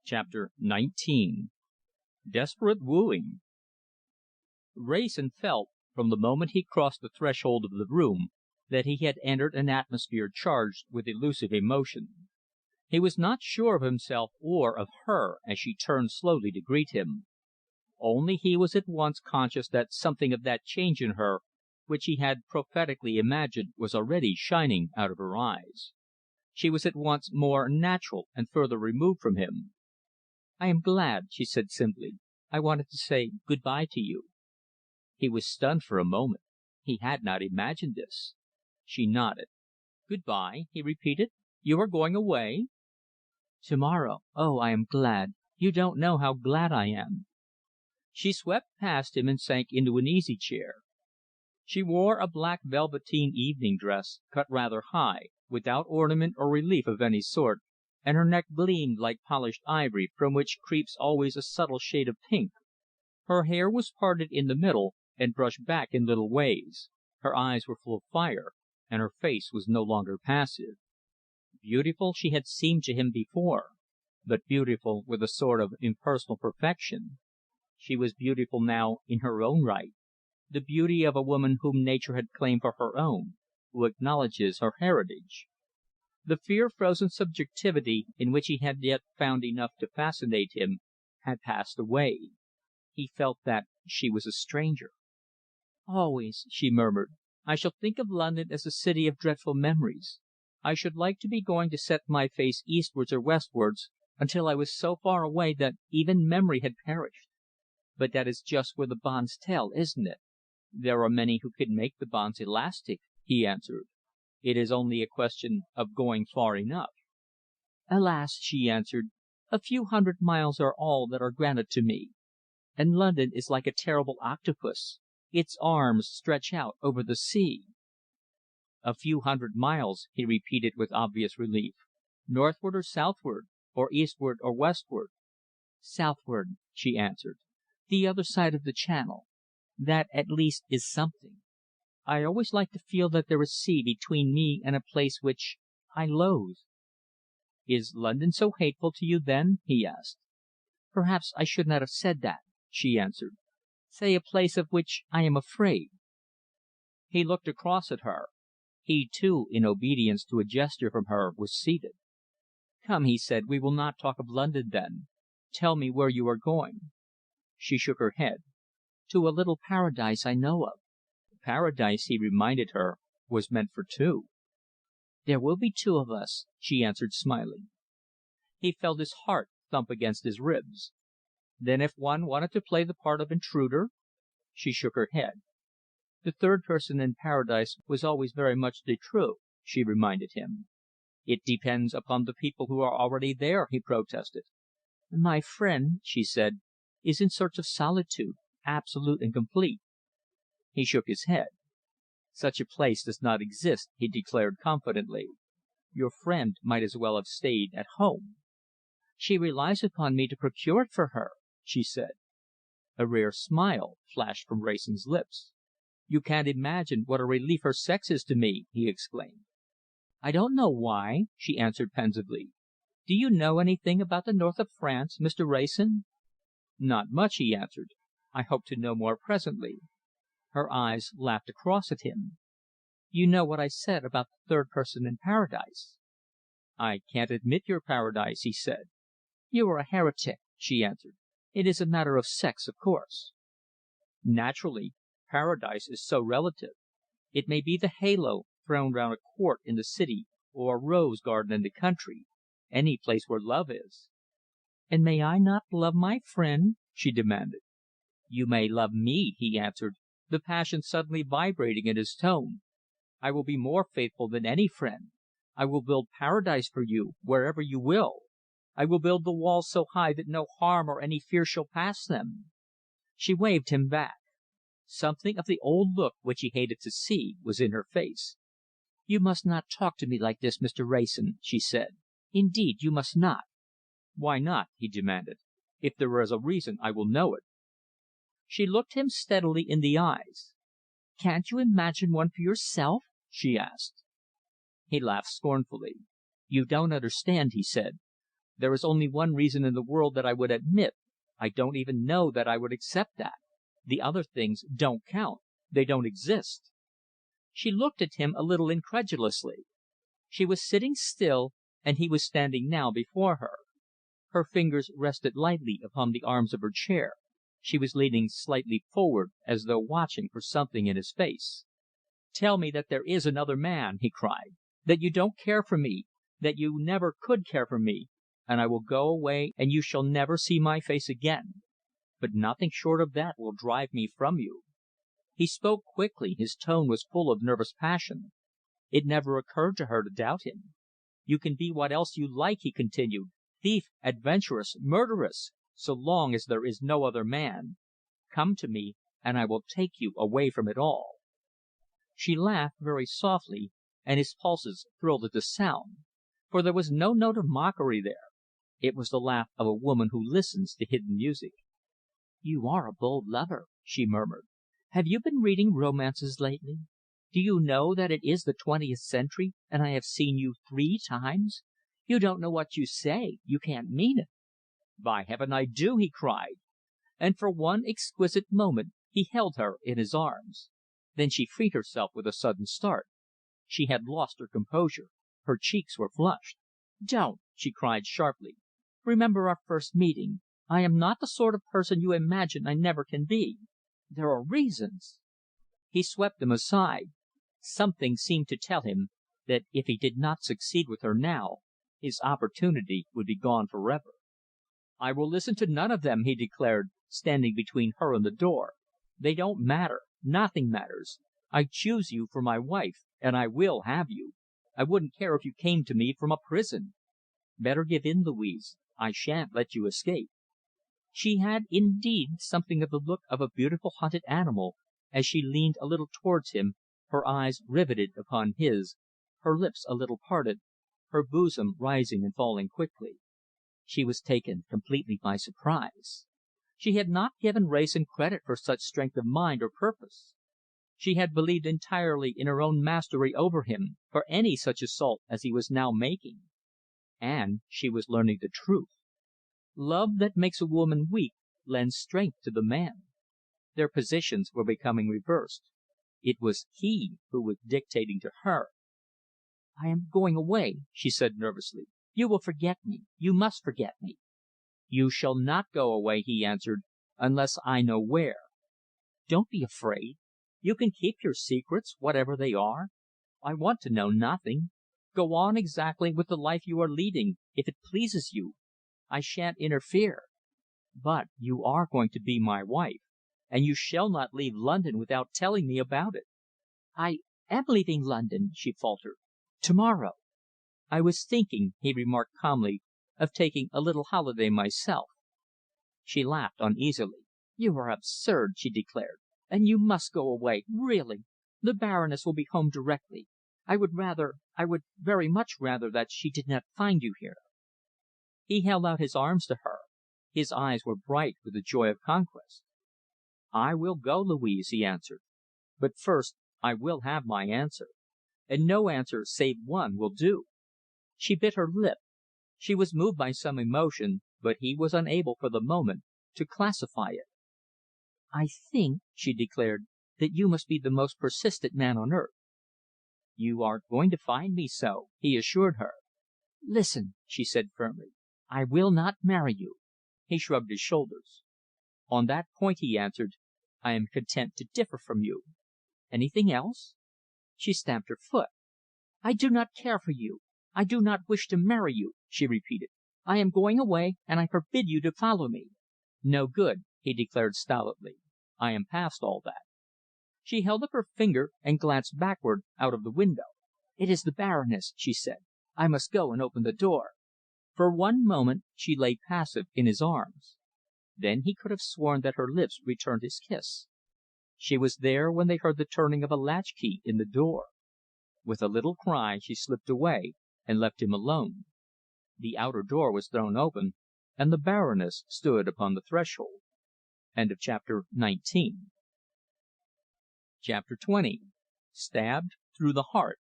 CHAPTER XIX DESPERATE WOOING Wrayson felt, from the moment he crossed the threshold of the room, that he had entered an atmosphere charged with elusive emotion. He was not sure of himself or of her as she turned slowly to greet him. Only he was at once conscious that something of that change in her which he had prophetically imagined was already shining out of her eyes. She was at once more natural and further removed from him. "I am glad," she said simply. "I wanted to say good bye to you." He was stunned for a moment. He had not imagined this. She nodded. "Good bye," he repeated. "You are going away?" "To morrow. Oh, I am glad. You don't know how glad I am." She swept past him and sank into an easy chair. She wore a black velveteen evening dress, cut rather high, without ornament or relief of any sort, and her neck gleamed like polished ivory from which creeps always a subtle shade of pink. Her hair was parted in the middle and brushed back in little waves. Her eyes were full of fire, and her face was no longer passive. Beautiful she had seemed to him before, but beautiful with a sort of impersonal perfection. She was beautiful now in her own right, the beauty of a woman whom nature had claimed for her own, who acknowledges her heritage. The fear-frozen subjectivity in which he had yet found enough to fascinate him had passed away. He felt that she was a stranger. "Always," she murmured, "I shall think of London as a city of dreadful memories. I should like to be going to set my face eastwards or westwards until I was so far away that even memory had perished. But that is just where the bonds tell, isn't it?" "There are many who can make the bonds elastic," he answered. "It is only a question of going far enough." "Alas!" she answered, "a few hundred miles are all that are granted to me. And London is like a terrible octopus. Its arms stretch out over the sea." "A few hundred miles," he repeated with obvious relief. "Northward or southward, or eastward or westward?" "Southward," she answered. "The other side of the Channel. That, at least, is something. I always like to feel that there is sea between me and a place which I loathe." "Is London so hateful to you, then?" he asked. "Perhaps I should not have said that," she answered. "Say a place of which I am afraid." He looked across at her. He, too, in obedience to a gesture from her, was seated. "Come," he said, "we will not talk of London, then. Tell me where you are going." She shook her head. "To a little paradise I know of." Paradise, he reminded her, was meant for two. "There will be two of us," she answered, smiling. He felt his heart thump against his ribs. "Then if one wanted to play the part of intruder?" She shook her head. "The third person in Paradise was always very much de trop," she reminded him. "It depends upon the people who are already there," he protested. "My friend," she said, "is in search of solitude, absolute and complete." He shook his head. "Such a place does not exist," he declared confidently. "Your friend might as well have stayed at home." "She relies upon me to procure it for her," she said. A rare smile flashed from Wrayson's lips. "You can't imagine what a relief her sex is to me!" he exclaimed. "I don't know why," she answered pensively. "Do you know anything about the north of France, Mr. Wrayson?" "Not much," he answered. "I hope to know more presently." Her eyes laughed across at him. "You know what I said about the third person in Paradise?" "I can't admit your Paradise," he said. "You are a heretic," she answered. "It is a matter of sex, of course." "Naturally. Paradise is so relative. It may be the halo thrown round a court in the city or a rose garden in the country any place where love is." "And may I not love my friend?" she demanded. "You may love me," he answered, the passion suddenly vibrating in his tone. "I will be more faithful than any friend. I will build Paradise for you, wherever you will. I will build the walls so high that no harm or any fear shall pass them." She waved him back. Something of the old look, which he hated to see, was in her face. "You must not talk to me like this, Mr. Wrayson," she said. "Indeed, you must not." "Why not?" he demanded. "If there is a reason, I will know it." She looked him steadily in the eyes. "Can't you imagine one for yourself?" she asked. He laughed scornfully. "You don't understand," he said. There is only one reason in the world that I would admit. I don't even know that I would accept that. The other things don't count. They don't exist." She looked at him a little incredulously. She was sitting still, and he was standing now before her. Her fingers rested lightly upon the arms of her chair. She was leaning slightly forward, as though watching for something in his face. "Tell me that there is another man," he cried. "That you don't care for me, that you never could care for me, and I will go away and you shall never see my face again. But nothing short of that will drive me from you." He spoke quickly, his tone was full of nervous passion. It never occurred to her to doubt him. "You can be what else you like," he continued, "thief, adventuress, murderess, so long as there is no other man. Come to me, and I will take you away from it all." She laughed very softly, and his pulses thrilled at the sound, for there was no note of mockery there. It was the laugh of a woman who listens to hidden music. "You are a bold lover," she murmured. "Have you been reading romances lately? Do you know that it is the 20th century, and I have seen you 3 times? You don't know what you say. You can't mean it." "By heaven, I do!" he cried, and for one exquisite moment he held her in his arms. Then she freed herself with a sudden start. She had lost her composure. Her cheeks were flushed. "Don't!" she cried sharply. "Remember our first meeting. I am not the sort of person you imagine I never can be. There are reasons." He swept them aside. Something seemed to tell him that if he did not succeed with her now, his opportunity would be gone forever. "I will listen to none of them," he declared, standing between her and the door. "They don't matter. Nothing matters. I choose you for my wife, and I will have you. I wouldn't care if you came to me from a prison. Better give in, Louise. I shan't let you escape." She had, indeed, something of the look of a beautiful hunted animal as she leaned a little towards him, her eyes riveted upon his, her lips a little parted, her bosom rising and falling quickly. She was taken completely by surprise. She had not given Wrayson credit for such strength of mind or purpose. She had believed entirely in her own mastery over him, for any such assault as he was now making. And she was learning the truth. Love that makes a woman weak lends strength to the man. Their positions were becoming reversed. It was he who was dictating to her. "I am going away," she said nervously. "You will forget me. You must forget me." "You shall not go away," he answered, "unless I know where. Don't be afraid. You can keep your secrets, whatever they are. I want to know nothing. Go on exactly with the life you are leading, if it pleases you. I shan't interfere. But you are going to be my wife, and you shall not leave London without telling me about it." "I am leaving London," she faltered. "To morrow." "I was thinking," he remarked calmly, "of taking a little holiday myself." She laughed uneasily. "You are absurd," she declared. "And you must go away really. The Baroness will be home directly. I would very much rather that she did not find you here." He held out his arms to her. His eyes were bright with the joy of conquest. "I will go, Louise," he answered. "But first I will have my answer. And no answer save one will do." She bit her lip. She was moved by some emotion, but he was unable, for the moment, to classify it. "I think," she declared, "that you must be the most persistent man on earth." "You are going to find me so," he assured her. "Listen," she said firmly. "I will not marry you." He shrugged his shoulders. "On that point," he answered, "I am content to differ from you. Anything else?" She stamped her foot. "I do not care for you. I do not wish to marry you," she repeated. "I am going away, and I forbid you to follow me." "No good," he declared stolidly. "I am past all that." She held up her finger and glanced backward out of the window. "It is the Baroness," she said. "I must go and open the door." For one moment she lay passive in his arms. Then he could have sworn that her lips returned his kiss. She was there when they heard the turning of a latch key in the door. With a little cry she slipped away and left him alone. The outer door was thrown open, and the Baroness stood upon the threshold. Chapter 20. Stabbed through the heart.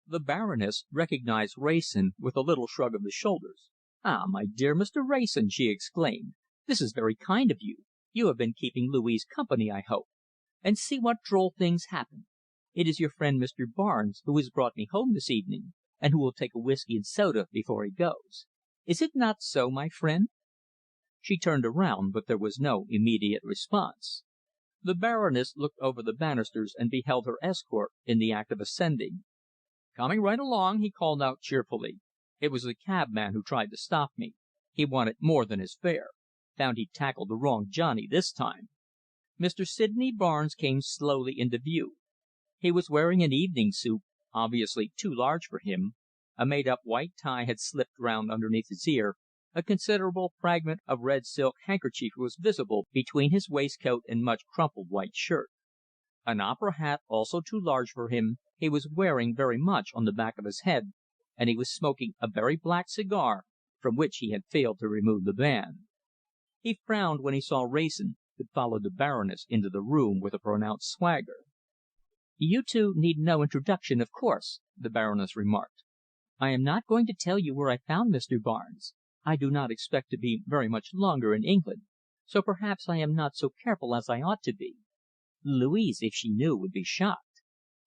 The Baroness recognized Wrayson with a little shrug of the shoulders. "Ah, my dear Mr. Wrayson," she exclaimed, "this is very kind of you. You have been keeping Louise company, I hope. And see what droll things happen. It is your friend Mr. Barnes who has brought me home this evening, and who will take a whisky and soda before he goes. Is it not so, my friend?" She turned around, but there was no immediate response. The Baroness looked over the banisters and beheld her escort in the act of ascending. "Coming right along," he called out cheerfully. "It was the cabman who tried to stop me. He wanted more than his fare. Found he'd tackled the wrong Johnny this time." Mr. Sydney Barnes came slowly into view. He was wearing an evening suit, obviously too large for him, a made-up white tie had slipped round underneath his ear, a considerable fragment of red silk handkerchief was visible between his waistcoat and much crumpled white shirt. An opera hat, also too large for him, he was wearing very much on the back of his head, and he was smoking a very black cigar, from which he had failed to remove the band. He frowned when he saw Wrayson, but followed the Baroness into the room with a pronounced swagger. "You two need no introduction, of course," the Baroness remarked. "I am not going to tell you where I found Mr. Barnes. I do not expect to be very much longer in England, so perhaps I am not so careful as I ought to be. Louise, if she knew, would be shocked.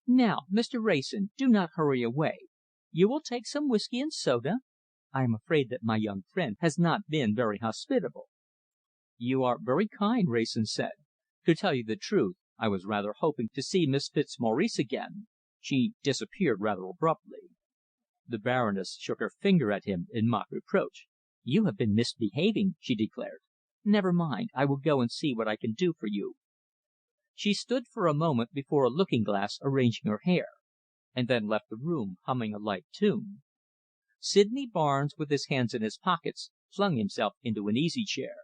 Now, Mr. Wrayson, do not hurry away. You will take some whisky and soda? I am afraid that my young friend has not been very hospitable." "You are very kind," Wrayson said. "To tell you the truth, I was rather hoping to see Miss Fitzmaurice again. She disappeared rather abruptly." The Baroness shook her finger at him in mock reproach. "You have been misbehaving," she declared. "Never mind, I will go and see what I can do for you." She stood for a moment before a looking glass arranging her hair, and then left the room humming a light tune. Sydney Barnes, with his hands in his pockets, flung himself into an easy chair.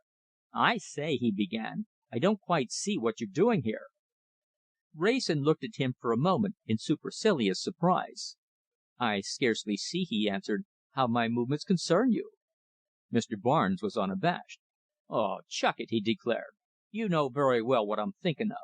"I say," he began, "I don't quite see what you're doing here." Wrayson looked at him for a moment in supercilious surprise. "I scarcely see," he answered, "how my movements concern you." Mr. Barnes was unabashed. "Oh, chuck it!" he declared. "You know very well what I'm thinking of.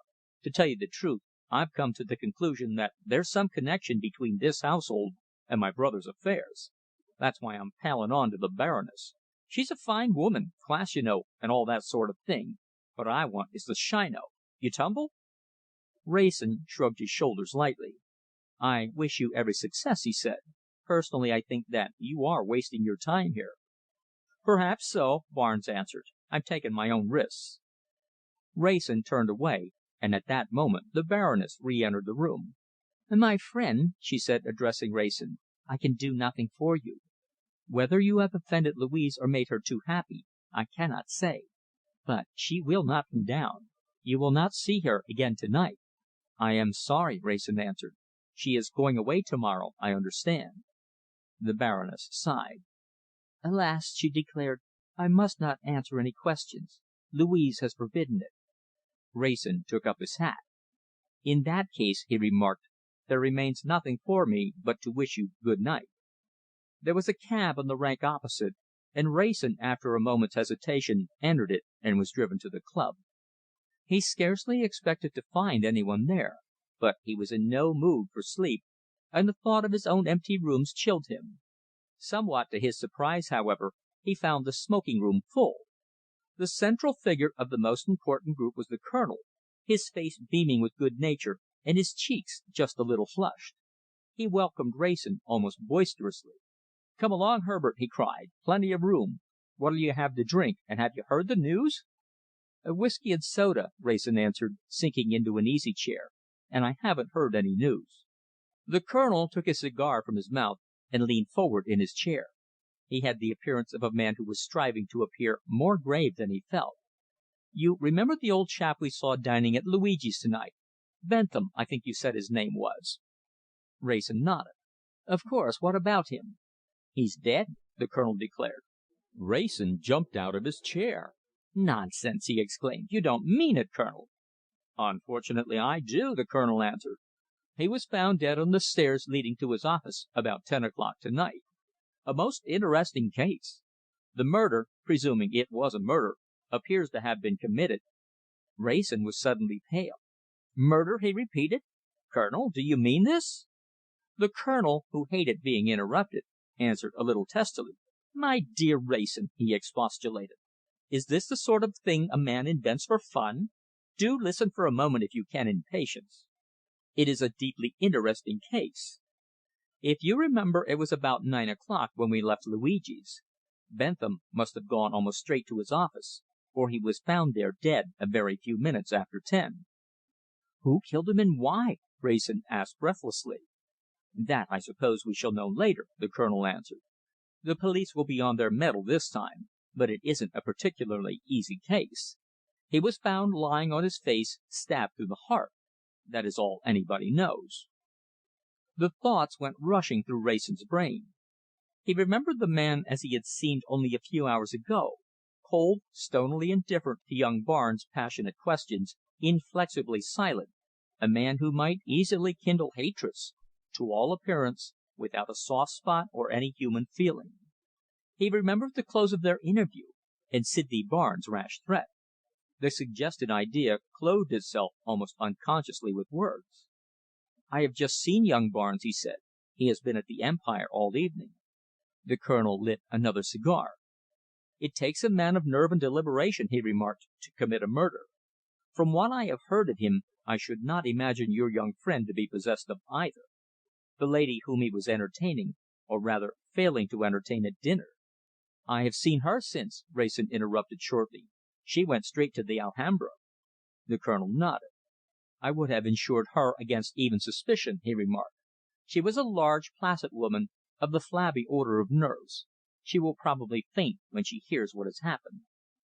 To tell you the truth, I've come to the conclusion that there's some connection between this household and my brother's affairs. That's why I'm palling on to the Baroness. She's a fine woman, class, you know, and all that sort of thing. What I want is the shino. You tumble?" Wrayson shrugged his shoulders lightly. "I wish you every success," he said. "Personally, I think that you are wasting your time here." "Perhaps so," Barnes answered. "I'm taking my own risks." Wrayson turned away, and at that moment the Baroness re-entered the room. "My friend," she said, addressing Wrayson, "I can do nothing for you. Whether you have offended Louise or made her too happy, I cannot say. But she will not come down. You will not see her again to night." "I am sorry," Wrayson answered. "She is going away to morrow, I understand." The Baroness sighed. "Alas!" she declared, "I must not answer any questions. Louise has forbidden it." Wrayson took up his hat. "In that case," he remarked, "there remains nothing for me but to wish you good night." There was a cab on the rank opposite, and Wrayson, after a moment's hesitation, entered it and was driven to the club. He scarcely expected to find any one there, but he was in no mood for sleep, and the thought of his own empty rooms chilled him. Somewhat to his surprise, however, he found the smoking room full. The central figure of the most important group was the Colonel, his face beaming with good nature and his cheeks just a little flushed. He welcomed Wrayson almost boisterously. "Come along, Herbert," he cried. "Plenty of room. What'll you have to drink, and have you heard the news?" "Whisky and soda," Wrayson answered, sinking into an easy chair, "and I haven't heard any news." The Colonel took his cigar from his mouth and leaned forward in his chair. He had the appearance of a man who was striving to appear more grave than he felt. "You remember the old chap we saw dining at Luigi's to night? Bentham, I think you said his name was." Wrayson nodded. "Of course. What about him?" "He's dead," the Colonel declared. Wrayson jumped out of his chair. "Nonsense!" he exclaimed. "You don't mean it, Colonel." "Unfortunately, I do," the Colonel answered. "He was found dead on the stairs leading to his office about 10 o'clock to night. A most interesting case. The murder, presuming it was a murder, appears to have been committed." Wrayson was suddenly pale. "Murder?" he repeated. "Colonel, do you mean this?" The Colonel, who hated being interrupted, answered a little testily. "My dear Wrayson," he expostulated, "is this the sort of thing a man invents for fun? Do listen for a moment, if you can, in patience. It is a deeply interesting case. If you remember, it was about 9 o'clock when we left Luigi's. Bentham must have gone almost straight to his office, for he was found there dead a very few minutes after 10. "Who killed him and why?" Wrayson asked breathlessly. "That, I suppose, we shall know later," the Colonel answered. "The police will be on their mettle this time, but it isn't a particularly easy case. He was found lying on his face, stabbed through the heart. That is all anybody knows." The thoughts went rushing through Wrayson's brain. He remembered the man as he had seemed only a few hours ago, cold, stonily indifferent to young Barnes' passionate questions, inflexibly silent, a man who might easily kindle hatreds, to all appearance without a soft spot or any human feeling. He remembered the close of their interview, and Sydney Barnes' rash threat. The suggested idea clothed itself almost unconsciously with words. "I have just seen young Barnes," he said. "He has been at the Empire all evening." The Colonel lit another cigar. "It takes a man of nerve and deliberation," he remarked, "to commit a murder. From what I have heard of him, I should not imagine your young friend to be possessed of either. The lady whom he was entertaining, or rather failing to entertain at dinner." "I have seen her since," Wrayson interrupted shortly. "She went straight to the Alhambra." The Colonel nodded. "I would have insured her against even suspicion," he remarked. "She was a large, placid woman, of the flabby order of nerves. She will probably faint when she hears what has happened.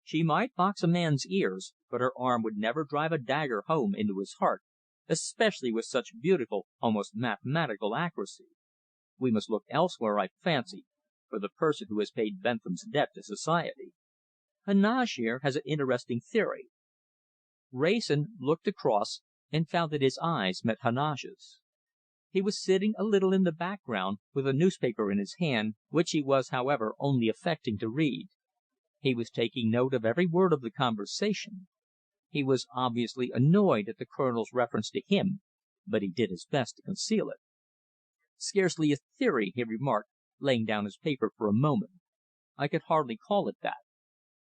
She might box a man's ears, but her arm would never drive a dagger home into his heart, especially with such beautiful, almost mathematical accuracy. We must look elsewhere, I fancy, for the person who has paid Bentham's debt to society. Heneage here has an interesting theory." Wrayson looked across and found that his eyes met Heneage's. He was sitting a little in the background, with a newspaper in his hand, which he was, however, only affecting to read. He was taking note of every word of the conversation. He was obviously annoyed at the Colonel's reference to him, but he did his best to conceal it. "Scarcely a theory," he remarked, laying down his paper for a moment. "I could hardly call it that.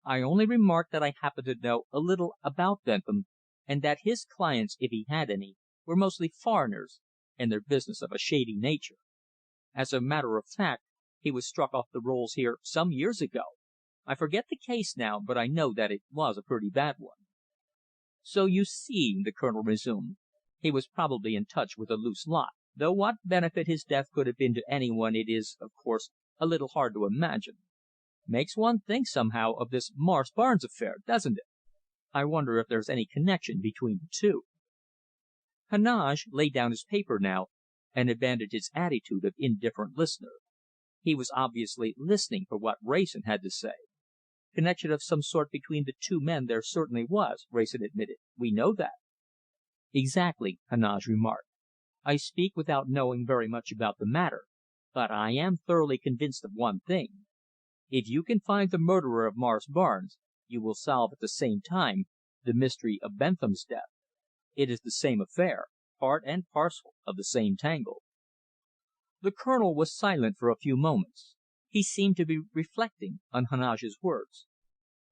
I only remarked that I happened to know a little about Bentham, and that his clients, if he had any, were mostly foreigners, and their business of a shady nature. As a matter of fact, he was struck off the rolls here some years ago. I forget the case now, but I know that it was a pretty bad one." "So you see," the Colonel resumed, "he was probably in touch with a loose lot, though what benefit his death could have been to any one it is, of course, a little hard to imagine. Makes one think, somehow, of this Morris Barnes affair, doesn't it? I wonder if there's any connection between the two." Heneage laid down his paper now, and abandoned his attitude of indifferent listener. He was obviously listening for what Wrayson had to say. "Connection of some sort between the two men there certainly was," Wrayson admitted. "We know that." "Exactly," Heneage remarked. "I speak without knowing very much about the matter, but I am thoroughly convinced of one thing. If you can find the murderer of Morris Barnes, you will solve at the same time the mystery of Bentham's death. It is the same affair, part and parcel of the same tangle." The Colonel was silent for a few moments. He seemed to be reflecting on Heneage's words.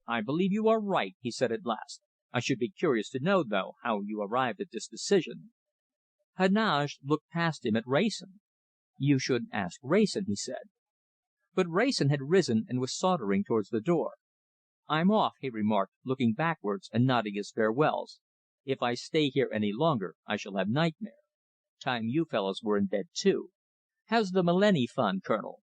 "I believe you are right," he said at last. "I should be curious to know, though, how you arrived at this decision." Heneage looked past him at Wrayson. "You should ask Wrayson," he said. But Wrayson had risen and was sauntering towards the door. "I'm off," he remarked, looking backwards and nodding his farewells. "If I stay here any longer, I shall have nightmare. Time you fellows were in bed, too. How's the Malleni fund, Colonel?"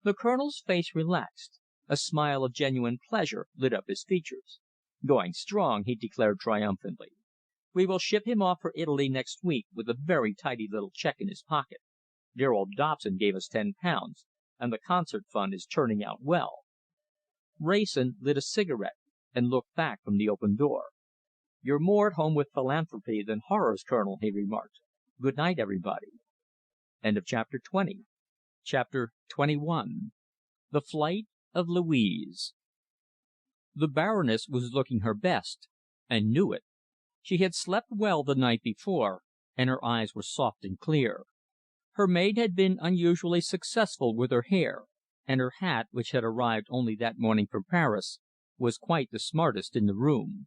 The Colonel's face relaxed. A smile of genuine pleasure lit up his features. "Going strong," he declared triumphantly. "We will ship him off for Italy next week with a very tidy little cheque in his pocket. Dear old Dobson gave us £10, and the concert fund is turning out well." Wrayson lit a cigarette and looked back from the open door. "You're more at home with philanthropy than horrors, Colonel," he remarked. "Good night, everybody." Chapter 21. The Flight of Louise. The Baroness was looking her best, and knew it. She had slept well the night before, and her eyes were soft and clear. Her maid had been unusually successful with her hair, and her hat, which had arrived only that morning from Paris, was quite the smartest in the room.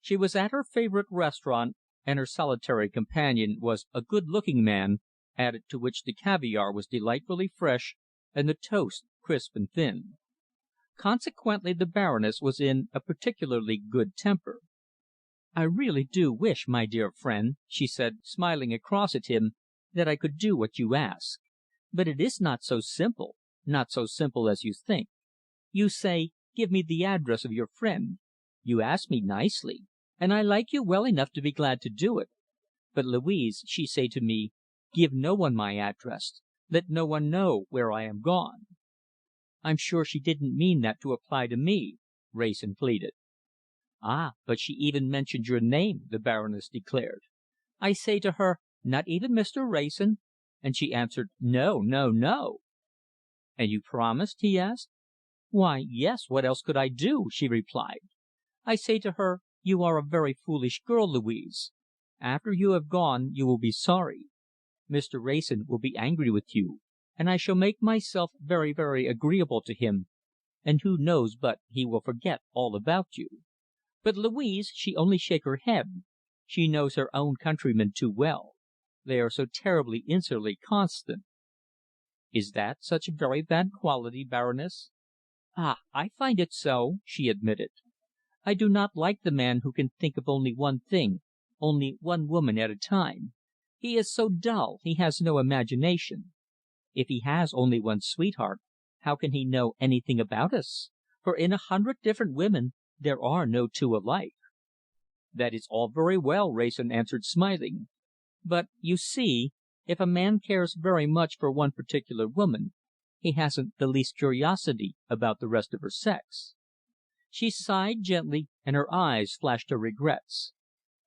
She was at her favourite restaurant, and her solitary companion was a good-looking man, added to which the caviare was delightfully fresh and the toast crisp and thin. Consequently the Baroness was in a particularly good temper. "I really do wish, my dear friend," she said, smiling across at him, "that I could do what you ask. But it is not so simple not so simple as you think. You say, 'Give me the address of your friend.' You ask me nicely, and I like you well enough to be glad to do it. But Louise, she say to me, 'Give no one my address. Let no one know where I am gone.'" "I'm sure she didn't mean that to apply to me," Wrayson pleaded. "Ah, but she even mentioned your name," the Baroness declared. "I say to her, 'Not even Mr. Wrayson?' and she answered, 'No, no, no!'" "And you promised?" he asked. "Why, yes, what else could I do?" she replied. "I say to her, 'You are a very foolish girl, Louise. After you have gone you will be sorry. Mr. Wrayson will be angry with you, and I shall make myself very, very agreeable to him, and who knows but he will forget all about you.' But Louise, she only shake her head. She knows her own countrymen too well. They are so terribly insularly constant." "Is that such a very bad quality, Baroness?" "Ah, I find it so," she admitted. "I do not like the man who can think of only one thing, only one woman at a time. He is so dull, he has no imagination. If he has only one sweetheart, how can he know anything about us? For in 100 different women there are no two alike." "That is all very well," Wrayson answered, smiling. "But, you see, if a man cares very much for one particular woman, he hasn't the least curiosity about the rest of her sex." She sighed gently, and her eyes flashed her regrets.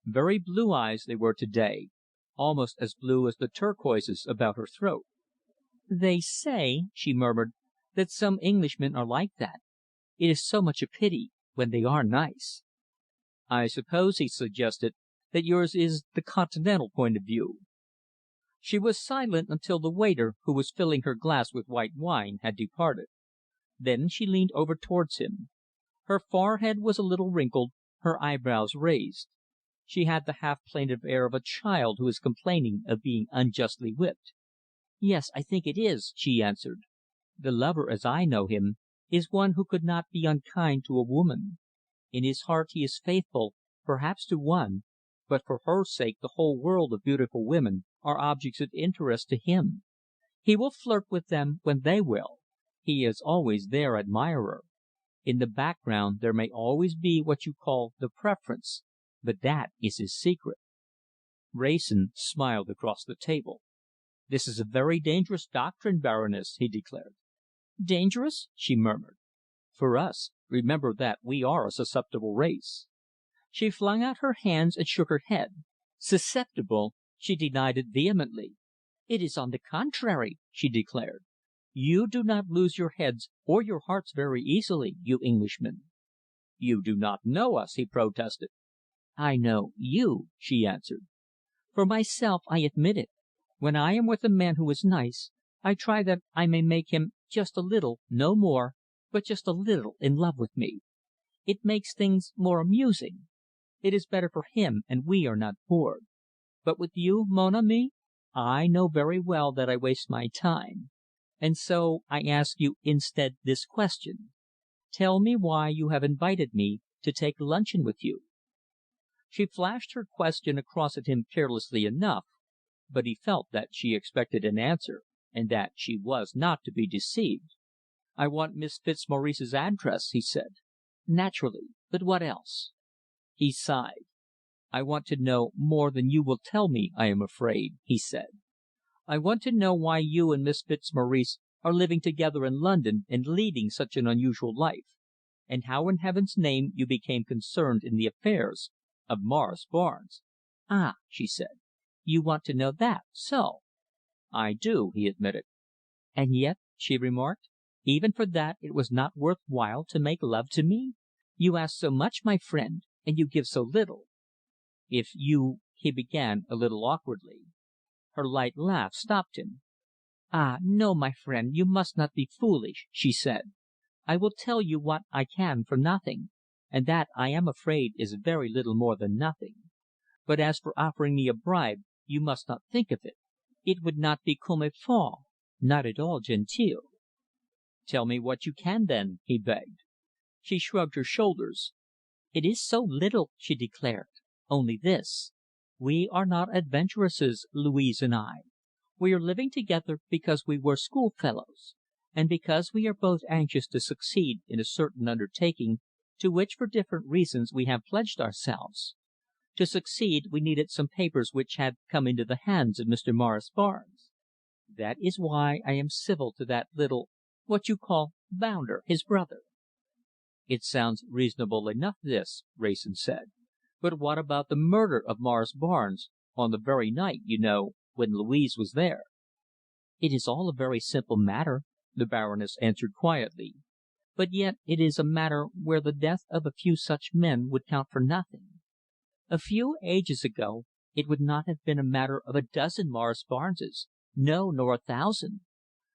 Very blue eyes they were to day, almost as blue as the turquoises about her throat. "They say," she murmured, "that some Englishmen are like that. It is so much a pity when they are nice." "I suppose," he suggested, "that yours is the Continental point of view." She was silent until the waiter, who was filling her glass with white wine, had departed. Then she leaned over towards him. Her forehead was a little wrinkled, her eyebrows raised. She had the half plaintive air of a child who is complaining of being unjustly whipped. "Yes, I think it is," she answered. "The lover, as I know him, is one who could not be unkind to a woman. In his heart he is faithful, perhaps to one, but for her sake the whole world of beautiful women are objects of interest to him. He will flirt with them when they will. He is always their admirer. In the background there may always be what you call the preference, but that is his secret." Wrayson smiled across the table. "This is a very dangerous doctrine, Baroness," he declared. "Dangerous?" she murmured. "For us. Remember that we are a susceptible race." She flung out her hands and shook her head. "Susceptible?" She denied it vehemently. "It is on the contrary," she declared. "You do not lose your heads or your hearts very easily, you Englishmen." "You do not know us," he protested. "I know you," she answered. "For myself, I admit it. When I am with a man who is nice, I try that I may make him just a little no more, but just a little in love with me. It makes things more amusing. It is better for him, and we are not bored. But with you, mon ami, I know very well that I waste my time. And so I ask you instead this question. Tell me why you have invited me to take luncheon with you." She flashed her question across at him carelessly enough, but he felt that she expected an answer, and that she was not to be deceived. "I want Miss Fitzmaurice's address," he said. "Naturally. But what else?" He sighed. "I want to know more than you will tell me, I am afraid," he said. "I want to know why you and Miss Fitzmaurice are living together in London and leading such an unusual life, and how in heaven's name you became concerned in the affairs of Morris Barnes." "Ah!" she said. "You want to know that so?" "I do," he admitted. "And yet," she remarked, "even for that it was not worth while to make love to me? You ask so much, my friend, and you give so little." "If you " he began, a little awkwardly. Her light laugh stopped him. "Ah, no, my friend, you must not be foolish," she said. "I will tell you what I can for nothing, and that I am afraid is very little more than nothing. But as for offering me a bribe, you must not think of it. It would not be comme il faut, not at all genteel." "Tell me what you can, then," he begged. She shrugged her shoulders. "It is so little," she declared. "Only this. We are not adventuresses, Louise and I. We are living together because we were schoolfellows, and because we are both anxious to succeed in a certain undertaking to which for different reasons we have pledged ourselves. To succeed we needed some papers which had come into the hands of Mr. Morris Barnes. That is why I am civil to that little what you call bounder, his brother." "It sounds reasonable enough this," Wrayson said. "But what about the murder of Morris Barnes, on the very night, you know, when Louise was there?" "It is all a very simple matter," the Baroness answered quietly. "But yet it is a matter where the death of a few such men would count for nothing. A few ages ago it would not have been a matter of a dozen Morris Barneses, no, nor 1,000.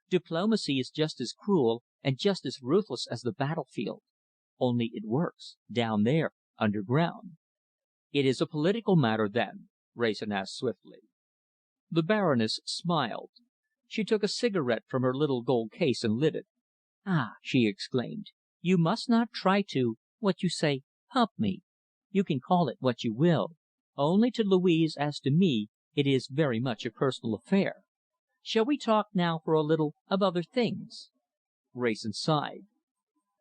Diplomacy is just as cruel and just as ruthless as the battlefield. Only it works down there, underground." "It is a political matter, then?" Wrayson asked swiftly. The Baroness smiled. She took a cigarette from her little gold case and lit it. "Ah!" she exclaimed. "You must not try to what you say pump me. You can call it what you will. Only to Louise, as to me, it is very much a personal affair. Shall we talk now for a little of other things?" Wrayson sighed.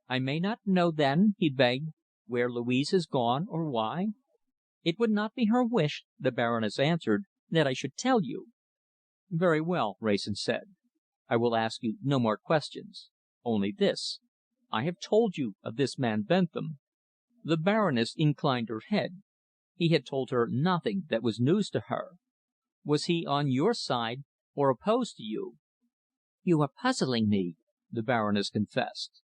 "I may not know, then," he begged, "where Louise has gone, or why?" "It would not be her wish," the Baroness answered, "that I should tell you." "Very well," Wrayson said. "I will ask you no more questions. Only this. I have told you of this man Bentham." The Baroness inclined her head. He had told her nothing that was news to her. "Was he on your side, or opposed to you?" "You are puzzling me," the Baroness confessed.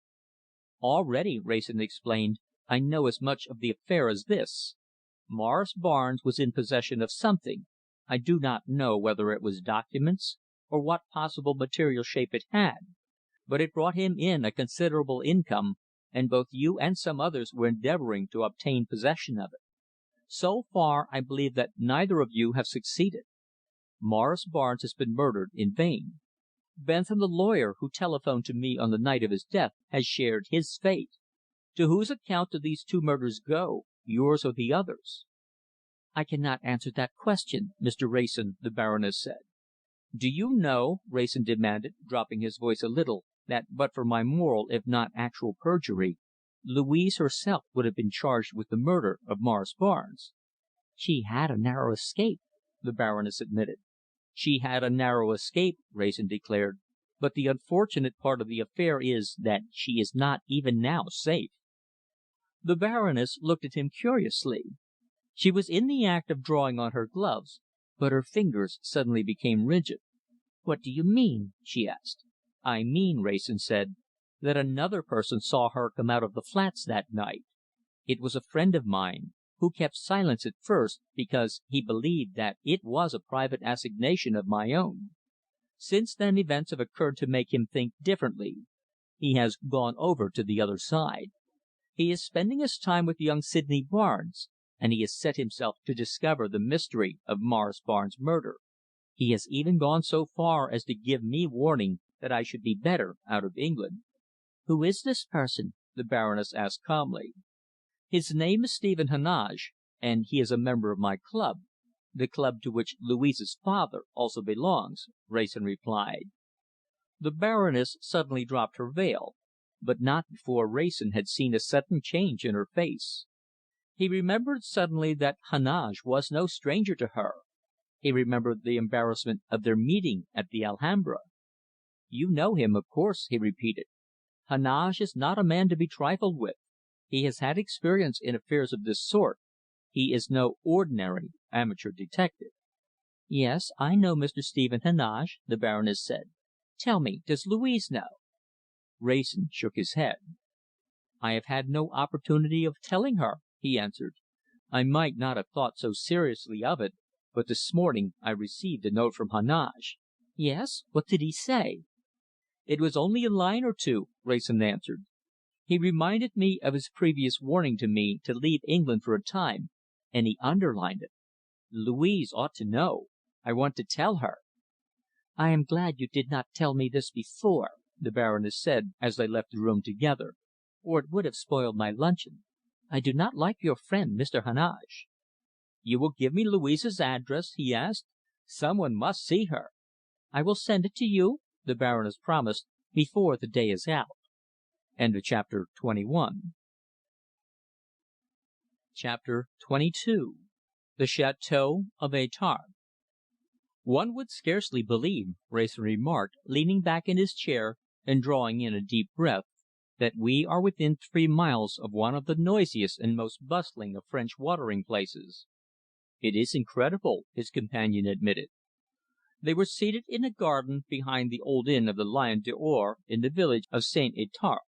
"Already," Wrayson explained, "I know as much of the affair as this. Morris Barnes was in possession of something, I do not know whether it was documents, or what possible material shape it had, but it brought him in a considerable income, and both you and some others were endeavouring to obtain possession of it. So far, I believe that neither of you have succeeded. Morris Barnes has been murdered in vain. Bentham, the lawyer, who telephoned to me on the night of his death, has shared his fate. To whose account do these two murders go, yours or the other's?" "I cannot answer that question, Mr. Wrayson," the Baroness said. "Do you know," Wrayson demanded, dropping his voice a little, "that but for my moral, if not actual perjury, Louise herself would have been charged with the murder of Morris Barnes?" "She had a narrow escape," the Baroness admitted. "She had a narrow escape," Wrayson declared, "but the unfortunate part of the affair is that she is not even now safe." The Baroness looked at him curiously. She was in the act of drawing on her gloves, but her fingers suddenly became rigid. "What do you mean?" she asked. "I mean," Wrayson said, "that another person saw her come out of the flats that night. It was a friend of mine, who kept silence at first, because he believed that it was a private assignation of my own. Since then events have occurred to make him think differently. He has gone over to the other side. He is spending his time with young Sydney Barnes, and he has set himself to discover the mystery of Morris Barnes' murder. He has even gone so far as to give me warning that I should be better out of England." "Who is this person?" the Baroness asked calmly. "His name is Stephen Heneage, and he is a member of my club, the club to which Louise's father also belongs," Wrayson replied. The Baroness suddenly dropped her veil, but not before Wrayson had seen a sudden change in her face. He remembered suddenly that Heneage was no stranger to her. He remembered the embarrassment of their meeting at the Alhambra. "You know him, of course," he repeated. "Heneage is not a man to be trifled with. He has had experience in affairs of this sort. He is no ordinary amateur detective." "Yes, I know Mr. Stephen Heneage," the Baroness said. "Tell me, does Louise know?" Wrayson shook his head. "I have had no opportunity of telling her," he answered. "I might not have thought so seriously of it, but this morning I received a note from Heneage. "Yes. What did he say?" "It was only a line or two," Wrayson answered. "He reminded me of his previous warning to me to leave England for a time, and he underlined it. Louise ought to know. I want to tell her." "I am glad you did not tell me this before," the Baroness said, as they left the room together, "or it would have spoiled my luncheon. I do not like your friend, Mr. Heneage." "You will give me Louise's address?" he asked. "Some one must see her." "I will send it to you," the Baroness promised, "before the day is out." Chapter XXII. The Chateau of Étarpe. "One would scarcely believe," Wrayson remarked, leaning back in his chair and drawing in a deep breath, "that we are within 3 miles of one of the noisiest and most bustling of French watering places." "It is incredible," his companion admitted. They were seated in a garden behind the old inn of the Lion d'Or in the village of St. Étarpe.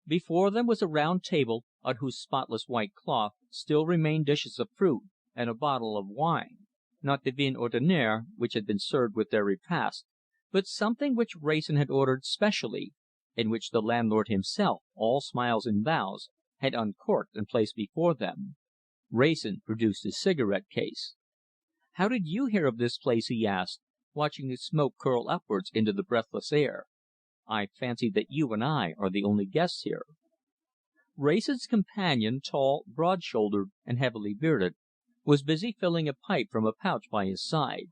Before them was a round table, on whose spotless white cloth still remained dishes of fruit and a bottle of wine, not the vin ordinaire which had been served with their repast, but something which Wrayson had ordered specially, and which the landlord himself, all smiles and bows, had uncorked and placed before them. Wrayson produced his cigarette case. "How did you hear of this place?" he asked, watching the smoke curl upwards into the breathless air. "I fancy that you and I are the only guests here." Wrayson's companion, tall, broad shouldered, and heavily bearded, was busy filling a pipe from a pouch by his side.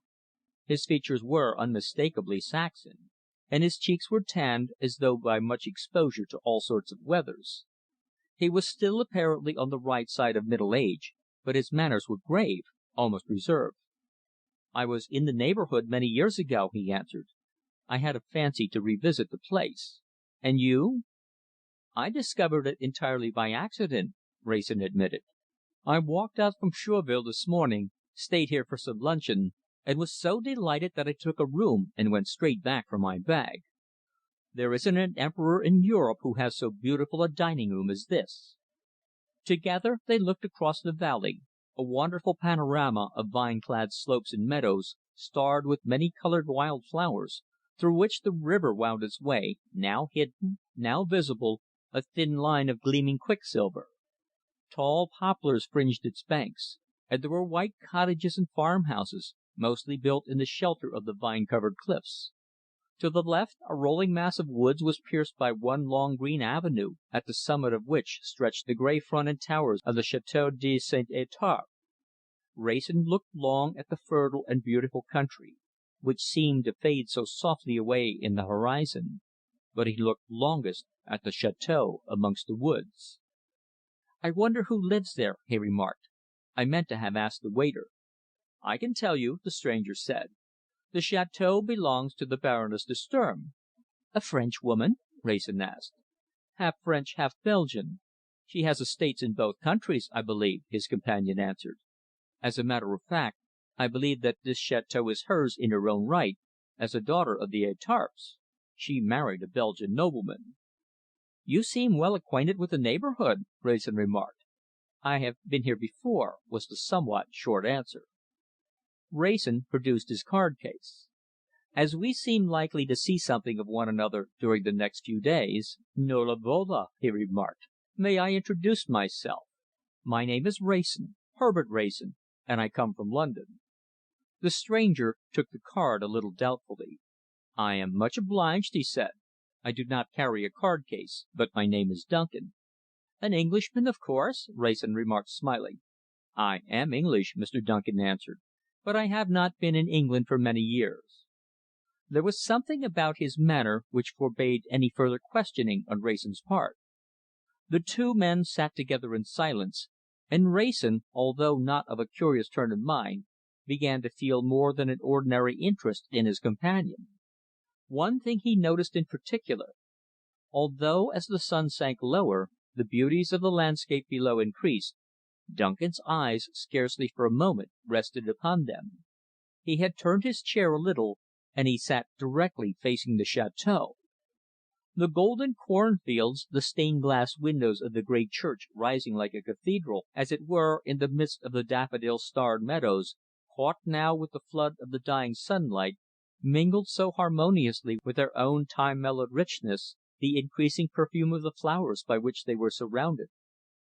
His features were unmistakably Saxon, and his cheeks were tanned, as though by much exposure to all sorts of weathers. He was still apparently on the right side of middle age, but his manners were grave, almost reserved. "I was in the neighbourhood many years ago," he answered. "I had a fancy to revisit the place. And you?" "I discovered it entirely by accident," Wrayson admitted. "I walked out from Chourville this morning, stayed here for some luncheon, and was so delighted that I took a room and went straight back for my bag. There isn't an emperor in Europe who has so beautiful a dining room as this." Together they looked across the valley, a wonderful panorama of vine-clad slopes and meadows, starred with many coloured wild flowers, through which the river wound its way, now hidden, now visible, a thin line of gleaming quicksilver. Tall poplars fringed its banks, and there were white cottages and farmhouses, mostly built in the shelter of the vine-covered cliffs. To the left, a rolling mass of woods was pierced by one long green avenue, at the summit of which stretched the grey fronted towers of the Château de St. Étarpe. Wrayson looked long at the fertile and beautiful country, which seemed to fade so softly away in the horizon, but he looked longest at the château amongst the woods. "I wonder who lives there," he remarked. "I meant to have asked the waiter." "I can tell you," the stranger said. "The château belongs to the Baroness de Sturm." "A Frenchwoman?" Wrayson asked. "Half French, half Belgian. She has estates in both countries, I believe," his companion answered. "As a matter of fact, I believe that this château is hers in her own right, as a daughter of the Étarpes. She married a Belgian nobleman." "You seem well acquainted with the neighbourhood," Wrayson remarked. "I have been here before," was the somewhat short answer. Wrayson produced his card case. "As we seem likely to see something of one another during the next few days, noli vola," he remarked. "May I introduce myself? My name is Wrayson, Herbert Wrayson, and I come from London." The stranger took the card a little doubtfully. "I am much obliged," he said. "I do not carry a card case, but my name is Duncan." "An Englishman, of course?" Wrayson remarked, smiling. "I am English," Mr. Duncan answered, "but I have not been in England for many years." There was something about his manner which forbade any further questioning on Wrayson's part. The two men sat together in silence, and Wrayson, although not of a curious turn of mind, began to feel more than an ordinary interest in his companion. One thing he noticed in particular. Although, as the sun sank lower, the beauties of the landscape below increased, Duncan's eyes scarcely for a moment rested upon them. He had turned his chair a little, and he sat directly facing the château. The golden cornfields, the stained glass windows of the great church rising like a cathedral, as it were, in the midst of the daffodil starred meadows, caught now with the flood of the dying sunlight, mingled so harmoniously with their own time-mellowed richness, the increasing perfume of the flowers by which they were surrounded.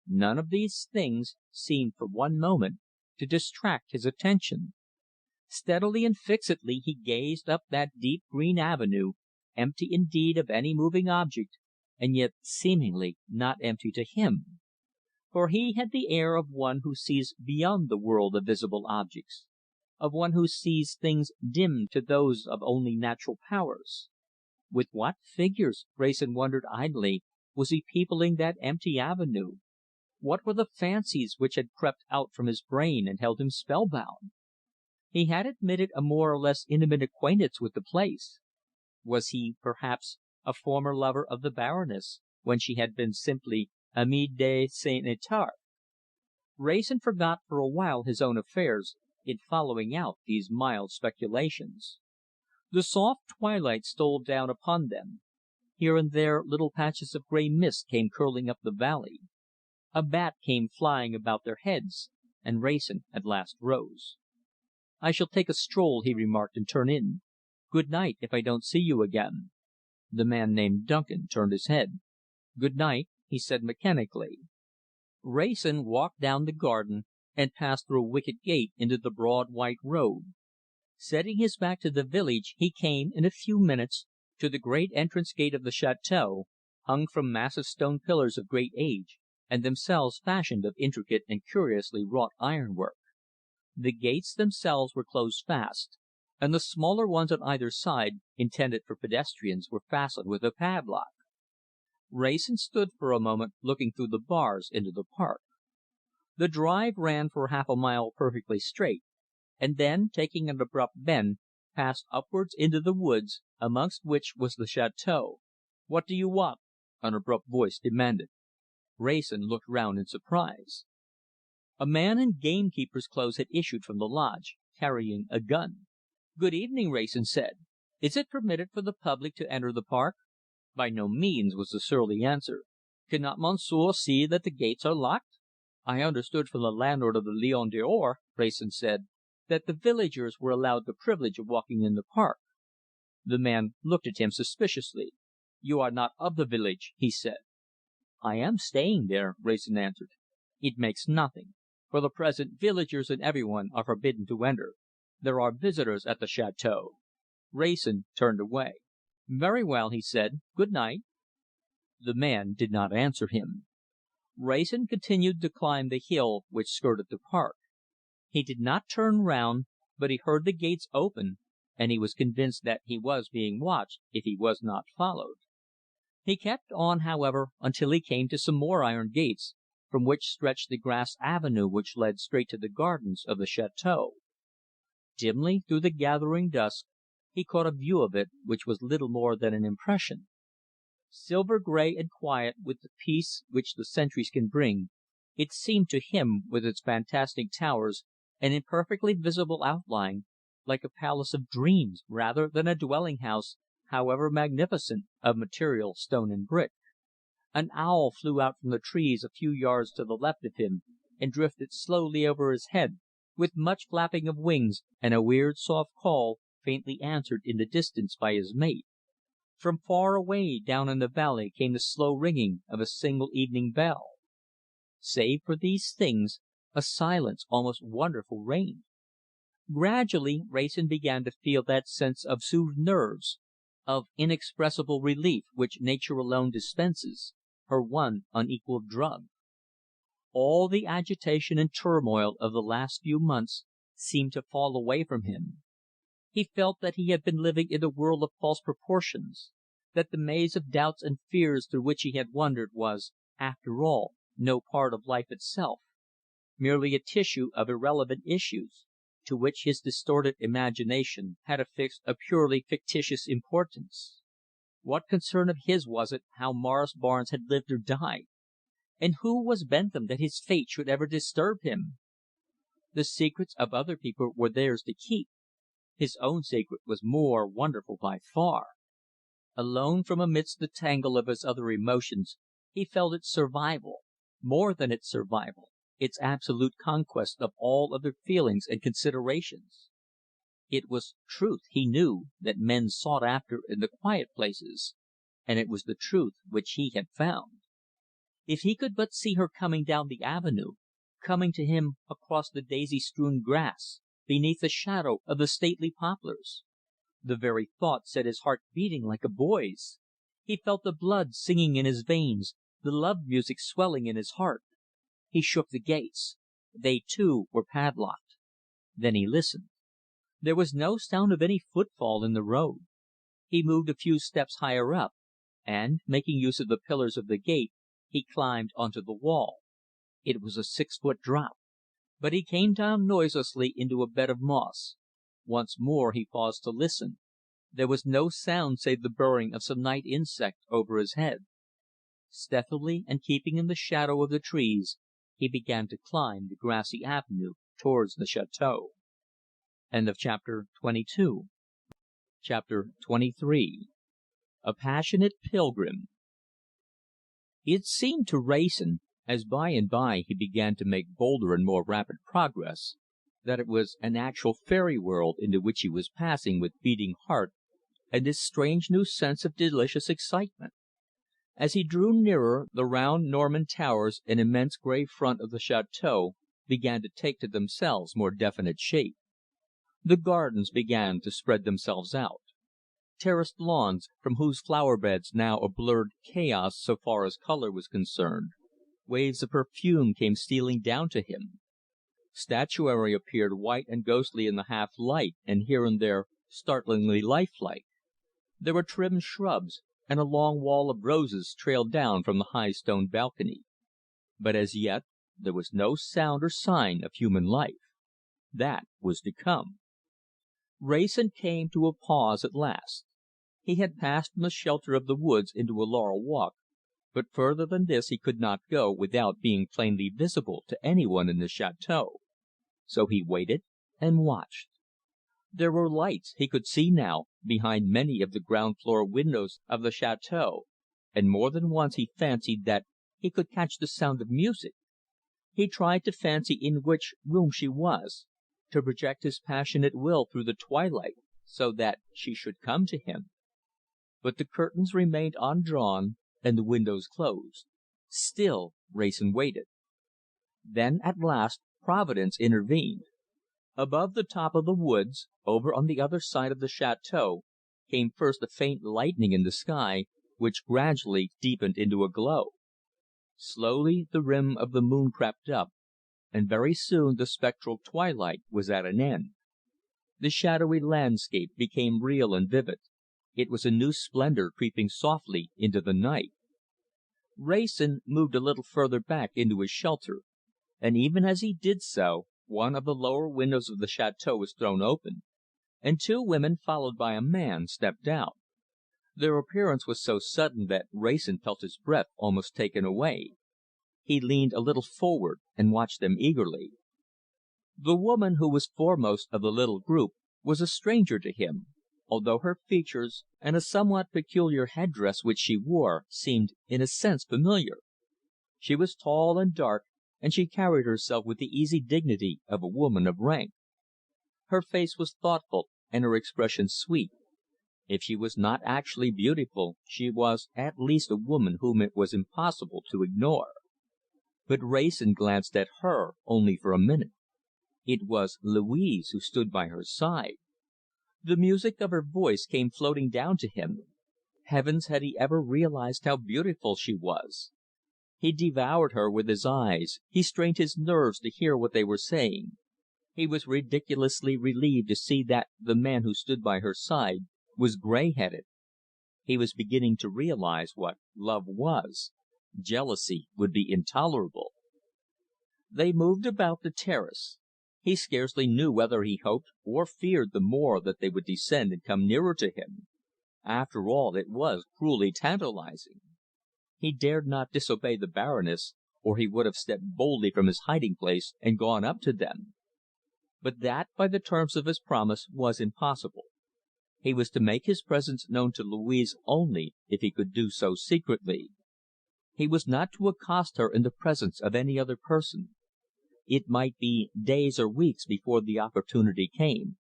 None of these things seemed for one moment to distract his attention. Steadily and fixedly he gazed up that deep green avenue, empty indeed of any moving object, and yet seemingly not empty to him. For he had the air of one who sees beyond the world of visible objects, of one who sees things dim to those of only natural powers. With what figures, Wrayson wondered idly, was he peopling that empty avenue? What were the fancies which had crept out from his brain and held him spellbound? He had admitted a more or less intimate acquaintance with the place. Was he, perhaps, a former lover of the Baroness, when she had been simply amie de St. Étarpe? Wrayson forgot for a while his own affairs in following out these mild speculations. The soft twilight stole down upon them. Here and there little patches of grey mist came curling up the valley. A bat came flying about their heads, and Wrayson at last rose. "I shall take a stroll," he remarked, "and turn in. Good night, if I don't see you again." The man named Duncan turned his head. "Good night," he said mechanically. Wrayson walked down the garden and passed through a wicket gate into the broad white road. Setting his back to the village, he came, in a few minutes, to the great entrance gate of the château, hung from massive stone pillars of great age, and themselves fashioned of intricate and curiously wrought ironwork. The gates themselves were closed fast, and the smaller ones on either side, intended for pedestrians, were fastened with a padlock. Wrayson stood for a moment looking through the bars into the park. The drive ran for half a mile perfectly straight, and then, taking an abrupt bend, passed upwards into the woods, amongst which was the château. "What do you want?" an abrupt voice demanded. Wrayson looked round in surprise. A man in gamekeeper's clothes had issued from the lodge, carrying a gun. "Good evening," Wrayson said. "Is it permitted for the public to enter the park?" "By no means," was the surly answer. "Cannot monsieur see that the gates are locked?" "I understood from the landlord of the Lion d'Or," Wrayson said, "that the villagers were allowed the privilege of walking in the park." The man looked at him suspiciously. "You are not of the village," he said. "I am staying there," Wrayson answered. "It makes nothing. For the present, villagers and every one are forbidden to enter. There are visitors at the château." Wrayson turned away. "Very well," he said. "Good night." The man did not answer him. Wrayson continued to climb the hill which skirted the park. He did not turn round, but he heard the gates open, and he was convinced that he was being watched if he was not followed. He kept on, however, until he came to some more iron gates, from which stretched the grass avenue which led straight to the gardens of the château. Dimly, through the gathering dusk, he caught a view of it which was little more than an impression. Silver grey and quiet with the peace which the centuries can bring, it seemed to him, with its fantastic towers and imperfectly visible outline, like a palace of dreams rather than a dwelling house, however magnificent, of material stone and brick. An owl flew out from the trees a few yards to the left of him, and drifted slowly over his head, with much flapping of wings and a weird soft call, faintly answered in the distance by his mate. From far away down in the valley came the slow ringing of a single evening bell. Save for these things, a silence almost wonderful reigned. Gradually Wrayson began to feel that sense of soothed nerves, of inexpressible relief which nature alone dispenses, her one unequalled drug. All the agitation and turmoil of the last few months seemed to fall away from him. He felt that he had been living in a world of false proportions, that the maze of doubts and fears through which he had wandered was, after all, no part of life itself, merely a tissue of irrelevant issues, to which his distorted imagination had affixed a purely fictitious importance. What concern of his was it how Morris Barnes had lived or died? And who was Bentham that his fate should ever disturb him? The secrets of other people were theirs to keep. His own secret was more wonderful by far. Alone from amidst the tangle of his other emotions, he felt its survival, more than its survival, its absolute conquest of all other feelings and considerations. It was truth, he knew, that men sought after in the quiet places, and it was the truth which he had found. If he could but see her coming down the avenue, coming to him across the daisy strewn grass, beneath the shadow of the stately poplars. The very thought set his heart beating like a boy's. He felt the blood singing in his veins, the love music swelling in his heart. He shook the gates. They, too, were padlocked. Then he listened. There was no sound of any footfall in the road. He moved a few steps higher up, and, making use of the pillars of the gate, he climbed onto the wall. It was a 6-foot drop, but he came down noiselessly into a bed of moss. Once more he paused to listen. There was no sound save the burring of some night insect over his head. Stealthily, and keeping in the shadow of the trees, he began to climb the grassy avenue towards the chateau. Chapter 23. A Passionate Pilgrim. It seemed to Wrayson, as by and by he began to make bolder and more rapid progress, that it was an actual fairy world into which he was passing with beating heart and this strange new sense of delicious excitement. As he drew nearer, the round Norman towers and immense grey front of the chateau began to take to themselves more definite shape. The gardens began to spread themselves out. Terraced lawns, from whose flower beds now a blurred chaos so far as colour was concerned, waves of perfume came stealing down to him. Statuary appeared white and ghostly in the half light, and here and there startlingly lifelike. There were trim shrubs, and a long wall of roses trailed down from the high stone balcony. But as yet there was no sound or sign of human life. That was to come. Wrayson came to a pause at last. He had passed from the shelter of the woods into a laurel walk, but further than this he could not go without being plainly visible to any one in the chateau. So he waited and watched. There were lights, he could see now, behind many of the ground floor windows of the chateau, and more than once he fancied that he could catch the sound of music. He tried to fancy in which room she was, to project his passionate will through the twilight, so that she should come to him. But the curtains remained undrawn and the windows closed. Still Wrayson waited. Then at last Providence intervened. Above the top of the woods, over on the other side of the chateau, came first a faint lightening in the sky, which gradually deepened into a glow. Slowly the rim of the moon crept up, and very soon the spectral twilight was at an end. The shadowy landscape became real and vivid. It was a new splendour creeping softly into the night. Wrayson moved a little further back into his shelter, and even as he did so, one of the lower windows of the chateau was thrown open, and two women, followed by a man, stepped out. Their appearance was so sudden that Wrayson felt his breath almost taken away. He leaned a little forward and watched them eagerly. The woman who was foremost of the little group was a stranger to him, although her features, and a somewhat peculiar headdress which she wore, seemed in a sense familiar. She was tall and dark, and she carried herself with the easy dignity of a woman of rank. Her face was thoughtful, and her expression sweet. If she was not actually beautiful, she was at least a woman whom it was impossible to ignore. But Wrayson glanced at her only for a minute. It was Louise who stood by her side. The music of her voice came floating down to him. Heavens, had he ever realized how beautiful she was! He devoured her with his eyes, he strained his nerves to hear what they were saying. He was ridiculously relieved to see that the man who stood by her side was grey-headed. He was beginning to realize what love was. Jealousy would be intolerable. They moved about the terrace. He scarcely knew whether he hoped or feared the more that they would descend and come nearer to him. After all, it was cruelly tantalizing. He dared not disobey the Baroness, or he would have stepped boldly from his hiding place and gone up to them. But that, by the terms of his promise, was impossible. He was to make his presence known to Louise only if he could do so secretly. He was not to accost her in the presence of any other person. It might be days or weeks before the opportunity came.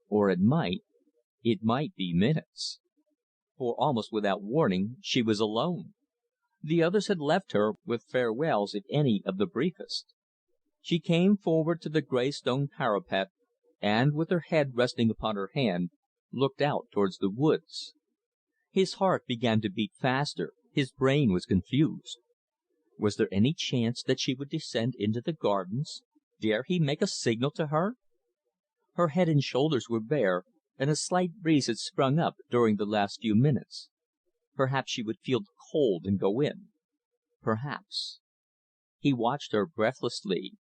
Or it might be minutes. For almost without warning she was alone. The others had left her, with farewells if any of the briefest. She came forward to the grey stone parapet, and, with her head resting upon her hand, looked out towards the woods. His heart began to beat faster, his brain was confused. Was there any chance that she would descend into the gardens? Dare he make a signal to her? Her head and shoulders were bare, and a slight breeze had sprung up during the last few minutes. Perhaps she would feel the cold and go in. Perhaps. He watched her breathlessly.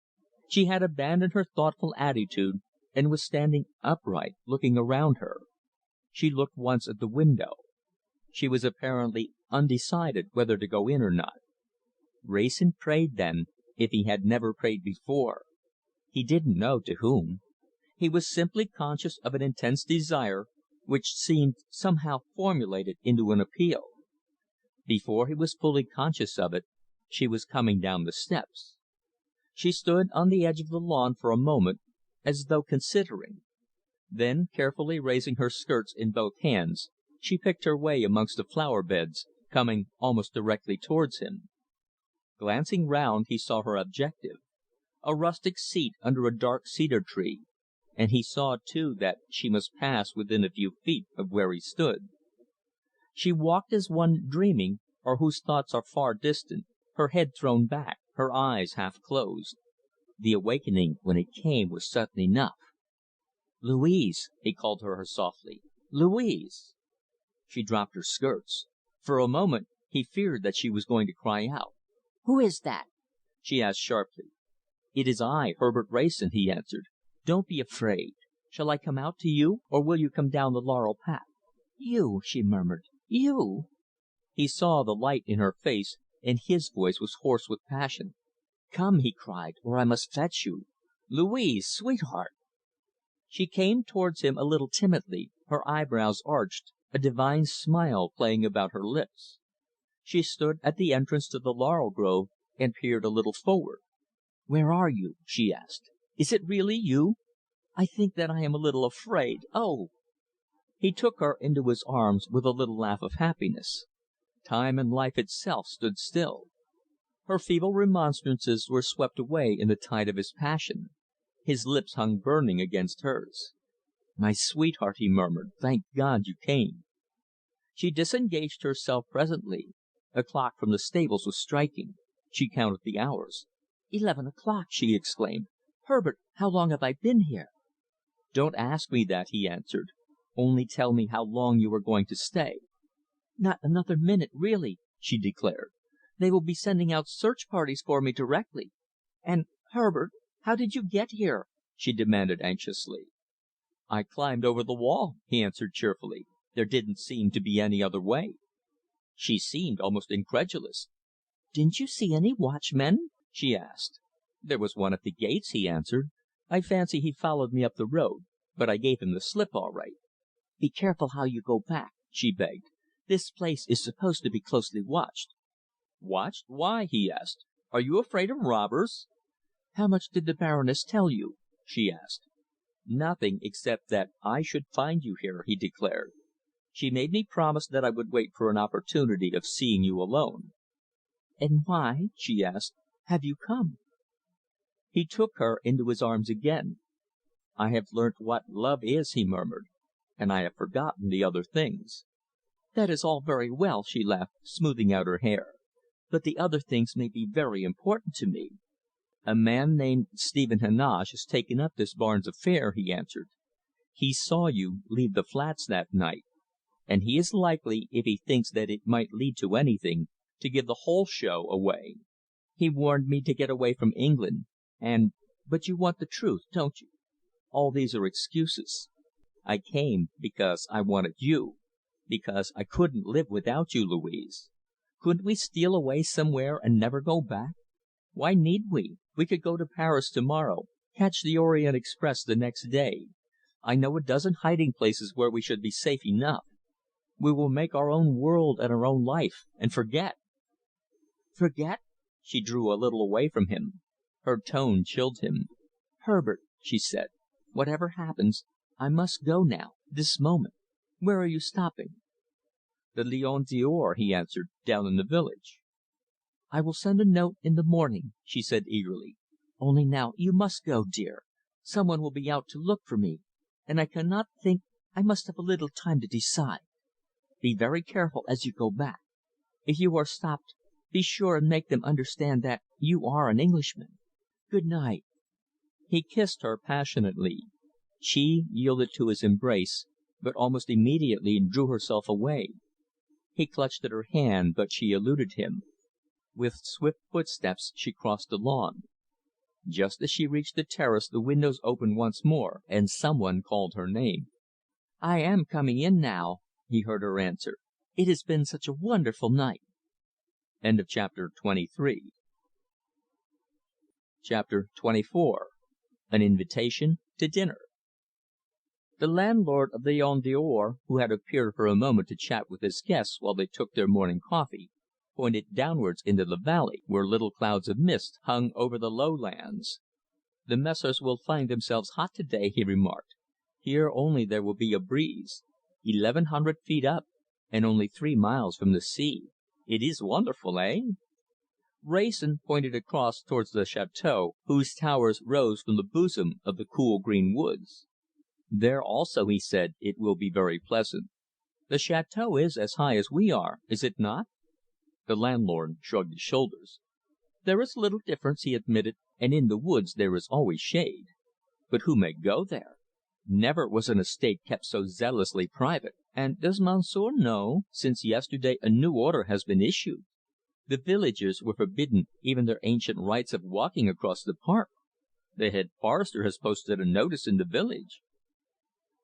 She had abandoned her thoughtful attitude, and was standing upright, looking around her. She looked once at the window. She was apparently undecided whether to go in or not. Wrayson prayed then, if he had never prayed before. He didn't know to whom. He was simply conscious of an intense desire, which seemed somehow formulated into an appeal. Before he was fully conscious of it, she was coming down the steps. She stood on the edge of the lawn for a moment, as though considering. Then, carefully raising her skirts in both hands, she picked her way amongst the flower beds, coming almost directly towards him. Glancing round, he saw her objective, a rustic seat under a dark cedar tree, and he saw, too, that she must pass within a few feet of where he stood. She walked as one dreaming, or whose thoughts are far distant, her head thrown back, her eyes half closed. The awakening, when it came, was sudden enough. "Louise!" he called to her softly. "Louise!" She dropped her skirts. For a moment he feared that she was going to cry out. "Who is that?" she asked sharply. "It is I, Herbert Wrayson," he answered. "Don't be afraid. Shall I come out to you, or will you come down the laurel path?" "You!" she murmured. "You!" He saw the light in her face, and his voice was hoarse with passion. "Come," he cried, "or I must fetch you. Louise, sweetheart!" She came towards him a little timidly, her eyebrows arched, a divine smile playing about her lips. She stood at the entrance to the laurel grove, and peered a little forward. "Where are you?" she asked. "Is it really you? I think that I am a little afraid. Oh!" He took her into his arms with a little laugh of happiness. Time and life itself stood still. Her feeble remonstrances were swept away in the tide of his passion. His lips hung burning against hers. "My sweetheart," he murmured, "thank God you came." She disengaged herself presently. A clock from the stables was striking. She counted the hours. 11 o'clock!" she exclaimed. "Herbert, how long have I been here?" "Don't ask me that," he answered. "Only tell me how long you are going to stay." "Not another minute, really," she declared. "They will be sending out search parties for me directly. And, Herbert, how did you get here?" she demanded anxiously. "I climbed over the wall," he answered cheerfully. "There didn't seem to be any other way." She seemed almost incredulous. "Didn't you see any watchmen?" she asked. "There was one at the gates," he answered. "I fancy he followed me up the road, but I gave him the slip all right." "Be careful how you go back," she begged. "This place is supposed to be closely watched." "Watched? Why?" he asked. "Are you afraid of robbers?" "How much did the Baroness tell you?" she asked. "Nothing, except that I should find you here," he declared. "She made me promise that I would wait for an opportunity of seeing you alone." "And why," she asked, "have you come?" He took her into his arms again. "I have learnt what love is," he murmured, "and I have forgotten the other things." "That is all very well," she laughed, smoothing out her hair. "But the other things may be very important to me." "A man named Stephen Heneage has taken up this Barnes affair," he answered. "He saw you leave the flats that night, and he is likely, if he thinks that it might lead to anything, to give the whole show away. He warned me to get away from England, and but you want the truth, don't you? All these are excuses. I came because I wanted you, because I couldn't live without you, Louise. Couldn't we steal away somewhere and never go back? Why need we? We could go to Paris to morrow, catch the Orient Express the next day. I know a dozen hiding places where we should be safe enough. We will make our own world and our own life, and forget." "Forget?" She drew a little away from him. Her tone chilled him. "Herbert," she said, "whatever happens, I must go now, this moment. Where are you stopping?" "The Lion d'Or," he answered, "down in the village." "I will send a note in the morning," she said eagerly. "Only now you must go, dear. Some one will be out to look for me, and I cannot think I must have a little time to decide. Be very careful as you go back. If you are stopped, be sure and make them understand that you are an Englishman. Good night." He kissed her passionately. She yielded to his embrace, but almost immediately drew herself away. He clutched at her hand, but she eluded him. With swift footsteps she crossed the lawn. Just as she reached the terrace the windows opened once more, and some one called her name. "I am coming in now," he heard her answer. "It has been such a wonderful night." Chapter 23. Chapter 24. An Invitation to Dinner. The landlord of the Lion d'Or, who had appeared for a moment to chat with his guests while they took their morning coffee, pointed downwards into the valley, where little clouds of mist hung over the lowlands. "The Messrs will find themselves hot to day," he remarked. "Here only there will be a breeze. 1,100 feet up, and only 3 miles from the sea. It is wonderful, eh?" Wrayson pointed across towards the château, whose towers rose from the bosom of the cool green woods. "There also," he said, "it will be very pleasant. The château is as high as we are, is it not?" The landlord shrugged his shoulders. "There is little difference," he admitted, "and in the woods there is always shade. But who may go there? Never was an estate kept so zealously private. And does Monsieur know? Since yesterday a new order has been issued. The villagers were forbidden even their ancient rights of walking across the park. The head forester has posted a notice in the village."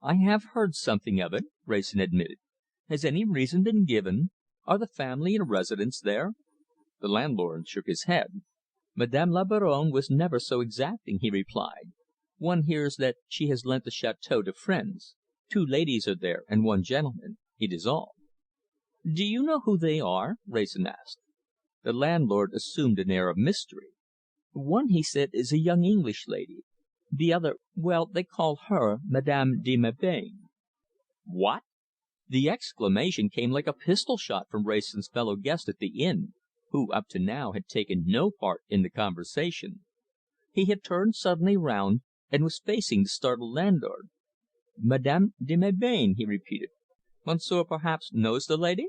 "I have heard something of it," Wrayson admitted. "Has any reason been given? Are the family in residence there?" The landlord shook his head. "Madame la Baronne was never so exacting," he replied. "One hears that she has lent the château to friends. 2 ladies are there, and 1 gentleman. It is all." "Do you know who they are?" Wrayson asked. The landlord assumed an air of mystery. "One," he said, "is a young English lady. The other, well, they call her Madame de Melbain." "What?" The exclamation came like a pistol shot from Wrayson's fellow guest at the inn, who, up to now, had taken no part in the conversation. He had turned suddenly round, and was facing the startled landlord. "Madame de Melbain," he repeated. "Monsieur perhaps knows the lady?"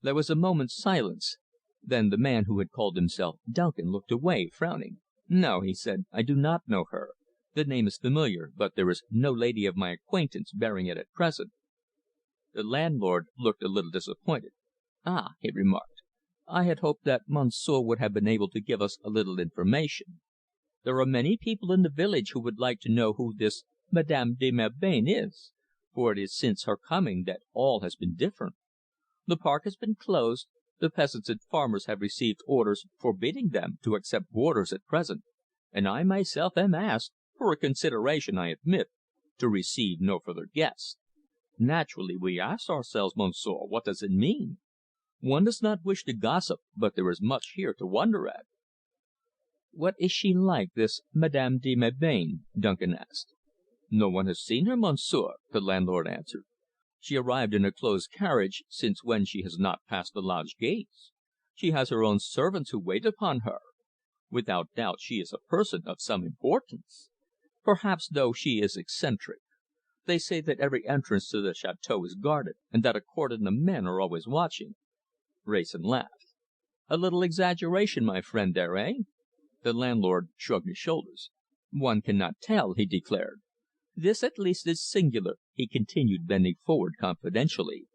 There was a moment's silence. Then the man who had called himself Duncan looked away, frowning. "No," he said, "I do not know her. The name is familiar, but there is no lady of my acquaintance bearing it at present." The landlord looked a little disappointed. "Ah!" he remarked. "I had hoped that Monsieur would have been able to give us a little information. There are many people in the village who would like to know who this Madame de Melbain is, for it is since her coming that all has been different. The park has been closed, the peasants and farmers have received orders forbidding them to accept boarders at present, and I myself am asked, for a consideration, I admit, to receive no further guests. Naturally, we ask ourselves, Monsieur, what does it mean? One does not wish to gossip, but there is much here to wonder at." "What is she like, this Madame de Melbain?" Duncan asked. "No one has seen her, Monsieur," the landlord answered. "She arrived in a closed carriage, since when she has not passed the lodge gates. She has her own servants who wait upon her. Without doubt she is a person of some importance. Perhaps, though, she is eccentric. They say that every entrance to the château is guarded, and that a cordon of men are always watching." Wrayson laughed. "A little exaggeration, my friend, there, eh?" The landlord shrugged his shoulders. "One cannot tell," he declared. "This, at least, is singular," he continued, bending forward confidentially.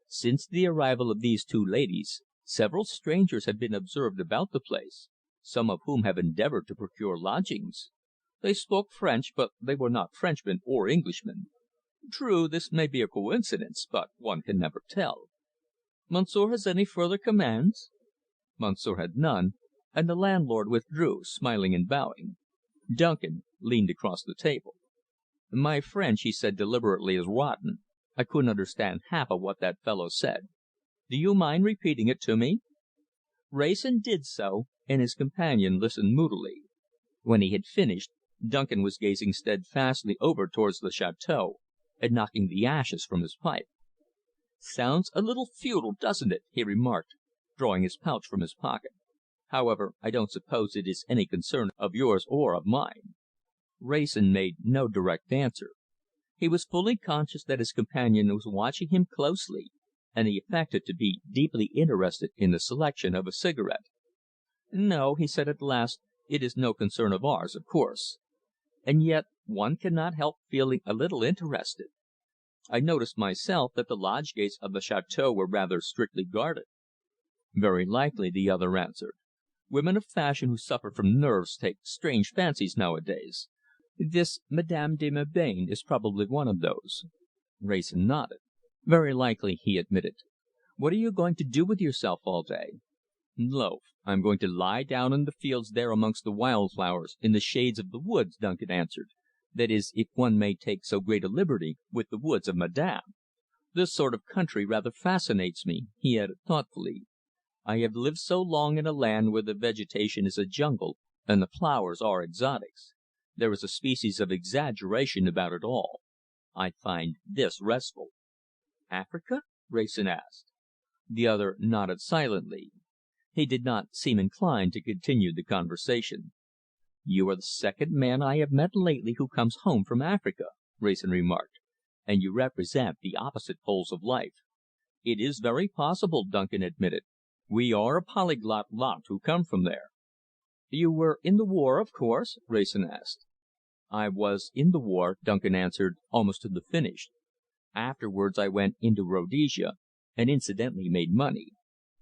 "Since the arrival of these 2 ladies, several strangers have been observed about the place, some of whom have endeavoured to procure lodgings. They spoke French, but they were not Frenchmen or Englishmen. True, this may be a coincidence, but one can never tell. Monsieur has any further commands?" Monsieur had none, and the landlord withdrew, smiling and bowing. Duncan leaned across the table. "My French," he said deliberately, "is rotten. I couldn't understand half of what that fellow said. Do you mind repeating it to me?" Wrayson did so, and his companion listened moodily. When he had finished, Duncan was gazing steadfastly over towards the chateau and knocking the ashes from his pipe. "Sounds a little feudal, doesn't it?" he remarked, drawing his pouch from his pocket. "However, I don't suppose it is any concern of yours or of mine." Wrayson made no direct answer. He was fully conscious that his companion was watching him closely, and he affected to be deeply interested in the selection of a cigarette. "No," he said at last, "it is no concern of ours, of course. And yet one cannot help feeling a little interested. I noticed myself that the lodge gates of the chateau were rather strictly guarded." "Very likely," the other answered. "Women of fashion who suffer from nerves take strange fancies nowadays. This Madame de Melbain is probably one of those." Wrayson nodded. "Very likely," he admitted. "What are you going to do with yourself all day?" "Loaf. I am going to lie down in the fields there amongst the wild flowers, in the shades of the woods," Duncan answered. "That is, if one may take so great a liberty with the woods of Madame. This sort of country rather fascinates me," he added thoughtfully. "I have lived so long in a land where the vegetation is a jungle and the flowers are exotics. There is a species of exaggeration about it all. I find this restful." "Africa?" Wrayson asked. The other nodded silently. He did not seem inclined to continue the conversation. "You are the second man I have met lately who comes home from Africa," Wrayson remarked, "and you represent the opposite poles of life." "It is very possible," Duncan admitted. "We are a polyglot lot who come from there." "You were in the war, of course?" Wrayson asked. "I was in the war," Duncan answered, "almost to the finish. Afterwards I went into Rhodesia, and incidentally made money.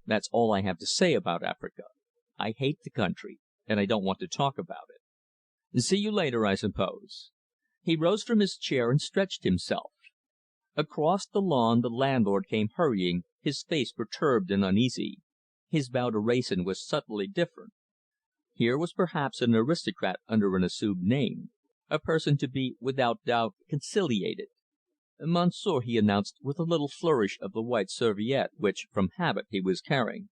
That's all I have to say about Africa. I hate the country, and I don't want to talk about it. See you later, I suppose." He rose from his chair and stretched himself. Across the lawn the landlord came hurrying, his face perturbed and uneasy. His bow to Wrayson was subtly different. Here was perhaps an aristocrat under an assumed name, a person to be without doubt conciliated. "Monsieur," he announced, with a little flourish of the white serviette which, from habit, he was carrying,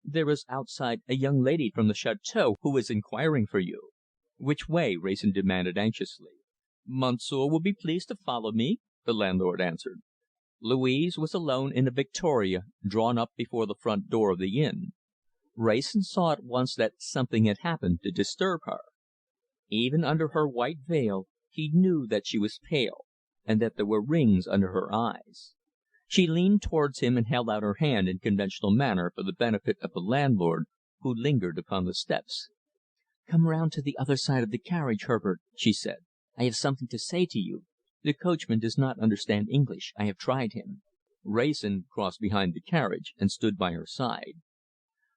"there is outside a young lady from the chateau who is inquiring for you." "Which way?" Wrayson demanded anxiously. "Monsieur will be pleased to follow me," the landlord answered. Louise was alone in a victoria, drawn up before the front door of the inn. Wrayson saw at once that something had happened to disturb her. Even under her white veil he knew that she was pale, and that there were rings under her eyes. She leaned towards him and held out her hand in conventional manner for the benefit of the landlord, who lingered upon the steps. "Come round to the other side of the carriage, Herbert," she said. "I have something to say to you. The coachman does not understand English. I have tried him." Wrayson crossed behind the carriage and stood by her side.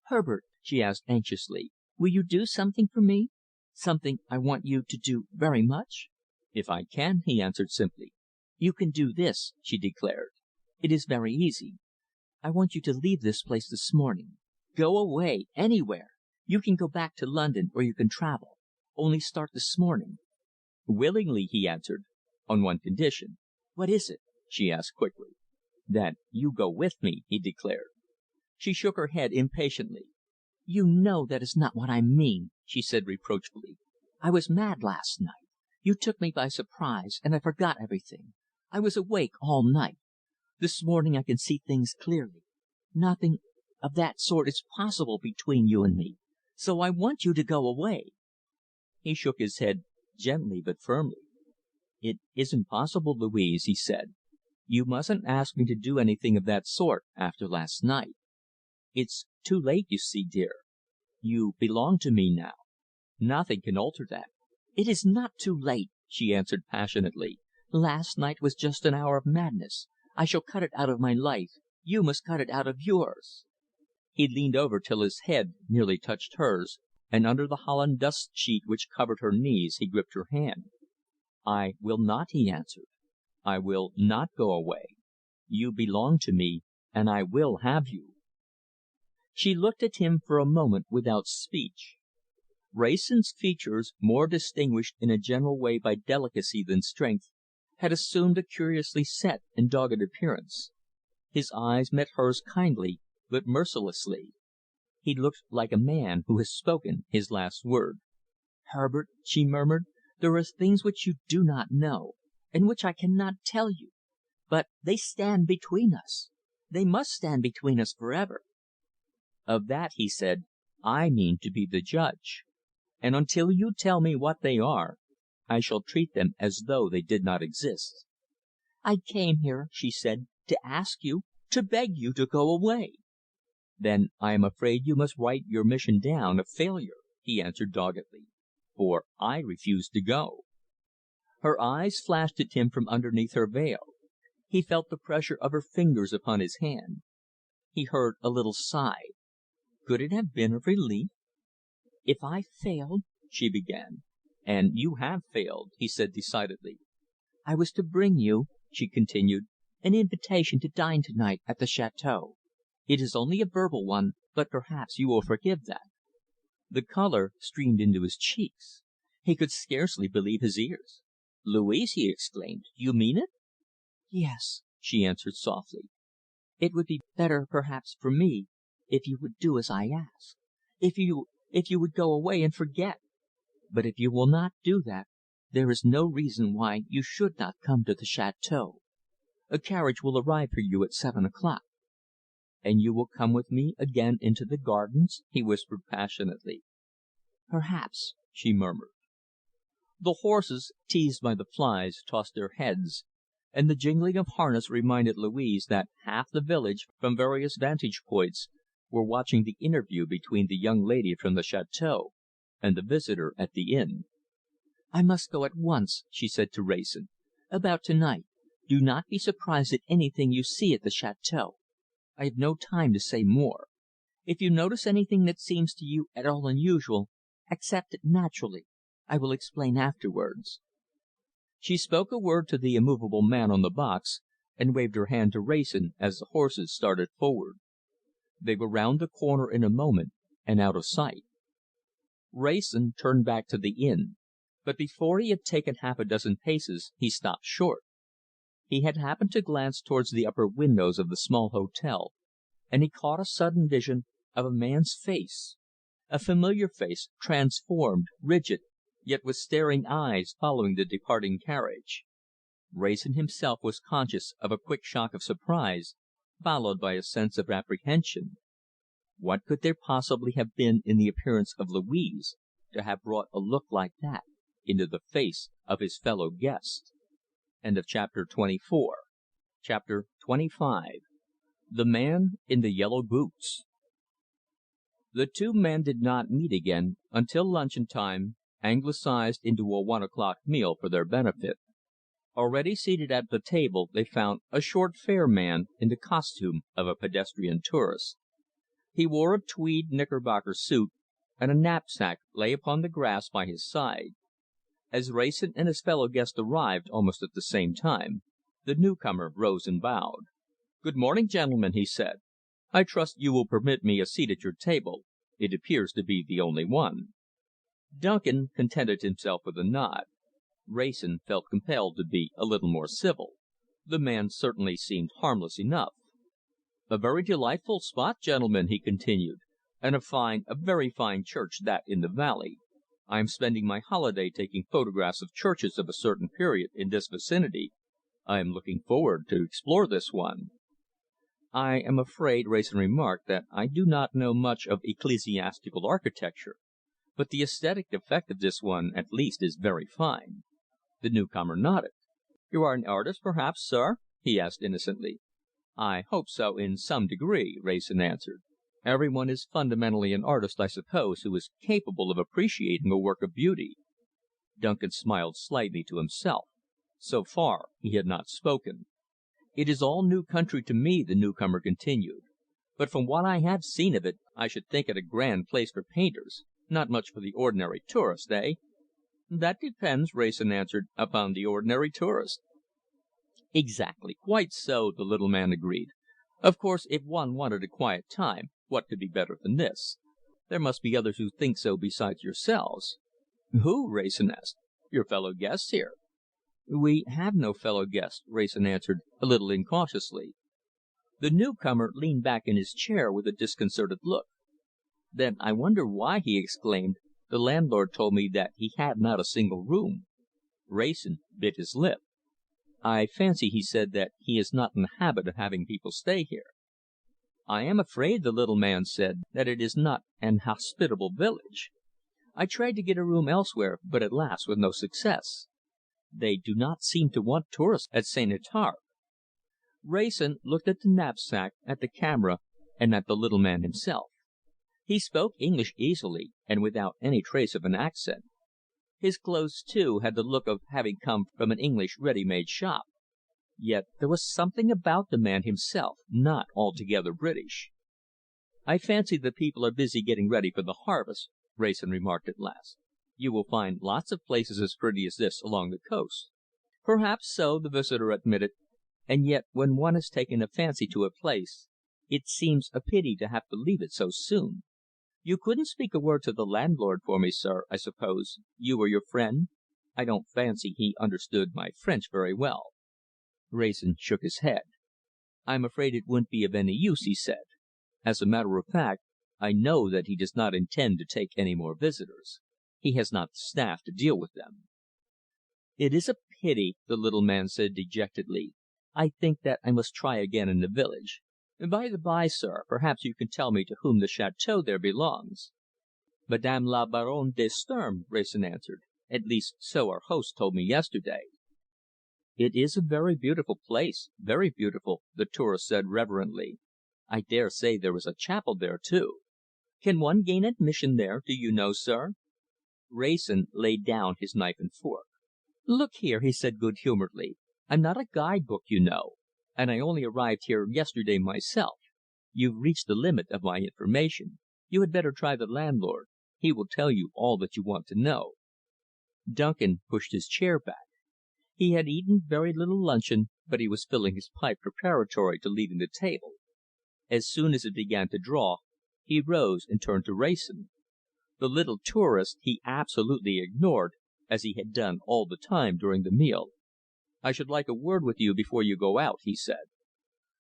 "Herbert," she asked anxiously, "will you do something for me? Something I want you to do very much?" "If I can," he answered simply. "You can do this," she declared. "It is very easy. I want you to leave this place this morning. Go away anywhere. You can go back to London, or you can travel. Only start this morning." "Willingly," he answered, "on one condition." "What is it?" she asked quickly. "That you go with me," he declared. She shook her head impatiently. "You know that is not what I mean," she said reproachfully. "I was mad last night. You took me by surprise, and I forgot everything. I was awake all night. This morning I can see things clearly. Nothing of that sort is possible between you and me. So I want you to go away." He shook his head gently but firmly. "It isn't possible, Louise," he said. "You mustn't ask me to do anything of that sort after last night. It's too late, you see, dear. You belong to me now. Nothing can alter that." "It is not too late," she answered passionately. "Last night was just an hour of madness. I shall cut it out of my life. You must cut it out of yours." He leaned over till his head nearly touched hers, and under the holland dust sheet which covered her knees he gripped her hand. "I will not," he answered. "I will not go away. You belong to me, and I will have you." She looked at him for a moment without speech. Wrayson's features, more distinguished in a general way by delicacy than strength, had assumed a curiously set and dogged appearance. His eyes met hers kindly but mercilessly. He looked like a man who has spoken his last word. "Herbert," she murmured, There are things which you do not know, and which I cannot tell you, but they stand between us. They must stand between us for ever." "Of that," he said, "I mean to be the judge. And until you tell me what they are, I shall treat them as though they did not exist." "I came here," she said, "to ask you, to beg you to go away." "Then I am afraid you must write your mission down a failure," he answered doggedly, "for I refuse to go." Her eyes flashed at him from underneath her veil. He felt the pressure of her fingers upon his hand. He heard a little sigh. Could it have been of relief? "If I failed " she began. "And you have failed," he said decidedly. "I was to bring you," she continued, "an invitation to dine to night at the château. It is only a verbal one, but perhaps you will forgive that." The colour streamed into his cheeks. He could scarcely believe his ears. "Louise!" he exclaimed. "You mean it?" "Yes," she answered softly. "It would be better, perhaps, for me, if you would do as I ask. If you would go away and forget. But if you will not do that, there is no reason why you should not come to the château. A carriage will arrive for you at 7 o'clock." "And you will come with me again into the gardens?" he whispered passionately. "Perhaps," she murmured. The horses, teased by the flies, tossed their heads, and the jingling of harness reminded Louise that half the village, from various vantage points, were watching the interview between the young lady from the château and the visitor at the inn. "I must go at once," she said to Wrayson. "About to night. Do not be surprised at anything you see at the château. I have no time to say more. If you notice anything that seems to you at all unusual, accept it naturally. I will explain afterwards." She spoke a word to the immovable man on the box, and waved her hand to Wrayson as the horses started forward. They were round the corner in a moment, and out of sight. Wrayson turned back to the inn, but before he had taken half a dozen paces he stopped short. He had happened to glance towards the upper windows of the small hotel, and he caught a sudden vision of a man's face, a familiar face, transformed, rigid, yet with staring eyes following the departing carriage. Wrayson himself was conscious of a quick shock of surprise, followed by a sense of apprehension. What could there possibly have been in the appearance of Louise to have brought a look like that into the face of his fellow guest? Chapter 25. The Man in the Yellow Boots. The two men did not meet again until luncheon time anglicised into a 1 o'clock meal for their benefit. Already seated at the table they found a short, fair man in the costume of a pedestrian tourist. He wore a tweed knickerbocker suit, and a knapsack lay upon the grass by his side. As Wrayson and his fellow guest arrived almost at the same time, the newcomer rose and bowed. "Good morning, gentlemen," he said. "I trust you will permit me a seat at your table. It appears to be the only one." Duncan contented himself with a nod. Wrayson felt compelled to be a little more civil. The man certainly seemed harmless enough. "A very delightful spot, gentlemen," he continued, "and a very fine church that in the valley. I am spending my holiday taking photographs of churches of a certain period in this vicinity. I am looking forward to explore this one." "I am afraid," Wrayson remarked, "that I do not know much of ecclesiastical architecture, but the aesthetic effect of this one, at least, is very fine." The newcomer nodded. "You are an artist, perhaps, sir?" he asked innocently. "I hope so, in some degree," Wrayson answered. "Every one is fundamentally an artist, I suppose, who is capable of appreciating a work of beauty." Duncan smiled slightly to himself. So far he had not spoken. "It is all new country to me," the newcomer continued, "but from what I have seen of it, I should think it a grand place for painters. Not much for the ordinary tourist, eh?" "That depends," Wrayson answered, "upon the ordinary tourist." "Exactly. Quite so," the little man agreed. "Of course, if one wanted a quiet time, what could be better than this? There must be others who think so besides yourselves." "Who?" Wrayson asked. "Your fellow guests here." "We have no fellow guests," Wrayson answered, a little incautiously. The newcomer leaned back in his chair with a disconcerted look. "Then I wonder why," he exclaimed, "the landlord told me that he had not a single room. Wrayson bit his lip. "I fancy," he said, "that he is not in the habit of having people stay here." "I am afraid," the little man said, "that it is not an hospitable village. I tried to get a room elsewhere, but alas! with no success. They do not seem to want tourists at St. Étarpe." Wrayson looked at the knapsack, at the camera, and at the little man himself. He spoke English easily, and without any trace of an accent. His clothes, too, had the look of having come from an English ready made shop. Yet there was something about the man himself not altogether British. "I fancy the people are busy getting ready for the harvest," Wrayson remarked at last. "You will find lots of places as pretty as this along the coast." "Perhaps so," the visitor admitted, "and yet when one has taken a fancy to a place, it seems a pity to have to leave it so soon. You couldn't speak a word to the landlord for me, sir, I suppose, you or your friend? I don't fancy he understood my French very well." Wrayson shook his head. "I'm afraid it wouldn't be of any use," he said. "As a matter of fact, I know that he does not intend to take any more visitors. He has not the staff to deal with them." "It is a pity," the little man said dejectedly. "I think that I must try again in the village. By the by, sir, perhaps you can tell me to whom the château there belongs." "Madame la Baronne de Sturm," Wrayson answered. "At least so our host told me yesterday." "It is a very beautiful place, very beautiful," the tourist said reverently. "I dare say there is a chapel there, too. Can one gain admission there, do you know, sir?" Wrayson laid down his knife and fork. "Look here," he said good humouredly, "I'm not a guide book, you know, and I only arrived here yesterday myself. You've reached the limit of my information. You had better try the landlord. He will tell you all that you want to know." Duncan pushed his chair back. He had eaten very little luncheon, but he was filling his pipe preparatory to leaving the table. As soon as it began to draw, he rose and turned to Wrayson. The little tourist he absolutely ignored, as he had done all the time during the meal. "I should like a word with you before you go out," he said.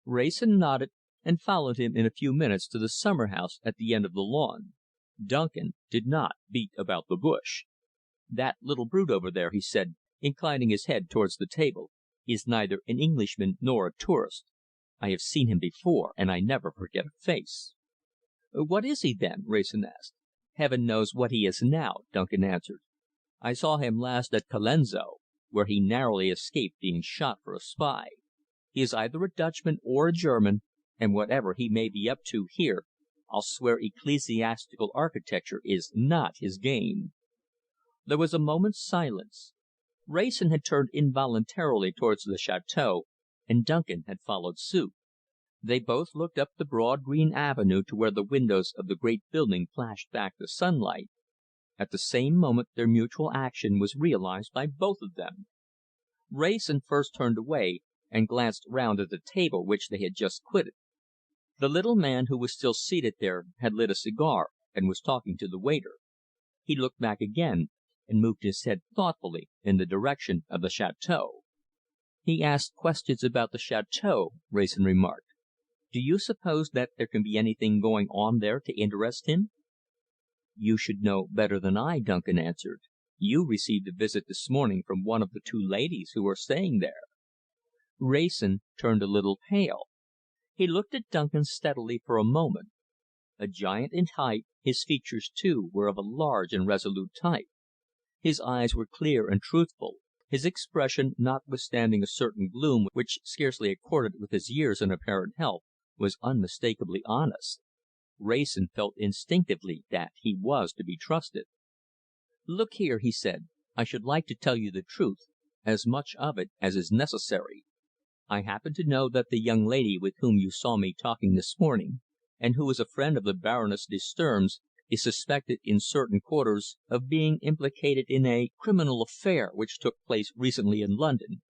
Wrayson nodded, and followed him in a few minutes to the summer house at the end of the lawn. Duncan did not beat about the bush. "That little brute over there," he said, inclining his head towards the table, "is neither an Englishman nor a tourist. I have seen him before, and I never forget a face." "What is he, then?" Wrayson asked. "Heaven knows what he is now," Duncan answered. "I saw him last at Colenso, where he narrowly escaped being shot for a spy. He is either a Dutchman or a German, and whatever he may be up to here, I'll swear ecclesiastical architecture is not his game." There was a moment's silence. Wrayson had turned involuntarily towards the château, and Duncan had followed suit. They both looked up the broad green avenue to where the windows of the great building flashed back the sunlight. At the same moment their mutual action was realised by both of them. Wrayson first turned away and glanced round at the table which they had just quitted. The little man, who was still seated there, had lit a cigar and was talking to the waiter. He looked back again and moved his head thoughtfully in the direction of the château. "He asked questions about the château," Wrayson remarked. "Do you suppose that there can be anything going on there to interest him?" "You should know better than I," Duncan answered. "You received a visit this morning from one of the two ladies who are staying there." Wrayson turned a little pale. He looked at Duncan steadily for a moment. A giant in height, his features, too, were of a large and resolute type. His eyes were clear and truthful, his expression, notwithstanding a certain gloom which scarcely accorded with his years and apparent health, was unmistakably honest. Wrayson felt instinctively that he was to be trusted. "Look here," he said, "I should like to tell you the truth, as much of it as is necessary. I happen to know that the young lady with whom you saw me talking this morning, and who is a friend of the Baroness de Sturm's, is suspected in certain quarters of being implicated in a criminal affair which took place recently in London.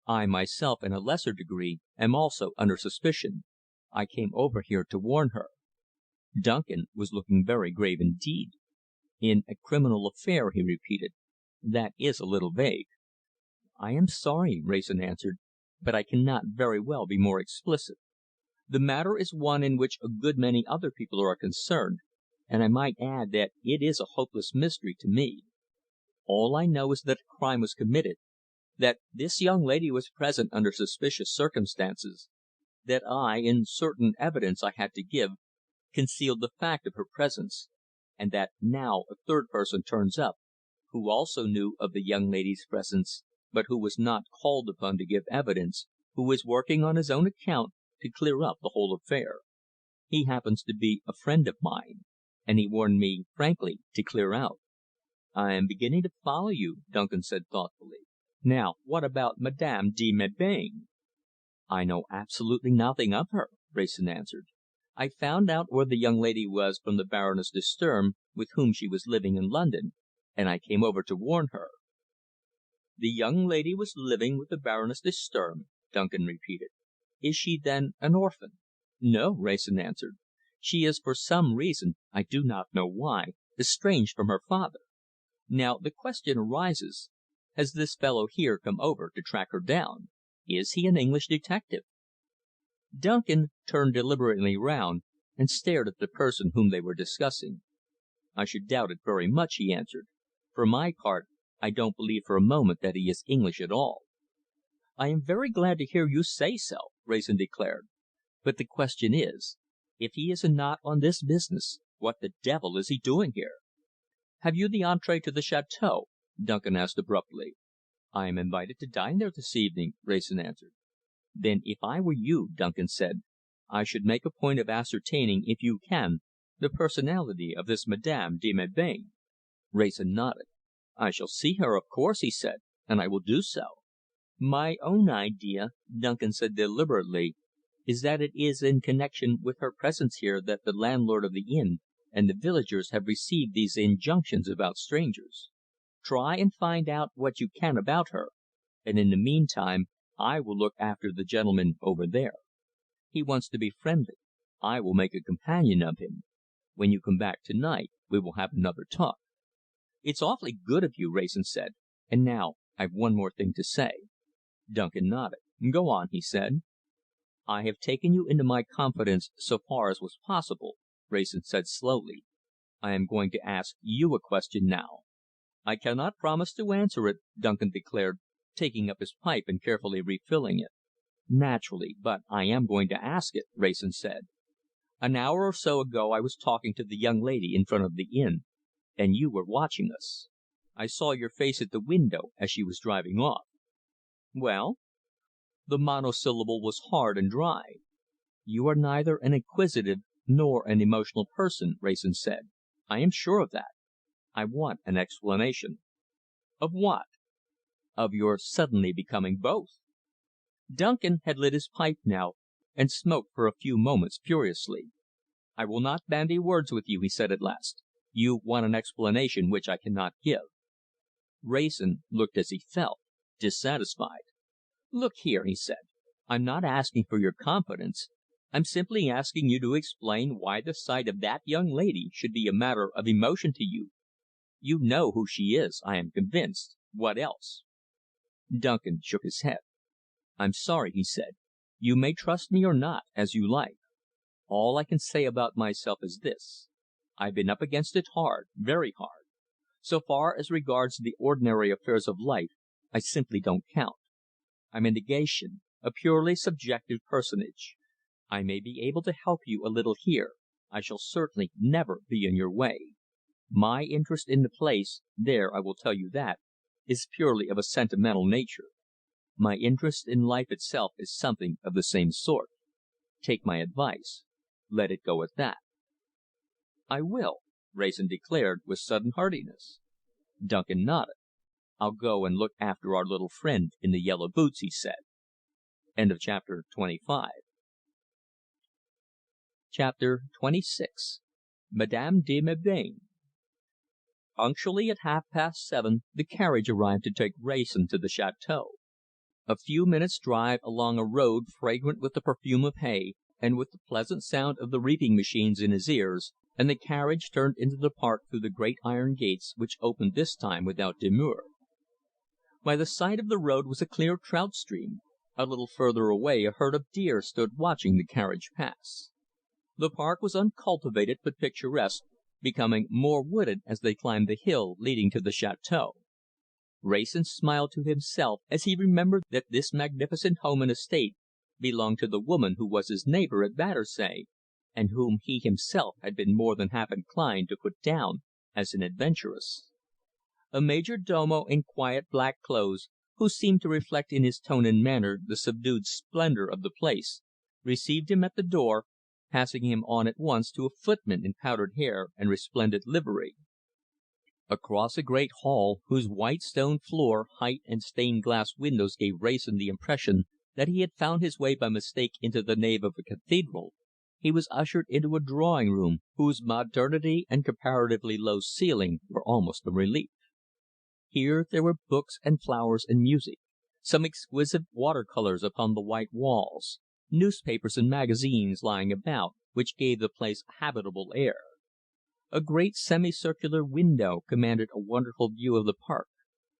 I myself, in a lesser degree, am also under suspicion. I came over here to warn her." Duncan was looking very grave indeed. "In a criminal affair," he repeated. "That is a little vague." "I am sorry," Wrayson answered, "but I cannot very well be more explicit. The matter is one in which a good many other people are concerned, and I might add that it is a hopeless mystery to me." All I know is that a crime was committed, that this young lady was present under suspicious circumstances, that I, in certain evidence I had to give, concealed the fact of her presence, and that now a third person turns up, who also knew of the young lady's presence, but who was not called upon to give evidence, who is working on his own account to clear up the whole affair. He happens to be a friend of mine, and he warned me frankly to clear out." "I am beginning to follow you," Duncan said thoughtfully. "Now what about Madame de Melbain?" "I know absolutely nothing of her," Wrayson answered. "I found out where the young lady was from the Baroness de Sturm, with whom she was living in London, and I came over to warn her." "The young lady was living with the Baroness de Sturm," Duncan repeated. "Is she, then, an orphan?" "No," Wrayson answered. "She is, for some reason, I do not know why, estranged from her father. Now the question arises, has this fellow here come over to track her down? Is he an English detective?" Duncan turned deliberately round and stared at the person whom they were discussing. "I should doubt it very much," he answered. "For my part, I don't believe for a moment that he is English at all." "I am very glad to hear you say so," Wrayson declared. "But the question is, if he is not on this business, what the devil is he doing here?" "Have you the entree to the château?" Duncan asked abruptly. "I am invited to dine there this evening," Wrayson answered. "Then if I were you," Duncan said, "I should make a point of ascertaining, if you can, the personality of this Madame de Melbain." Wrayson nodded. "I shall see her, of course," he said, "and I will do so." "My own idea," Duncan said deliberately, "is that it is in connection with her presence here that the landlord of the inn and the villagers have received these injunctions about strangers. Try and find out what you can about her, and in the meantime I will look after the gentleman over there. He wants to be friendly. I will make a companion of him. When you come back to night we will have another talk." "It's awfully good of you," Wrayson said. "And now I've one more thing to say." Duncan nodded. "Go on," he said. "I have taken you into my confidence so far as was possible," Wrayson said slowly. "I am going to ask you a question now." "I cannot promise to answer it," Duncan declared, taking up his pipe and carefully refilling it. "Naturally, but I am going to ask it," Wrayson said. "An hour or so ago I was talking to the young lady in front of the inn, and you were watching us. I saw your face at the window as she was driving off." "Well?" The monosyllable was hard and dry. "You are neither an inquisitive nor an emotional person," Wrayson said. "I am sure of that. I want an explanation." "Of what?" "Of your suddenly becoming both." Duncan had lit his pipe now, and smoked for a few moments furiously. "I will not bandy words with you," he said at last. "You want an explanation which I cannot give." Wrayson looked as he felt, dissatisfied. "Look here," he said, "I'm not asking for your confidence. I'm simply asking you to explain why the sight of that young lady should be a matter of emotion to you. You know who she is, I am convinced. What else?" Duncan shook his head. "I'm sorry," he said. "You may trust me or not, as you like. All I can say about myself is this. I've been up against it hard, very hard. So far as regards the ordinary affairs of life, I simply don't count. I'm a negation, a purely subjective personage. I may be able to help you a little here. I shall certainly never be in your way. My interest in the place, there I will tell you that, is purely of a sentimental nature. My interest in life itself is something of the same sort. Take my advice. Let it go at that." "I will," Wrayson declared, with sudden heartiness. Duncan nodded. "I'll go and look after our little friend in the yellow boots," he said. Chapter 26. Madame de Melbain. Punctually at 7:30 the carriage arrived to take Wrayson to the château. A few minutes' drive along a road fragrant with the perfume of hay, and with the pleasant sound of the reaping machines in his ears, and the carriage turned into the park through the great iron gates, which opened this time without demur. By the side of the road was a clear trout stream. A little further away a herd of deer stood watching the carriage pass. The park was uncultivated but picturesque, becoming more wooded as they climbed the hill leading to the château. Wrayson smiled to himself as he remembered that this magnificent home and estate belonged to the woman who was his neighbour at Battersea, and whom he himself had been more than half inclined to put down as an adventuress. A major domo in quiet black clothes, who seemed to reflect in his tone and manner the subdued splendour of the place, received him at the door, passing him on at once to a footman in powdered hair and resplendent livery. Across a great hall, whose white stone floor, height, and stained glass windows gave Wrayson the impression that he had found his way by mistake into the nave of a cathedral, he was ushered into a drawing room whose modernity and comparatively low ceiling were almost a relief. Here there were books and flowers and music, some exquisite water colours upon the white walls, newspapers and magazines lying about, which gave the place a habitable air. A great semicircular window commanded a wonderful view of the park,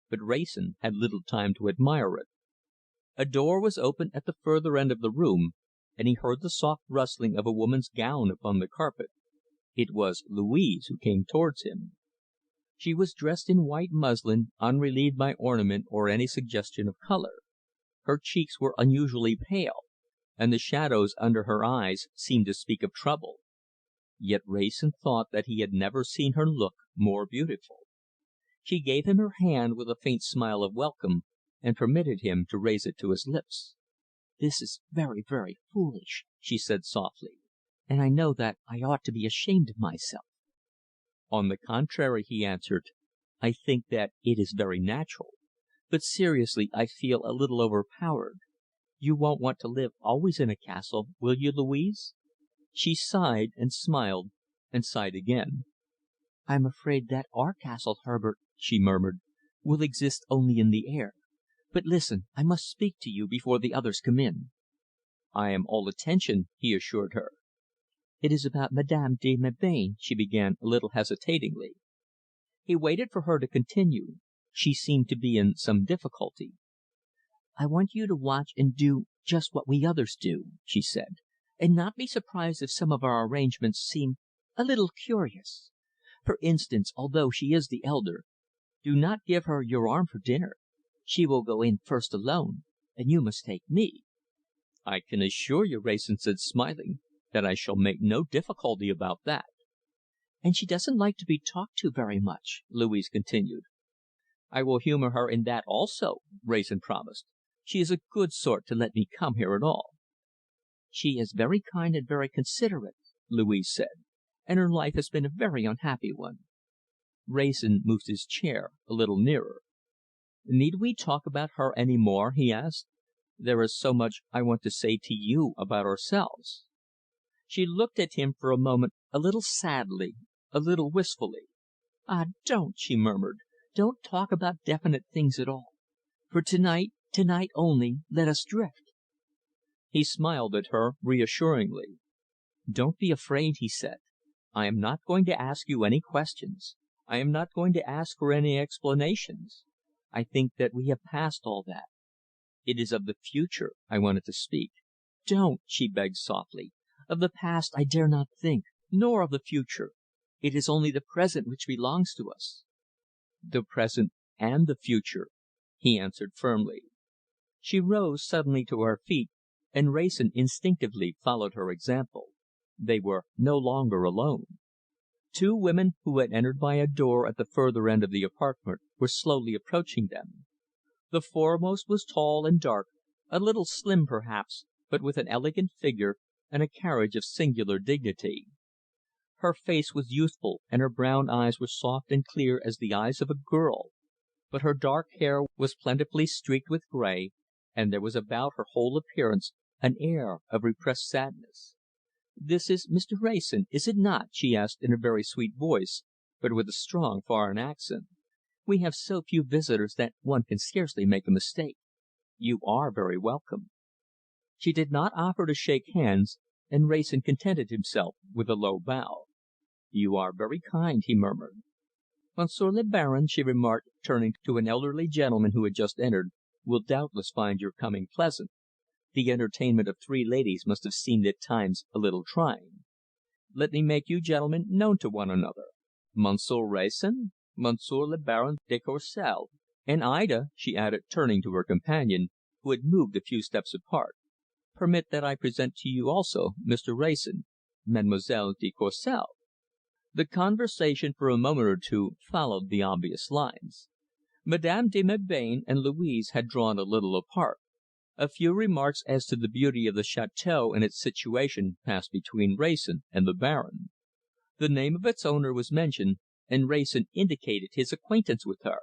but Wrayson had little time to admire it. A door was open at the further end of the room, and he heard the soft rustling of a woman's gown upon the carpet. It was Louise who came towards him. She was dressed in white muslin, unrelieved by ornament or any suggestion of colour. Her cheeks were unusually pale, and the shadows under her eyes seemed to speak of trouble. Yet Wrayson thought that he had never seen her look more beautiful. She gave him her hand with a faint smile of welcome, and permitted him to raise it to his lips. "This is very, very foolish," she said softly, "and I know that I ought to be ashamed of myself." "On the contrary," he answered, "I think that it is very natural. But seriously, I feel a little overpowered. You won't want to live always in a castle, will you, Louise?" She sighed and smiled, and sighed again. "I'm afraid that our castle, Herbert," she murmured, "will exist only in the air. But listen, I must speak to you before the others come in." "I am all attention," he assured her. "It is about Madame de Melbain," she began, a little hesitatingly. He waited for her to continue. She seemed to be in some difficulty. "I want you to watch and do just what we others do," she said, "and not be surprised if some of our arrangements seem a little curious. For instance, although she is the elder, do not give her your arm for dinner. She will go in first alone, and you must take me." "I can assure you," Wrayson said, smiling, "that I shall make no difficulty about that." "And she doesn't like to be talked to very much," Louise continued. "I will humour her in that also," Wrayson promised. "She is a good sort to let me come here at all." "She is very kind and very considerate," Louise said, "and her life has been a very unhappy one." Wrayson moved his chair a little nearer. "Need we talk about her any more?" he asked. "There is so much I want to say to you about ourselves." She looked at him for a moment a little sadly, a little wistfully. "Ah, don't!" she murmured. "Don't talk about definite things at all. For to night only, let us drift." He smiled at her reassuringly. "Don't be afraid," he said. "I am not going to ask you any questions. I am not going to ask for any explanations. I think that we have passed all that. It is of the future I wanted to speak." "Don't," she begged softly. "Of the past I dare not think, nor of the future. It is only the present which belongs to us." "The present and the future," he answered firmly. She rose suddenly to her feet, and Wrayson instinctively followed her example. They were no longer alone. Two women who had entered by a door at the further end of the apartment were slowly approaching them. The foremost was tall and dark, a little slim perhaps, but with an elegant figure and a carriage of singular dignity. Her face was youthful, and her brown eyes were soft and clear as the eyes of a girl, but her dark hair was plentifully streaked with grey, and there was about her whole appearance an air of repressed sadness. "This is Mr. Wrayson, is it not?" she asked in a very sweet voice, but with a strong foreign accent. "We have so few visitors that one can scarcely make a mistake. You are very welcome." She did not offer to shake hands, and Wrayson contented himself with a low bow. "You are very kind," he murmured. "Monsieur le Baron," she remarked, turning to an elderly gentleman who had just entered, "will doubtless find your coming pleasant. The entertainment of three ladies must have seemed at times a little trying. Let me make you gentlemen known to one another. Monsieur Wrayson, Monsieur le Baron de Courcelles. And Ida," she added, turning to her companion, who had moved a few steps apart, "permit that I present to you also Mr. Wrayson, Mademoiselle de Courcelles." The conversation for a moment or two followed the obvious lines. Madame de Melbain and Louise had drawn a little apart. A few remarks as to the beauty of the château and its situation passed between Wrayson and the Baron. The name of its owner was mentioned, and Wrayson indicated his acquaintance with her.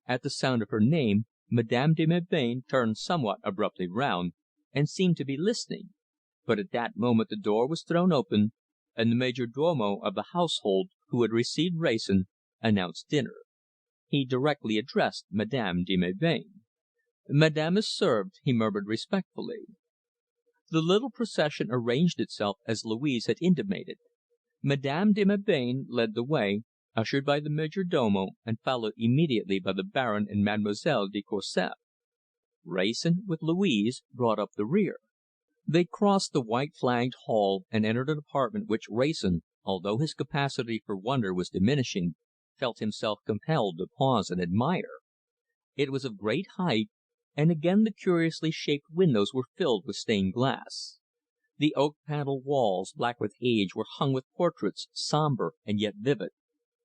At the sound of her name, Madame de Melbain turned somewhat abruptly round, and seemed to be listening, but at that moment the door was thrown open, and the major domo of the household, who had received Wrayson, announced dinner. He directly addressed Madame de Melbain. "Madame is served," he murmured respectfully. The little procession arranged itself as Louise had intimated. Madame de Melbain led the way, ushered by the major domo, and followed immediately by the Baron and Mademoiselle de Courcelles. Wrayson, with Louise, brought up the rear. They crossed the white flagged hall and entered an apartment which Wrayson, although his capacity for wonder was diminishing, felt himself compelled to pause and admire. It was of great height, and again the curiously shaped windows were filled with stained glass. The oak panelled walls, black with age, were hung with portraits, sombre and yet vivid,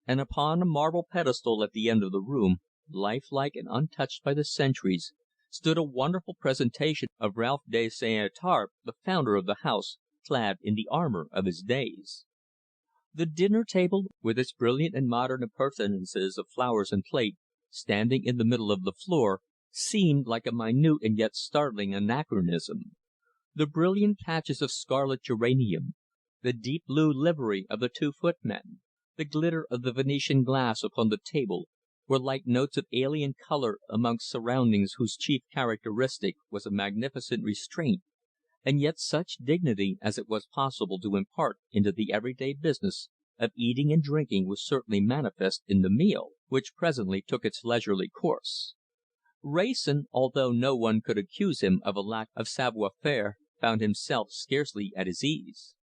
and upon a marble pedestal at the end of the room, lifelike and untouched by the centuries, stood a wonderful presentation of Ralph de St. Étarpe, the founder of the house, clad in the armour of his days. The dinner table, with its brilliant and modern appurtenances of flowers and plate, standing in the middle of the floor, seemed like a minute and yet startling anachronism. The brilliant patches of scarlet geranium, the deep blue livery of the two footmen, the glitter of the Venetian glass upon the table, were like notes of alien colour amongst surroundings whose chief characteristic was a magnificent restraint, and yet such dignity as it was possible to impart into the everyday business of eating and drinking was certainly manifest in the meal, which presently took its leisurely course. Wrayson, although no one could accuse him of a lack of savoir faire, found himself scarcely at his ease.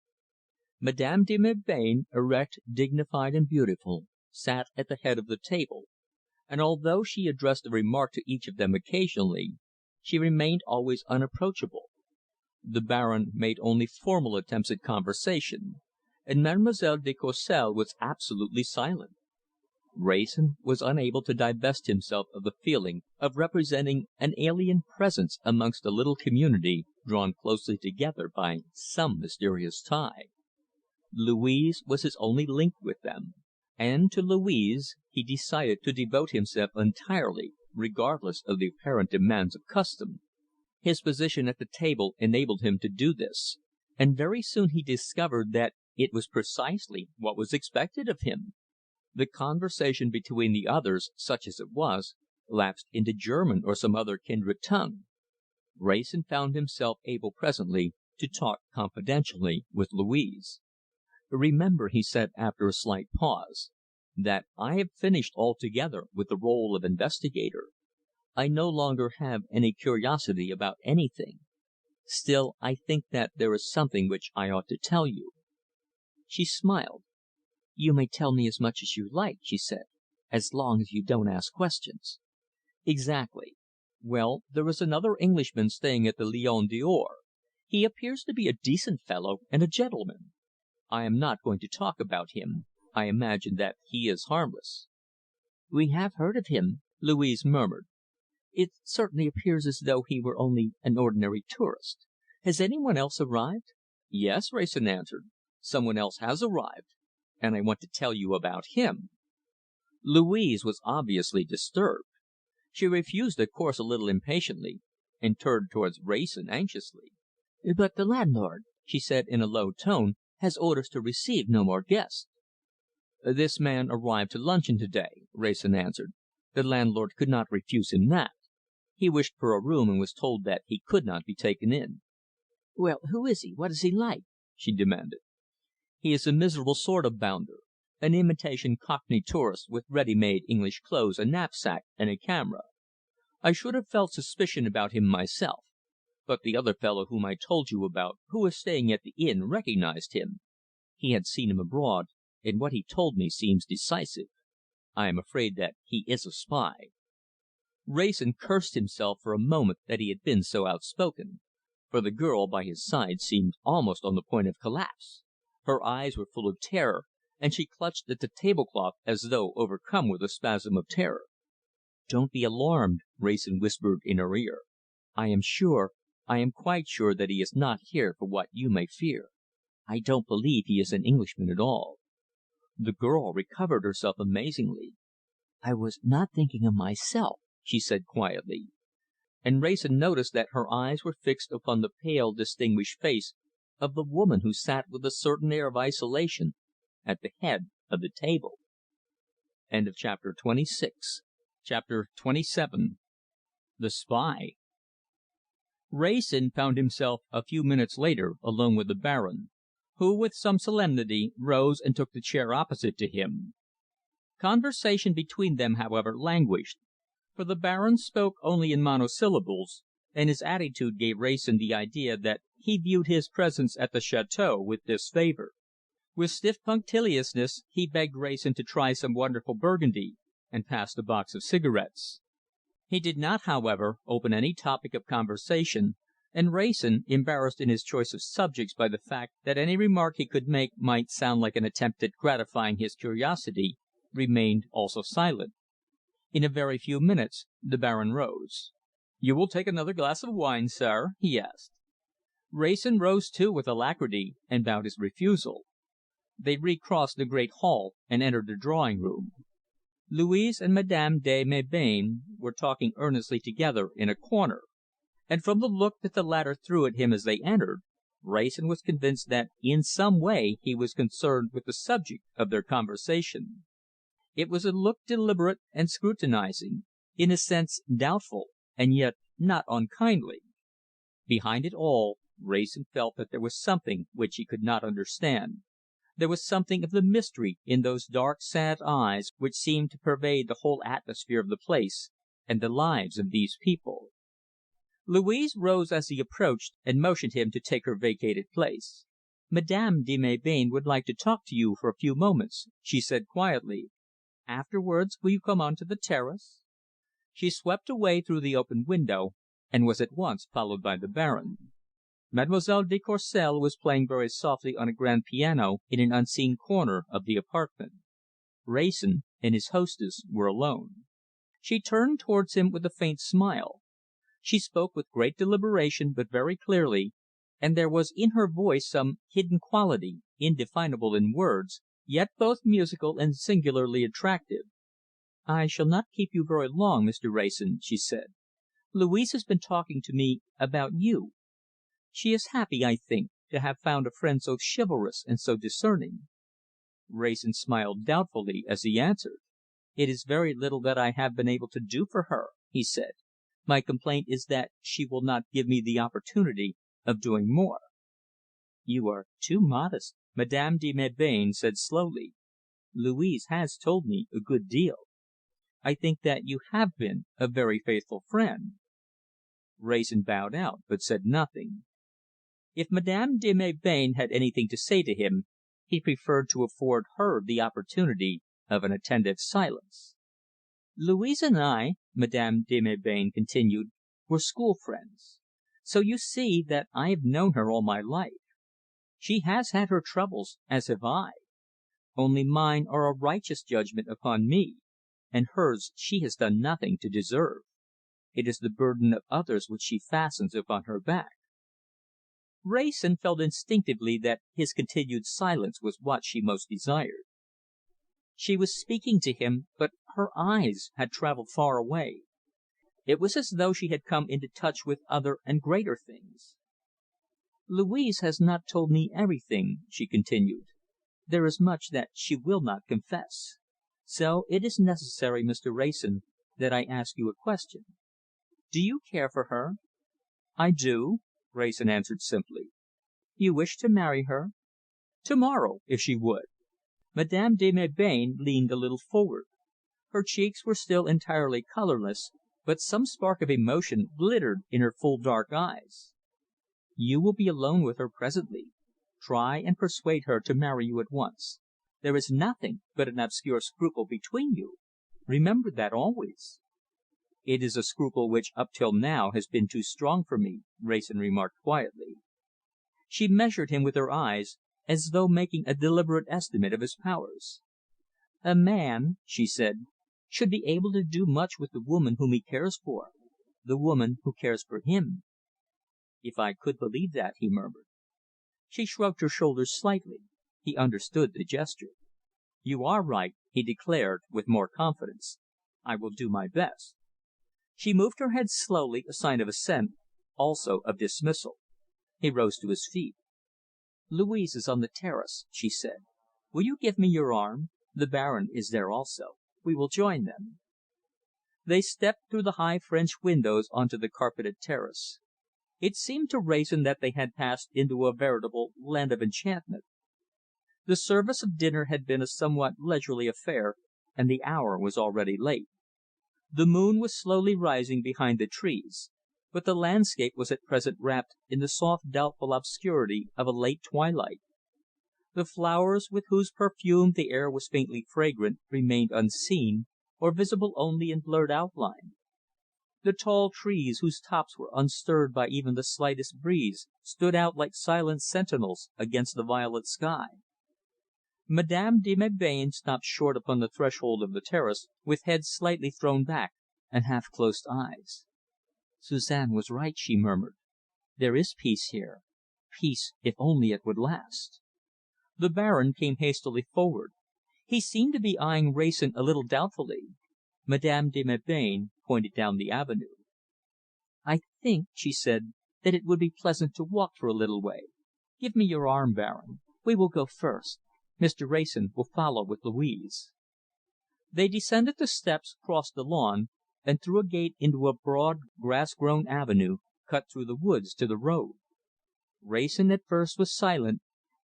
Madame de Melbain, erect, dignified and beautiful, sat at the head of the table, and although she addressed a remark to each of them occasionally, she remained always unapproachable. The Baron made only formal attempts at conversation, and Mademoiselle de Courcelles was absolutely silent. Wrayson was unable to divest himself of the feeling of representing an alien presence amongst a little community drawn closely together by some mysterious tie. Louise was his only link with them, and to Louise he decided to devote himself entirely, regardless of the apparent demands of custom. His position at the table enabled him to do this, and very soon he discovered that it was precisely what was expected of him. The conversation between the others, such as it was, lapsed into German or some other kindred tongue. Wrayson found himself able presently to talk confidentially with Louise. "Remember," he said after a slight pause, "that I have finished altogether with the role of investigator. I no longer have any curiosity about anything. Still, I think that there is something which I ought to tell you." She smiled. "You may tell me as much as you like," she said, "as long as you don't ask questions." "Exactly. Well, there is another Englishman staying at the Lion d'Or. He appears to be a decent fellow and a gentleman. I am not going to talk about him. I imagine that he is harmless." "We have heard of him," Louise murmured. "It certainly appears as though he were only an ordinary tourist. Has any one else arrived?" "Yes," Wrayson answered. "Some one else has arrived, and I want to tell you about him." Louise was obviously disturbed. She refused the course a little impatiently, and turned towards Wrayson anxiously. "But the landlord," she said in a low tone, "has orders to receive no more guests." "This man arrived to luncheon to day," Wrayson answered. "The landlord could not refuse him that. He wished for a room and was told that he could not be taken in." "Well, who is he? What is he like?" she demanded. "He is a miserable sort of bounder, an imitation Cockney tourist, with ready made English clothes, a knapsack and a camera. I should have felt suspicion about him myself, but the other fellow whom I told you about, who was staying at the inn, recognized him. He had seen him abroad, and what he told me seems decisive. I am afraid that he is a spy." Wrayson cursed himself for a moment that he had been so outspoken, for the girl by his side seemed almost on the point of collapse. Her eyes were full of terror, and she clutched at the tablecloth as though overcome with a spasm of terror. "Don't be alarmed," Wrayson whispered in her ear. "I am quite sure that he is not here for what you may fear. I don't believe he is an Englishman at all." The girl recovered herself amazingly. "I was not thinking of myself," she said quietly, and Wrayson noticed that her eyes were fixed upon the pale, distinguished face of the woman who sat with a certain air of isolation at the head of the table. Chapter 27. The Spy. Wrayson found himself a few minutes later alone with the Baron, who, with some solemnity, rose and took the chair opposite to him. Conversation between them, however, languished, for the Baron spoke only in monosyllables, and his attitude gave Wrayson the idea that he viewed his presence at the chateâu with disfavour. With stiff punctiliousness he begged Wrayson to try some wonderful Burgundy, and passed a box of cigarettes. He did not, however, open any topic of conversation, and Wrayson, embarrassed in his choice of subjects by the fact that any remark he could make might sound like an attempt at gratifying his curiosity, remained also silent. In a very few minutes the Baron rose. "You will take another glass of wine, sir?" he asked. Wrayson rose too with alacrity, and bowed his refusal. They recrossed the great hall and entered the drawing room. Louise and Madame de Melbain were talking earnestly together in a corner, and from the look that the latter threw at him as they entered, Wrayson was convinced that in some way he was concerned with the subject of their conversation. It was a look deliberate and scrutinizing, in a sense doubtful, and yet not unkindly. Behind it all, Wrayson felt that there was something which he could not understand. There was something of the mystery in those dark, sad eyes which seemed to pervade the whole atmosphere of the place and the lives of these people. Louise rose as he approached, and motioned him to take her vacated place. "Madame de Melbain would like to talk to you for a few moments," she said quietly. "Afterwards, will you come on to the terrace?" She swept away through the open window, and was at once followed by the Baron. Mademoiselle de Courcelles was playing very softly on a grand piano in an unseen corner of the apartment. Wrayson and his hostess were alone. She turned towards him with a faint smile. She spoke with great deliberation, but very clearly, and there was in her voice some hidden quality, indefinable in words, yet both musical and singularly attractive. "I shall not keep you very long, Mr. Wrayson," she said. "Louise has been talking to me about you. She is happy, I think, to have found a friend so chivalrous and so discerning." Wrayson smiled doubtfully as he answered. "It is very little that I have been able to do for her," he said. "My complaint is that she will not give me the opportunity of doing more." "You are too modest," Madame de Melbain said slowly. "Louise has told me a good deal. I think that you have been a very faithful friend." Wrayson bowed out, but said nothing. If Madame de Melbain had anything to say to him, he preferred to afford her the opportunity of an attentive silence. "Louise and I," Madame de Melbain continued, "were school friends. So you see that I have known her all my life. She has had her troubles, as have I. Only mine are a righteous judgment upon me, and hers she has done nothing to deserve. It is the burden of others which she fastens upon her back." Wrayson felt instinctively that his continued silence was what she most desired. She was speaking to him, but her eyes had travelled far away. It was as though she had come into touch with other and greater things. "Louise has not told me everything," she continued. "There is much that she will not confess. So it is necessary, Mr. Wrayson, that I ask you a question. Do you care for her?" "I do," Wrayson answered simply. "You wish to marry her?" "To morrow, if she would." Madame de Melbain leaned a little forward. Her cheeks were still entirely colourless, but some spark of emotion glittered in her full dark eyes. "You will be alone with her presently. Try and persuade her to marry you at once. There is nothing but an obscure scruple between you. Remember that always." "It is a scruple which up till now has been too strong for me," Wrayson remarked quietly. She measured him with her eyes, as though making a deliberate estimate of his powers. "A man," she said, "should be able to do much with the woman whom he cares for the woman who cares for him." "If I could believe that," he murmured. She shrugged her shoulders slightly. He understood the gesture. "You are right," he declared, with more confidence. "I will do my best." She moved her head slowly, a sign of assent, also of dismissal. He rose to his feet. "Louise is on the terrace," she said. "Will you give me your arm? The Baron is there also. We will join them." They stepped through the high French windows on to the carpeted terrace. It seemed to Wrayson that they had passed into a veritable land of enchantment. The service of dinner had been a somewhat leisurely affair, and the hour was already late. The moon was slowly rising behind the trees, but the landscape was at present wrapped in the soft doubtful obscurity of a late twilight. The flowers, with whose perfume the air was faintly fragrant, remained unseen, or visible only in blurred outline. The tall trees, whose tops were unstirred by even the slightest breeze, stood out like silent sentinels against the violet sky. Madame de Melbain stopped short upon the threshold of the terrace, with head slightly thrown back and half closed eyes. "Suzanne was right," she murmured. "There is peace here. Peace, if only it would last." The Baron came hastily forward. He seemed to be eyeing Wrayson a little doubtfully. Madame de Melbain pointed down the avenue. "I think," she said, "that it would be pleasant to walk for a little way. Give me your arm, Baron. We will go first. Mr. Wrayson will follow with Louise." They descended the steps, crossed the lawn, and through a gate into a broad, grass grown avenue, cut through the woods to the road. Wrayson at first was silent,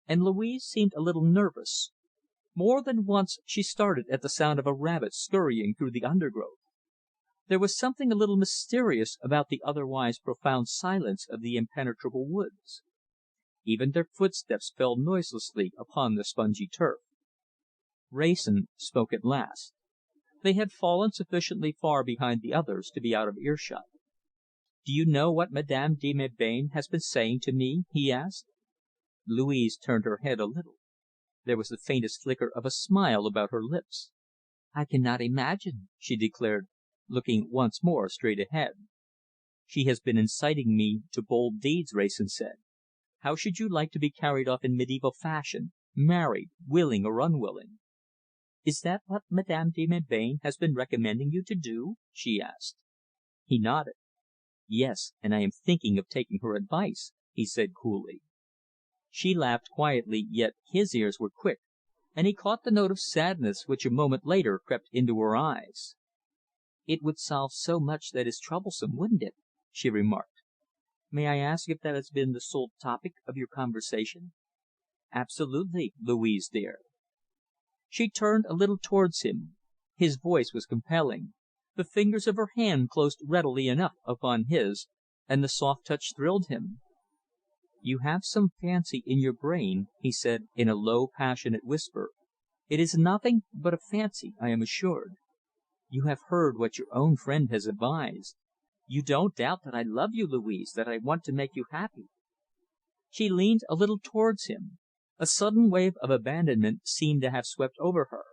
and Louise seemed a little nervous. More than once she started at the sound of a rabbit scurrying through the undergrowth. There was something a little mysterious about the otherwise profound silence of the impenetrable woods. Even their footsteps fell noiselessly upon the spongy turf. Wrayson spoke at last. They had fallen sufficiently far behind the others to be out of earshot. "Do you know what Madame de Melbain has been saying to me?" he asked. Louise turned her head a little. There was the faintest flicker of a smile about her lips. "I cannot imagine," she declared, looking once more straight ahead. "She has been inciting me to bold deeds," Wrayson said. "How should you like to be carried off in medieval fashion, married, willing or unwilling?" "Is that what Madame de Melbain has been recommending you to do?" she asked. He nodded. "Yes, and I am thinking of taking her advice," he said coolly. She laughed quietly, yet his ears were quick, and he caught the note of sadness which a moment later crept into her eyes. "It would solve so much that is troublesome, wouldn't it?" she remarked. "May I ask if that has been the sole topic of your conversation?" "Absolutely, Louise dear." She turned a little towards him. His voice was compelling. The fingers of her hand closed readily enough upon his, and the soft touch thrilled him. "You have some fancy in your brain," he said in a low, passionate whisper. "It is nothing but a fancy, I am assured. You have heard what your own friend has advised. You don't doubt that I love you, Louise, that I want to make you happy." She leaned a little towards him. A sudden wave of abandonment seemed to have swept over her.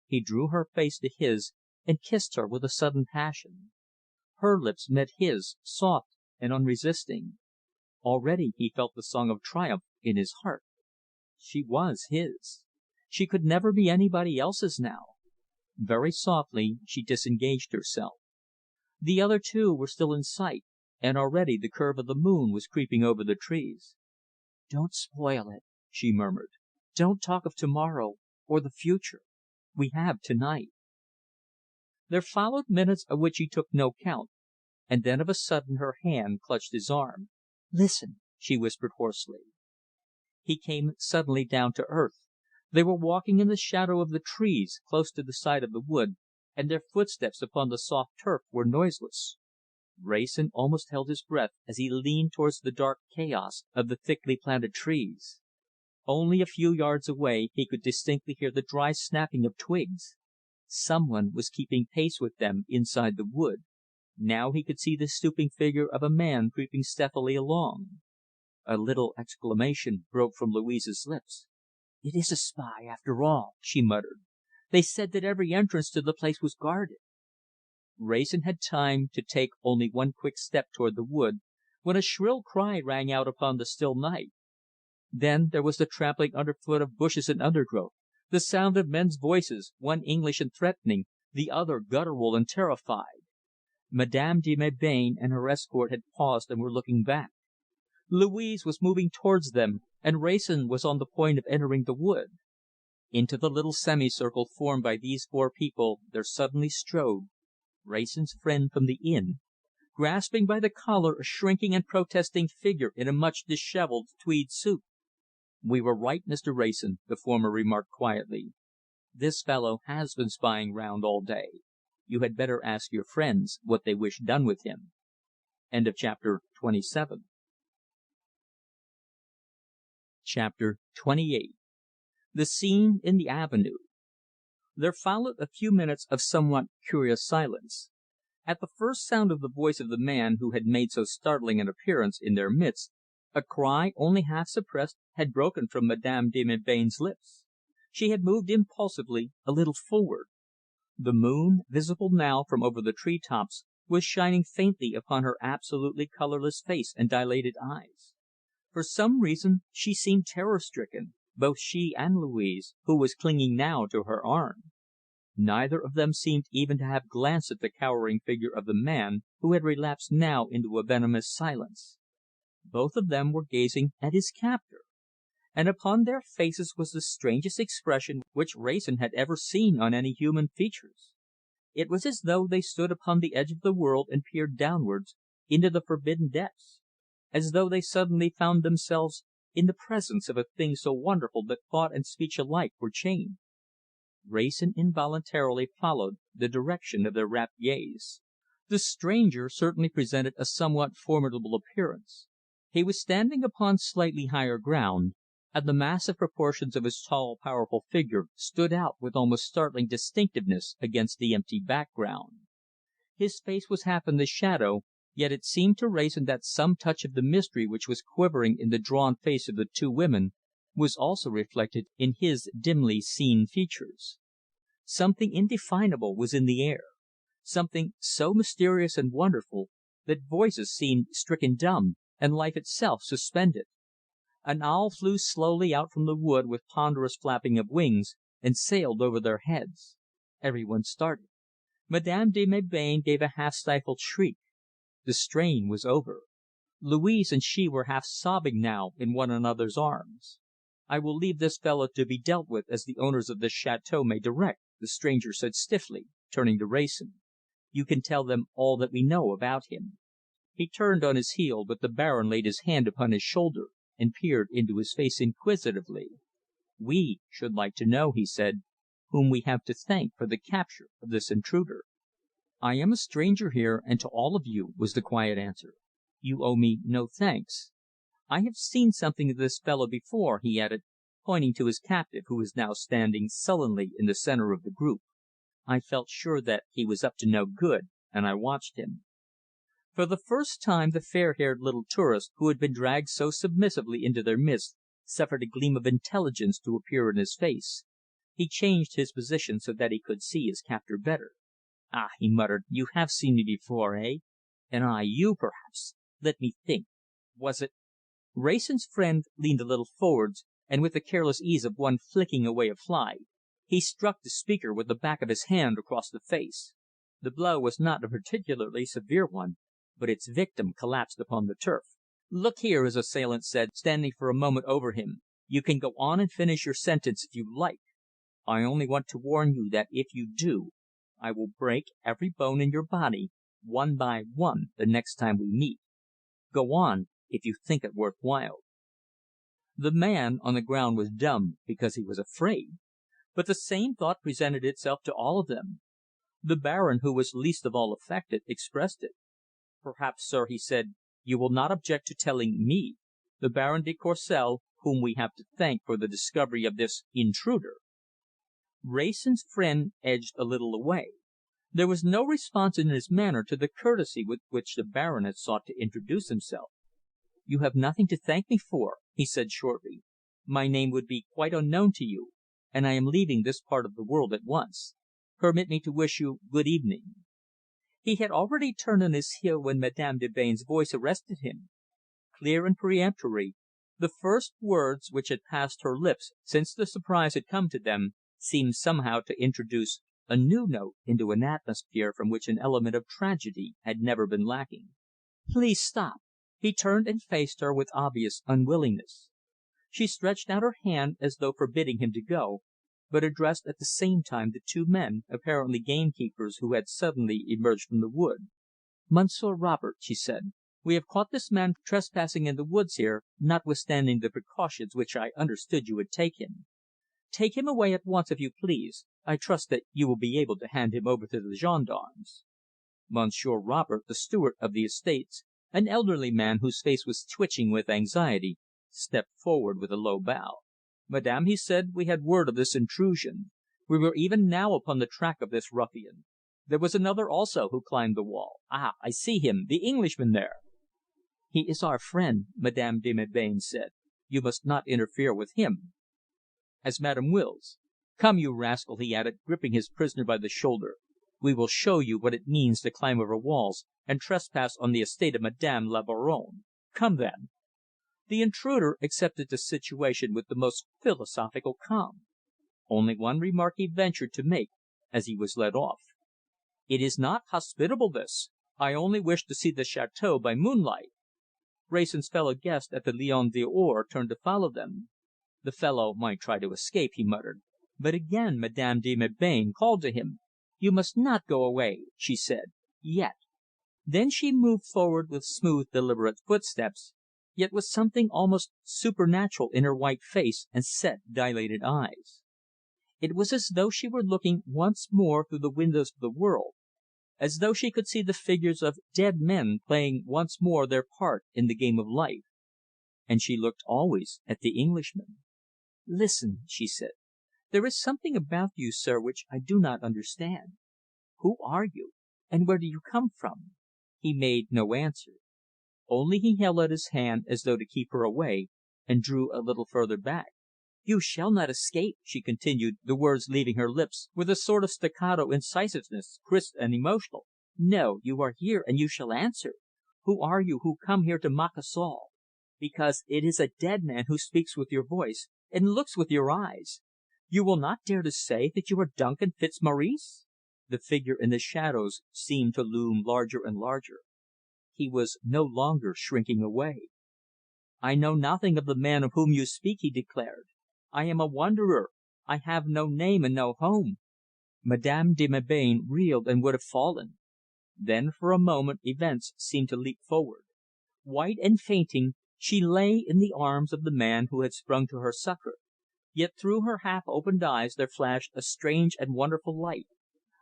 He drew her face to his and kissed her with a sudden passion. Her lips met his, soft and unresisting. Already he felt the song of triumph in his heart. She was his. She could never be anybody else's now. Very softly she disengaged herself. The other two were still in sight, and already the curve of the moon was creeping over the trees. "Don't spoil it," she murmured. "Don't talk of to morrow, or the future. We have to night." There followed minutes of which he took no count, and then of a sudden her hand clutched his arm. "Listen," she whispered hoarsely. He came suddenly down to earth. They were walking in the shadow of the trees, close to the side of the wood, and their footsteps upon the soft turf were noiseless. Wrayson almost held his breath as he leaned towards the dark chaos of the thickly planted trees. Only a few yards away he could distinctly hear the dry snapping of twigs. Some one was keeping pace with them inside the wood. Now he could see the stooping figure of a man creeping stealthily along. A little exclamation broke from Louise's lips. "It is a spy, after all," she muttered. "They said that every entrance to the place was guarded." Wrayson had time to take only one quick step toward the wood, when a shrill cry rang out upon the still night. Then there was the trampling underfoot of bushes and undergrowth, the sound of men's voices, one English and threatening, the other guttural and terrified. Madame de Melbain and her escort had paused and were looking back. Louise was moving towards them, and Wrayson was on the point of entering the wood. Into the little semicircle formed by these four people there suddenly strode Wrayson's friend from the inn, grasping by the collar a shrinking and protesting figure in a much dishevelled tweed suit. "We were right, Mr. Wrayson," the former remarked quietly. "This fellow has been spying round all day. You had better ask your friends what they wish done with him." Chapter 28. The scene in the avenue. There followed a few minutes of somewhat curious silence. At the first sound of the voice of the man who had made so startling an appearance in their midst, a cry, only half suppressed, had broken from Madame de Melbain's lips. She had moved impulsively a little forward. The moon, visible now from over the tree tops, was shining faintly upon her absolutely colourless face and dilated eyes. For some reason she seemed terror-stricken, both she and Louise, who was clinging now to her arm. Neither of them seemed even to have glanced at the cowering figure of the man, who had relapsed now into a venomous silence. Both of them were gazing at his captor, and upon their faces was the strangest expression which Wrayson had ever seen on any human features. It was as though they stood upon the edge of the world and peered downwards into the forbidden depths, as though they suddenly found themselves in the presence of a thing so wonderful that thought and speech alike were chained. Wrayson involuntarily followed the direction of their rapt gaze. The stranger certainly presented a somewhat formidable appearance. He was standing upon slightly higher ground, and the massive proportions of his tall, powerful figure stood out with almost startling distinctness against the empty background. His face was half in the shadow, yet it seemed to Wrayson that some touch of the mystery which was quivering in the drawn face of the two women was also reflected in his dimly seen features. Something indefinable was in the air, something so mysterious and wonderful that voices seemed stricken dumb, and life itself suspended. An owl flew slowly out from the wood with ponderous flapping of wings, and sailed over their heads. Every one started. Madame de Melbain gave a half stifled shriek. The strain was over. Louise and she were half sobbing now in one another's arms. "I will leave this fellow to be dealt with as the owners of this chateâu may direct," the stranger said stiffly, turning to Wrayson. "You can tell them all that we know about him." He turned on his heel, but the Baron laid his hand upon his shoulder and peered into his face inquisitively. "We should like to know," he said, "whom we have to thank for the capture of this intruder." "I am a stranger here, and to all of you," was the quiet answer. "You owe me no thanks. I have seen something of this fellow before," he added, pointing to his captive, who was now standing sullenly in the centre of the group. "I felt sure that he was up to no good, and I watched him." For the first time the fair-haired little tourist, who had been dragged so submissively into their midst, suffered a gleam of intelligence to appear in his face. He changed his position so that he could see his captor better. "Ah!" he muttered. "You have seen me before, eh? And I you, perhaps. Let me think. Was it—" Wrayson's friend leaned a little forwards, and with the careless ease of one flicking away a fly, he struck the speaker with the back of his hand across the face. The blow was not a particularly severe one, but its victim collapsed upon the turf. "Look here," his assailant said, standing for a moment over him, "you can go on and finish your sentence if you like. I only want to warn you that if you do, I will break every bone in your body, one by one, the next time we meet. Go on, if you think it worth while." The man on the ground was dumb because he was afraid, but the same thought presented itself to all of them. The Baron, who was least of all affected, expressed it. "Perhaps, sir," he said, "you will not object to telling me, the Baron de Courcelles, whom we have to thank for the discovery of this intruder." Wrayson's friend edged a little away. There was no response in his manner to the courtesy with which the Baron had sought to introduce himself. "You have nothing to thank me for," he said shortly. "My name would be quite unknown to you, and I am leaving this part of the world at once. Permit me to wish you good evening." He had already turned on his heel when Madame de Melbain's voice arrested him. Clear and peremptory, the first words which had passed her lips since the surprise had come to them, seemed somehow to introduce a new note into an atmosphere from which an element of tragedy had never been lacking. "Please stop." He turned and faced her with obvious unwillingness. She stretched out her hand as though forbidding him to go, but addressed at the same time the two men, apparently gamekeepers, who had suddenly emerged from the wood. "Monsieur Robert," she said, "we have caught this man trespassing in the woods here, notwithstanding the precautions which I understood you had taken. Take him away at once, if you please. I trust that you will be able to hand him over to the gendarmes." Monsieur Robert, the steward of the estates, an elderly man whose face was twitching with anxiety, stepped forward with a low bow. "Madame," he said, "we had word of this intrusion. We were even now upon the track of this ruffian. There was another also who climbed the wall. Ah, I see him, the Englishman there." "He is our friend," Madame de Melbain said. "You must not interfere with him." "As Madame wills. Come, you rascal," he added, gripping his prisoner by the shoulder. "We will show you what it means to climb over walls and trespass on the estate of Madame la Baronne. Come, then." The intruder accepted the situation with the most philosophical calm. Only one remark he ventured to make as he was led off. "It is not hospitable, this. I only wish to see the château by moonlight." Wrayson's fellow guest at the Lion d'Or turned to follow them. "The fellow might try to escape," he muttered, but again Madame de Melbain called to him. "You must not go away," she said, "yet." Then she moved forward with smooth, deliberate footsteps, yet with something almost supernatural in her white face and set, dilated eyes. It was as though she were looking once more through the windows of the world, as though she could see the figures of dead men playing once more their part in the game of life. And she looked always at the Englishman. "Listen," she said. "There is something about you, sir, which I do not understand. Who are you, and where do you come from?" He made no answer. Only he held out his hand as though to keep her away, and drew a little further back. "You shall not escape," she continued, the words leaving her lips with a sort of staccato incisiveness, crisp and emotional. "No, you are here, and you shall answer. Who are you who come here to mock us all? Because it is a dead man who speaks with your voice and looks with your eyes. You will not dare to say that you are Duncan Fitzmaurice?" The figure in the shadows seemed to loom larger and larger. He was no longer shrinking away. "I know nothing of the man of whom you speak," he declared. "I am a wanderer. I have no name and no home." Madame de Melbain reeled and would have fallen. Then for a moment events seemed to leap forward. White and fainting, she lay in the arms of the man who had sprung to her succour, yet through her half opened eyes there flashed a strange and wonderful light,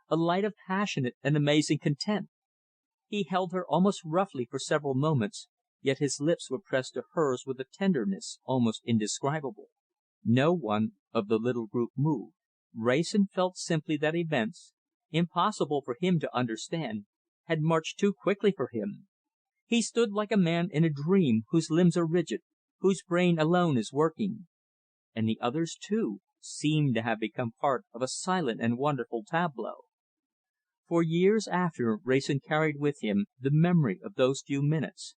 a light of passionate and amazing content. He held her almost roughly for several moments, yet his lips were pressed to hers with a tenderness almost indescribable. No one of the little group moved. Wrayson felt simply that events, impossible for him to understand, had marched too quickly for him. He stood like a man in a dream, whose limbs are rigid, whose brain alone is working. And the others, too, seemed to have become part of a silent and wonderful tableau. For years after, Wrayson carried with him the memory of those few minutes,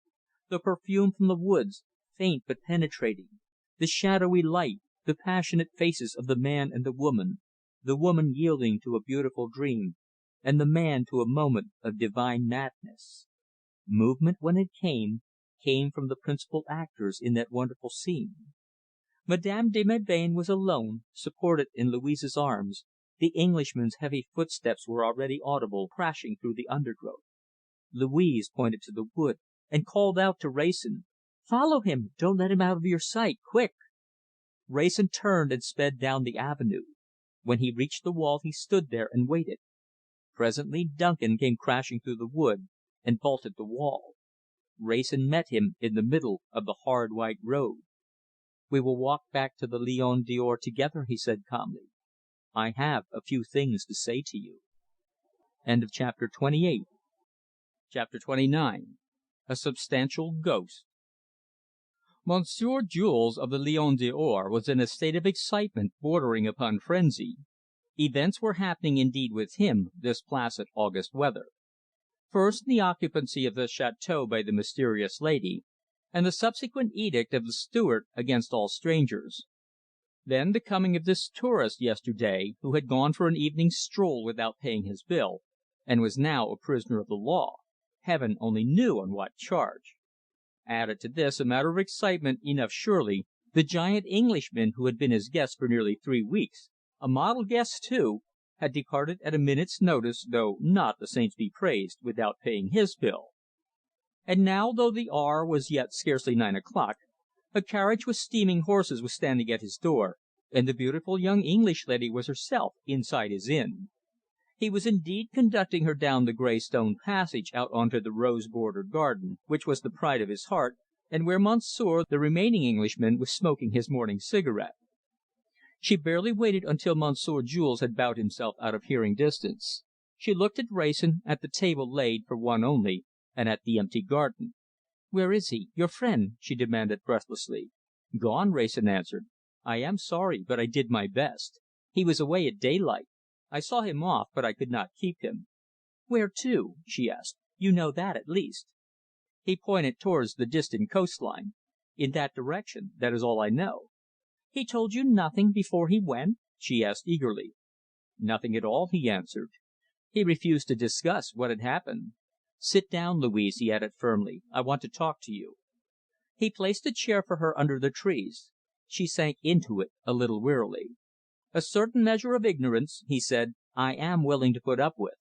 the perfume from the woods, faint but penetrating, the shadowy light, the passionate faces of the man and the woman yielding to a beautiful dream, and the man to a moment of divine madness. Movement, when it came from the principal actors in that wonderful scene. Madame de Melbain was alone, supported in Louise's arms. The Englishman's heavy footsteps were already audible, crashing through the undergrowth. Louise pointed to the wood, and called out to Wrayson. "Follow him! Don't let him out of your sight! Quick!" Wrayson turned and sped down the avenue. When he reached the wall he stood there and waited. Presently Duncan came crashing through the wood, and vaulted the wall. Wrayson met him in the middle of the hard white road. "We will walk back to the Lion d'Or together," he said calmly. "I have a few things to say to you." Chapter 29. A substantial ghost. Monsieur Jules of the Lion d'Or was in a state of excitement bordering upon frenzy. Events were happening indeed with him, this placid August weather. First, the occupancy of the chateâu by the mysterious lady, and the subsequent edict of the steward against all strangers. Then the coming of this tourist yesterday, who had gone for an evening stroll without paying his bill, and was now a prisoner of the law, Heaven only knew on what charge. Added to this, a matter of excitement enough surely, the giant Englishman who had been his guest for nearly 3 weeks, a model guest too, had departed at a minute's notice, though not, the saints be praised, without paying his bill. And now, though the hour was yet scarcely 9 o'clock, a carriage with steaming horses was standing at his door, and the beautiful young English lady was herself inside his inn. He was indeed conducting her down the grey stone passage out on to the rose-bordered garden, which was the pride of his heart, and where Monsieur, the remaining Englishman, was smoking his morning cigarette. She barely waited until Monsieur Jules had bowed himself out of hearing distance. She looked at Wrayson, at the table laid for one only, and at the empty garden. "Where is he, your friend?" she demanded breathlessly. "Gone," Wrayson answered. "I am sorry, but I did my best. He was away at daylight. I saw him off, but I could not keep him." "Where to?" she asked. "You know that, at least." He pointed towards the distant coastline. "In that direction. That is all I know." "He told you nothing before he went?" she asked eagerly. "Nothing at all," he answered. "He refused to discuss what had happened. Sit down, Louise," he added firmly. "I want to talk to you." He placed a chair for her under the trees. She sank into it a little wearily. "A certain measure of ignorance," he said, "I am willing to put up with.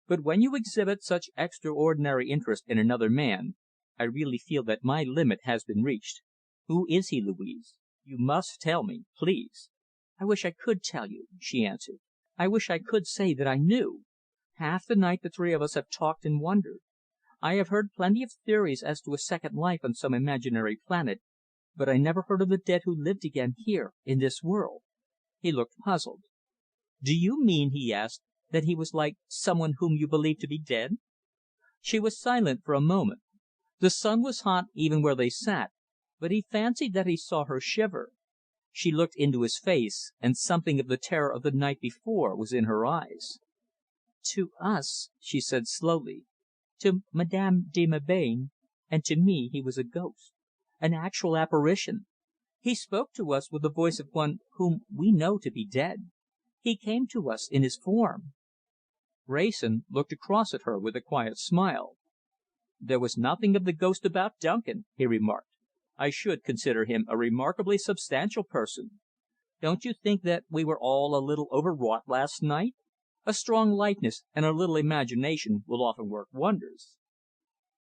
But when you exhibit such extraordinary interest in another man, I really feel that my limit has been reached. Who is he, Louise? You must tell me, please." "I wish I could tell you," she answered. "I wish I could say that I knew. Half the night the three of us have talked and wondered. I have heard plenty of theories as to a second life on some imaginary planet, but I never heard of the dead who lived again here, in this world." He looked puzzled. "Do you mean," he asked, "that he was like some one whom you believed to be dead?" She was silent for a moment. The sun was hot even where they sat, but he fancied that he saw her shiver. She looked into his face, and something of the terror of the night before was in her eyes. "To us," she said slowly, "to Madame de Melbain and to me he was a ghost, an actual apparition. He spoke to us with the voice of one whom we know to be dead. He came to us in his form." Wrayson looked across at her with a quiet smile. "There was nothing of the ghost about Duncan," he remarked. "I should consider him a remarkably substantial person. Don't you think that we were all a little overwrought last night? A strong likeness and a little imagination will often work wonders."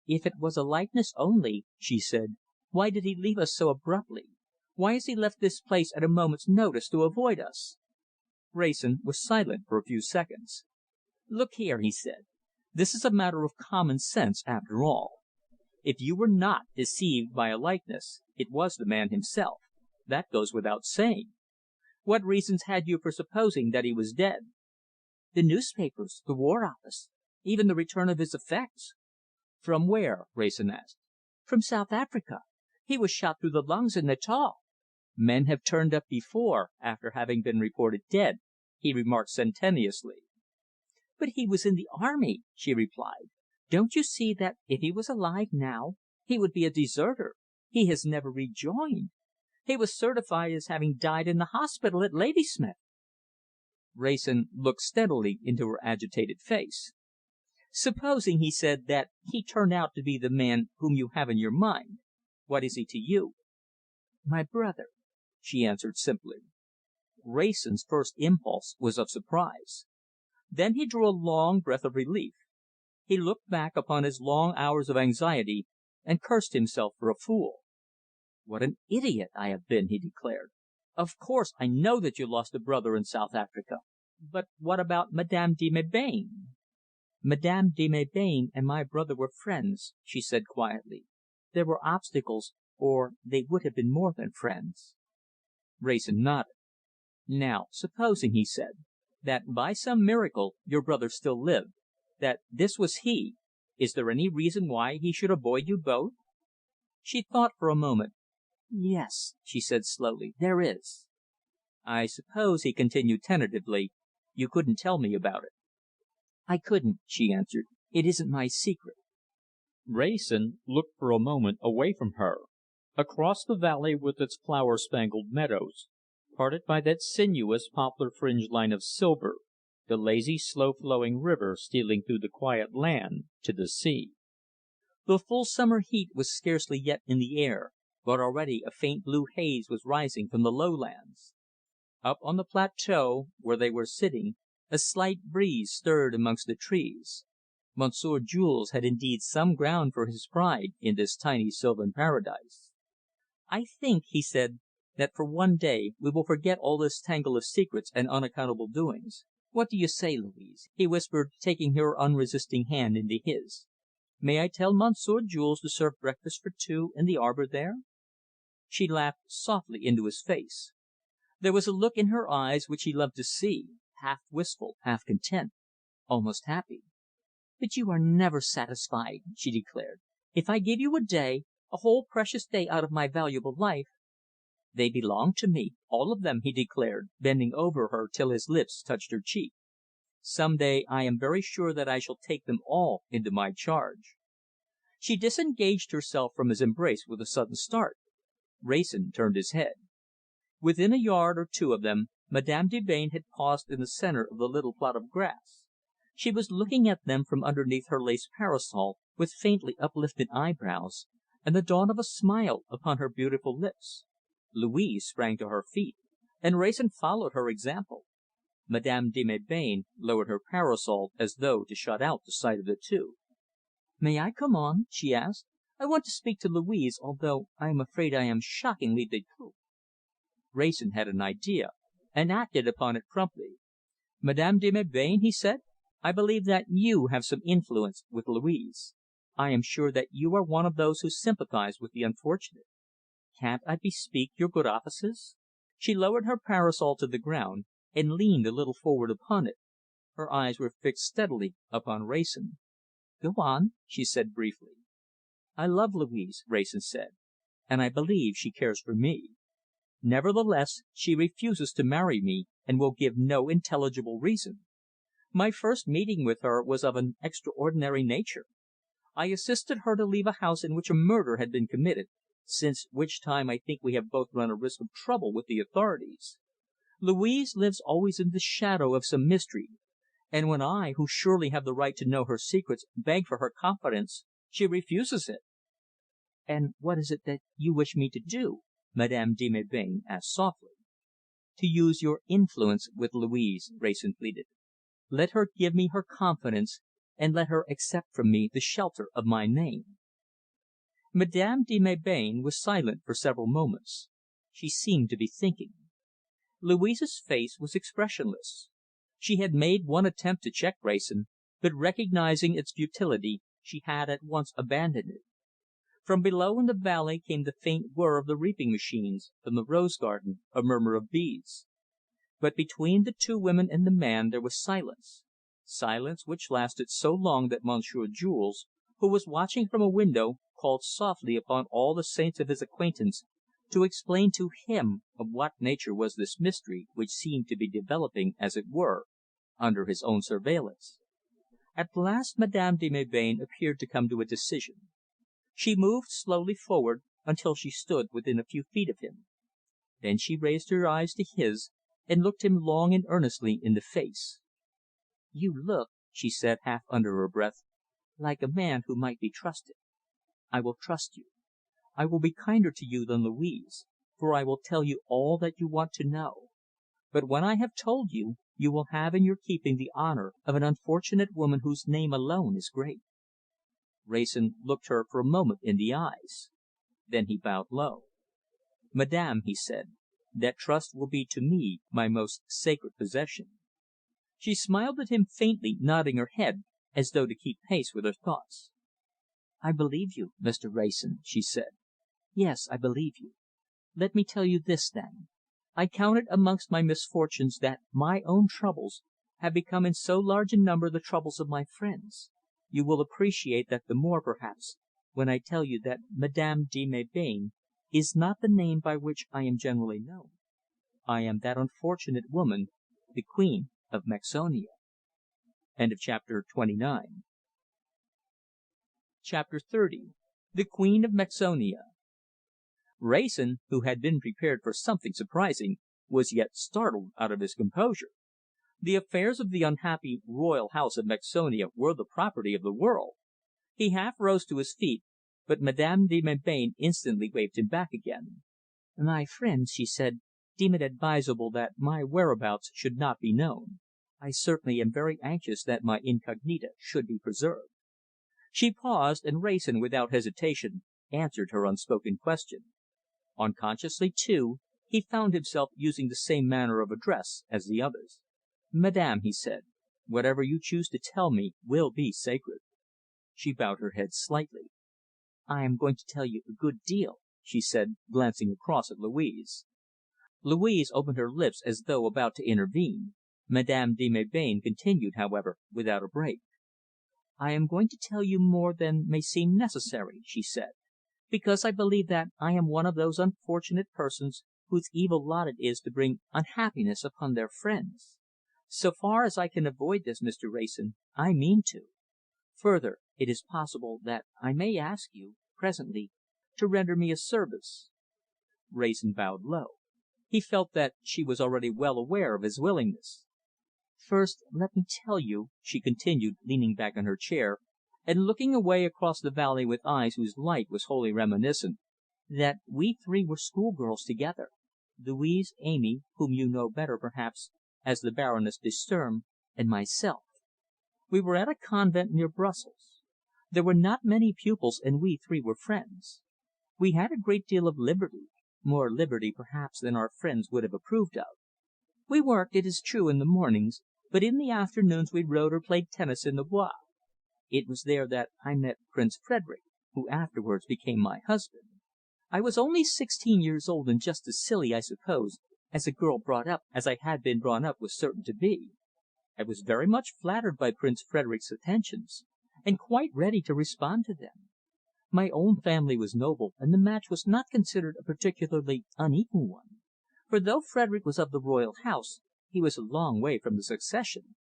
"If it was a likeness only," she said, "why did he leave us so abruptly? Why has he left this place at a moment's notice to avoid us?" Wrayson was silent for a few seconds. "Look here," he said, "this is a matter of common sense, after all. If you were not deceived by a likeness, it was the man himself. That goes without saying. What reasons had you for supposing that he was dead?" "The newspapers, the War Office, even the return of his effects." "From where?" Wrayson asked. "From South Africa. He was shot through the lungs in Natal." "Men have turned up before, after having been reported dead," he remarked sententiously. "But he was in the army," she replied. "Don't you see that if he was alive now, he would be a deserter? He has never rejoined. He was certified as having died in the hospital at Ladysmith." Wrayson looked steadily into her agitated face. "Supposing," he said, "that he turned out to be the man whom you have in your mind, what is he to you?" "My brother," she answered simply. Wrayson's first impulse was of surprise. Then he drew a long breath of relief. He looked back upon his long hours of anxiety, and cursed himself for a fool. "What an idiot I have been!" he declared. "Of course, I know that you lost a brother in South Africa. But what about Madame de Melbain?" "Madame de Melbain and my brother were friends," she said quietly. "There were obstacles, or they would have been more than friends." Wrayson nodded. "Now supposing," he said, "that by some miracle your brother still lived. that this was he, is there any reason why he should avoid you both?" She thought for a moment. "Yes," she said slowly, "there is." "I suppose," he continued tentatively, "you couldn't tell me about it." "I couldn't," she answered. "It isn't my secret." Wrayson looked for a moment away from her, across the valley with its flower spangled meadows, parted by that sinuous poplar fringed line of silver, the lazy, slow flowing river stealing through the quiet land to the sea. The full summer heat was scarcely yet in the air, but already a faint blue haze was rising from the lowlands. Up on the plateau, where they were sitting, a slight breeze stirred amongst the trees. Monsieur Jules had indeed some ground for his pride in this tiny sylvan paradise. "I think," he said, "that for one day we will forget all this tangle of secrets and unaccountable doings. What do you say, Louise?" he whispered, taking her unresisting hand into his. "May I tell Monsieur Jules to serve breakfast for two in the arbor there?" She laughed softly into his face. There was a look in her eyes which he loved to see, half wistful, half content, almost happy. "But you are never satisfied," she declared. "If I give you a day, a whole precious day out of my valuable life " "They belong to me, all of them," he declared, bending over her till his lips touched her cheek. "Some day I am very sure that I shall take them all into my charge." She disengaged herself from his embrace with a sudden start. Wrayson turned his head. Within a yard or two of them, Madame de Melbain had paused in the centre of the little plot of grass. She was looking at them from underneath her lace parasol, with faintly uplifted eyebrows, and the dawn of a smile upon her beautiful lips. Louise sprang to her feet, and Wrayson followed her example. Madame de Melbain lowered her parasol as though to shut out the sight of the two. "May I come on?" she asked. "I want to speak to Louise, although I am afraid I am shockingly découplé." Wrayson had an idea, and acted upon it promptly. "Madame de Melbain," he said, "I believe that you have some influence with Louise. I am sure that you are one of those who sympathize with the unfortunate. Can't I bespeak your good offices?" She lowered her parasol to the ground, and leaned a little forward upon it. Her eyes were fixed steadily upon Wrayson. "Go on," she said briefly. "I love Louise," Wrayson said, "and I believe she cares for me. Nevertheless, she refuses to marry me, and will give no intelligible reason. My first meeting with her was of an extraordinary nature. I assisted her to leave a house in which a murder had been committed, since which time I think we have both run a risk of trouble with the authorities. Louise lives always in the shadow of some mystery, and when I, who surely have the right to know her secrets, beg for her confidence, she refuses it." "And what is it that you wish me to do?" Madame de Melbain asked softly. "To use your influence with Louise," Wrayson pleaded. "Let her give me her confidence, and let her accept from me the shelter of my name." Madame de Melbain was silent for several moments. She seemed to be thinking. Louise's face was expressionless. She had made one attempt to check Wrayson, but recognizing its futility, she had at once abandoned it. From below in the valley came the faint whir of the reaping machines, from the rose garden a murmur of bees. But between the two women and the man there was silence, silence which lasted so long that Monsieur Jules, who was watching from a window, called softly upon all the saints of his acquaintance to explain to him of what nature was this mystery which seemed to be developing, as it were, under his own surveillance. At last Madame de Melbain appeared to come to a decision. She moved slowly forward until she stood within a few feet of him. Then she raised her eyes to his and looked him long and earnestly in the face. "You look," she said, half under her breath, "like a man who might be trusted. I will trust you. I will be kinder to you than Louise, for I will tell you all that you want to know. But when I have told you, you will have in your keeping the honour of an unfortunate woman whose name alone is great." Wrayson looked her for a moment in the eyes. Then he bowed low. "Madame," he said, "that trust will be to me my most sacred possession." She smiled at him faintly, nodding her head as though to keep pace with her thoughts. "I believe you, Mr. Wrayson," she said. "Yes, I believe you. Let me tell you this, then. I count it amongst my misfortunes that my own troubles, have become in so large a number the troubles of my friends. You will appreciate that the more, perhaps, when I tell you that Madame de Melbain is not the name by which I am generally known. I am that unfortunate woman, the Queen of Mexonia. Chapter 30. The Queen of Mexonia. Wrayson, who had been prepared for something surprising, was yet startled out of his composure. The affairs of the unhappy royal house of Mexonia were the property of the world. He half rose to his feet, but Madame de Melbain instantly waved him back again. "My friends," she said, "deem it advisable that my whereabouts should not be known. I certainly am very anxious that my incognita should be preserved." She paused, and Wrayson, without hesitation, answered her unspoken question. Unconsciously, too, he found himself using the same manner of address as the others. "Madame," he said, "whatever you choose to tell me will be sacred." She bowed her head slightly. "I am going to tell you a good deal," she said, glancing across at Louise. Louise opened her lips as though about to intervene. Madame de Melbain continued, however, without a break. "I am going to tell you more than may seem necessary," she said, "because I believe that I am one of those unfortunate persons whose evil lot it is to bring unhappiness upon their friends. So far as I can avoid this, Mr. Wrayson, I mean to. Further, it is possible that I may ask you, presently, to render me a service." Wrayson bowed low. He felt that she was already well aware of his willingness. "First, let me tell you," she continued, leaning back in her chair, and looking away across the valley with eyes whose light was wholly reminiscent, "that we three were schoolgirls together, Louise, Amy, whom you know better, perhaps, as the Baroness de Sturm, and myself. We were at a convent near Brussels. There were not many pupils, and we three were friends. We had a great deal of liberty, more liberty, perhaps, than our friends would have approved of. We worked, it is true, in the mornings, but in the afternoons we rode or played tennis in the Bois. It was there that I met Prince Frederick, who afterwards became my husband. I was only 16 years old, and just as silly, I suppose, as a girl brought up as I had been brought up was certain to be. I was very much flattered by Prince Frederick's attentions, and quite ready to respond to them. My own family was noble, and the match was not considered a particularly unequal one, for though Frederick was of the royal house, he was a long way from the succession.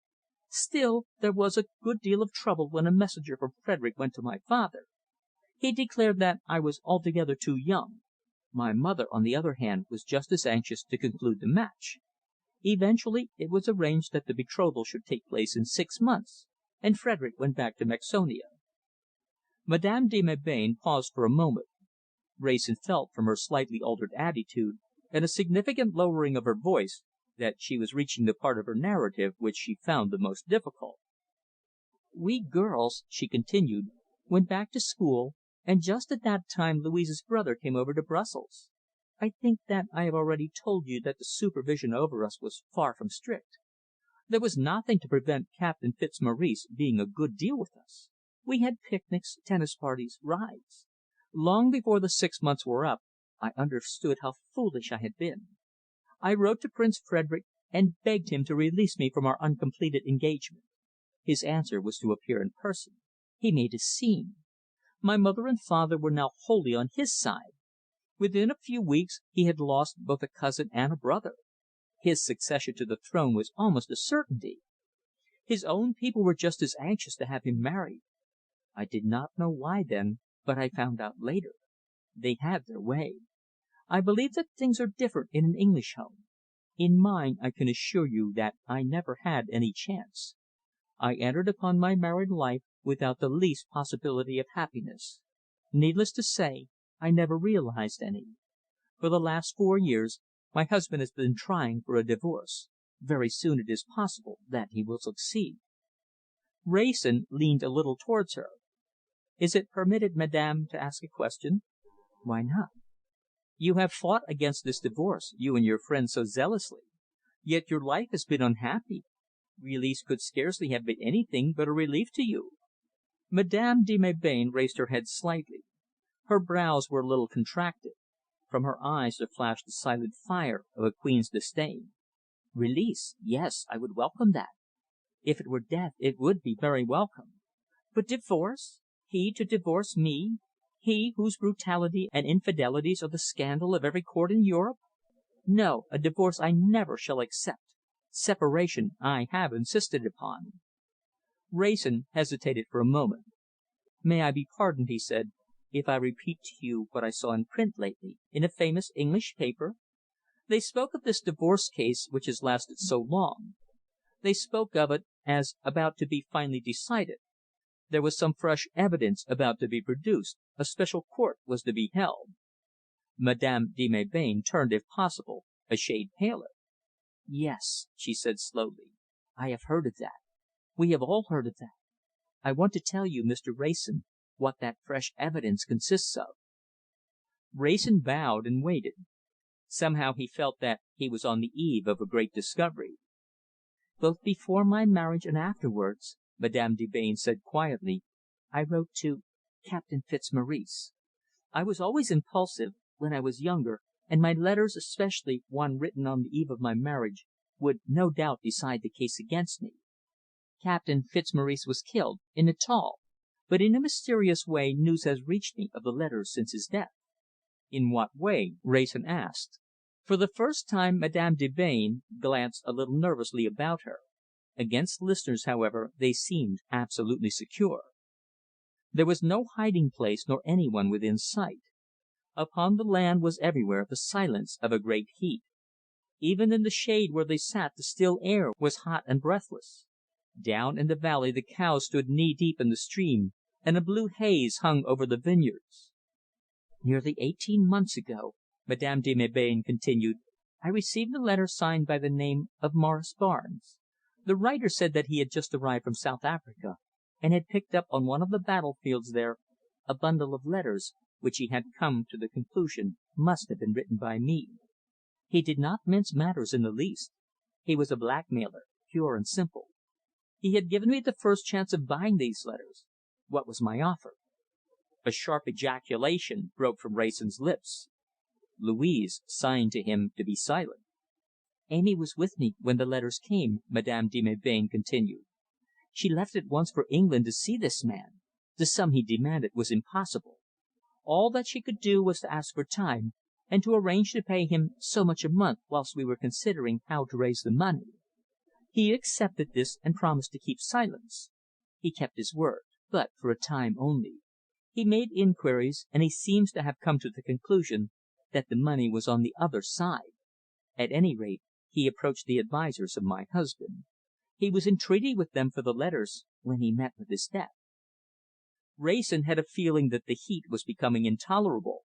Still, there was a good deal of trouble when a messenger from Frederick went to my father. He declared that I was altogether too young. My mother, on the other hand, was just as anxious to conclude the match. Eventually it was arranged that the betrothal should take place in 6 months, and Frederick went back to Mexonia." Madame de Melbain paused for a moment. Wrayson felt, from her slightly altered attitude, and a significant lowering of her voice, that she was reaching the part of her narrative which she found the most difficult. "We girls," she continued, "went back to school, and just at that time Louise's brother came over to Brussels. I think that I have already told you that the supervision over us was far from strict. There was nothing to prevent Captain Fitzmaurice being a good deal with us. We had picnics, tennis parties, rides. Long before the 6 months were up, I understood how foolish I had been. I wrote to Prince Frederick and begged him to release me from our uncompleted engagement. His answer was to appear in person. He made a scene. My mother and father were now wholly on his side. Within a few weeks he had lost both a cousin and a brother. His succession to the throne was almost a certainty. His own people were just as anxious to have him married. I did not know why then, but I found out later. They had their way. I believe that things are different in an English home. In mine, I can assure you that I never had any chance. I entered upon my married life without the least possibility of happiness. Needless to say, I never realized any. For the last 4 years my husband has been trying for a divorce. Very soon it is possible that he will succeed." Wrayson leaned a little towards her. "Is it permitted, Madame, to ask a question?" "Why not?" "You have fought against this divorce, you and your friend, so zealously. Yet your life has been unhappy. Release could scarcely have been anything but a relief to you." Madame de Melbain raised her head slightly. Her brows were a little contracted. From her eyes there flashed the silent fire of a queen's disdain. "Release! Yes, I would welcome that. If it were death, it would be very welcome. But divorce? He to divorce me? He, whose brutality and infidelities are the scandal of every court in Europe? No, a divorce I never shall accept. Separation I have insisted upon." Wrayson hesitated for a moment. "May I be pardoned," he said, "if I repeat to you what I saw in print lately, in a famous English paper? They spoke of this divorce case which has lasted so long. They spoke of it as about to be finally decided. There was some fresh evidence about to be produced, a special court was to be held." Madame de Melbain turned, if possible, a shade paler. "Yes," she said slowly, "I have heard of that. We have all heard of that. I want to tell you, Mr. Wrayson, what that fresh evidence consists of." Wrayson bowed and waited. Somehow he felt that he was on the eve of a great discovery. "Both before my marriage and afterwards," Madame de Melbain said quietly, "I wrote to Captain Fitzmaurice. I was always impulsive, when I was younger, and my letters, especially one written on the eve of my marriage, would no doubt decide the case against me. Captain Fitzmaurice was killed in Natal, but in a mysterious way news has reached me of the letters since his death." "In what way?" Wrayson asked. For the first time Madame de Melbain glanced a little nervously about her. Against listeners, however, they seemed absolutely secure. There was no hiding place nor any one within sight. Upon the land was everywhere the silence of a great heat. Even in the shade where they sat the still air was hot and breathless. Down in the valley the cows stood knee deep in the stream, and a blue haze hung over the vineyards. "Nearly 18 months ago," Madame de Melbain continued, "I received a letter signed by the name of Morris Barnes. The writer said that he had just arrived from South Africa, and had picked up on one of the battlefields there a bundle of letters, which he had come to the conclusion must have been written by me. He did not mince matters in the least. He was a blackmailer, pure and simple. He had given me the first chance of buying these letters. What was my offer?" A sharp ejaculation broke from Wrayson's lips. Louise signed to him to be silent. "Amy was with me when the letters came," Madame de Melbain continued. "She left at once for England to see this man. The sum he demanded was impossible. All that she could do was to ask for time, and to arrange to pay him so much a month whilst we were considering how to raise the money. He accepted this and promised to keep silence. He kept his word, but for a time only. He made inquiries, and he seems to have come to the conclusion that the money was on the other side. At any rate, he approached the advisers of my husband. He was in treaty with them for the letters when he met with his death." Wrayson had a feeling that the heat was becoming intolerable.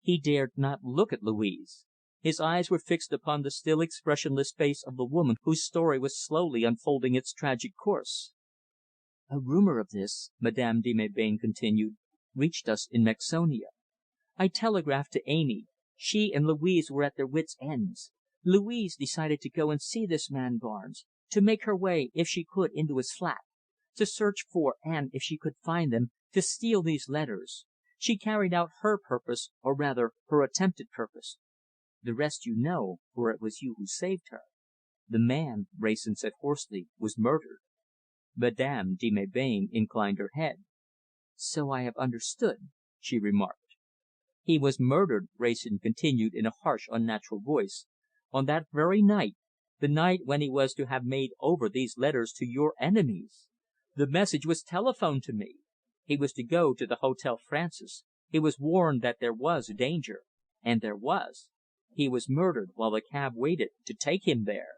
He dared not look at Louise. His eyes were fixed upon the still expressionless face of the woman whose story was slowly unfolding its tragic course. "A rumour of this," Madame de Melbain continued, "reached us in Mexonia. I telegraphed to Amy. She and Louise were at their wits' ends. Louise decided to go and see this man Barnes, to make her way, if she could, into his flat, to search for, and, if she could find them, to steal these letters. She carried out her purpose, or rather her attempted purpose. The rest you know, for it was you who saved her. The man," Wrayson said hoarsely, "was murdered." Madame de Melbain inclined her head. "So I have understood," she remarked. "He was murdered," Wrayson continued in a harsh, unnatural voice, "on that very night, the night when he was to have made over these letters to your enemies. The message was telephoned to me. He was to go to the Hotel Francis. He was warned that there was danger. And there was. He was murdered while the cab waited to take him there."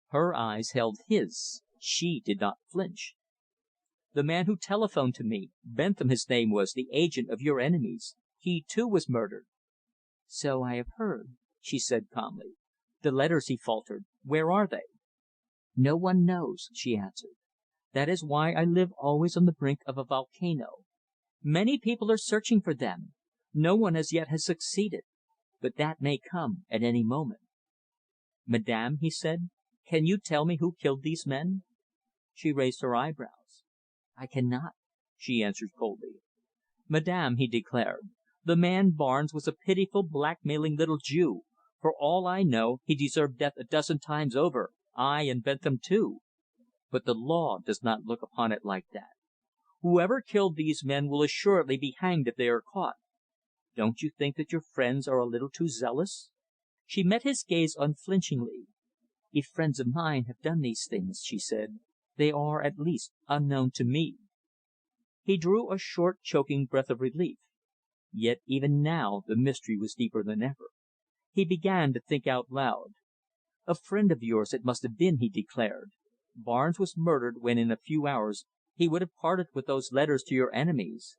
Her eyes held his. She did not flinch. "The man who telephoned to me, Bentham his name was, the agent of your enemies. He, too, was murdered." "So I have heard," she said calmly. "The letters," he faltered, "where are they?" "No one knows," she answered. "That is why I live always on the brink of a volcano. Many people are searching for them. No one as yet has succeeded. But that may come at any moment." "Madame," he said, "can you tell me who killed these men?" She raised her eyebrows. "I cannot," she answered coldly. "Madame," he declared, "the man Barnes was a pitiful, blackmailing little Jew. For all I know, he deserved death a dozen times over, ay, and Bentham too." But the law does not look upon it like that. Whoever killed these men will assuredly be hanged if they are caught. Don't you think that your friends are a little too zealous?" She met his gaze unflinchingly. "If friends of mine have done these things," she said, "they are at least unknown to me." He drew a short, choking breath of relief. Yet even now the mystery was deeper than ever. He began to think out loud. "A friend of yours it must have been," he declared. "Barnes was murdered when in a few hours he would have parted with those letters to your enemies.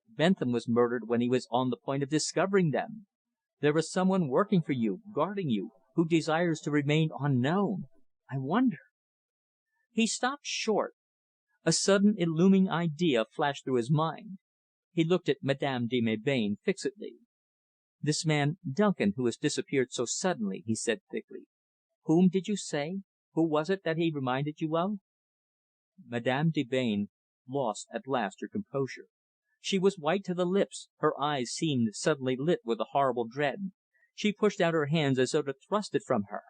Bentham was murdered when he was on the point of discovering them. There is some one working for you, guarding you, who desires to remain unknown. I wonder—" He stopped short. A sudden illuming idea flashed through his mind. He looked at Madame de Melbain fixedly. "This man Duncan, who has disappeared so suddenly," he said thickly. "Whom did you say? Who was it that he reminded you of?" Madame de Melbain lost at last her composure. She was white to the lips, her eyes seemed suddenly lit with a horrible dread. She pushed out her hands as though to thrust it from her.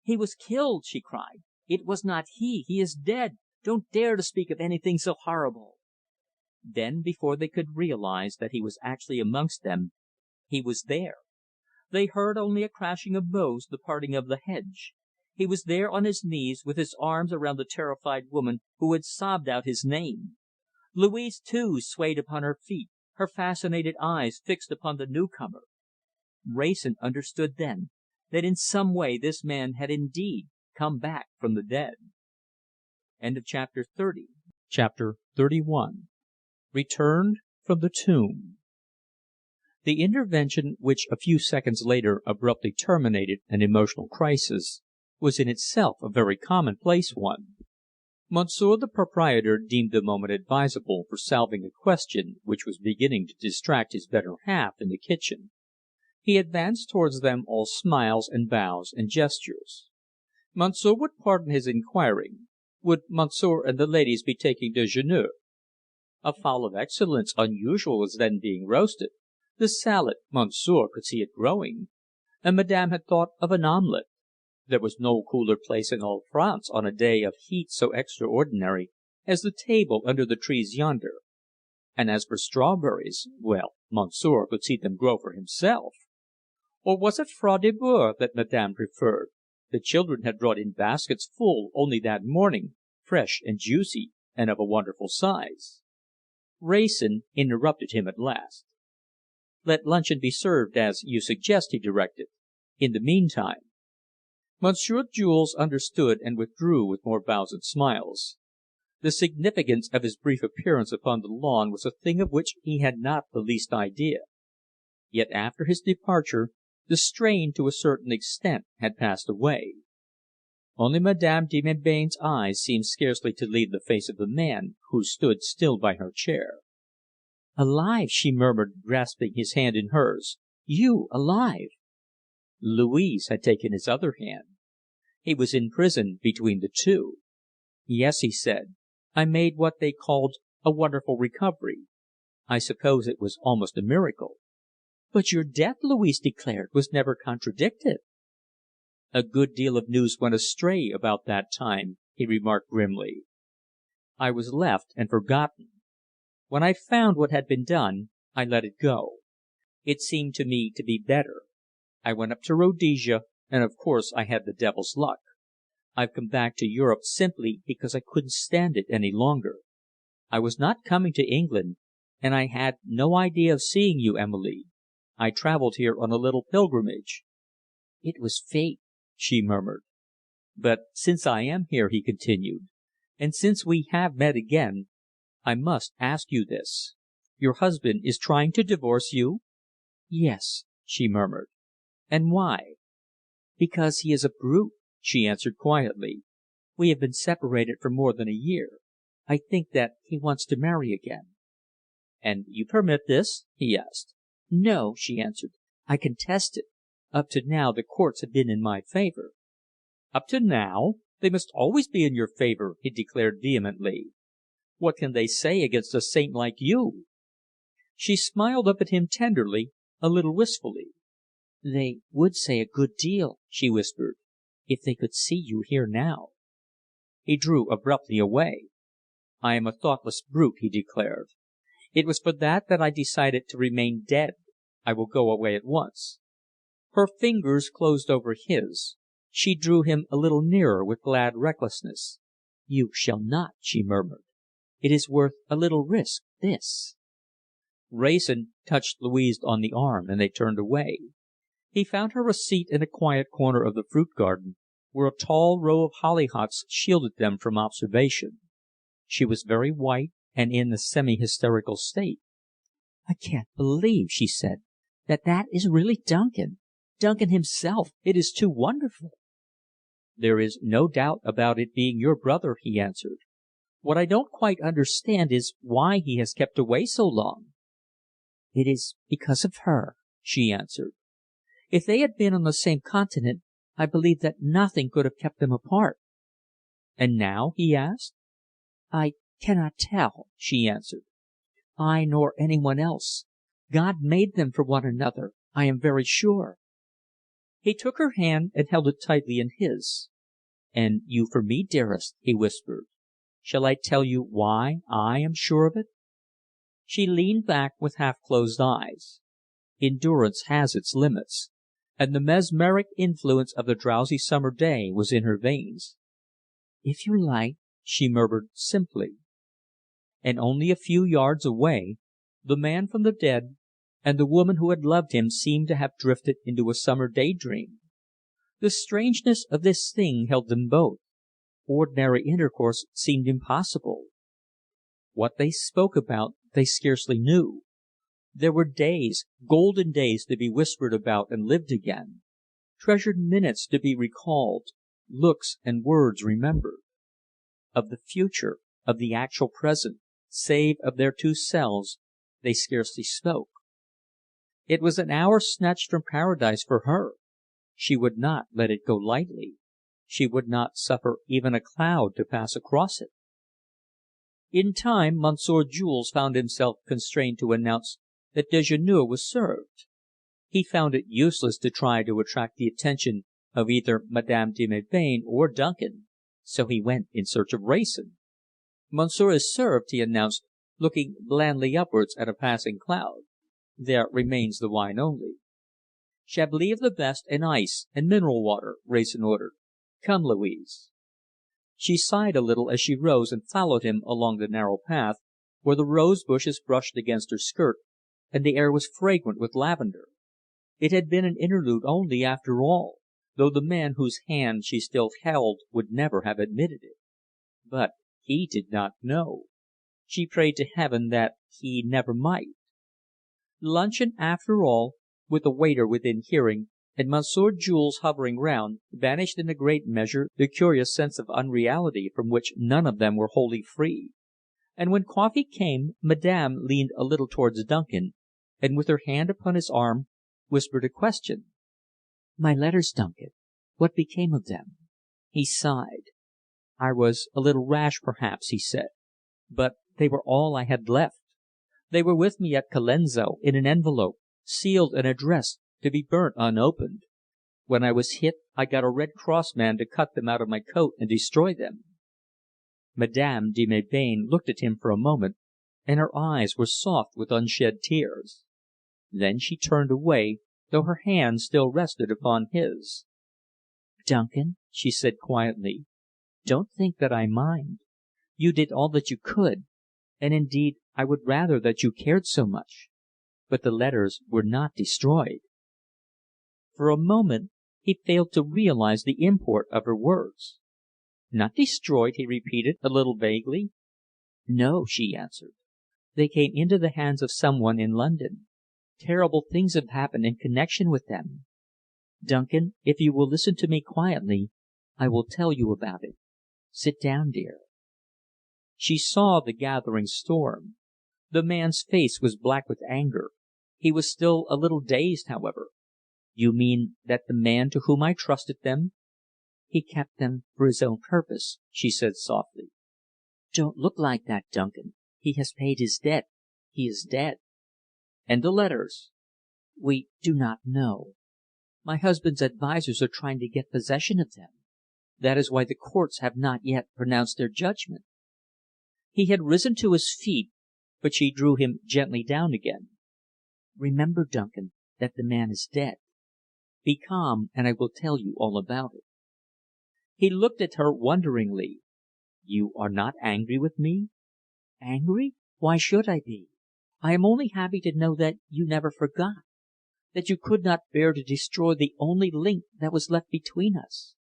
"He was killed!" she cried. "It was not he! He is dead! Don't dare to speak of anything so horrible!" Then, before they could realize that he was actually amongst them, he was there. They heard only a crashing of boughs, the parting of the hedge. He was there on his knees, with his arms around the terrified woman who had sobbed out his name. Louise, too, swayed upon her feet, her fascinated eyes fixed upon the newcomer. Wrayson understood then that in some way this man had indeed come back from the dead. Chapter 31. Returned from the tomb. The intervention which a few seconds later abruptly terminated an emotional crisis was in itself a very commonplace one. Monsieur the proprietor deemed the moment advisable for solving a question which was beginning to distract his better half in the kitchen. He advanced towards them all smiles and bows and gestures. Monsieur would pardon his inquiring. Would Monsieur and the ladies be taking déjeuner? A fowl of excellence, unusual, was then being roasted. The salad, Monsieur could see it growing. And Madame had thought of an omelette. There was no cooler place in all France on a day of heat so extraordinary as the table under the trees yonder. And as for strawberries, well, Monsieur could see them grow for himself. Or was it Froid de Boeuf that Madame preferred? The children had brought in baskets full only that morning, fresh and juicy, and of a wonderful size. Wrayson interrupted him at last. "Let luncheon be served as you suggest," he directed. "In the meantime—" Monsieur Jules understood and withdrew with more bows and smiles. The significance of his brief appearance upon the lawn was a thing of which he had not the least idea. Yet after his departure the strain to a certain extent had passed away. Only Madame de Melbain's eyes seemed scarcely to leave the face of the man who stood still by her chair. "Alive!" she murmured, grasping his hand in hers. "You alive!" Louise had taken his other hand. He was in prison between the two. "Yes," he said, "I made what they called a wonderful recovery. I suppose it was almost a miracle." "But your death," Louise declared, "was never contradicted." "A good deal of news went astray about that time," he remarked grimly. "I was left and forgotten. When I found what had been done, I let it go. It seemed to me to be better. I went up to Rhodesia, and of course I had the devil's luck. I've come back to Europe simply because I couldn't stand it any longer. I was not coming to England, and I had no idea of seeing you, Emilie. I travelled here on a little pilgrimage." "It was fate," she murmured. "But since I am here," he continued, "and since we have met again, I must ask you this. Your husband is trying to divorce you?" "Yes," she murmured. "And why?" "Because he is a brute," she answered quietly. "We have been separated for more than a year. I think that he wants to marry again." "And you permit this?" he asked. "No," she answered. "I contest it. Up to now the courts have been in my favour." "Up to now? They must always be in your favour," he declared vehemently. "What can they say against a saint like you?" She smiled up at him tenderly, a little wistfully. "They would say a good deal," she whispered, "if they could see you here now." He drew abruptly away. "I am a thoughtless brute," he declared. "It was for that I decided to remain dead. I will go away at once." Her fingers closed over his. She drew him a little nearer with glad recklessness. "You shall not," she murmured. "It is worth a little risk, this." Wrayson touched Louise on the arm, and they turned away. He found her a seat in a quiet corner of the fruit garden, where a tall row of hollyhocks shielded them from observation. She was very white, and in a semi-hysterical state. "I can't believe," she said, "that is really Duncan. Duncan himself. It is too wonderful." "There is no doubt about it being your brother," he answered. "What I don't quite understand is why he has kept away so long." "It is because of her," she answered. "If they had been on the same continent, I believe that nothing could have kept them apart." "And now?" he asked. "I cannot tell," she answered. "I nor any one else. God made them for one another, I am very sure." He took her hand and held it tightly in his. "And you for me, dearest," he whispered. "Shall I tell you why I am sure of it?" She leaned back with half closed eyes. Endurance has its limits, and the mesmeric influence of the drowsy summer day was in her veins. "If you like," she murmured simply. And only a few yards away, the man from the dead and the woman who had loved him seemed to have drifted into a summer day dream. The strangeness of this thing held them both. Ordinary intercourse seemed impossible. What they spoke about they scarcely knew. There were days, golden days to be whispered about and lived again, treasured minutes to be recalled, looks and words remembered. Of the future, of the actual present, save of their two selves, they scarcely spoke. It was an hour snatched from paradise for her. She would not let it go lightly. She would not suffer even a cloud to pass across it. In time, Monsieur Jules found himself constrained to announce that déjeuner was served. He found it useless to try to attract the attention of either Madame de Melbain or Duncan, so he went in search of Wrayson. "Monsieur is served," he announced, looking blandly upwards at a passing cloud. "There remains the wine only." "Chablis of the best, and ice, and mineral water," Wrayson ordered. "Come, Louise." She sighed a little as she rose and followed him along the narrow path, where the rose bushes brushed against her skirt, and the air was fragrant with lavender. It had been an interlude only, after all, though the man whose hand she still held would never have admitted it. But he did not know. She prayed to heaven that he never might. Luncheon, after all, with a waiter within hearing, and Monsieur Jules hovering round, banished in a great measure the curious sense of unreality from which none of them were wholly free. And when coffee came, Madame leaned a little towards Duncan, and with her hand upon his arm, whispered a question. "My letters, Duncan. What became of them?" He sighed. "I was a little rash, perhaps," he said, "but they were all I had left. They were with me at Colenso, in an envelope, sealed and addressed, to be burnt unopened. When I was hit, I got a Red Cross man to cut them out of my coat and destroy them." Madame de Melbain looked at him for a moment, and her eyes were soft with unshed tears. Then she turned away, though her hand still rested upon his. "Duncan," she said quietly, "don't think that I mind. You did all that you could, and indeed I would rather that you cared so much. But the letters were not destroyed." For a moment he failed to realize the import of her words. "Not destroyed?" he repeated, a little vaguely. "No," she answered. "They came into the hands of some one in London. Terrible things have happened in connexion with them. Duncan, if you will listen to me quietly, I will tell you about it. Sit down, dear." She saw the gathering storm. The man's face was black with anger. He was still a little dazed, however. "You mean that the man to whom I trusted them—" "He kept them for his own purpose," she said softly. "Don't look like that, Duncan. He has paid his debt. He is dead." "And the letters?" "We do not know. My husband's advisers are trying to get possession of them. That is why the courts have not yet pronounced their judgment." He had risen to his feet, but she drew him gently down again. "Remember, Duncan, that the man is dead. Be calm, and I will tell you all about it." He looked at her wonderingly. "You are not angry with me?" "Angry? Why should I be? I am only happy to know that you never forgot, that you could not bear to destroy the only link that was left between us.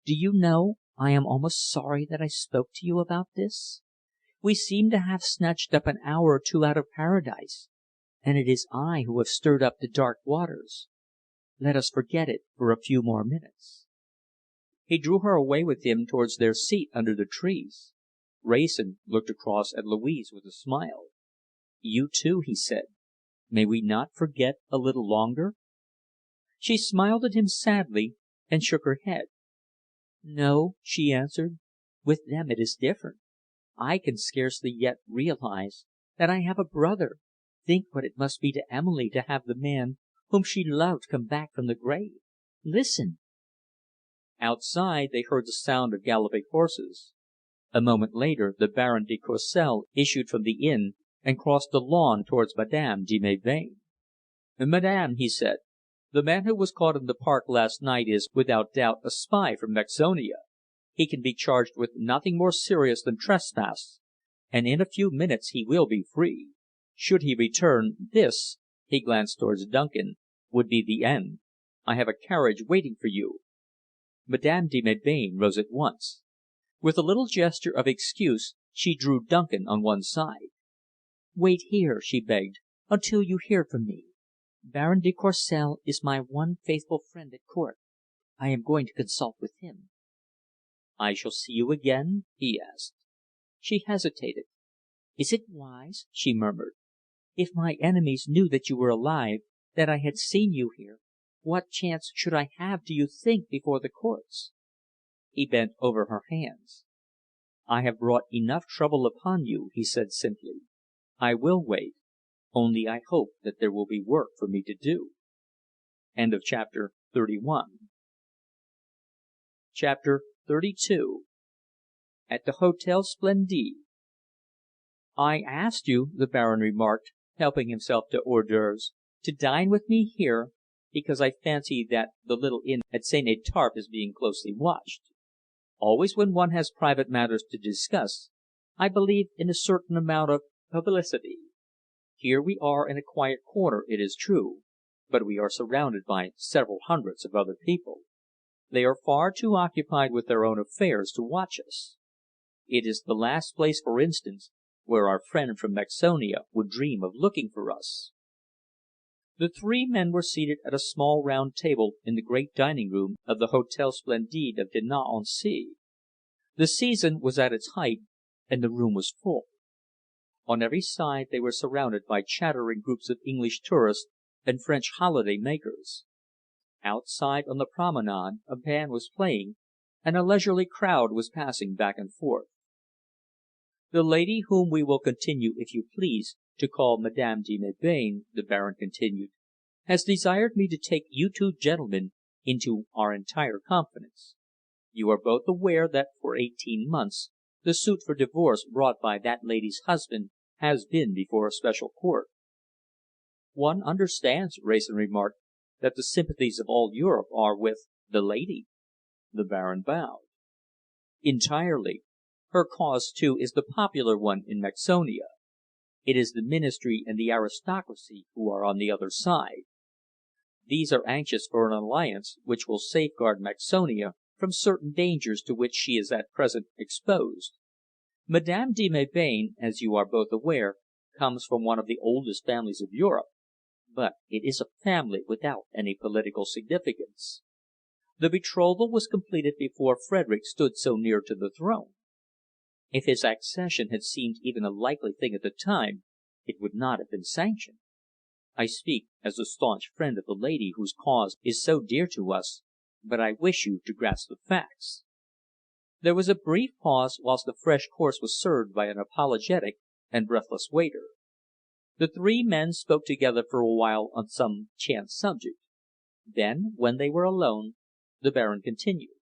Do you know, I am almost sorry that I spoke to you about this? We seem to have snatched up an hour or two out of paradise, and it is I who have stirred up the dark waters. Let us forget it for a few more minutes." He drew her away with him towards their seat under the trees. Wrayson looked across at Louise with a smile. "You too," he said. "May we not forget a little longer?" She smiled at him sadly, and shook her head. "No," she answered. "With them it is different. I can scarcely yet realize that I have a brother. Think what it must be to Emily to have the man whom she loved come back from the grave. Listen!" Outside they heard the sound of galloping horses. A moment later the Baron de Courcelles issued from the inn and crossed the lawn towards Madame de Melbain. "Madame," he said, "the man who was caught in the park last night is, without doubt, a spy from Mexonia. He can be charged with nothing more serious than trespass, and in a few minutes he will be free. Should he return, this," he glanced towards Duncan, "would be the end. I have a carriage waiting for you." Madame de Melbain rose at once. With a little gesture of excuse she drew Duncan on one side. "Wait here," she begged, "until you hear from me. Baron de Courcelles is my one faithful friend at court. I am going to consult with him." "I shall see you again?" he asked. She hesitated. "Is it wise?" she murmured. "If my enemies knew that you were alive, that I had seen you here, what chance should I have, do you think, before the courts?" He bent over her hands. "I have brought enough trouble upon you," he said simply. "I will wait. Only I hope that there will be work for me to do." Chapter 32. At the Hotel Splendide. "I asked you," the Baron remarked, helping himself to hors d'oeuvres, "to dine with me here, because I fancy that the little inn at St. Étarpe is being closely watched. Always when one has private matters to discuss, I believe in a certain amount of publicity. Here we are in a quiet corner, it is true, but we are surrounded by several hundreds of other people. They are far too occupied with their own affairs to watch us. It is the last place, for instance, where our friend from Mexonia would dream of looking for us." The three men were seated at a small round table in the great dining room of the Hotel Splendide of Dinant-on-Sea. The season was at its height, and the room was full. On every side they were surrounded by chattering groups of English tourists and French holiday makers. Outside on the promenade a band was playing, and a leisurely crowd was passing back and forth. "The lady whom we will continue, if you please, to call Madame de Melbain," the Baron continued, "has desired me to take you two gentlemen into our entire confidence. You are both aware that for 18 months the suit for divorce brought by that lady's husband has been before a special court." "One understands," Wrayson remarked, "that the sympathies of all Europe are with the lady." The Baron bowed. "Entirely. Her cause, too, is the popular one in Mexonia. It is the Ministry and the aristocracy who are on the other side. These are anxious for an alliance which will safeguard Mexonia from certain dangers to which she is at present exposed. Madame de Melbain, as you are both aware, comes from one of the oldest families of Europe, but it is a family without any political significance. The betrothal was completed before Frederick stood so near to the throne. If his accession had seemed even a likely thing at the time, it would not have been sanctioned. I speak as a staunch friend of the lady whose cause is so dear to us, but I wish you to grasp the facts." There was a brief pause whilst the fresh course was served by an apologetic and breathless waiter. The three men spoke together for a while on some chance subject. Then, when they were alone, the Baron continued.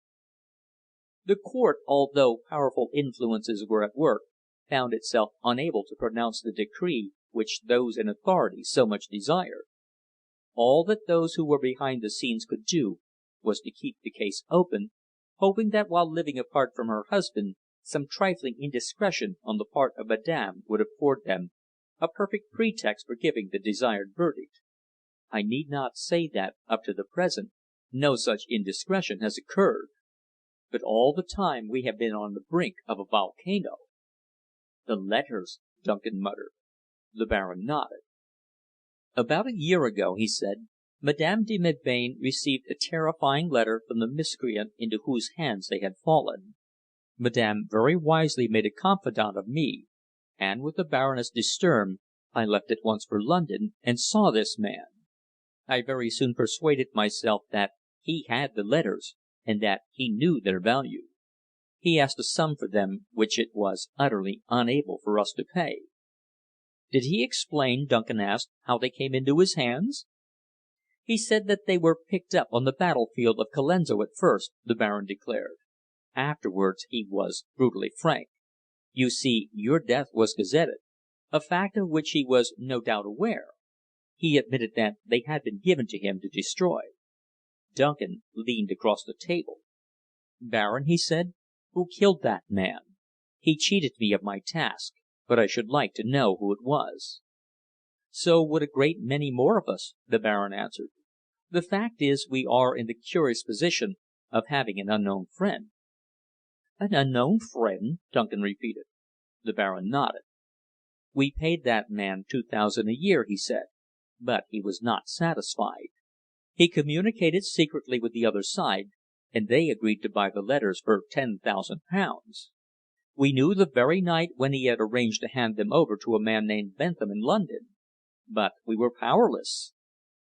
The court, although powerful influences were at work, found itself unable to pronounce the decree which those in authority so much desired. All that those who were behind the scenes could do was to keep the case open, hoping that while living apart from her husband, some trifling indiscretion on the part of Madame would afford them a perfect pretext for giving the desired verdict. I need not say that, up to the present, no such indiscretion has occurred. But all the time we have been on the brink of a volcano." "The letters," Duncan muttered. The Baron nodded. "About a year ago," he said, "Madame de Melbain received a terrifying letter from the miscreant into whose hands they had fallen. Madame very wisely made a confidant of me, and with the Baroness de Sturm I left at once for London, and saw this man. I very soon persuaded myself that he had the letters, and that he knew their value. He asked a sum for them which it was utterly unable for us to pay." "Did he explain," Duncan asked, "how they came into his hands?" "He said that they were picked up on the battlefield of Colenso at first," the Baron declared. "Afterwards he was brutally frank. You see, your death was gazetted, a fact of which he was no doubt aware. He admitted that they had been given to him to destroy." Duncan leaned across the table. "Baron," he said, "who killed that man? He cheated me of my task, but I should like to know who it was." "So would a great many more of us," the Baron answered. "The fact is, we are in the curious position of having an unknown friend." "An unknown friend?" Duncan repeated. The Baron nodded. "We paid that man 2,000 a year," he said, "but he was not satisfied. He communicated secretly with the other side, and they agreed to buy the letters for £10,000. We knew the very night when he had arranged to hand them over to a man named Bentham in London. But we were powerless.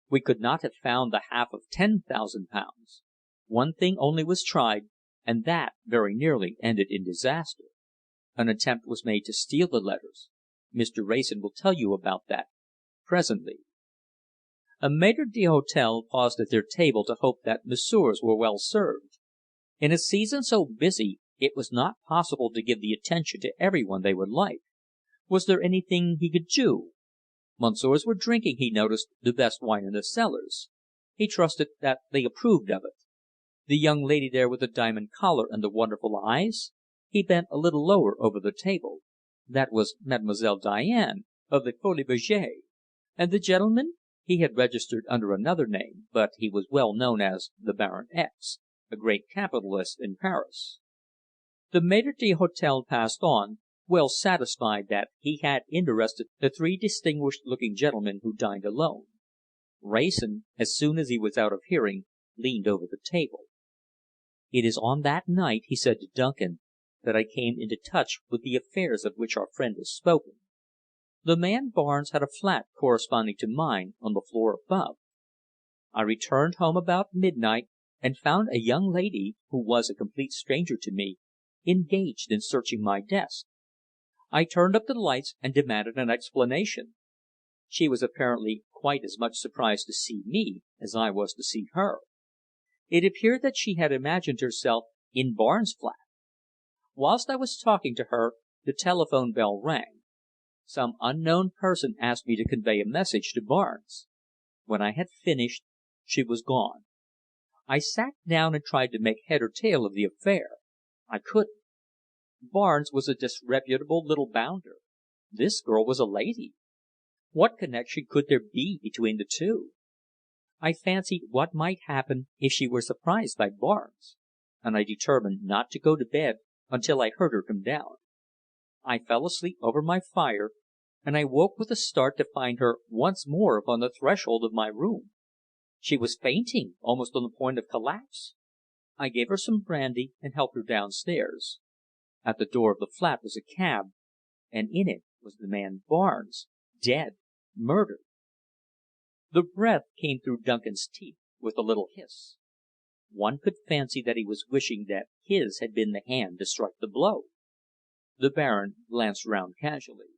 We could not have found the half of £10,000. One thing only was tried, and that very nearly ended in disaster. An attempt was made to steal the letters. Mr. Wrayson will tell you about that presently." A maître d'hôtel paused at their table to hope that messieurs were well served. In a season so busy, it was not possible to give the attention to every one they would like. Was there anything he could do? Messieurs were drinking, he noticed, the best wine in the cellars. He trusted that they approved of it. The young lady there with the diamond collar and the wonderful eyes? He bent a little lower over the table. That was Mademoiselle Diane, of the Folies Bergère. And the gentleman? He had registered under another name, but he was well known as the Baron X, a great capitalist in Paris. The maître d'hôtel passed on, well satisfied that he had interested the three distinguished-looking gentlemen who dined alone. Wrayson, as soon as he was out of hearing, leaned over the table. "It is on that night," he said to Duncan, "that I came into touch with the affairs of which our friend has spoken. The man Barnes had a flat corresponding to mine on the floor above. I returned home about midnight and found a young lady, who was a complete stranger to me, engaged in searching my desk. I turned up the lights and demanded an explanation. She was apparently quite as much surprised to see me as I was to see her. It appeared that she had imagined herself in Barnes' flat. Whilst I was talking to her, the telephone bell rang. Some unknown person asked me to convey a message to Barnes. When I had finished, she was gone. I sat down and tried to make head or tail of the affair. I couldn't. Barnes was a disreputable little bounder. This girl was a lady. What connection could there be between the two? I fancied what might happen if she were surprised by Barnes, and I determined not to go to bed until I heard her come down. I fell asleep over my fire, and I woke with a start to find her once more upon the threshold of my room. She was fainting, almost on the point of collapse. I gave her some brandy and helped her downstairs. At the door of the flat was a cab, and in it was the man Barnes, dead, murdered." The breath came through Duncan's teeth with a little hiss. One could fancy that he was wishing that his had been the hand to strike the blow. The Baron glanced round casually.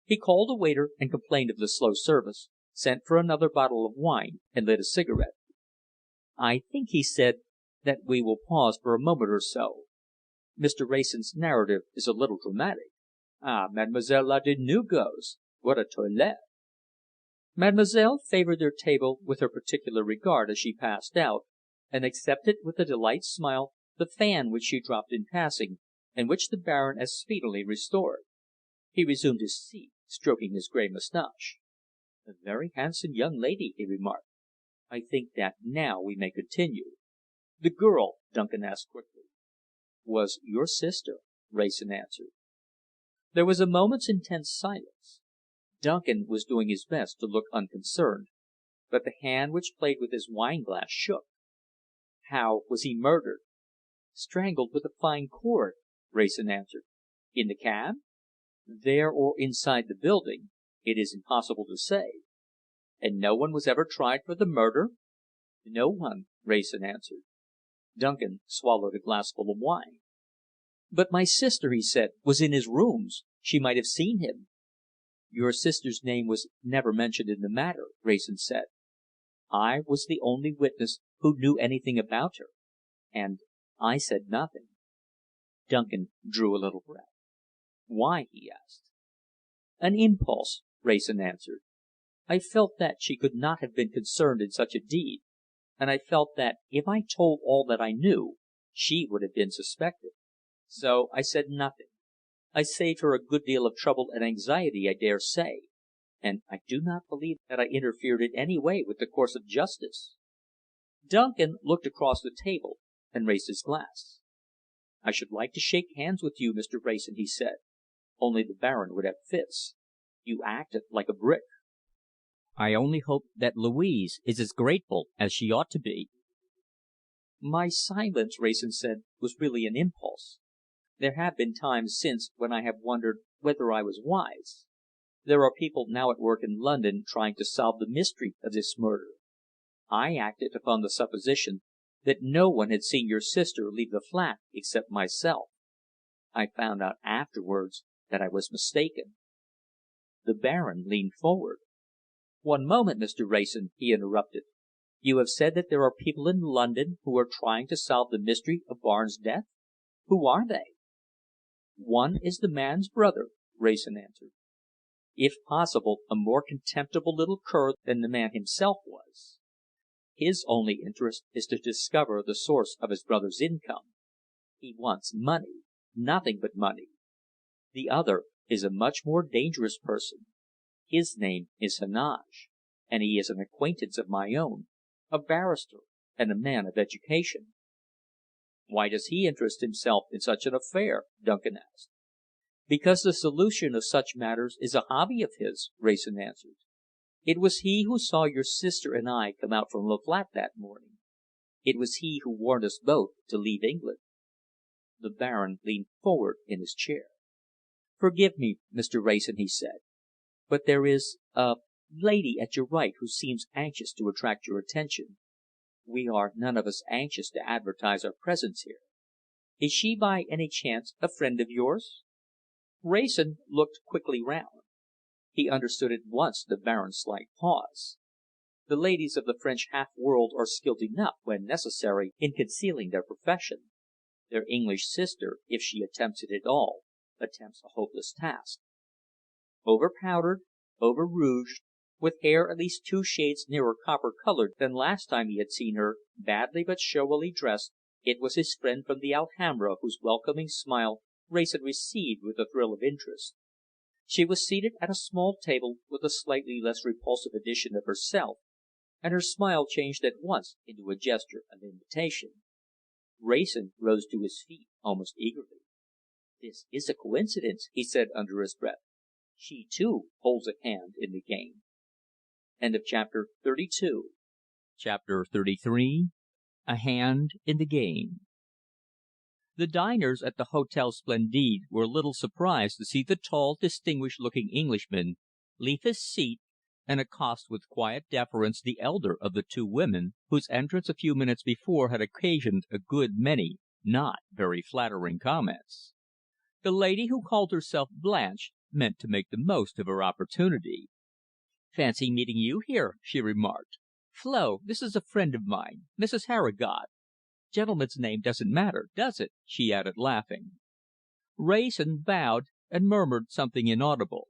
He called a waiter and complained of the slow service, sent for another bottle of wine, and lit a cigarette. "I think," he said, that we will pause for a moment or so. Mr. Wrayson's narrative is a little dramatic. Ah, Mademoiselle la de Nu goes. What a toilette!" Mademoiselle favoured their table with her particular regard as she passed out, and accepted with a delighted smile the fan which she dropped in passing, and which the Baron as speedily restored. He resumed his seat, stroking his grey moustache. "A very handsome young lady," he remarked. "I think that now we may continue." "The girl?" Duncan asked quickly. "Was your sister," Wrayson answered. There was a moment's intense silence. Duncan was doing his best to look unconcerned, but the hand which played with his wineglass shook. "How was he murdered?" "Strangled with a fine cord," Wrayson answered. "In the cab?" "There or inside the building. It is impossible to say." "And no one was ever tried for the murder?" "No one," Wrayson answered. Duncan swallowed a glassful of wine. "But my sister," he said, "was in his rooms. She might have seen him." "Your sister's name was never mentioned in the matter," Wrayson said. "I was the only witness who knew anything about her, and I said nothing." Duncan drew a little breath. "Why?" he asked. "An impulse," Wrayson answered. "I felt that she could not have been concerned in such a deed, and I felt that if I told all that I knew, she would have been suspected. So I said nothing. I saved her a good deal of trouble and anxiety, I dare say, and I do not believe that I interfered in any way with the course of justice." Duncan looked across the table and raised his glass. "I should like to shake hands with you, Mr. Wrayson," he said, "only the Baron would have fits. You acted like a brick." "I only hope that Louise is as grateful as she ought to be." "My silence," Wrayson said, "was really an impulse. There have been times since when I have wondered whether I was wise. There are people now at work in London trying to solve the mystery of this murder. I acted upon the supposition that no one had seen your sister leave the flat except myself. I found out afterwards that I was mistaken." The Baron leaned forward. "One moment, Mr. Wrayson," he interrupted. "You have said that there are people in London who are trying to solve the mystery of Barnes' death. Who are they?" "One is the man's brother," Wrayson answered. "If possible, a more contemptible little cur than the man himself was. His only interest is to discover the source of his brother's income. He wants money, nothing but money. The other is a much more dangerous person. His name is Heneage, and he is an acquaintance of my own, a barrister and a man of education." "Why does he interest himself in such an affair?" Duncan asked. "Because the solution of such matters is a hobby of his," Wrayson answered. "It was he who saw your sister and I come out from the flat that morning. It was he who warned us both to leave England." The Baron leaned forward in his chair. "Forgive me, Mr. Wrayson," he said, "but there is a lady at your right who seems anxious to attract your attention. We are none of us anxious to advertise our presence here. Is she by any chance a friend of yours?" Wrayson looked quickly round. He understood at once the Baron's slight pause. The ladies of the French half world are skilled enough, when necessary, in concealing their profession. Their English sister, if she attempts it at all, attempts a hopeless task. Overpowdered, over-rouged, with hair at least 2 shades nearer copper-coloured than last time he had seen her, badly but showily dressed, it was his friend from the Alhambra whose welcoming smile Wrayson received with a thrill of interest. She was seated at a small table with a slightly less repulsive edition of herself, and her smile changed at once into a gesture of invitation. Wrayson rose to his feet almost eagerly. "This is a coincidence," he said under his breath. "She, too, holds a hand in the game." Chapter 32. Chapter 33. A Hand in the Game. The diners at the Hôtel Splendide were a little surprised to see the tall, distinguished-looking Englishman leave his seat and accost with quiet deference the elder of the two women, whose entrance a few minutes before had occasioned a good many not very flattering comments. The lady, who called herself Blanche, meant to make the most of her opportunity. "Fancy meeting you here," she remarked. "Flo, this is a friend of mine, Mrs. Harrigod." Gentleman's name doesn't matter, does it?" she added, laughing. Wrayson bowed and murmured something inaudible.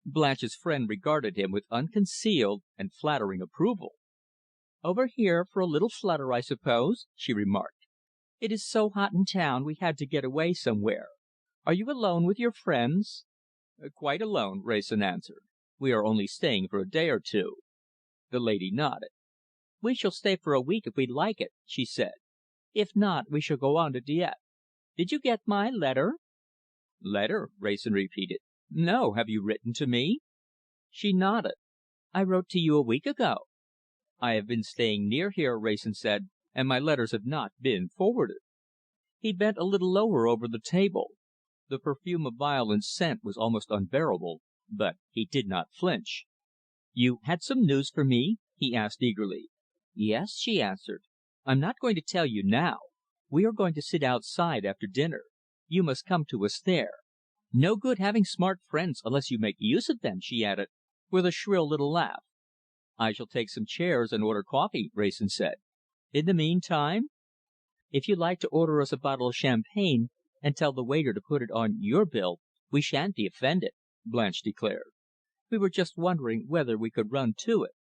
Blanche's friend regarded him with unconcealed and flattering approval. "Over here for a little flutter, I suppose," she remarked. "It is so hot in town we had to get away somewhere. Are you alone with your friends?" "Quite alone," Wrayson answered. "We are only staying for a day or two." The lady nodded. "We shall stay for a week if we like it," she said. "If not, we shall go on to Dieppe. Did you get my letter?" "Letter?" Wrayson repeated. "No. Have you written to me?" She nodded. "I wrote to you a week ago." "I have been staying near here," Wrayson said, "and my letters have not been forwarded." He bent a little lower over the table. The perfume of violets scent was almost unbearable, but he did not flinch. "You had some news for me?" he asked eagerly. "Yes," she answered. "I'm not going to tell you now. We are going to sit outside after dinner. You must come to us there. No good having smart friends unless you make use of them," she added, with a shrill little laugh. "I shall take some chairs and order coffee," Wrayson said. "In the meantime?" "If you like to order us a bottle of champagne, and tell the waiter to put it on your bill, we shan't be offended," Blanche declared. "We were just wondering whether we could run to it."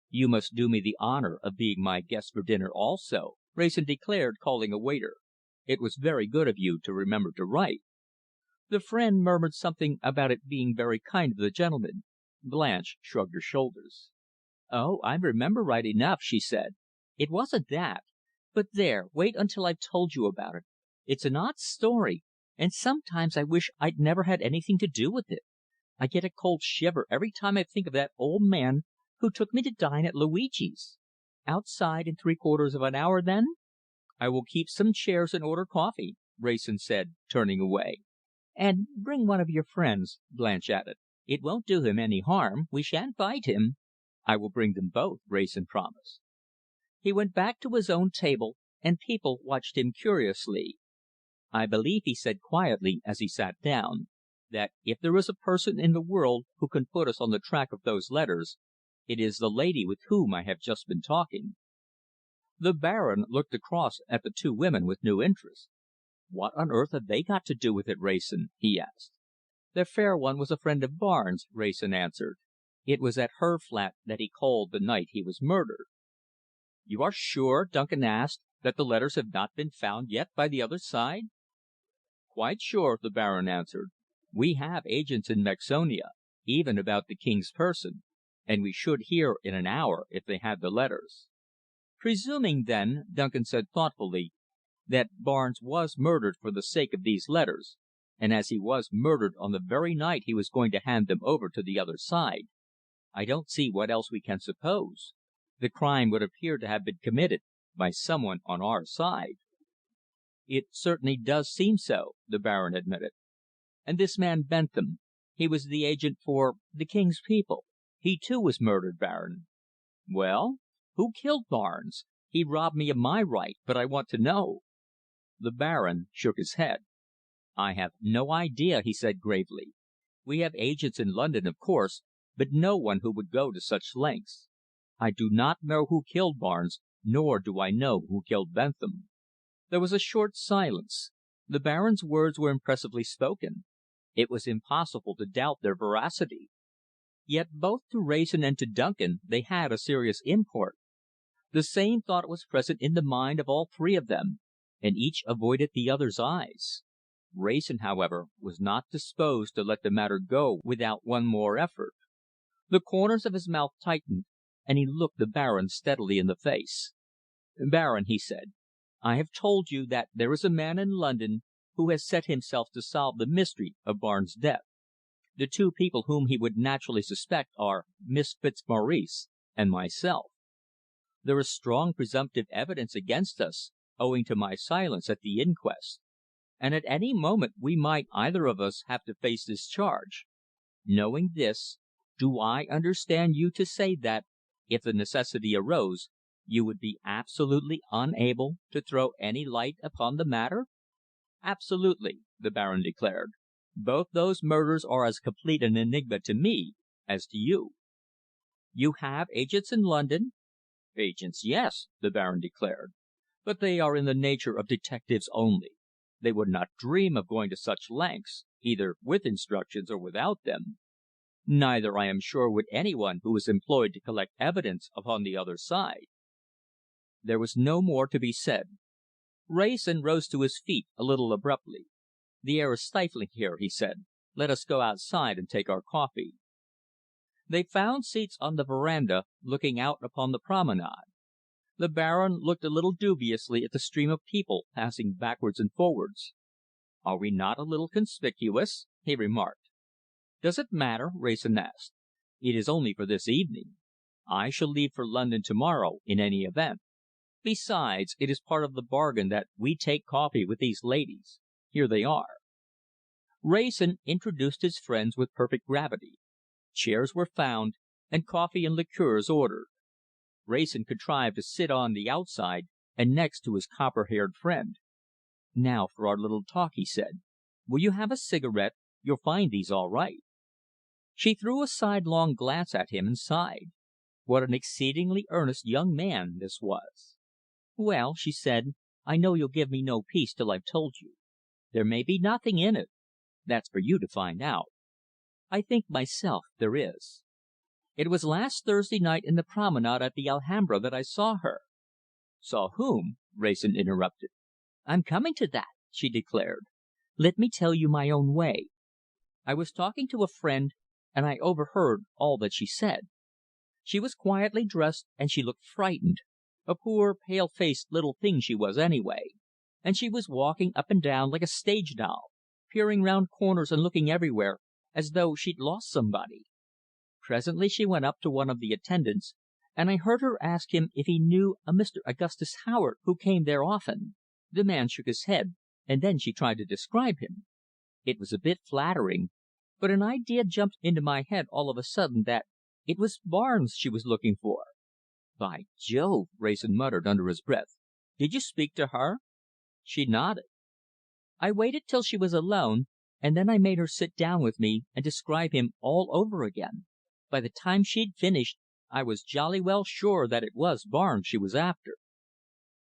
"You must do me the honour of being my guest for dinner also," Wrayson declared, calling a waiter. "It was very good of you to remember to write." The friend murmured something about it being very kind of the gentleman. Blanche shrugged her shoulders. "Oh, I remember right enough," she said. "It wasn't that. But there, wait until I've told you about it. It's an odd story, and sometimes I wish I'd never had anything to do with it. I get a cold shiver every time I think of that old man who took me to dine at Luigi's. Outside in three-quarters of an hour, then?" "I will keep some chairs and order coffee," Wrayson said, turning away. "And bring one of your friends," Blanche added. "It won't do him any harm. We shan't bite him." "I will bring them both," Wrayson promised. He went back to his own table, and people watched him curiously. "I believe," he said quietly, as he sat down, "that if there is a person in the world who can put us on the track of those letters, it is the lady with whom I have just been talking." The Baron looked across at the two women with new interest. "What on earth have they got to do with it, Wrayson?" he asked. "The fair one was a friend of Barnes'," Wrayson answered. "It was at her flat that he called the night he was murdered." "You are sure," Duncan asked, "that the letters have not been found yet by the other side?" "Quite sure," the Baron answered. "We have agents in Mexonia, even about the King's person, and we should hear in an hour if they had the letters." "Presuming, then," Duncan said thoughtfully, "that Barnes was murdered for the sake of these letters, and as he was murdered on the very night he was going to hand them over to the other side, I don't see what else we can suppose. The crime would appear to have been committed by some one on our side." "It certainly does seem so," the Baron admitted. "And this man Bentham, he was the agent for the King's people. He, too, was murdered, Baron." "Well?" "Who killed Barnes? He robbed me of my right, but I want to know." The Baron shook his head. "I have no idea," he said gravely. "We have agents in London, of course, but no one who would go to such lengths. I do not know who killed Barnes, nor do I know who killed Bentham." There was a short silence. The Baron's words were impressively spoken. It was impossible to doubt their veracity. Yet both to Wrayson and to Duncan they had a serious import. The same thought was present in the mind of all three of them, and each avoided the other's eyes. Wrayson, however, was not disposed to let the matter go without one more effort. The corners of his mouth tightened, and he looked the Baron steadily in the face. "Baron," he said, "I have told you that there is a man in London who has set himself to solve the mystery of Barnes' death. The two people whom he would naturally suspect are Miss Fitzmaurice and myself. There is strong presumptive evidence against us, owing to my silence at the inquest, and at any moment we might either of us have to face this charge. Knowing this, do I understand you to say that, if the necessity arose, you would be absolutely unable to throw any light upon the matter?" "Absolutely," the Baron declared. "Both those murders are as complete an enigma to me as to you." "You have agents in London?" "Agents, yes," the Baron declared. But they are in the nature of detectives only. They would not dream of going to such lengths, either with instructions or without them. Neither, I am sure, would any one who is employed to collect evidence upon the other side." There was no more to be said. Wrayson rose to his feet a little abruptly. "The air is stifling here," he said. "Let us go outside and take our coffee." They found seats on the veranda, looking out upon the promenade. The Baron looked a little dubiously at the stream of people passing backwards and forwards. "Are we not a little conspicuous?" he remarked. "Does it matter?" Wrayson asked. "It is only for this evening. I shall leave for London to morrow, in any event. Besides, it is part of the bargain that we take coffee with these ladies. Here they are." Wrayson introduced his friends with perfect gravity. Chairs were found, and coffee and liqueurs ordered. Wrayson contrived to sit on the outside and next to his copper-haired friend. "Now for our little talk," he said. "Will you have a cigarette? You'll find these all right." She threw a sidelong glance at him and sighed. What an exceedingly earnest young man this was. "Well," she said, "I know you'll give me no peace till I've told you. There may be nothing in it. That's for you to find out. I think myself there is. It was last Thursday night in the promenade at the Alhambra that I saw her." "Saw whom?" Wrayson interrupted. "I'm coming to that," she declared. "Let me tell you my own way. I was talking to a friend, and I overheard all that she said. She was quietly dressed, and she looked frightened a poor, pale-faced little thing she was anyway and she was walking up and down like a stage doll, peering round corners and looking everywhere, as though she'd lost somebody. Presently she went up to one of the attendants, and I heard her ask him if he knew a Mr. Augustus Howard who came there often. The man shook his head, and then she tried to describe him. It was a bit flattering, but an idea jumped into my head all of a sudden that it was Barnes she was looking for." "By Jove!" Wrayson muttered under his breath. "Did you speak to her?" She nodded. "I waited till she was alone, and then I made her sit down with me and describe him all over again. By the time she'd finished, I was jolly well sure that it was Barnes she was after."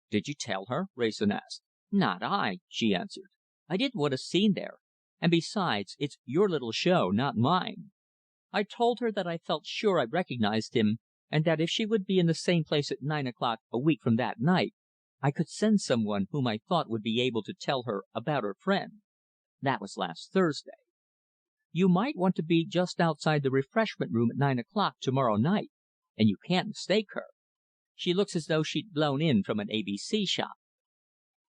"Did you tell her?" Wrayson asked. "Not I," she answered. "I didn't want a scene there, and besides, it's your little show, not mine. I told her that I felt sure I recognized him, and that if she would be in the same place at 9 o'clock a week from that night, I could send some one whom I thought would be able to tell her about her friend. That was last Thursday. You might want to be just outside the refreshment room at 9 o'clock to morrow night, and you can't mistake her. She looks as though she'd blown in from an A.B.C. shop."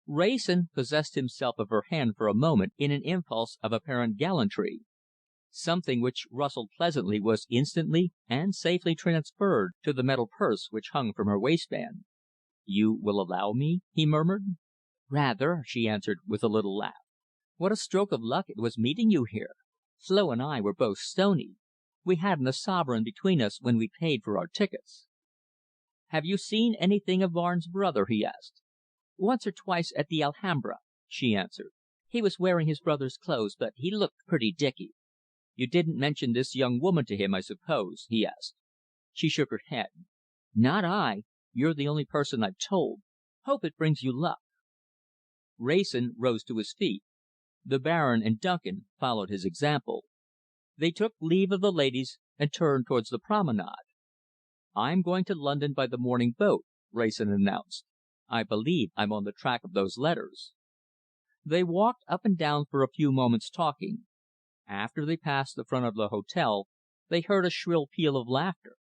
Wrayson possessed himself of her hand for a moment in an impulse of apparent gallantry. Something which rustled pleasantly was instantly and safely transferred to the metal purse which hung from her waistband. "You will allow me?" he murmured. "Rather," she answered, with a little laugh. "What a stroke of luck it was meeting you here. Flo and I were both stony. We hadn't a sovereign between us when we paid for our tickets." "Have you seen anything of Barnes' brother?" he asked. "Once or twice at the Alhambra," she answered. "He was wearing his brother's clothes, but he looked pretty dicky." "You didn't mention this young woman to him, I suppose?" he asked. She shook her head. "Not I. You're the only person I've told. Hope it brings you luck." Wrayson rose to his feet. The Baron and Duncan followed his example. They took leave of the ladies and turned towards the promenade. "I'm going to London by the morning boat," Wrayson announced. "I believe I'm on the track of those letters." They walked up and down for a few moments talking. After they passed the front of the hotel, they heard a shrill peal of laughter.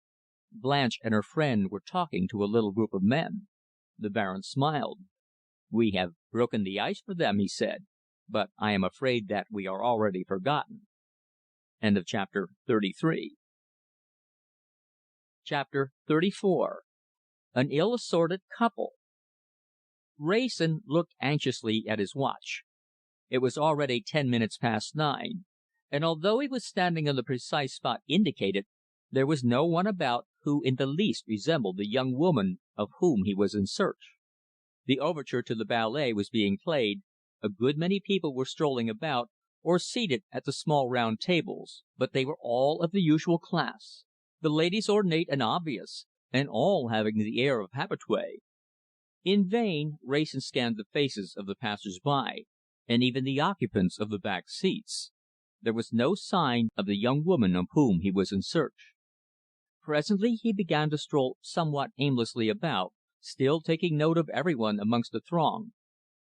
Blanche and her friend were talking to a little group of men. The Baron smiled. "We have broken the ice for them," he said, "but I am afraid that we are already forgotten." Chapter 34. An ill-assorted couple. Wrayson looked anxiously at his watch. It was already 10 minutes past 9, and although he was standing on the precise spot indicated, there was no one about who in the least resembled the young woman of whom he was in search. The overture to the ballet was being played, a good many people were strolling about, or seated at the small round tables, but they were all of the usual class, the ladies ornate and obvious, and all having the air of habitués. In vain, Wrayson scanned the faces of the passers-by, and even the occupants of the back seats. There was no sign of the young woman of whom he was in search. Presently he began to stroll somewhat aimlessly about, still taking note of every one amongst the throng,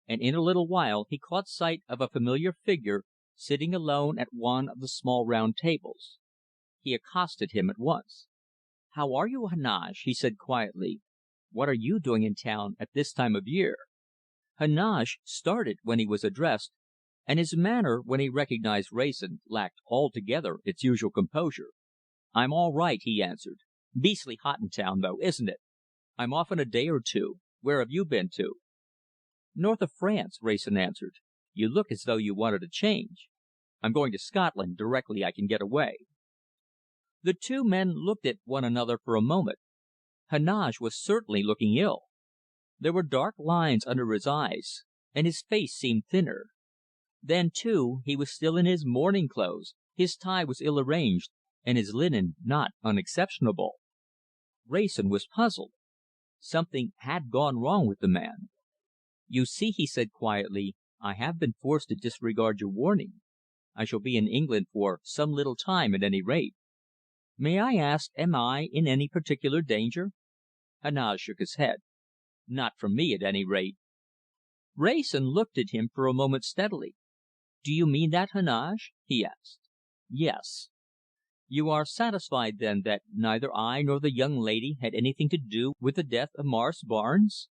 and in a little while he caught sight of a familiar figure sitting alone at one of the small round tables. He accosted him at once. "How are you, Heneage?" he said quietly. "What are you doing in town at this time of year?" Heneage started when he was addressed, and his manner, when he recognized Wrayson, lacked altogether its usual composure. "I'm all right," he answered. "Beastly hot in town, though, isn't it? I'm off in a day or two. Where have you been to?" "North of France," Wrayson answered. "You look as though you wanted a change." "I'm going to Scotland directly I can get away." The two men looked at one another for a moment. Heneage was certainly looking ill. There were dark lines under his eyes, and his face seemed thinner. Then, too, he was still in his morning clothes, his tie was ill arranged, and his linen not unexceptionable. Wrayson was puzzled. Something had gone wrong with the man. "You see," he said quietly, "I have been forced to disregard your warning. I shall be in England for some little time at any rate. May I ask, am I in any particular danger?" Heneage shook his head. "Not from me, at any rate." Wrayson looked at him for a moment steadily. "Do you mean that, Heneage?" he asked. "Yes." "You are satisfied, then, that neither I nor the young lady had anything to do with the death of Morris Barnes?"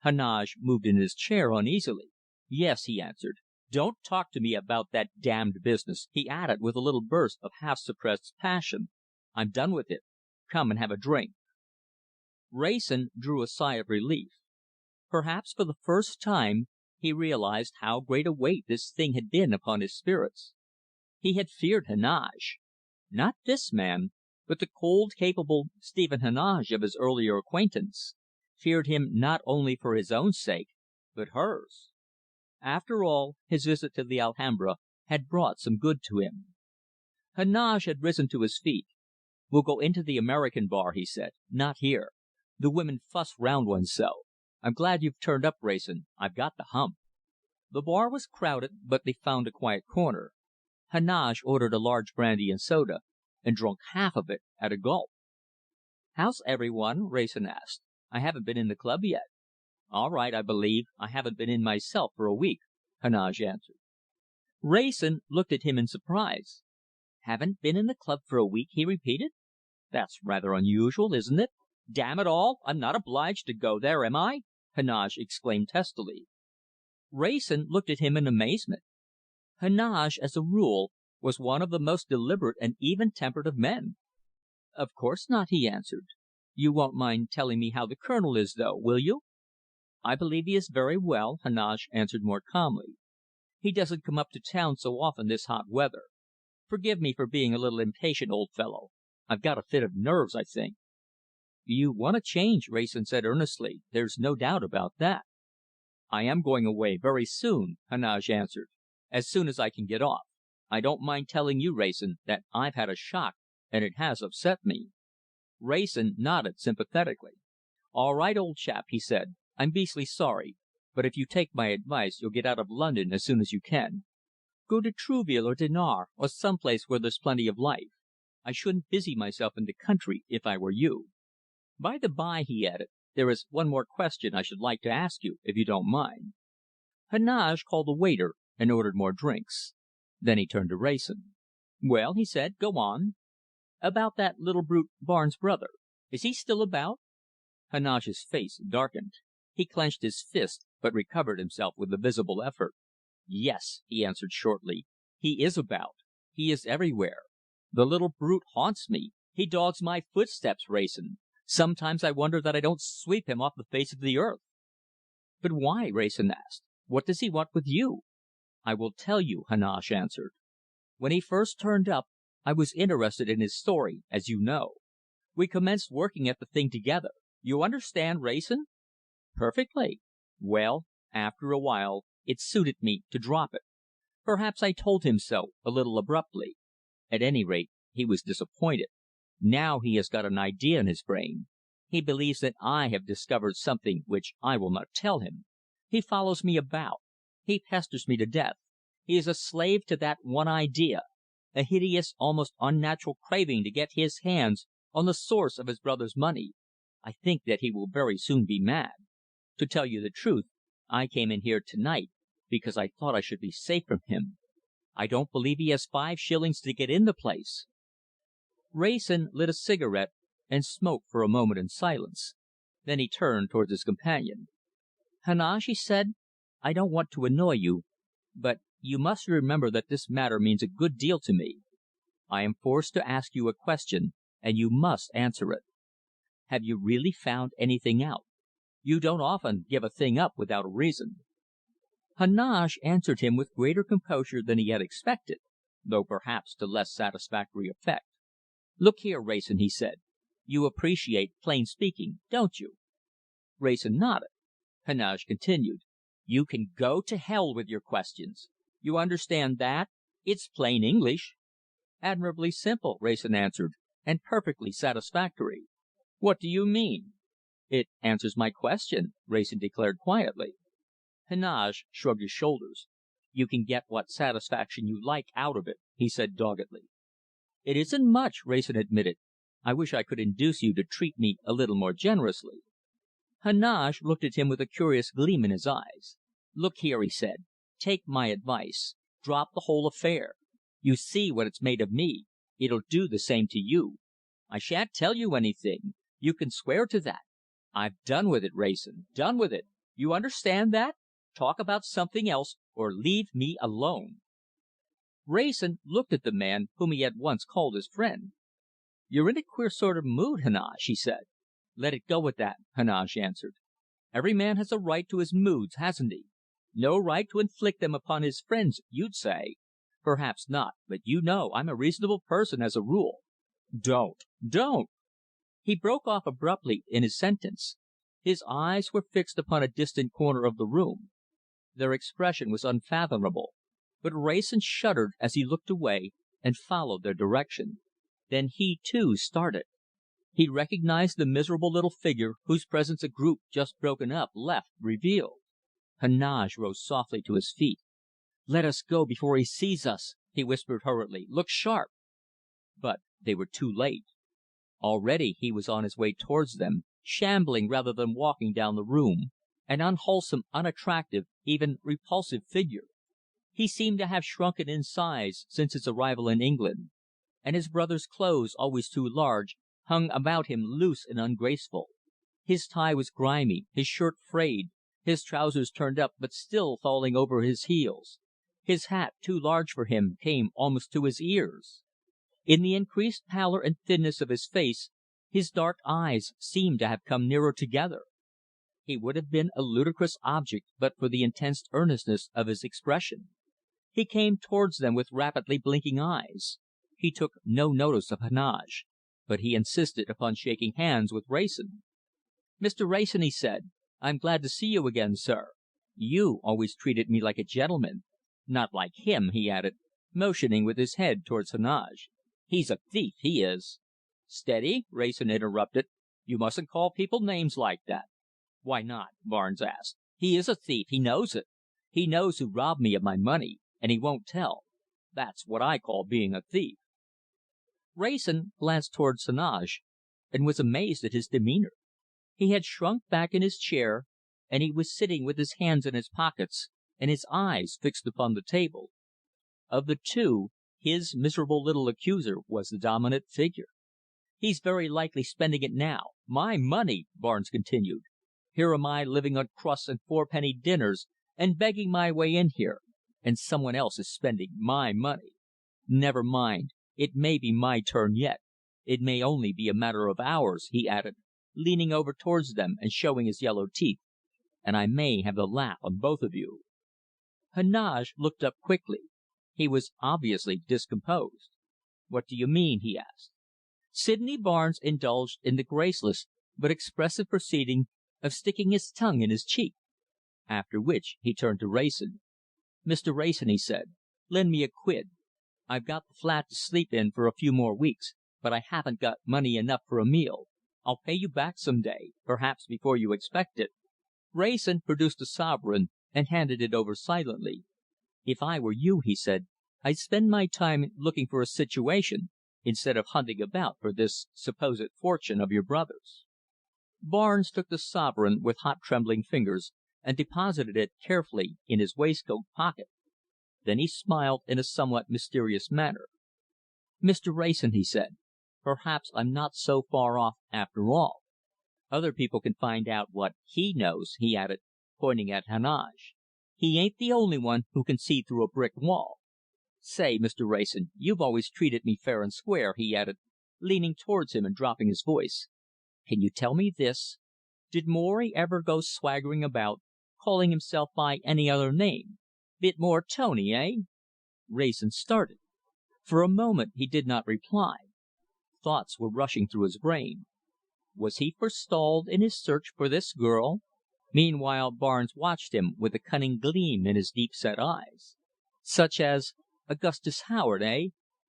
Heneage moved in his chair uneasily. "Yes," he answered. "Don't talk to me about that damned business," he added, with a little burst of half suppressed passion. "I'm done with it. Come and have a drink." Wrayson drew a sigh of relief. Perhaps for the first time he realized how great a weight this thing had been upon his spirits. He had feared Heneage. Not this man, but the cold, capable Stephen Heneage of his earlier acquaintance; feared him not only for his own sake, but hers. After all, his visit to the Alhambra had brought some good to him. Heneage had risen to his feet. "We'll go into the American bar," he said. "Not here. The women fuss round one so. I'm glad you've turned up, Wrayson. I've got the hump." The bar was crowded, but they found a quiet corner. Heneage ordered a large brandy and soda, and drunk half of it at a gulp. "How's every one?" Wrayson asked. "I haven't been in the club yet." "All right, I believe. I haven't been in myself for a week," Heneage answered. Wrayson looked at him in surprise. "Haven't been in the club for a week?" he repeated. "That's rather unusual, isn't it? Damn it all, I'm not obliged to go there, am I?" Heneage exclaimed testily. Wrayson looked at him in amazement. Heneage, as a rule, was one of the most deliberate and even-tempered of men. "Of course not," he answered. "You won't mind telling me how the Colonel is, though, will you?" "I believe he is very well," Heneage answered more calmly. "He doesn't come up to town so often this hot weather. Forgive me for being a little impatient, old fellow. I've got a fit of nerves, I think." "You want a change," Wrayson said earnestly. "There's no doubt about that." "I am going away very soon," Heneage answered. "As soon as I can get off. I don't mind telling you, Wrayson, that I've had a shock, and it has upset me." Wrayson nodded sympathetically. "All right, old chap," he said. "I'm beastly sorry, but if you take my advice you'll get out of London as soon as you can. Go to Trouville or Dinard, or some place where there's plenty of life. I shouldn't busy myself in the country if I were you. By the by," he added, "there is one more question I should like to ask you, if you don't mind." Heneage called a waiter and ordered more drinks. Then he turned to Wrayson. "Well," he said, "go on." "About that little brute Barnes' brother. Is he still about?" Heneage's face darkened. He clenched his fist, but recovered himself with a visible effort. "Yes," he answered shortly. "He is about. He is everywhere. The little brute haunts me. He dogs my footsteps, Wrayson. Sometimes I wonder that I don't sweep him off the face of the earth." "But why?" Wrayson asked. "What does he want with you?" "I will tell you," Heneage answered. "When he first turned up, I was interested in his story, as you know. We commenced working at the thing together. You understand, Wrayson?" "Perfectly." "Well, after a while it suited me to drop it. Perhaps I told him so a little abruptly. At any rate, he was disappointed. Now he has got an idea in his brain. He believes that I have discovered something which I will not tell him. He follows me about. He pesters me to death. He is a slave to that one idea, a hideous, almost unnatural craving to get his hands on the source of his brother's money. I think that he will very soon be mad. To tell you the truth, I came in here to night because I thought I should be safe from him. I don't believe he has 5 shillings to get in the place." Wrayson lit a cigarette and smoked for a moment in silence. Then he turned towards his companion. "Heneage," he said, "I don't want to annoy you, but you must remember that this matter means a good deal to me. I am forced to ask you a question, and you must answer it. Have you really found anything out? You don't often give a thing up without a reason." Heneage answered him with greater composure than he had expected, though perhaps to less satisfactory effect. "Look here, Wrayson," he said, "you appreciate plain speaking, don't you?" Wrayson nodded. Heneage continued. "You can go to hell with your questions. You understand that? It's plain English." "Admirably simple," Wrayson answered, "and perfectly satisfactory." "What do you mean?" "It answers my question," Wrayson declared quietly. Heneage shrugged his shoulders. "You can get what satisfaction you like out of it," he said doggedly. "It isn't much," Wrayson admitted. "I wish I could induce you to treat me a little more generously." Heneage looked at him with a curious gleam in his eyes. "Look here," he said, "take my advice. Drop the whole affair. You see what it's made of me. It'll do the same to you. I shan't tell you anything. You can swear to that. I've done with it, Wrayson. Done with it. You understand that? Talk about something else, or leave me alone." Wrayson looked at the man whom he had once called his friend. "You're in a queer sort of mood, Heneage," he said. "Let it go at that," Heneage answered. "Every man has a right to his moods, hasn't he? No right to inflict them upon his friends, you'd say. Perhaps not, but you know I'm a reasonable person as a rule." "Don't! Don't!" He broke off abruptly in his sentence. His eyes were fixed upon a distant corner of the room. Their expression was unfathomable, but Wrayson shuddered as he looked away and followed their direction. Then he, too, started. He recognized the miserable little figure whose presence a group just broken up left revealed. Heneage rose softly to his feet. "Let us go before he sees us," he whispered hurriedly. "Look sharp!" But they were too late. Already he was on his way towards them, shambling rather than walking down the room, an unwholesome, unattractive, even repulsive figure. He seemed to have shrunken in size since his arrival in England, and his brother's clothes, always too large, hung about him loose and ungraceful. His tie was grimy, his shirt frayed, his trousers turned up but still falling over his heels. His hat, too large for him, came almost to his ears. In the increased pallor and thinness of his face, his dark eyes seemed to have come nearer together. He would have been a ludicrous object but for the intense earnestness of his expression. He came towards them with rapidly blinking eyes. He took no notice of Heneage, but he insisted upon shaking hands with Wrayson. "Mr. Wrayson," he said, "I'm glad to see you again, sir. You always treated me like a gentleman. Not like him," he added, motioning with his head towards Heneage. "He's a thief, he is." "Steady," Wrayson interrupted. "You mustn't call people names like that." "Why not?" Barnes asked. "He is a thief. He knows it. He knows who robbed me of my money, and he won't tell. That's what I call being a thief." Wrayson glanced towards Heneage, and was amazed at his demeanour. He had shrunk back in his chair, and he was sitting with his hands in his pockets and his eyes fixed upon the table. Of the two, his miserable little accuser was the dominant figure. "He's very likely spending it now. My money!" Barnes continued. "Here am I living on crusts and fourpenny dinners, and begging my way in here, and some one else is spending my money. Never mind. It may be my turn yet. It may only be a matter of hours," he added, leaning over towards them and showing his yellow teeth, "and I may have the laugh on both of you." Heneage looked up quickly. He was obviously discomposed. "What do you mean?" he asked. Sydney Barnes indulged in the graceless but expressive proceeding of sticking his tongue in his cheek. After which he turned to Wrayson. "Mr. Wrayson," he said, "lend me a quid. I've got the flat to sleep in for a few more weeks, but I haven't got money enough for a meal. I'll pay you back some day, perhaps before you expect it." Wrayson produced a sovereign and handed it over silently. "If I were you," he said, "I'd spend my time looking for a situation, instead of hunting about for this supposed fortune of your brother's." Barnes took the sovereign with hot trembling fingers and deposited it carefully in his waistcoat pocket. Then he smiled in a somewhat mysterious manner. "Mr. Wrayson," he said, "perhaps I'm not so far off after all. Other people can find out what he knows," he added, pointing at Heneage. "He ain't the only one who can see through a brick wall. Say, Mr. Wrayson, you've always treated me fair and square," he added, leaning towards him and dropping his voice. "Can you tell me this? Did Morry ever go swaggering about, calling himself by any other name? Bit more Tony, eh?" Wrayson started. For a moment he did not reply. Thoughts were rushing through his brain. Was he forestalled in his search for this girl? Meanwhile Barnes watched him with a cunning gleam in his deep set eyes. "Such as Augustus Howard, eh?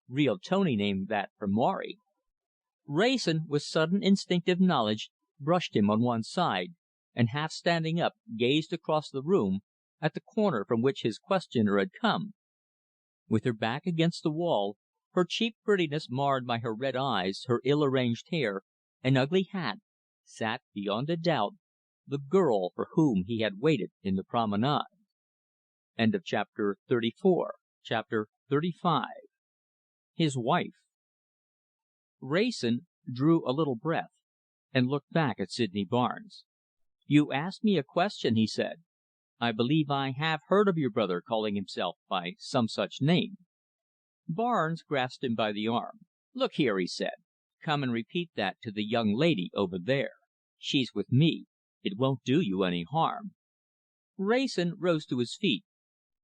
Real Tony name that for Morry." Wrayson, with sudden instinctive knowledge, brushed him on one side, and half standing up, gazed across the room at the corner from which his questioner had come. With her back against the wall, her cheap prettiness marred by her red eyes, her ill arranged hair, and ugly hat, sat, beyond a doubt, the girl for whom he had waited in the promenade. Chapter 35. His wife. Wrayson drew a little breath, and looked back at Sydney Barnes. "You asked me a question," he said. "I believe I have heard of your brother calling himself by some such name." Barnes grasped him by the arm. "Look here," he said, "come and repeat that to the young lady over there. She's with me. It won't do you any harm." Wrayson rose to his feet,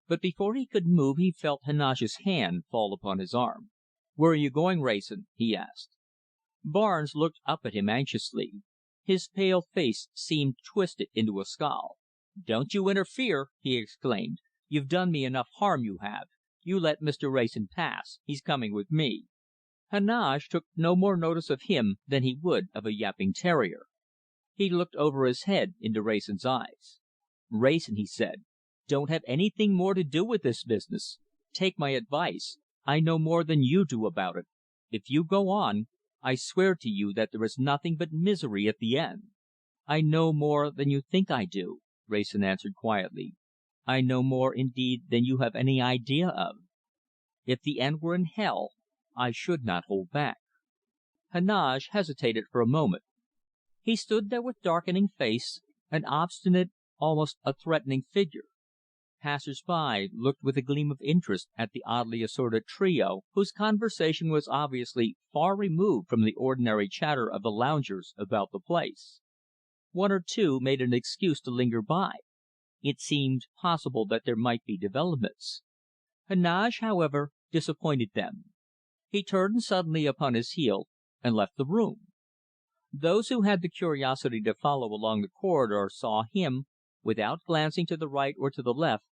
but before he could move he felt Heneage's hand fall upon his arm. "Where are you going, Wrayson?" he asked. Barnes looked up at him anxiously. His pale face seemed twisted into a scowl. "Don't you interfere!" he exclaimed. "You've done me enough harm, you have. You let Mr. Wrayson pass. He's coming with me." Heneage took no more notice of him than he would of a yapping terrier. He looked over his head into Wrayson's eyes. "Wrayson," he said, "don't have anything more to do with this business. Take my advice. I know more than you do about it. If you go on, I swear to you that there is nothing but misery at the end." "I know more than you think I do," Wrayson answered quietly. "I know more, indeed, than you have any idea of. If the end were in hell, I should not hold back." Heneage hesitated for a moment. He stood there with darkening face, an obstinate, almost a threatening figure. Passers by looked with a gleam of interest at the oddly assorted trio, whose conversation was obviously far removed from the ordinary chatter of the loungers about the place. One or two made an excuse to linger by. It seemed possible that there might be developments. Heneage, however, disappointed them. He turned suddenly upon his heel and left the room. Those who had the curiosity to follow along the corridor saw him, without glancing to the right or to the left,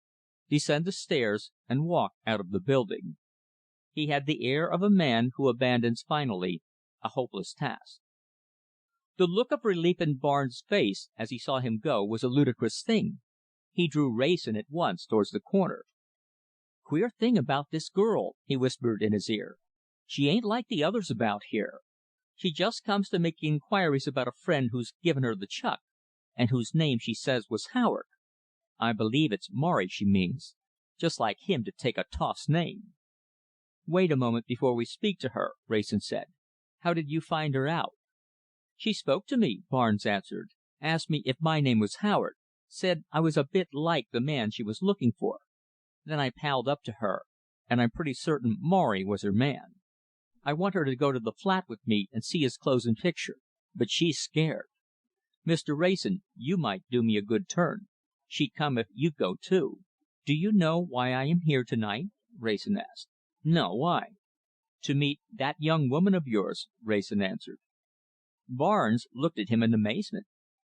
descend the stairs and walk out of the building. He had the air of a man who abandons finally a hopeless task. The look of relief in Barnes' face as he saw him go was a ludicrous thing. He drew Wrayson at once towards the corner. "Queer thing about this girl," he whispered in his ear. "She ain't like the others about here. She just comes to make inquiries about a friend who's given her the chuck, and whose name she says was Howard. I believe it's Morry she means. Just like him to take a toss name." "Wait a moment before we speak to her," Wrayson said. "How did you find her out?" "She spoke to me," Barnes answered. "Asked me if my name was Howard. Said I was a bit like the man she was looking for. Then I palled up to her, and I'm pretty certain Morry was her man. I want her to go to the flat with me and see his clothes and picture, but she's scared. Mr. Wrayson, you might do me a good turn. She'd come if you'd go too." "Do you know why I am here to night?" Wrayson asked. "No. Why?" "To meet that young woman of yours," Wrayson answered. Barnes looked at him in amazement.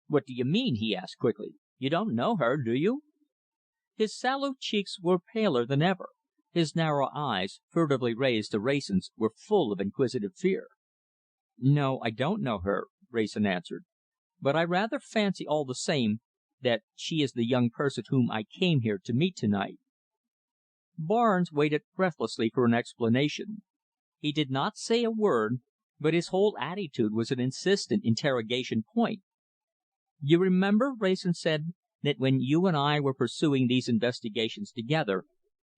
"What do you mean?" he asked quickly. "You don't know her, do you?" His sallow cheeks were paler than ever. His narrow eyes, furtively raised to Wrayson's, were full of inquisitive fear. "No, I don't know her. Wrayson answered. "But I rather fancy, all the same, that she is the young person whom I came here to meet to night." Barnes waited breathlessly for an explanation. He did not say a word, but his whole attitude was an insistent interrogation point. "You remember," Wrayson said, "that when you and I were pursuing these investigations together,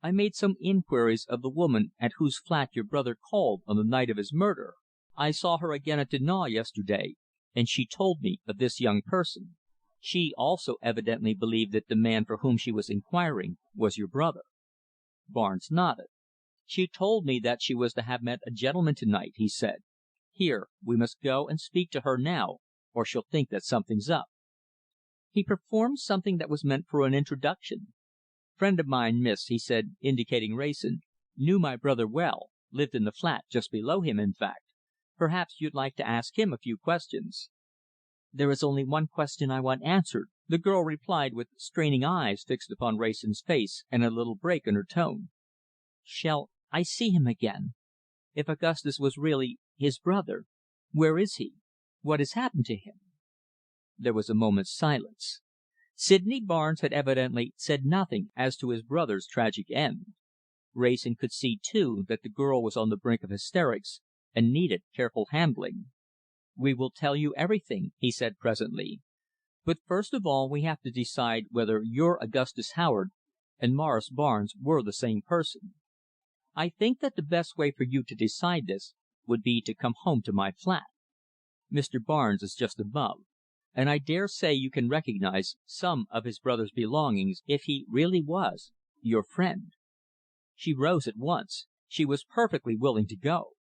I made some inquiries of the woman at whose flat your brother called on the night of his murder. I saw her again at Dinant yesterday, and she told me of this young person. She also evidently believed that the man for whom she was inquiring was your brother." Barnes nodded. "She told me that she was to have met a gentleman to night," he said. "Here, we must go and speak to her now, or she'll think that something's up." He performed something that was meant for an introduction. "Friend of mine, miss," he said, indicating Wrayson. "Knew my brother well. Lived in the flat just below him, in fact. Perhaps you'd like to ask him a few questions." "There is only one question I want answered," the girl replied, with straining eyes fixed upon Wrayson's face, and a little break in her tone. "Shall I see him again? If Augustus was really his brother, where is he? What has happened to him?" There was a moment's silence. Sydney Barnes had evidently said nothing as to his brother's tragic end. Wrayson could see, too, that the girl was on the brink of hysterics, and needed careful handling. "We will tell you everything," he said presently. "But first of all we have to decide whether you're Augustus Howard and Morris Barnes were the same person. I think that the best way for you to decide this would be to come home to my flat. Mr. Barnes is just above, and I dare say you can recognize some of his brother's belongings if he really was your friend." She rose at once. She was perfectly willing to go.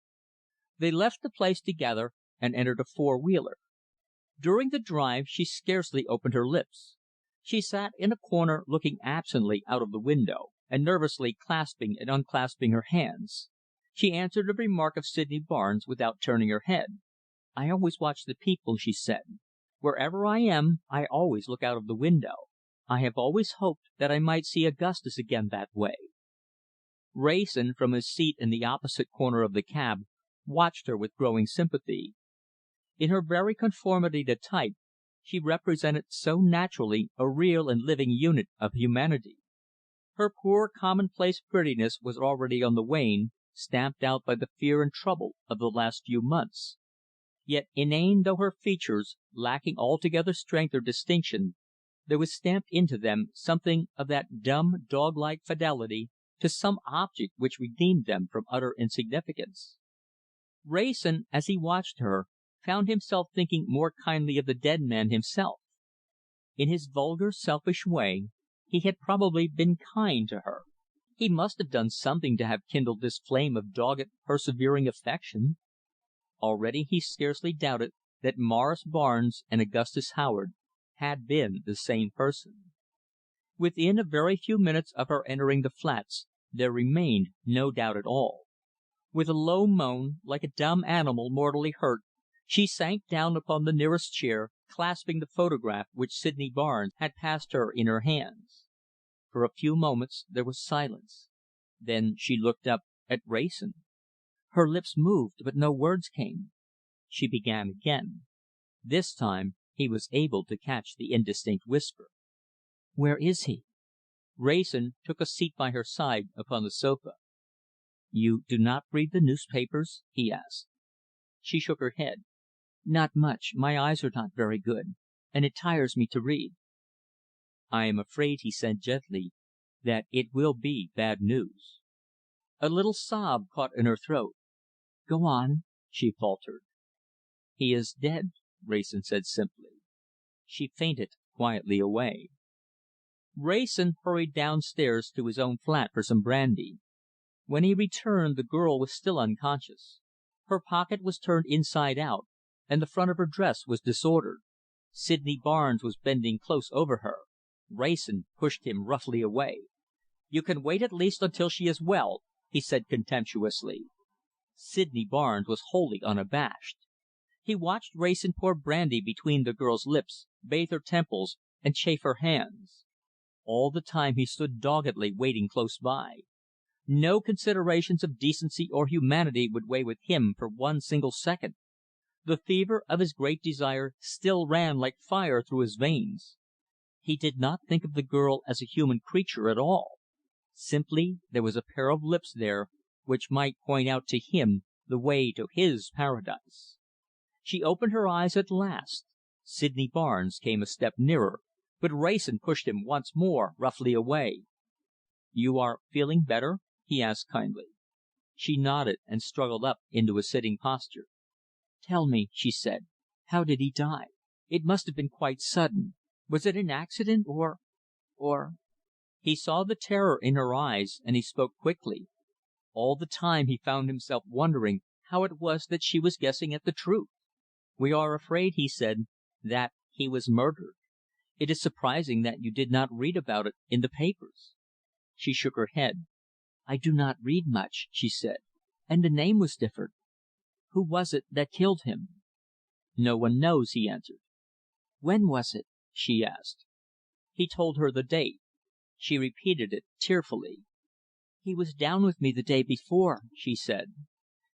They left the place together and entered a four-wheeler. During the drive she scarcely opened her lips. She sat in a corner looking absently out of the window, and nervously clasping and unclasping her hands. She answered a remark of Sydney Barnes without turning her head. "I always watch the people," she said. "Wherever I am, I always look out of the window. I have always hoped that I might see Augustus again that way." Wrayson, from his seat in the opposite corner of the cab, watched her with growing sympathy. In her very conformity to type, she represented so naturally a real and living unit of humanity. Her poor commonplace prettiness was already on the wane, stamped out by the fear and trouble of the last few months. Yet, inane though her features, lacking altogether strength or distinction, there was stamped into them something of that dumb, dog-like fidelity to some object which redeemed them from utter insignificance. Wrayson, as he watched her, found himself thinking more kindly of the dead man himself. In his vulgar, selfish way, he had probably been kind to her. He must have done something to have kindled this flame of dogged, persevering affection. Already he scarcely doubted that Morris Barnes and Augustus Howard had been the same person. Within a very few minutes of her entering the flats, there remained no doubt at all. With a low moan, like a dumb animal mortally hurt, she sank down upon the nearest chair, clasping the photograph which Sydney Barnes had passed her in her hands. For a few moments there was silence. Then she looked up at Wrayson. Her lips moved, but no words came. She began again. This time he was able to catch the indistinct whisper. "Where is he?" Wrayson took a seat by her side upon the sofa. "You do not read the newspapers?" he asked. She shook her head. "Not much. My eyes are not very good, and it tires me to read." "I am afraid," he said gently, "that it will be bad news." A little sob caught in her throat. "Go on," she faltered. "He is dead," Wrayson said simply. She fainted quietly away. Wrayson hurried downstairs to his own flat for some brandy. When he returned, the girl was still unconscious. Her pocket was turned inside out, and the front of her dress was disordered. Sydney Barnes was bending close over her. Wrayson pushed him roughly away. "You can wait at least until she is well," he said contemptuously. Sydney Barnes was wholly unabashed. He watched Wrayson pour brandy between the girl's lips, bathe her temples, and chafe her hands. All the time he stood doggedly waiting close by. No considerations of decency or humanity would weigh with him for one single second. The fever of his great desire still ran like fire through his veins. He did not think of the girl as a human creature at all. Simply there was a pair of lips there which might point out to him the way to his paradise. She opened her eyes at last. Sydney Barnes came a step nearer, but Wrayson pushed him once more roughly away. "You are feeling better?" he asked kindly. She nodded and struggled up into a sitting posture. "Tell me," she said, "how did he die? It must have been quite sudden. Was it an accident, or?" He saw the terror in her eyes, and he spoke quickly. All the time he found himself wondering how it was that she was guessing at the truth. "We are afraid," he said, "that he was murdered. It is surprising that you did not read about it in the papers." She shook her head. "I do not read much," she said, "and the name was different. Who was it that killed him?" "No one knows," he answered. "When was it?" she asked. He told her the date. She repeated it tearfully. "He was down with me the day before," she said.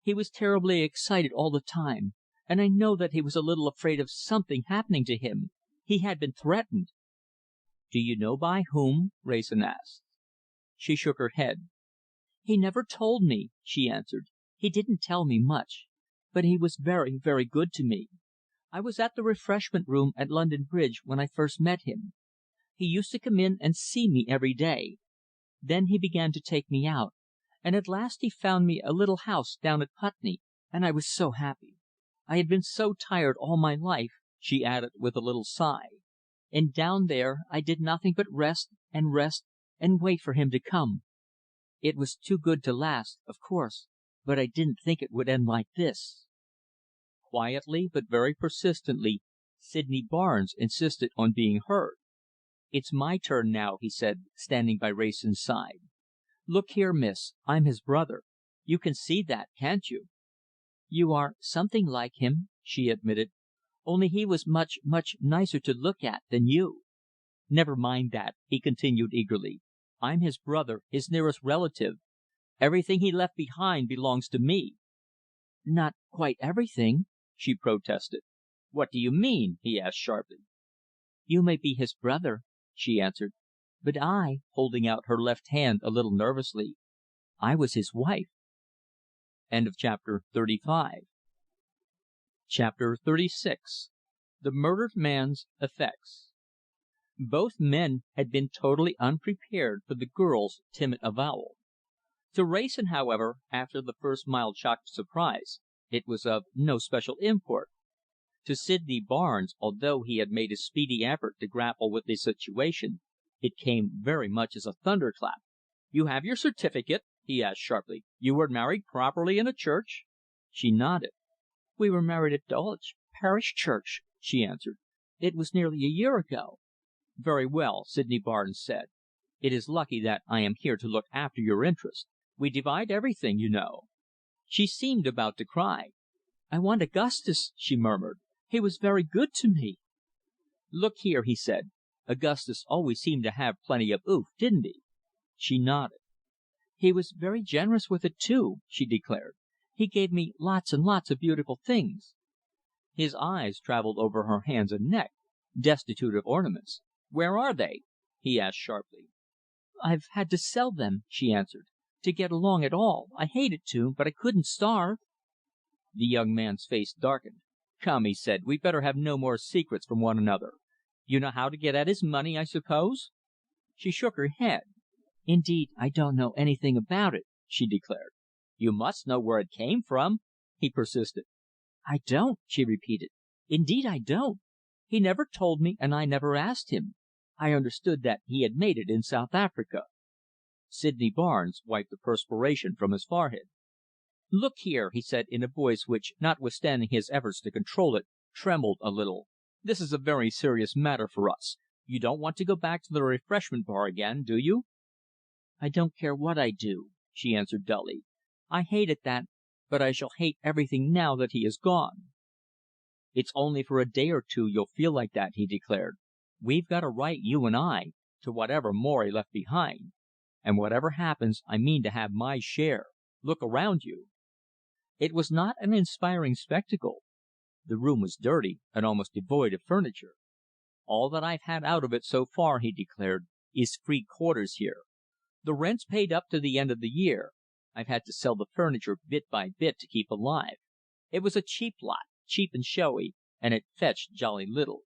"He was terribly excited all the time, and I know that he was a little afraid of something happening to him. He had been threatened." "Do you know by whom?" Wrayson asked. She shook her head. "He never told me," she answered. "He didn't tell me much. But he was very, very good to me. I was at the refreshment room at London Bridge when I first met him. He used to come in and see me every day. Then he began to take me out, and at last he found me a little house down at Putney, and I was so happy. I had been so tired all my life," she added, with a little sigh, "and down there I did nothing but rest and rest and wait for him to come. It was too good to last, of course, but I didn't think it would end like this." Quietly, but very persistently, Sydney Barnes insisted on being heard. "It's my turn now," he said, standing by Wrayson's side. "Look here, miss, I'm his brother. You can see that, can't you?" "You are something like him," she admitted, "only he was much, much nicer to look at than you." "Never mind that," he continued eagerly. "I'm his brother, his nearest relative. Everything he left behind belongs to me." "Not quite everything," she protested. "What do you mean?" he asked sharply. "You may be his brother," she answered, "but I," holding out her left hand a little nervously, "I was his wife." Chapter 36. The Murdered Man's Effects. Both men had been totally unprepared for the girl's timid avowal. To Wrayson, however, after the first mild shock of surprise, it was of no special import. To Sydney Barnes, although he had made a speedy effort to grapple with the situation, it came very much as a thunderclap. "You have your certificate?" he asked sharply. "You were married properly in a church?" She nodded. "We were married at Dulwich Parish Church," she answered. "It was nearly a year ago." "Very well," Sydney Barnes said. "It is lucky that I am here to look after your interests. We divide everything, you know." She seemed about to cry. "I want Augustus," she murmured. "He was very good to me." "Look here," he said. "Augustus always seemed to have plenty of oof, didn't he?" She nodded. "He was very generous with it, too," she declared. "He gave me lots and lots of beautiful things." His eyes travelled over her hands and neck, destitute of ornaments. "Where are they?" he asked sharply. "I've had to sell them," she answered, "to get along at all. I hated to, but I couldn't starve." The young man's face darkened. "Come," he said, "we'd better have no more secrets from one another. You know how to get at his money, I suppose?" She shook her head. "Indeed, I don't know anything about it," she declared. "You must know where it came from," he persisted. "I don't," she repeated. "Indeed, I don't. He never told me, and I never asked him. I understood that he had made it in South Africa." Sydney Barnes wiped the perspiration from his forehead. "Look here," he said in a voice which, notwithstanding his efforts to control it, trembled a little. "This is a very serious matter for us. You don't want to go back to the refreshment bar again, do you?" "I don't care what I do," she answered dully. "I hated that, but I shall hate everything now that he is gone." "It's only for a day or two you'll feel like that," he declared. "We've got a right, you and I, to whatever more he left behind. And whatever happens, I mean to have my share. Look around you." It was not an inspiring spectacle. The room was dirty and almost devoid of furniture. "All that I've had out of it so far," he declared, "is free quarters here. The rent's paid up to the end of the year. I've had to sell the furniture bit by bit to keep alive. It was a cheap lot, cheap and showy, and it fetched jolly little.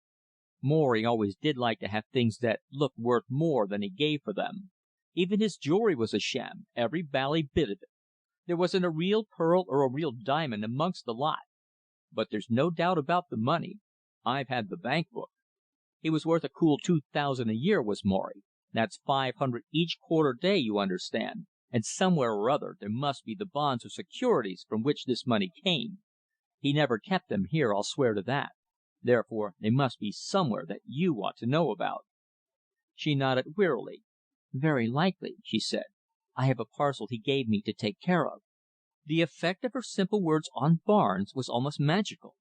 Morry always did like to have things that looked worth more than he gave for them. Even his jewelry was a sham, every bally bit of it. There wasn't a real pearl or a real diamond amongst the lot. But there's no doubt about the money. I've had the bank book. He was worth a cool 2,000 a year, was Morry. That's 500 each quarter day, you understand, and somewhere or other there must be the bonds or securities from which this money came. He never kept them here, I'll swear to that. Therefore they must be somewhere that you ought to know about." She nodded wearily. "Very likely," she said. "I have a parcel he gave me to take care of." The effect of her simple words on Barnes was almost magical.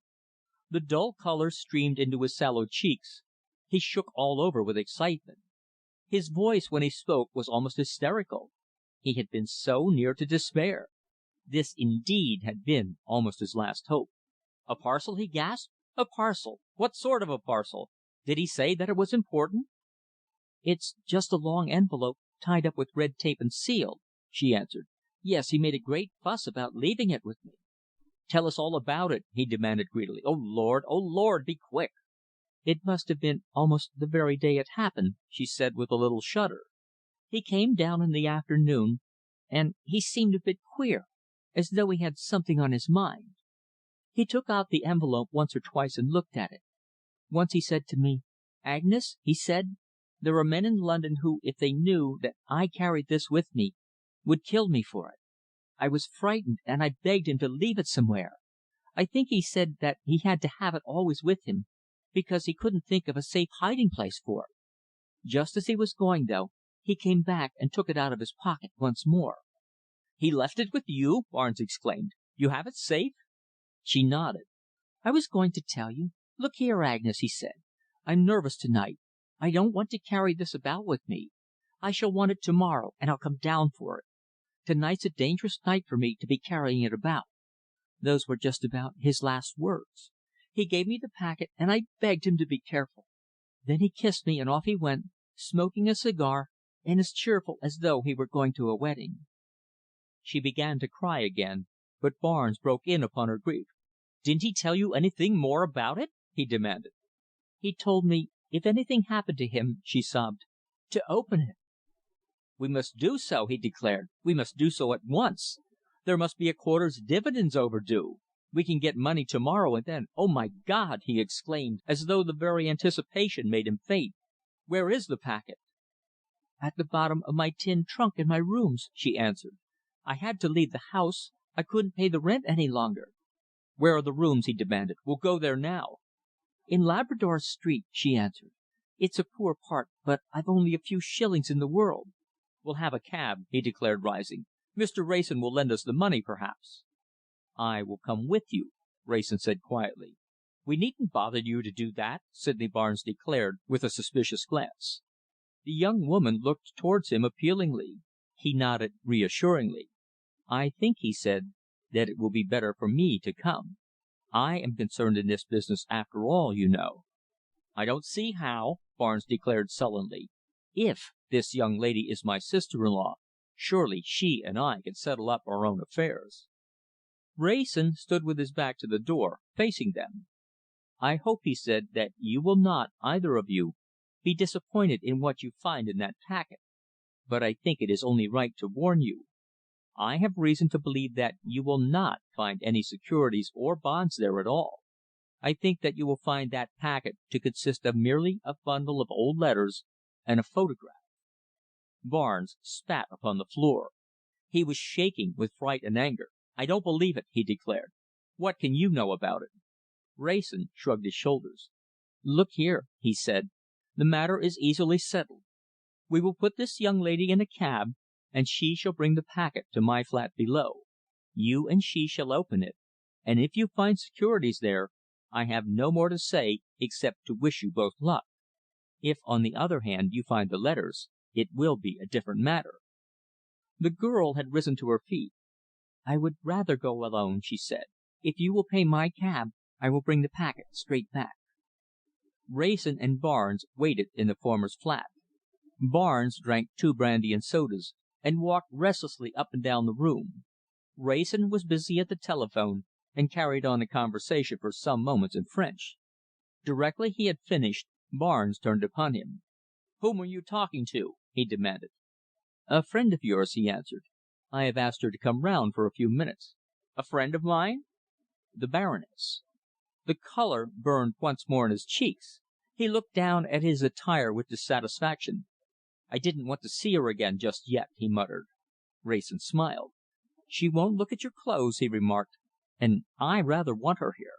The dull colour streamed into his sallow cheeks. He shook all over with excitement. His voice, when he spoke, was almost hysterical. He had been so near to despair. This, indeed, had been almost his last hope. "A parcel!" he gasped. "A parcel! What sort of a parcel? Did he say that it was important?" "It's just a long envelope tied up with red tape and sealed," she answered. "Yes, he made a great fuss about leaving it with me." "Tell us all about it," he demanded greedily. "Oh, Lord, be quick!" "It must have been almost the very day it happened," she said, with a little shudder. "He came down in the afternoon, and he seemed a bit queer, as though he had something on his mind. He took out the envelope once or twice and looked at it. Once he said to me, 'Agnes,' he said, 'there are men in London who, if they knew that I carried this with me, would kill me for it.' I was frightened, and I begged him to leave it somewhere. I think he said that he had to have it always with him, because he couldn't think of a safe hiding place for it. Just as he was going, though, he came back and took it out of his pocket once more." "He left it with you!" Barnes exclaimed. "You have it safe?" She nodded. "I was going to tell you. Look here, Agnes," he said. "I'm nervous to night. I don't want to carry this about with me. I shall want it to morrow, and I'll come down for it. To night's a dangerous night for me to be carrying it about." Those were just about his last words. He gave me the packet, and I begged him to be careful. Then he kissed me, and off he went, smoking a cigar, and as cheerful as though he were going to a wedding." She began to cry again, but Barnes broke in upon her grief. "Didn't he tell you anything more about it?" he demanded. "He told me if anything happened to him," she sobbed, "to open it." "We must do so," he declared. "We must do so at once. There must be a quarter's dividends overdue. We can get money to morrow, and then oh, my God!" he exclaimed, as though the very anticipation made him faint. "Where is the packet?" "At the bottom of my tin trunk in my rooms," she answered. "I had to leave the house. I couldn't pay the rent any longer." "Where are the rooms?" he demanded. "We'll go there now." "In Labrador Street," she answered. "It's a poor part, but I've only a few shillings in the world." "We'll have a cab," he declared, rising. "Mr. Wrayson will lend us the money, perhaps." "I will come with you," Wrayson said quietly. "We needn't bother you to do that," Sydney Barnes declared, with a suspicious glance. The young woman looked towards him appealingly. He nodded reassuringly. "I think," he said, "that it will be better for me to come. I am concerned in this business after all, you know." "I don't see how," Barnes declared sullenly. "If this young lady is my sister in law, surely she and I can settle up our own affairs." Wrayson stood with his back to the door, facing them. "I hope," he said, "that you will not, either of you, be disappointed in what you find in that packet. But I think it is only right to warn you. I have reason to believe that you will not find any securities or bonds there at all. I think that you will find that packet to consist of merely a bundle of old letters and a photograph." Barnes spat upon the floor. He was shaking with fright and anger. "I don't believe it," he declared. "What can you know about it?" Wrayson shrugged his shoulders. "Look here," he said, "the matter is easily settled. We will put this young lady in a cab, and she shall bring the packet to my flat below. You and she shall open it, and if you find securities there, I have no more to say except to wish you both luck. If, on the other hand, you find the letters, it will be a different matter." The girl had risen to her feet. "I would rather go alone," she said. "If you will pay my cab, I will bring the packet straight back." Wrayson and Barnes waited in the former's flat. Barnes drank 2 brandy and sodas, and walked restlessly up and down the room. Wrayson was busy at the telephone, and carried on a conversation for some moments in French. Directly he had finished, Barnes turned upon him. "Whom were you talking to?" he demanded. "A friend of yours," he answered. "I have asked her to come round for a few minutes." "A friend of mine?" "The Baroness." The colour burned once more in his cheeks. He looked down at his attire with dissatisfaction. "I didn't want to see her again just yet," he muttered. Wrayson smiled. "She won't look at your clothes," he remarked, "and I rather want her here."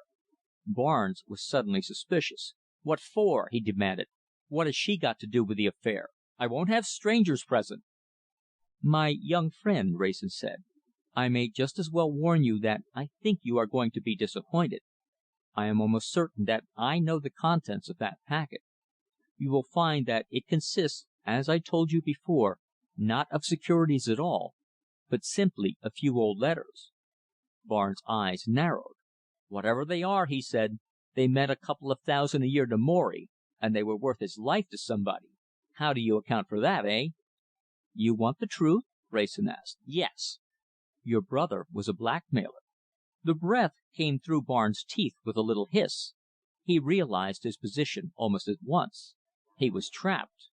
Barnes was suddenly suspicious. "What for?" he demanded. "What has she got to do with the affair? I won't have strangers present." "My young friend," Wrayson said, "I may just as well warn you that I think you are going to be disappointed. I am almost certain that I know the contents of that packet. You will find that it consists, as I told you before, not of securities at all, but simply a few old letters." Barnes' eyes narrowed. "Whatever they are," he said, "they meant a couple of thousand a year to Morry, and they were worth his life to somebody. How do you account for that, eh?" "You want the truth?" Wrayson asked. "Yes." "Your brother was a blackmailer." The breath came through Barnes' teeth with a little hiss. He realised his position almost at once. He was trapped.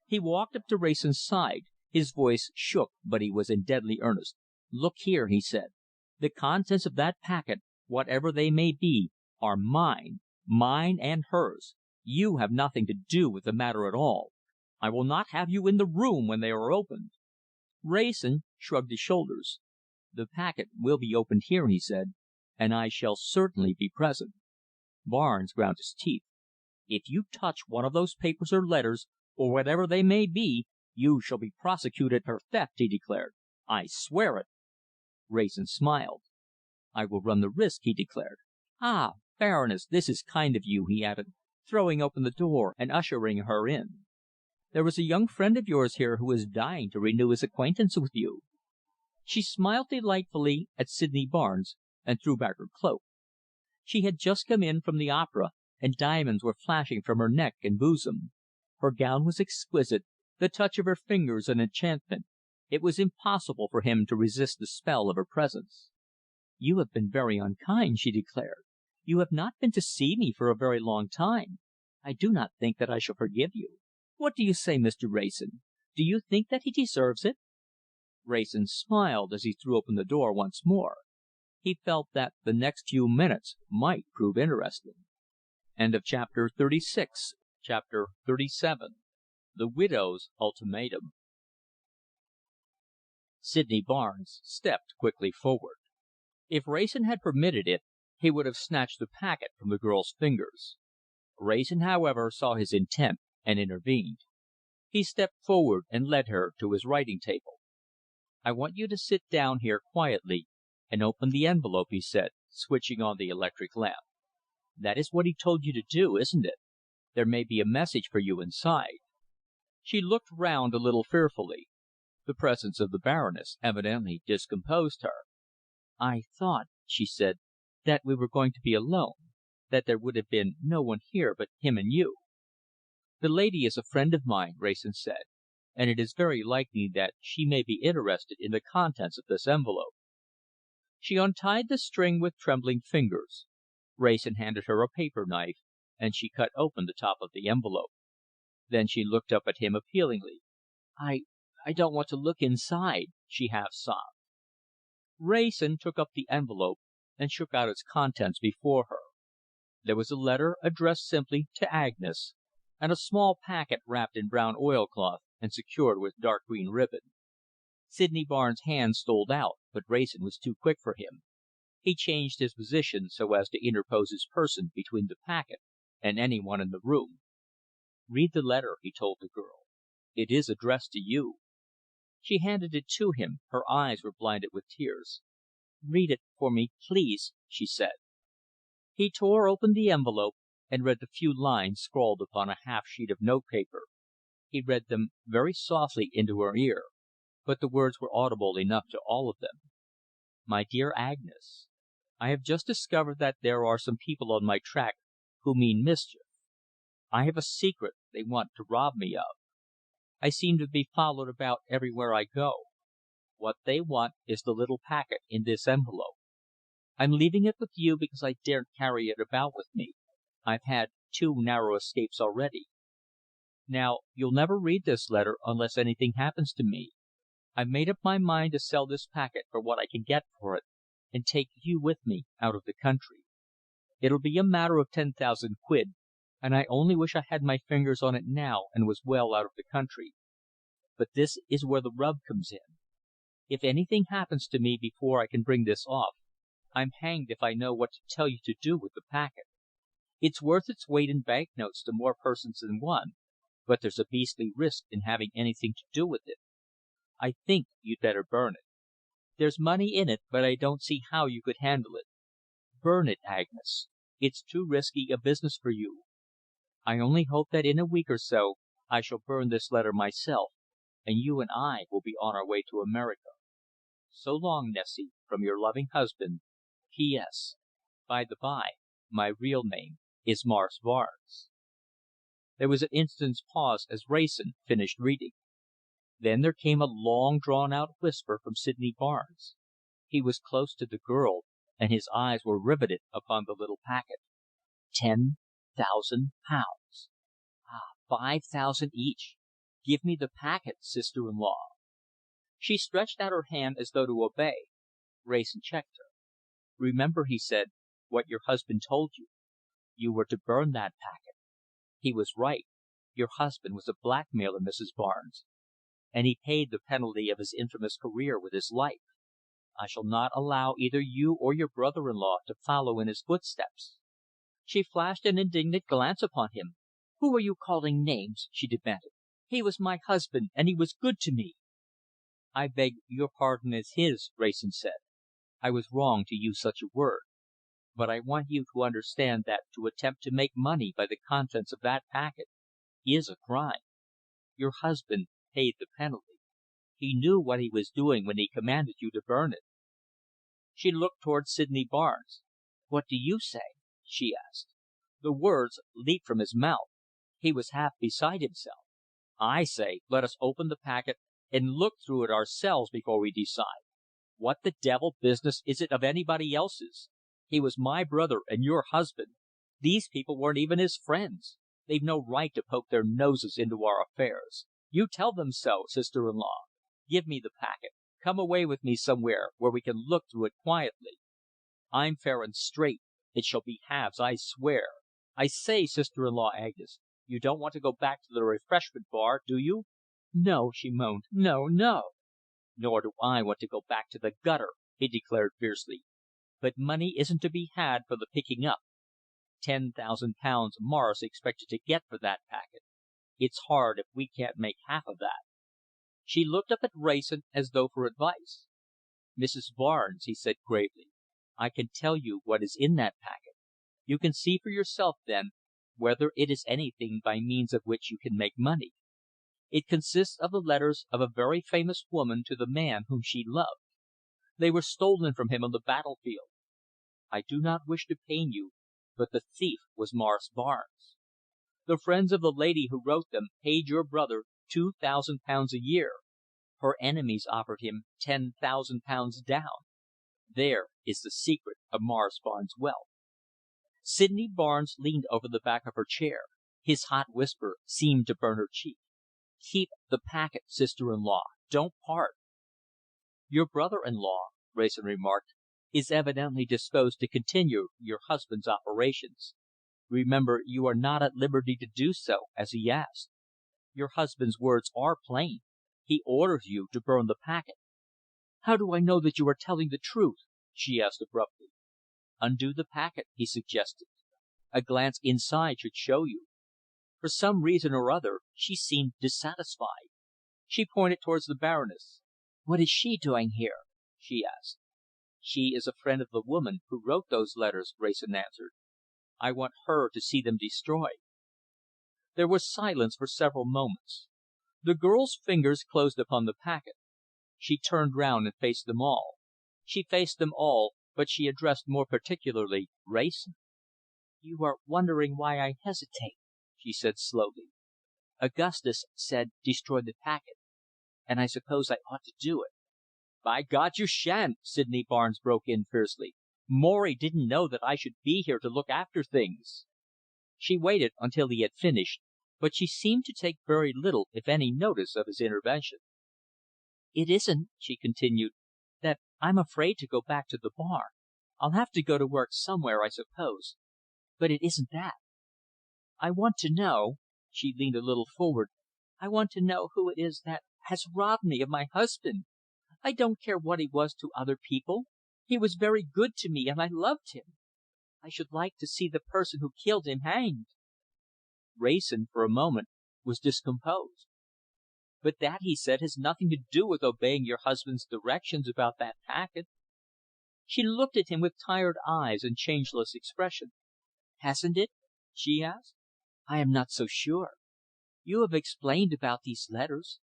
He walked up to Wrayson's side. His voice shook, but he was in deadly earnest. "Look here," he said. "The contents of that packet, whatever they may be, are mine. Mine and hers. You have nothing to do with the matter at all. I will not have you in the room when they are opened." Wrayson shrugged his shoulders. "The packet will be opened here," he said, "and I shall certainly be present." Barnes ground his teeth. "If you touch one of those papers or letters, or whatever they may be, you shall be prosecuted for theft," he declared. "I swear it." Wrayson smiled. "I will run the risk," he declared. "Ah, Baroness, this is kind of you," he added, throwing open the door and ushering her in. "There is a young friend of yours here who is dying to renew his acquaintance with you." She smiled delightfully at Sydney Barnes, and threw back her cloak. She had just come in from the opera, and diamonds were flashing from her neck and bosom. Her gown was exquisite, the touch of her fingers an enchantment. It was impossible for him to resist the spell of her presence. "You have been very unkind," she declared. "You have not been to see me for a very long time. I do not think that I shall forgive you. What do you say, Mr. Wrayson? Do you think that he deserves it?" Wrayson smiled as he threw open the door once more. He felt that the next few minutes might prove interesting. Chapter 37. The Widow's Ultimatum. Sydney Barnes stepped quickly forward. If Wrayson had permitted it, he would have snatched the packet from the girl's fingers. Wrayson, however, saw his intent and intervened. He stepped forward and led her to his writing table. "I want you to sit down here quietly and open the envelope," he said, switching on the electric lamp. "That is what he told you to do, isn't it? There may be a message for you inside." She looked round a little fearfully. The presence of the Baroness evidently discomposed her. "I thought," she said, "that we were going to be alone, that there would have been no one here but him and you." "The lady is a friend of mine," Wrayson said, "and it is very likely that she may be interested in the contents of this envelope." She untied the string with trembling fingers. Wrayson handed her a paper knife, and she cut open the top of the envelope. Then she looked up at him appealingly. I don't want to look inside," she half sobbed. Wrayson took up the envelope and shook out its contents before her. There was a letter addressed simply to Agnes, and a small packet wrapped in brown oilcloth and secured with dark green ribbon. Sydney Barnes' hand stole out, but Wrayson was too quick for him. He changed his position so as to interpose his person between the packet and any one in the room. "Read the letter," he told the girl. "It is addressed to you." She handed it to him. Her eyes were blinded with tears. "Read it for me, please," she said. He tore open the envelope and read the few lines scrawled upon a half sheet of notepaper. He read them very softly into her ear, but the words were audible enough to all of them. "My dear Agnes, I have just discovered that there are some people on my track who mean mischief. I have a secret they want to rob me of. I seem to be followed about everywhere I go. What they want is the little packet in this envelope. I'm leaving it with you because I daren't carry it about with me. I've had 2 narrow escapes already. Now, you'll never read this letter unless anything happens to me. I've made up my mind to sell this packet for what I can get for it, and take you with me out of the country. It'll be a matter of 10,000 quid, and I only wish I had my fingers on it now and was well out of the country. But this is where the rub comes in. If anything happens to me before I can bring this off, I'm hanged if I know what to tell you to do with the packet. It's worth its weight in bank notes to more persons than one, but there's a beastly risk in having anything to do with it. I think you'd better burn it. There's money in it, but I don't see how you could handle it. Burn it, Agnes. It's too risky a business for you. I only hope that in a week or so I shall burn this letter myself, and you and I will be on our way to America. So long, Nessie, from your loving husband, P.S. By the by, my real name is Morris Barnes. There was an instant's pause as Wrayson finished reading. Then there came a long drawn out whisper from Sydney Barnes. He was close to the girl, and his eyes were riveted upon the little packet. 10,000 pounds. Ah, 5,000 each. Give me the packet, sister-in-law. She stretched out her hand as though to obey. Wrayson checked her. Remember, he said, what your husband told you. You were to burn that packet. He was right. Your husband was a blackmailer, Mrs. Barnes, and he paid the penalty of his infamous career with his life. I shall not allow either you or your brother-in-law to follow in his footsteps. She flashed an indignant glance upon him. Who are you calling names? She demanded. He was my husband, and he was good to me. I beg your pardon as his, Wrayson said. I was wrong to use such a word. But I want you to understand that to attempt to make money by the contents of that packet is a crime. Your husband paid the penalty. He knew what he was doing when he commanded you to burn it. She looked towards Sydney Barnes. What do you say? She asked. The words leaped from his mouth. He was half beside himself. I say, let us open the packet and look through it ourselves before we decide. What the devil business is it of anybody else's? He was my brother and your husband. These people weren't even his friends. They've no right to poke their noses into our affairs. You tell them so, sister-in-law. Give me the packet. Come away with me somewhere where we can look through it quietly. I'm fair and straight. It shall be halves, I swear. I say, sister-in-law Agnes, you don't want to go back to the refreshment bar, do you? No, she moaned. No, no. Nor do I want to go back to the gutter, he declared fiercely. But money isn't to be had for the picking up. 10,000 pounds Morris expected to get for that packet. It's hard if we can't make half of that. She looked up at Wrayson as though for advice. Mrs. Barnes, he said gravely, I can tell you what is in that packet. You can see for yourself, then, whether it is anything by means of which you can make money. It consists of the letters of a very famous woman to the man whom she loved. They were stolen from him on the battlefield. I do not wish to pain you, but the thief was Morris Barnes. The friends of the lady who wrote them paid your brother 2,000 pounds a year. Her enemies offered him 10,000 pounds down. There is the secret of Morris Barnes' wealth. Sydney Barnes leaned over the back of her chair. His hot whisper seemed to burn her cheek. Keep the packet, sister-in-law. Don't part. Your brother-in-law, Wrayson remarked, is evidently disposed to continue your husband's operations. Remember, you are not at liberty to do so, as he asked. Your husband's words are plain. He orders you to burn the packet. How do I know that you are telling the truth? She asked abruptly. Undo the packet, he suggested. A glance inside should show you. For some reason or other, she seemed dissatisfied. She pointed towards the Baroness. What is she doing here? She asked. She is a friend of the woman who wrote those letters, Wrayson answered. I want her to see them destroyed. There was silence for several moments. The girl's fingers closed upon the packet. She turned round and faced them all. She faced them all, but she addressed more particularly Wrayson. "You are wondering why I hesitate," she said slowly. "Augustus said destroy the packet, and I suppose I ought to do it." "By God, you shan't!" Sydney Barnes broke in fiercely. "Morry didn't know that I should be here to look after things." She waited until he had finished, but she seemed to take very little, if any, notice of his intervention. "It isn't," she continued, "that I'm afraid to go back to the bar. I'll have to go to work somewhere, I suppose. But it isn't that. I want to know," she leaned a little forward, "I want to know who it is that has robbed me of my husband. I don't care what he was to other people. He was very good to me, and I loved him. I should like to see the person who killed him hanged." Wrayson, for a moment, was discomposed. "But that," he said, "has nothing to do with obeying your husband's directions about that packet." She looked at him with tired eyes and changeless expression. "Hasn't it?" she asked. "I am not so sure. You have explained about these letters.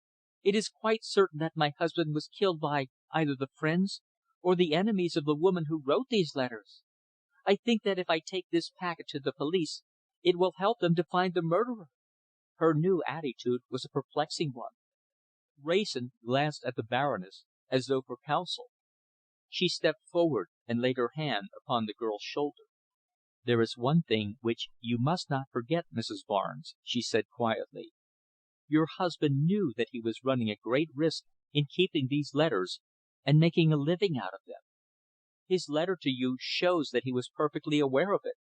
It is quite certain that my husband was killed by either the friends or the enemies of the woman who wrote these letters. I think that if I take this packet to the police, it will help them to find the murderer." Her new attitude was a perplexing one. Wrayson glanced at the Baroness as though for counsel. She stepped forward and laid her hand upon the girl's shoulder. "There is one thing which you must not forget, Mrs. Barnes," she said quietly. "Your husband knew that he was running a great risk in keeping these letters and making a living out of them. His letter to you shows that he was perfectly aware of it.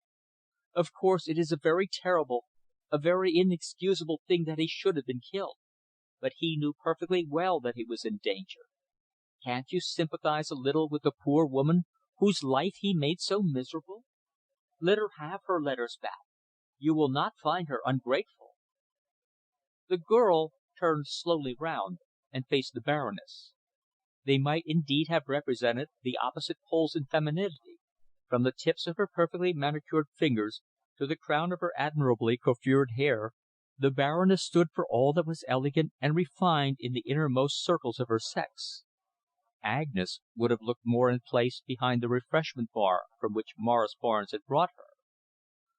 Of course, it is a very terrible, a very inexcusable thing that he should have been killed, but he knew perfectly well that he was in danger. Can't you sympathize a little with the poor woman whose life he made so miserable? Let her have her letters back. You will not find her ungrateful." The girl turned slowly round and faced the Baroness. They might indeed have represented the opposite poles in femininity. From the tips of her perfectly manicured fingers to the crown of her admirably coiffured hair, the Baroness stood for all that was elegant and refined in the innermost circles of her sex. Agnes would have looked more in place behind the refreshment bar from which Morris Barnes had brought her.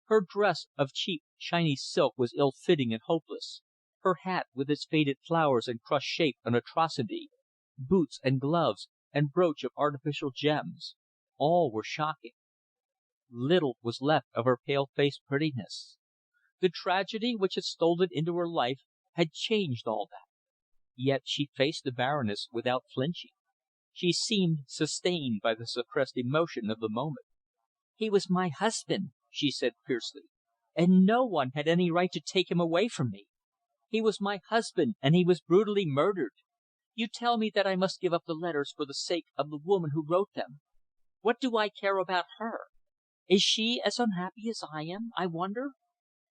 Her dress of cheap, shiny silk was ill fitting and hopeless, her hat with its faded flowers and crushed shape an atrocity, boots and gloves and brooch of artificial gems, all were shocking. Little was left of her pale faced prettiness. The tragedy which had stolen into her life had changed all that. Yet she faced the Baroness without flinching. She seemed sustained by the suppressed emotion of the moment. "He was my husband," she said fiercely, "and no one had any right to take him away from me. He was my husband, and he was brutally murdered. You tell me that I must give up the letters for the sake of the woman who wrote them. What do I care about her? Is she as unhappy as I am, I wonder?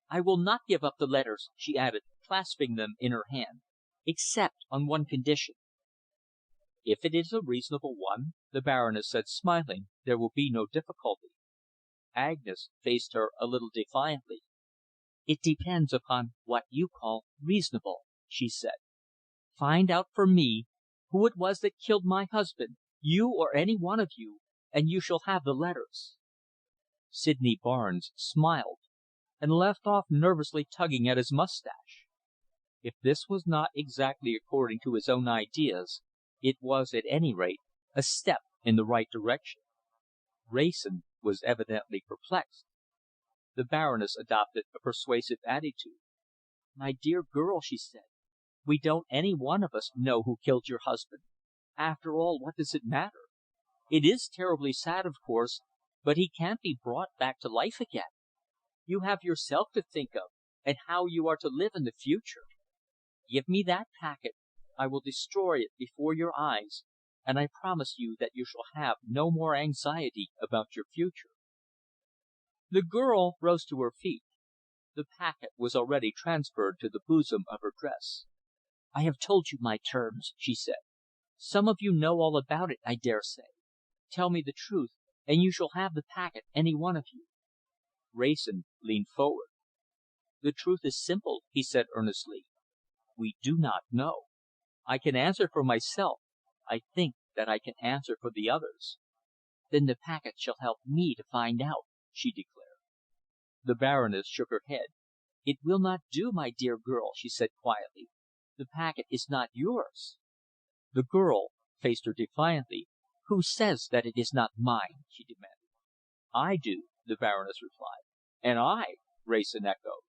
I will not give up the letters," she added, clasping them in her hand, "except on one condition." "If it is a reasonable one," the Baroness said, smiling, "there will be no difficulty." Agnes faced her a little defiantly. "It depends upon what you call reasonable," she said. "Find out for me who it was that killed my husband, you or any one of you, and you shall have the letters." Sydney Barnes smiled, and left off nervously tugging at his moustache. If this was not exactly according to his own ideas, it was, at any rate, a step in the right direction. Wrayson was evidently perplexed. The Baroness adopted a persuasive attitude. "My dear girl," she said, "we don't any one of us know who killed your husband. After all, what does it matter? It is terribly sad, of course, but he can't be brought back to life again. You have yourself to think of, and how you are to live in the future. Give me that packet, I will destroy it before your eyes, and I promise you that you shall have no more anxiety about your future." The girl rose to her feet. The packet was already transferred to the bosom of her dress. "I have told you my terms," she said. "Some of you know all about it, I dare say. Tell me the truth, and you shall have the packet, any one of you." Wrayson leaned forward. "The truth is simple," he said earnestly. "We do not know. I can answer for myself. I think that I can answer for the others." "Then the packet shall help me to find out," she declared. The Baroness shook her head. "It will not do, my dear girl," she said quietly. "The packet is not yours." The girl faced her defiantly. "Who says that it is not mine?" she demanded. "I do," the Baroness replied. "And I," Wrayson echoed.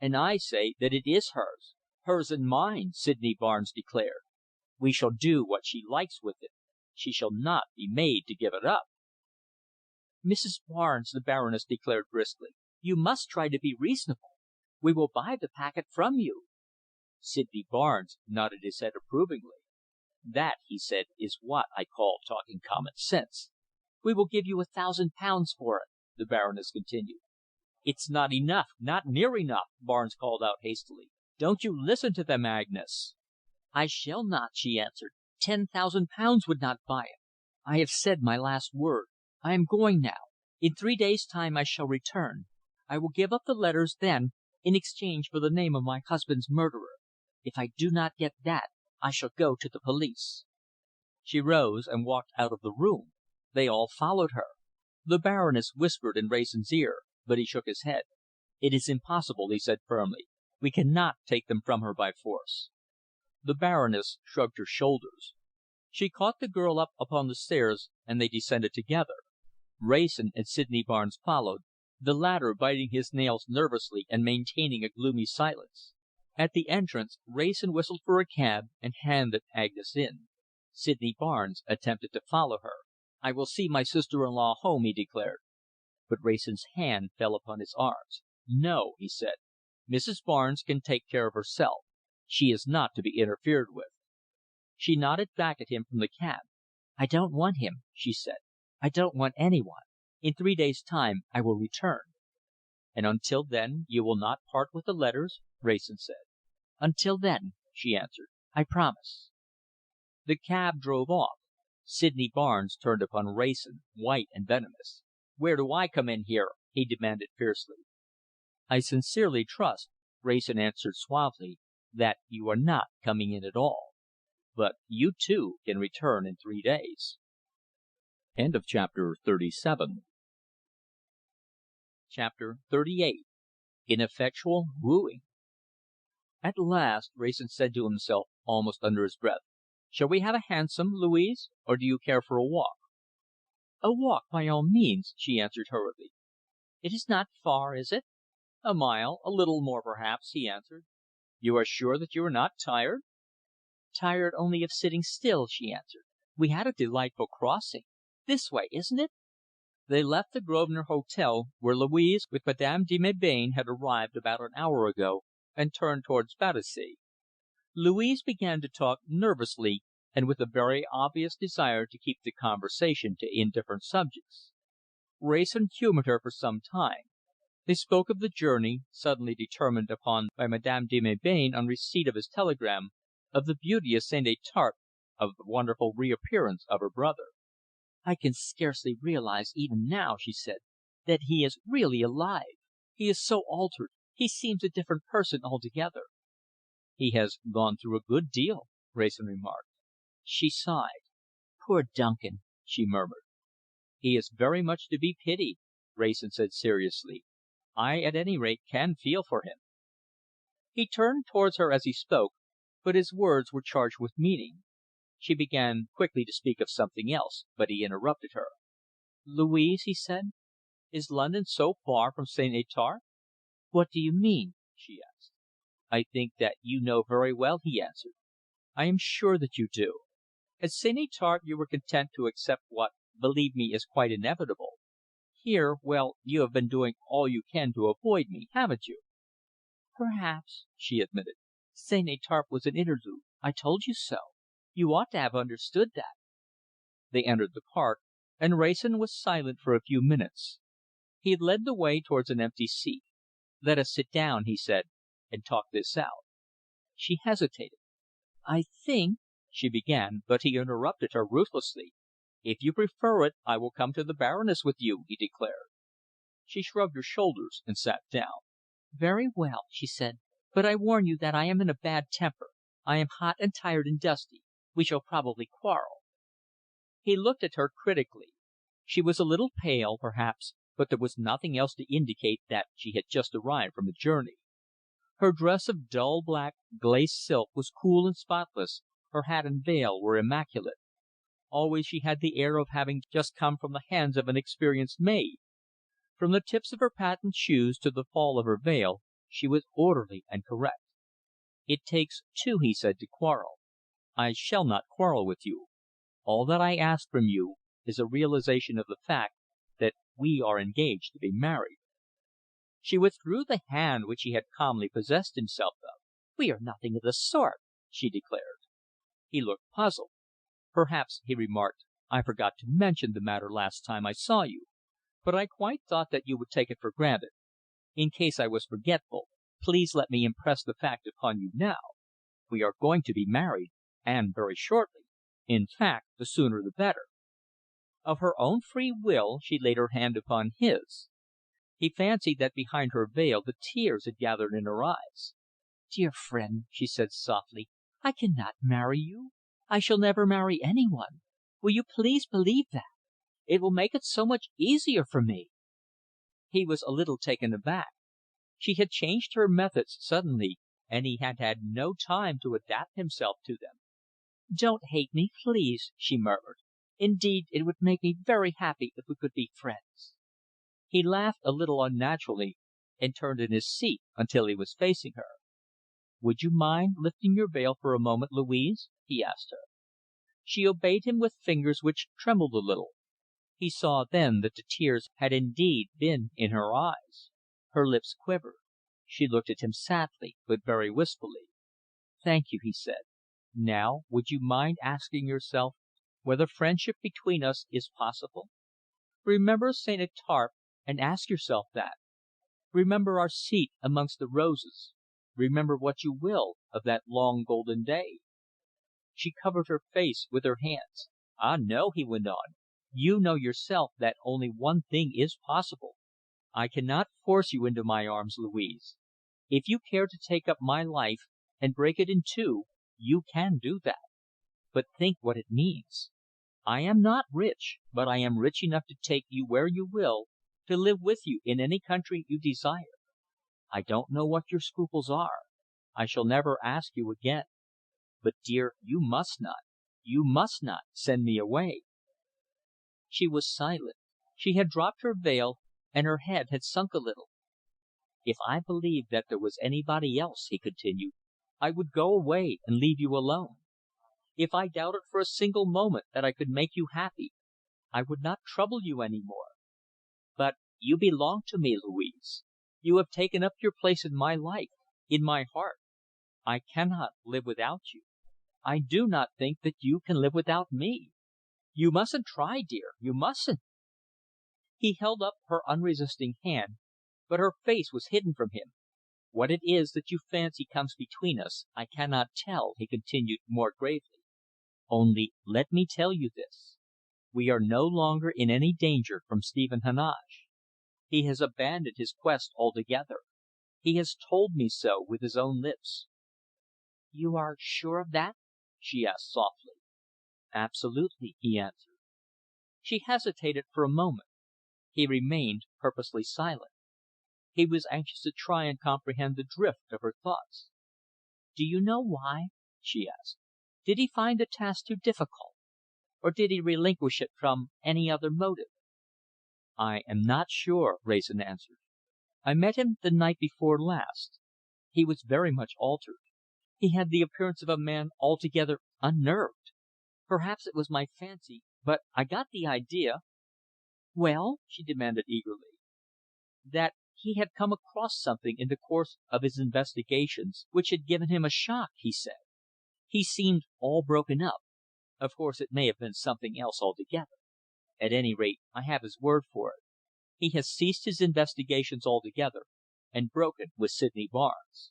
"And I say that it is hers hers and mine," Sydney Barnes declared. "We shall do what she likes with it. She shall not be made to give it up." "Mrs. Barnes," the Baroness declared briskly, "you must try to be reasonable. We will buy the packet from you." Sydney Barnes nodded his head approvingly. "That," he said, "is what I call talking common sense." "We will give you £1,000 for it," the Baroness continued. "It's not enough not near enough," Barnes called out hastily. "Don't you listen to them, Agnes." "I shall not," she answered. £10,000 would not buy it. I have said my last word. I am going now. In 3 days' time I shall return. I will give up the letters then, in exchange for the name of my husband's murderer. If I do not get that, I shall go to the police." She rose and walked out of the room. They all followed her. The Baroness whispered in Wrayson's ear, but he shook his head. "It is impossible," he said firmly. "We cannot take them from her by force." The Baroness shrugged her shoulders. She caught the girl up upon the stairs, and they descended together. Wrayson and Sydney Barnes followed, the latter biting his nails nervously and maintaining a gloomy silence. At the entrance, Wrayson whistled for a cab and handed Agnes in. Sydney Barnes attempted to follow her. "I will see my sister-in-law home," he declared. But Wrayson's hand fell upon his arms. "No," he said. "Mrs. Barnes can take care of herself. She is not to be interfered with." She nodded back at him from the cab. "I don't want him," she said. "I don't want any one. In 3 days' time I will return." "And until then you will not part with the letters?" Wrayson said. "Until then," she answered. "I promise." The cab drove off. Sydney Barnes turned upon Wrayson, white and venomous. "Where do I come in here?" he demanded fiercely. "I sincerely trust," Wrayson answered suavely, "that you are not coming in at all. But you, too, can return in 3 days." Chapter 38. Ineffectual Wooing. At last Wrayson said to himself, almost under his breath, "Shall we have a hansom, Louise, or do you care for a walk?" "A walk, by all means," she answered hurriedly. "It is not far, is it?" "A mile a little more, perhaps," he answered. "You are sure that you are not tired?" "Tired only of sitting still," she answered. "We had a delightful crossing. This way, isn't it?" They left the Grosvenor Hotel, where Louise with Madame de Melbain had arrived about an hour ago, and turned towards Battersea. Louise began to talk nervously, and with a very obvious desire to keep the conversation to indifferent subjects. Wrayson humoured her for some time. They spoke of the journey, suddenly determined upon by Madame de Melbain on receipt of his telegram, of the beauty of St. Étarpe, of the wonderful reappearance of her brother. "I can scarcely realize even now," she said, "that he is really alive. He is so altered. He seems a different person altogether." "He has gone through a good deal," Wrayson remarked. She sighed. "Poor Duncan," she murmured. "He is very much to be pitied," Wrayson said seriously. "I, at any rate, can feel for him." He turned towards her as he spoke, but his words were charged with meaning. She began quickly to speak of something else, but he interrupted her. "Louise," he said, "is London so far from St. Étarpe?" "What do you mean?" she asked. "I think that you know very well," he answered. "I am sure that you do. At St. Étarpe you were content to accept what, believe me, is quite inevitable. Here, well, you have been doing all you can to avoid me, haven't you?" "Perhaps," she admitted. "St. Étarpe was an interlude. I told you so. You ought to have understood that." They entered the park, and Wrayson was silent for a few minutes. He led the way towards an empty seat. "Let us sit down," he said, "and talk this out." She hesitated. "I think " she began, but he interrupted her ruthlessly. "If you prefer it, I will come to the Baroness with you," he declared. She shrugged her shoulders and sat down. "Very well," she said, "but I warn you that I am in a bad temper. I am hot and tired and dusty. We shall probably quarrel." He looked at her critically. She was a little pale, perhaps, but there was nothing else to indicate that she had just arrived from a journey. Her dress of dull black glazed silk was cool and spotless, her hat and veil were immaculate. Always she had the air of having just come from the hands of an experienced maid. From the tips of her patent shoes to the fall of her veil, she was orderly and correct. "It takes two," he said, "to quarrel. I shall not quarrel with you. All that I ask from you is a realization of the fact that we are engaged to be married." She withdrew the hand which he had calmly possessed himself of. "We are nothing of the sort," she declared. He looked puzzled. "Perhaps," he remarked, "I forgot to mention the matter last time I saw you, but I quite thought that you would take it for granted. In case I was forgetful, please let me impress the fact upon you now. We are going to be married, and very shortly. In fact, the sooner the better." Of her own free will she laid her hand upon his. He fancied that behind her veil the tears had gathered in her eyes. "Dear friend," she said softly, "I cannot marry you. I shall never marry any one. Will you please believe that? It will make it so much easier for me." He was a little taken aback. She had changed her methods suddenly, and he had had no time to adapt himself to them. "Don't hate me, please," she murmured. "Indeed, it would make me very happy if we could be friends." He laughed a little unnaturally, and turned in his seat until he was facing her. "Would you mind lifting your veil for a moment, Louise?" he asked her. She obeyed him with fingers which trembled a little. He saw then that the tears had indeed been in her eyes. Her lips quivered. She looked at him sadly, but very wistfully. "Thank you," he said. "Now, would you mind asking yourself whether friendship between us is possible? Remember St. Étarpe, and ask yourself that. Remember our seat amongst the roses. Remember what you will of that long golden day." She covered her face with her hands. "Ah, no," he went on. "You know yourself that only one thing is possible. I cannot force you into my arms, Louise. If you care to take up my life and break it in two, you can do that. But think what it means. I am not rich, but I am rich enough to take you where you will, to live with you in any country you desire. I don't know what your scruples are. I shall never ask you again. But, dear, you must not send me away." She was silent. She had dropped her veil, and her head had sunk a little. "If I believed that there was anybody else," he continued, "I would go away and leave you alone. If I doubted for a single moment that I could make you happy, I would not trouble you any more. But you belong to me, Louise. You have taken up your place in my life, in my heart. I cannot live without you. I do not think that you can live without me. You mustn't try, dear. You mustn't." He held up her unresisting hand, but her face was hidden from him. "What it is that you fancy comes between us, I cannot tell," he continued more gravely. "Only let me tell you this. We are no longer in any danger from Stephen Heneage. He has abandoned his quest altogether. He has told me so with his own lips." "You are sure of that?" she asked softly. "Absolutely," he answered. She hesitated for a moment. He remained purposely silent. He was anxious to try and comprehend the drift of her thoughts. "Do you know why?" she asked. "Did he find the task too difficult? Or did he relinquish it from any other motive?" "I am not sure," Wrayson answered. "I met him the night before last. He was very much altered. He had the appearance of a man altogether unnerved. Perhaps it was my fancy, but I got the idea." "Well?" she demanded eagerly. "That he had come across something in the course of his investigations which had given him a shock," he said. "He seemed all broken up. Of course it may have been something else altogether. At any rate, I have his word for it. He has ceased his investigations altogether, and broken with Sydney Barnes."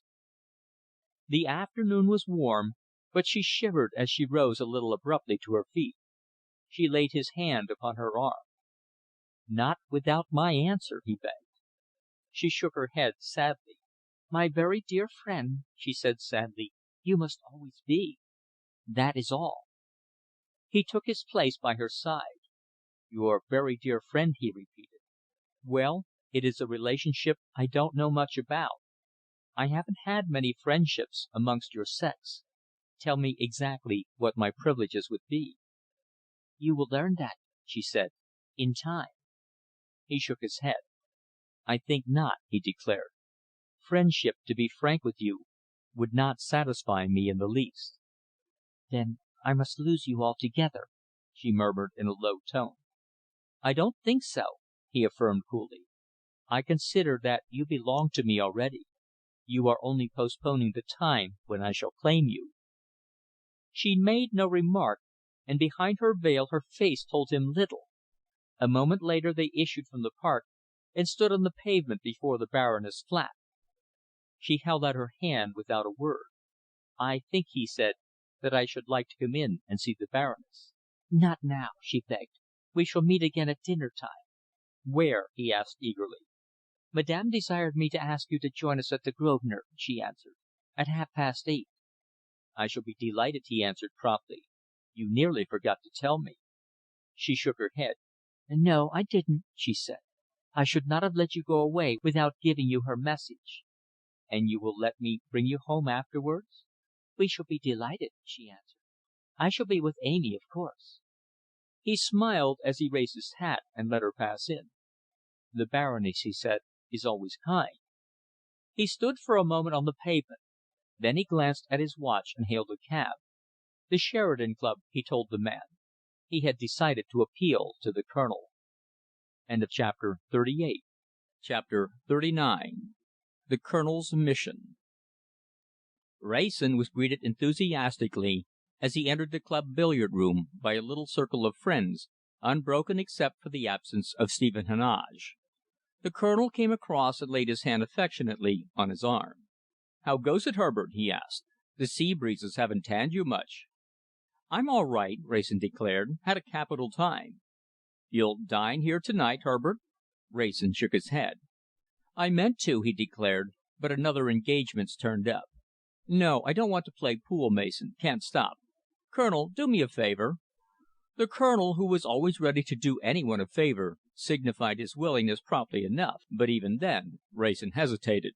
The afternoon was warm, but she shivered as she rose a little abruptly to her feet. She laid his hand upon her arm. "Not without my answer," he begged. She shook her head sadly. "My very dear friend," she said sadly, "you must always be. That is all." He took his place by her side. "Your very dear friend," he repeated. "Well, it is a relationship I don't know much about. I haven't had many friendships amongst your sex. Tell me exactly what my privileges would be." "You will learn that," she said, "in time." He shook his head. "I think not," he declared. "Friendship, to be frank with you, would not satisfy me in the least." "Then I must lose you altogether," she murmured in a low tone. "I don't think so," he affirmed coolly. "I consider that you belong to me already. You are only postponing the time when I shall claim you." She made no remark, and behind her veil her face told him little. A moment later they issued from the park and stood on the pavement before the Baroness' flat. She held out her hand without a word. "I think," he said, "that I should like to come in and see the Baroness." "Not now," she begged. "We shall meet again at dinner time." "Where?" he asked eagerly. "Madame desired me to ask you to join us at the Grosvenor," she answered, "at 8:30. "I shall be delighted," he answered promptly. "You nearly forgot to tell me." She shook her head. "No, I didn't," she said. "I should not have let you go away without giving you her message." "And you will let me bring you home afterwards?" "We shall be delighted," she answered. "I shall be with Amy, of course." He smiled as he raised his hat and let her pass in. "The Baroness," he said, "is always kind." He stood for a moment on the pavement. Then he glanced at his watch and hailed a cab. The Sheridan Club, he told the man. He had decided to appeal to the Colonel. Chapter XXXIX. The Colonel's Mission. Wrayson was greeted enthusiastically as he entered the club billiard room by a little circle of friends, unbroken except for the absence of Stephen Heneage. The Colonel came across and laid his hand affectionately on his arm. "How goes it, Herbert?" he asked. "The sea breezes haven't tanned you much." "I'm all right," Wrayson declared. "Had a capital time." "You'll dine here to night, Herbert?" Wrayson shook his head. "I meant to," he declared, "but another engagement's turned up. No, I don't want to play pool, Mason. Can't stop. Colonel, do me a favour." The Colonel, who was always ready to do any one a favour, signified his willingness promptly enough, but even then Wrayson hesitated.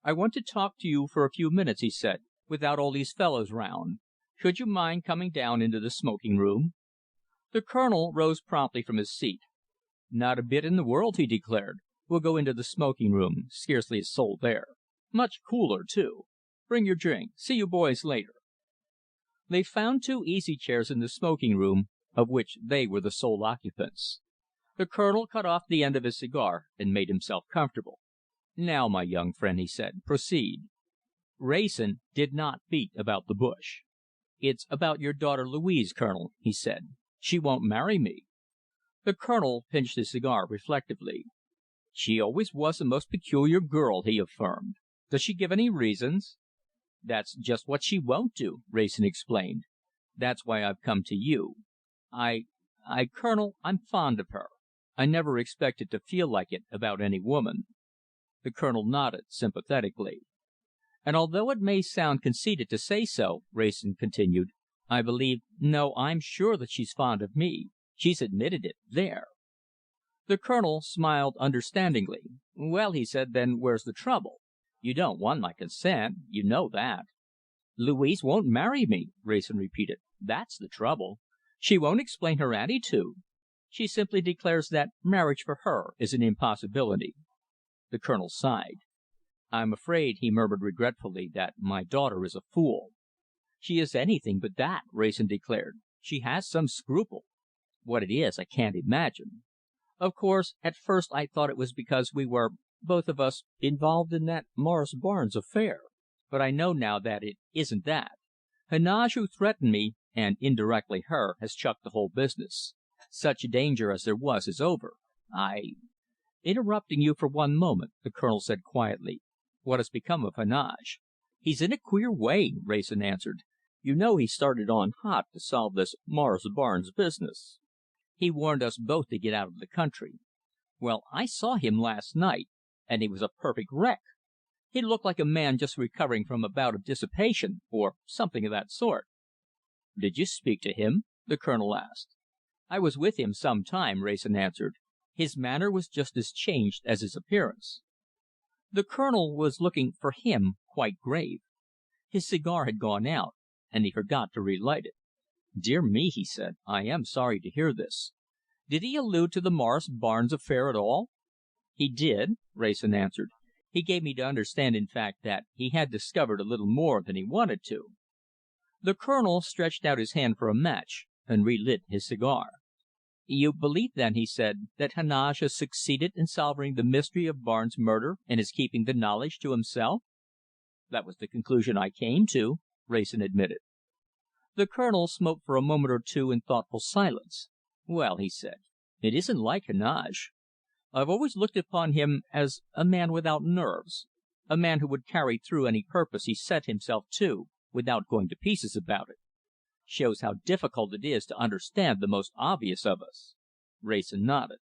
"I want to talk to you for a few minutes," he said, "without all these fellows round. Should you mind coming down into the smoking room?" The Colonel rose promptly from his seat. "Not a bit in the world," he declared. "We'll go into the smoking room. Scarcely a soul there. Much cooler, too. Bring your drink. See you boys later." They found two easy chairs in the smoking room, of which they were the sole occupants. The Colonel cut off the end of his cigar and made himself comfortable. "Now, my young friend," he said, "proceed." Wrayson did not beat about the bush. "It's about your daughter Louise, Colonel," he said. "She won't marry me." The Colonel pinched his cigar reflectively. "She always was a most peculiar girl," he affirmed. "Does she give any reasons?" "That's just what she won't do," Wrayson explained. "That's why I've come to you. Colonel, I'm fond of her. I never expected to feel like it about any woman." The Colonel nodded sympathetically. "And although it may sound conceited to say so," Wrayson continued, "I believe no, I'm sure that she's fond of me. She's admitted it. There!" The Colonel smiled understandingly. "Well," he said, "then where's the trouble? You don't want my consent. You know that." "Louise won't marry me," Wrayson repeated. "That's the trouble. She won't explain her attitude. She simply declares that marriage for her is an impossibility." The Colonel sighed. "I'm afraid," he murmured regretfully, "that my daughter is a fool." "She is anything but that," Wrayson declared. "She has some scruple. What it is, I can't imagine. Of course, at first I thought it was because we were, both of us, involved in that Morris Barnes affair. But I know now that it isn't that. Heneage, who threatened me, and indirectly her, has chucked the whole business. Such danger as there was is over. Interrupting you for one moment," the Colonel said quietly, "what has become of Heneage?" "He's in a queer way," Wrayson answered. "You know he started on hot to solve this Morris Barnes business. He warned us both to get out of the country. Well, I saw him last night, and he was a perfect wreck. He looked like a man just recovering from a bout of dissipation, or something of that sort." "Did you speak to him?" the Colonel asked. "I was with him some time," Wrayson answered. "His manner was just as changed as his appearance." The Colonel was looking, for him, quite grave. His cigar had gone out, and he forgot to relight it. "Dear me," he said, "I am sorry to hear this. Did he allude to the Morris Barnes affair at all?" "He did," Wrayson answered. "He gave me to understand, in fact, that he had discovered a little more than he wanted to." The Colonel stretched out his hand for a match, and relit his cigar. "You believe, then," he said, "that Heneage has succeeded in solving the mystery of Barnes' murder, and is keeping the knowledge to himself?" "That was the conclusion I came to," Wrayson admitted. The Colonel smoked for a moment or two in thoughtful silence. "Well," he said, "it isn't like Heneage. I've always looked upon him as a man without nerves, a man who would carry through any purpose he set himself to without going to pieces about it. Shows how difficult it is to understand the most obvious of us." Wrayson nodded.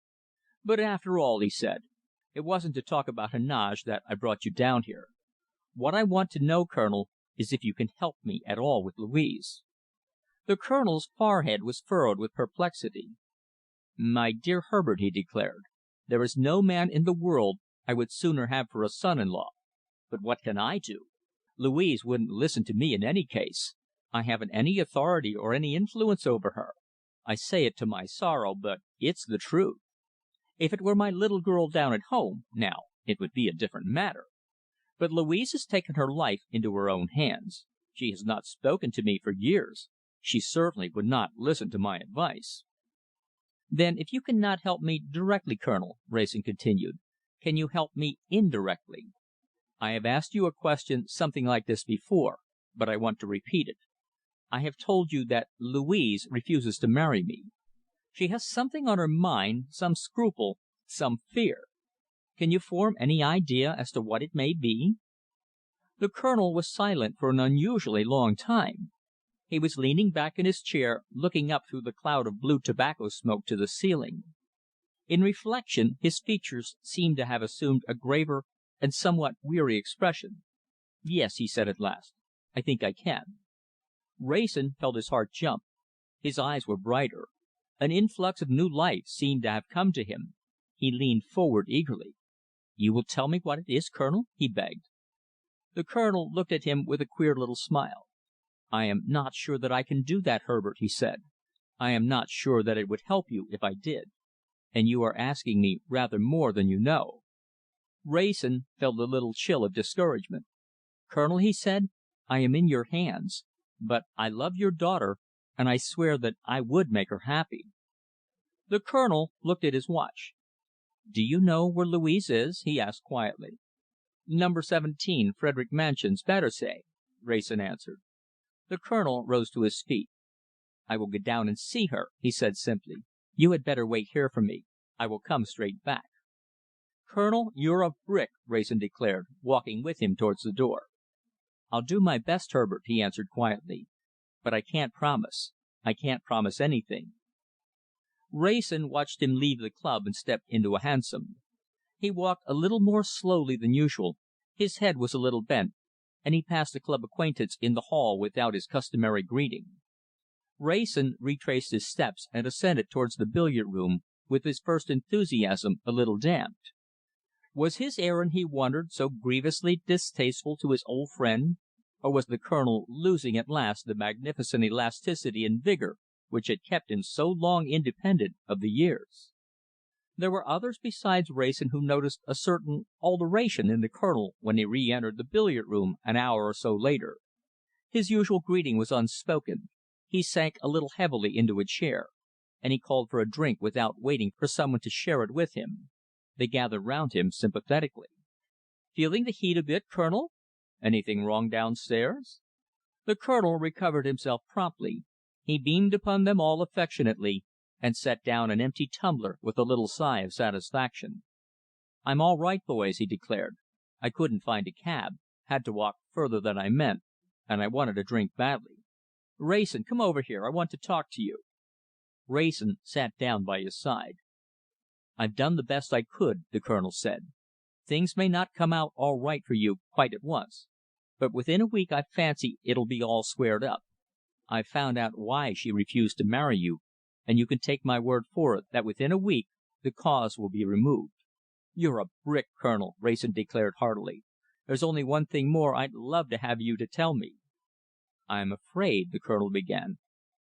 "But after all," he said, "it wasn't to talk about Heneage that I brought you down here. What I want to know, Colonel, is if you can help me at all with Louise." The Colonel's forehead was furrowed with perplexity. "My dear Herbert," he declared, "there is no man in the world I would sooner have for a son in law. But what can I do? Louise wouldn't listen to me in any case. I haven't any authority or any influence over her. I say it to my sorrow, but it's the truth. If it were my little girl down at home, now, it would be a different matter. But Louise has taken her life into her own hands. She has not spoken to me for years. She certainly would not listen to my advice." "Then if you cannot help me directly, Colonel," Wrayson continued, "can you help me indirectly? I have asked you a question something like this before, but I want to repeat it. I have told you that Louise refuses to marry me. She has something on her mind, some scruple, some fear. Can you form any idea as to what it may be?" The Colonel was silent for an unusually long time. He was leaning back in his chair, looking up through the cloud of blue tobacco smoke to the ceiling. In reflection, his features seemed to have assumed a graver and somewhat weary expression. "Yes," he said at last, "I think I can." Wrayson felt his heart jump. His eyes were brighter. An influx of new life seemed to have come to him. He leaned forward eagerly. "You will tell me what it is, Colonel?" he begged. The Colonel looked at him with a queer little smile. "I am not sure that I can do that, Herbert," he said. "I am not sure that it would help you if I did. And you are asking me rather more than you know." Wrayson felt a little chill of discouragement. "Colonel," he said, "I am in your hands. But I love your daughter, and I swear that I would make her happy." The Colonel looked at his watch. "Do you know where Louise is?" he asked quietly. "Number 17, Frederick Mansions, Battersea," Wrayson answered. The Colonel rose to his feet. "I will go down and see her," he said simply. "You had better wait here for me. I will come straight back." "Colonel, you're a brick," Wrayson declared, walking with him towards the door. "I'll do my best, Herbert," he answered quietly. "But I can't promise. I can't promise anything." Wrayson watched him leave the club and step into a hansom. He walked a little more slowly than usual, his head was a little bent, and he passed a club acquaintance in the hall without his customary greeting. Wrayson retraced his steps and ascended towards the billiard room, with his first enthusiasm a little damped. Was his errand, he wondered, so grievously distasteful to his old friend, or was the Colonel losing at last the magnificent elasticity and vigour which had kept him so long independent of the years? There were others besides Wrayson who noticed a certain alteration in the Colonel when he re entered the billiard room an hour or so later. His usual greeting was unspoken. He sank a little heavily into a chair, and he called for a drink without waiting for some one to share it with him. They gathered round him sympathetically. "Feeling the heat a bit, Colonel? Anything wrong downstairs?" The Colonel recovered himself promptly. He beamed upon them all affectionately, and set down an empty tumbler with a little sigh of satisfaction. "I'm all right, boys," he declared. "I couldn't find a cab, had to walk further than I meant, and I wanted a drink badly. Wrayson, come over here. I want to talk to you." Wrayson sat down by his side. "I've done the best I could," the Colonel said. "Things may not come out all right for you quite at once, but within a week I fancy it'll be all squared up. I've found out why she refused to marry you, and you can take my word for it that within a week the cause will be removed." "You're a brick, Colonel," Wrayson declared heartily. "There's only one thing more I'd love to have you to tell me." "I'm afraid," the Colonel began.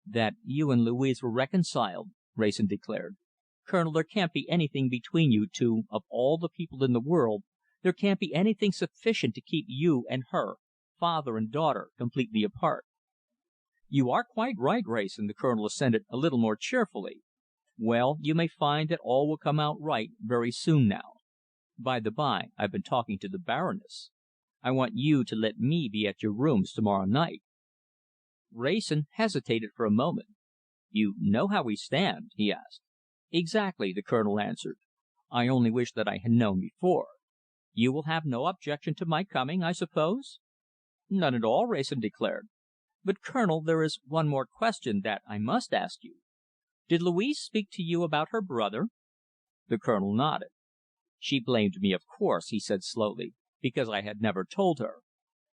"That you and Louise were reconciled," Wrayson declared. "Colonel, there can't be anything between you two, of all the people in the world, there can't be anything sufficient to keep you and her, father and daughter, completely apart." "You are quite right, Wrayson," the Colonel assented a little more cheerfully. "Well, you may find that all will come out right very soon now. By the by, I've been talking to the Baroness. I want you to let me be at your rooms to morrow night." Wrayson hesitated for a moment. "You know how we stand?" he asked. "Exactly," the Colonel answered. "I only wish that I had known before. You will have no objection to my coming, I suppose?" "None at all," Wrayson declared. "But, Colonel, there is one more question that I must ask you. Did Louise speak to you about her brother?" The Colonel nodded. "She blamed me, of course," he said slowly, "because I had never told her.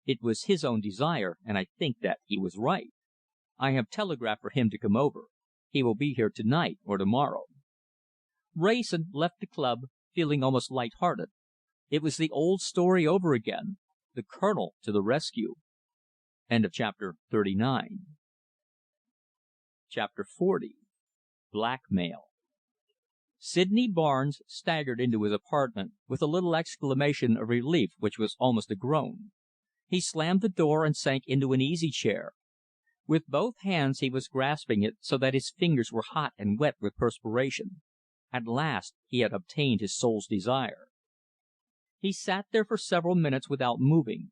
It was his own desire, and I think that he was right. I have telegraphed for him to come over. He will be here to night or to morrow." Wrayson left the club, feeling almost light hearted. It was the old story over again, the Colonel to the rescue. Chapter 40. Blackmail. Sydney Barnes staggered into his apartment with a little exclamation of relief which was almost a groan. He slammed the door and sank into an easy chair. With both hands he was grasping it so that his fingers were hot and wet with perspiration. At last he had obtained his soul's desire. He sat there for several minutes without moving.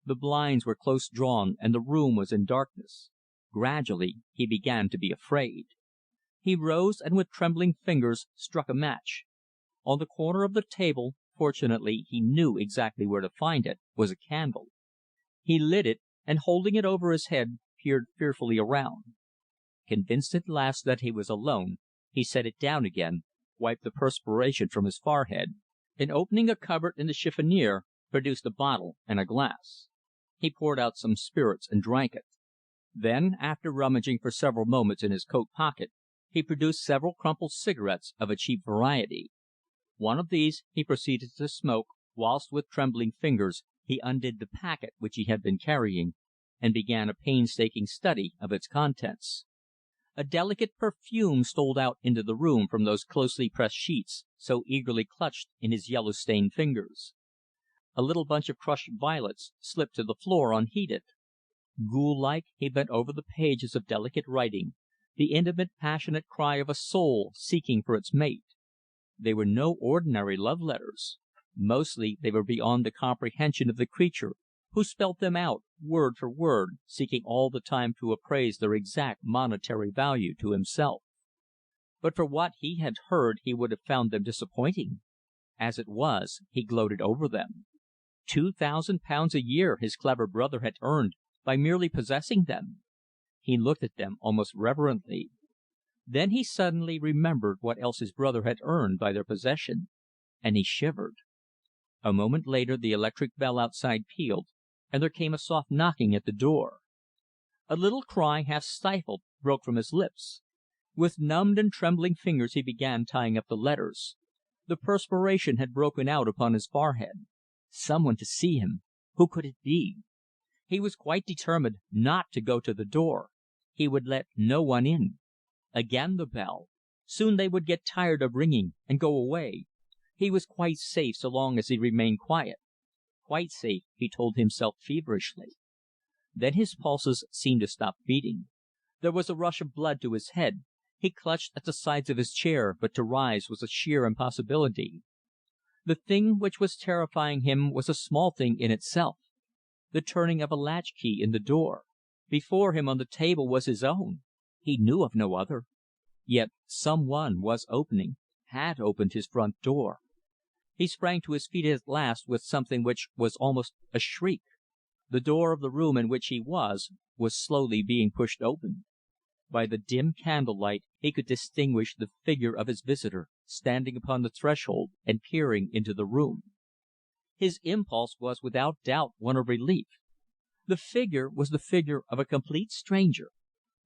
The blinds were close drawn and the room was in darkness. Gradually he began to be afraid. He rose and with trembling fingers struck a match. On the corner of the table, fortunately he knew exactly where to find it, was a candle. He lit it, and holding it over his head, peered fearfully around. Convinced at last that he was alone, he set it down again, wiped the perspiration from his forehead, and opening a cupboard in the chiffonier, produced a bottle and a glass. He poured out some spirits and drank it. Then, after rummaging for several moments in his coat pocket, he produced several crumpled cigarettes of a cheap variety. One of these he proceeded to smoke, whilst with trembling fingers he undid the packet which he had been carrying, and began a painstaking study of its contents. A delicate perfume stole out into the room from those closely pressed sheets, so eagerly clutched in his yellow-stained fingers. A little bunch of crushed violets slipped to the floor unheeded. Ghoul-like, he bent over the pages of delicate writing, the intimate, passionate cry of a soul seeking for its mate. They were no ordinary love letters. Mostly they were beyond the comprehension of the creature who spelt them out, word for word, seeking all the time to appraise their exact monetary value to himself. But for what he had heard he would have found them disappointing. As it was, he gloated over them. £2,000 a year his clever brother had earned by merely possessing them. He looked at them almost reverently. Then he suddenly remembered what else his brother had earned by their possession, and he shivered. A moment later the electric bell outside pealed, and there came a soft knocking at the door. A little cry, half stifled, broke from his lips. With numbed and trembling fingers he began tying up the letters. The perspiration had broken out upon his forehead. Someone to see him! Who could it be? He was quite determined not to go to the door. He would let no one in. Again the bell. Soon they would get tired of ringing and go away. He was quite safe so long as he remained quiet. Quite safe, he told himself feverishly. Then his pulses seemed to stop beating. There was a rush of blood to his head. He clutched at the sides of his chair, but to rise was a sheer impossibility. The thing which was terrifying him was a small thing in itself. The turning of a latch key in the door. Before him on the table was his own. He knew of no other. Yet some one was opening, had opened his front door. He sprang to his feet at last with something which was almost a shriek. The door of the room in which he was slowly being pushed open. By the dim candlelight he could distinguish the figure of his visitor standing upon the threshold and peering into the room. His impulse was without doubt one of relief. The figure was the figure of a complete stranger.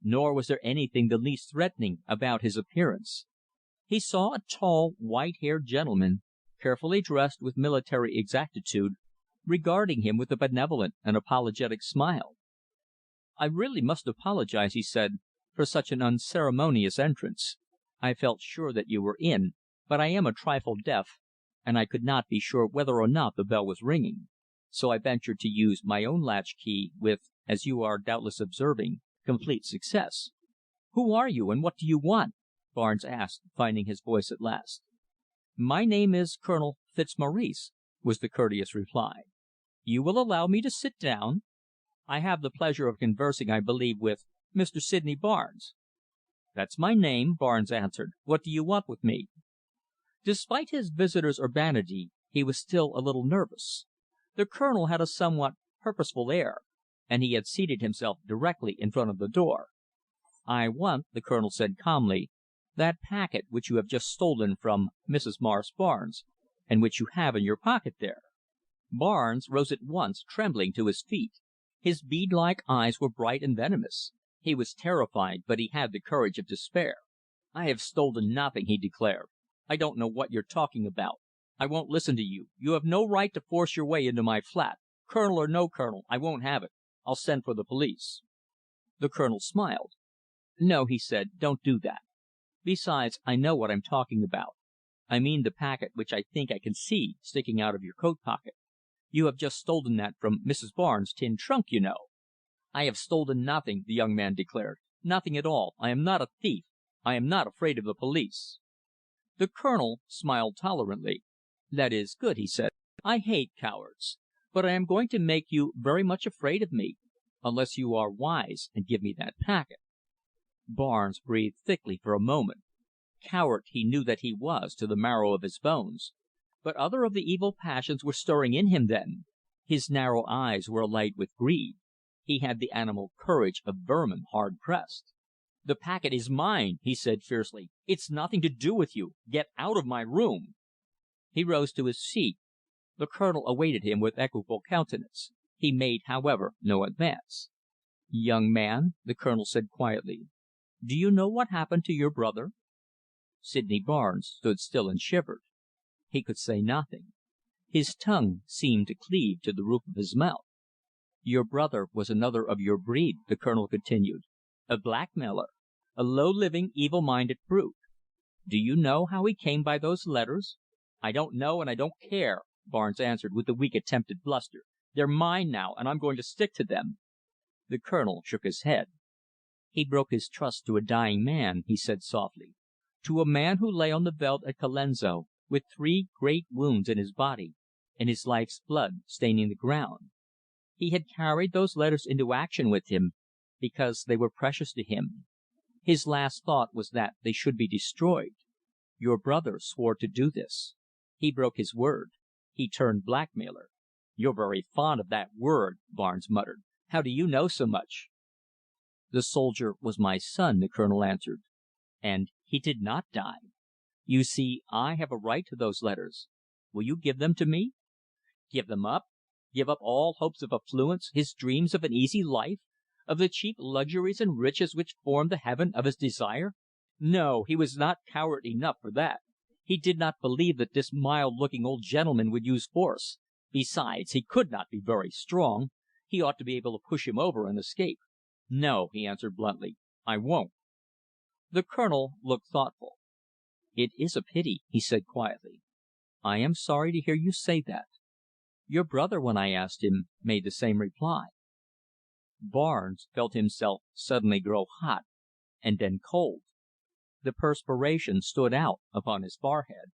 nor was there anything the least threatening about his appearance. He saw a tall, white-haired gentleman, carefully dressed with military exactitude, regarding him with a benevolent and apologetic smile. "I really must apologize," he said, "for such an unceremonious entrance. I felt sure that you were in, but I am a trifle deaf, and I could not be sure whether or not the bell was ringing. So I ventured to use my own latch key, with, as you are doubtless observing, complete success." "Who are you, and what do you want?" Barnes asked, finding his voice at last. "My name is Colonel Fitzmaurice," was the courteous reply. "You will allow me to sit down? I have the pleasure of conversing, I believe, with Mr. Sydney Barnes." "That's my name," Barnes answered. "What do you want with me?" Despite his visitor's urbanity, he was still a little nervous. The Colonel had a somewhat purposeful air, and he had seated himself directly in front of the door. "I want," the Colonel said calmly, "that packet which you have just stolen from Mrs. Morris Barnes, and which you have in your pocket there." Barnes rose at once, trembling to his feet. His bead-like eyes were bright and venomous. He was terrified, but he had the courage of despair. "I have stolen nothing," he declared. "I don't know what you're talking about. I won't listen to you. You have no right to force your way into my flat. Colonel or no Colonel, I won't have it. I'll send for the police." The Colonel smiled. "No," he said, "don't do that. Besides, I know what I'm talking about. I mean the packet which I think I can see sticking out of your coat pocket. You have just stolen that from Mrs. Barnes' tin trunk, you know." "I have stolen nothing," the young man declared. "Nothing at all. I am not a thief. I am not afraid of the police." The Colonel smiled tolerantly. "That is good," he said. "I hate cowards. But I am going to make you very much afraid of me, unless you are wise and give me that packet." Barnes breathed thickly for a moment. Coward he knew that he was to the marrow of his bones, but other of the evil passions were stirring in him then. His narrow eyes were alight with greed. He had the animal courage of vermin hard pressed. "The packet is mine," he said fiercely. "It's nothing to do with you. Get out of my room." He rose to his feet. The Colonel awaited him with equable countenance. He made, however, no advance. "Young man," the Colonel said quietly, "do you know what happened to your brother?" Sydney Barnes stood still and shivered. He could say nothing. His tongue seemed to cleave to the roof of his mouth. "Your brother was another of your breed," the Colonel continued, "a blackmailer, a low living, evil minded brute. Do you know how he came by those letters?" "I don't know, and I don't care," Barnes answered with a weak attempt at bluster. "They're mine now, and I'm going to stick to them." The Colonel shook his head. "He broke his trust to a dying man," he said softly, "to a man who lay on the veldt at Colenso, with 3 great wounds in his body, and his life's blood staining the ground. He had carried those letters into action with him, because they were precious to him. His last thought was that they should be destroyed. Your brother swore to do this. He broke his word. He turned blackmailer." "You're very fond of that word," Barnes muttered. "How do you know so much?" "The soldier was my son," the Colonel answered, "and he did not die. You see, I have a right to those letters. Will you give them to me?" "Give them up? Give up all hopes of affluence, his dreams of an easy life, of the cheap luxuries and riches which formed the heaven of his desire? No, he was not coward enough for that. He did not believe that this mild looking old gentleman would use force. Besides, he could not be very strong. He ought to be able to push him over and escape." "No," he answered bluntly, "I won't." The Colonel looked thoughtful. "It is a pity," he said quietly. "I am sorry to hear you say that. Your brother, when I asked him, made the same reply." Barnes felt himself suddenly grow hot, and then cold. The perspiration stood out upon his forehead.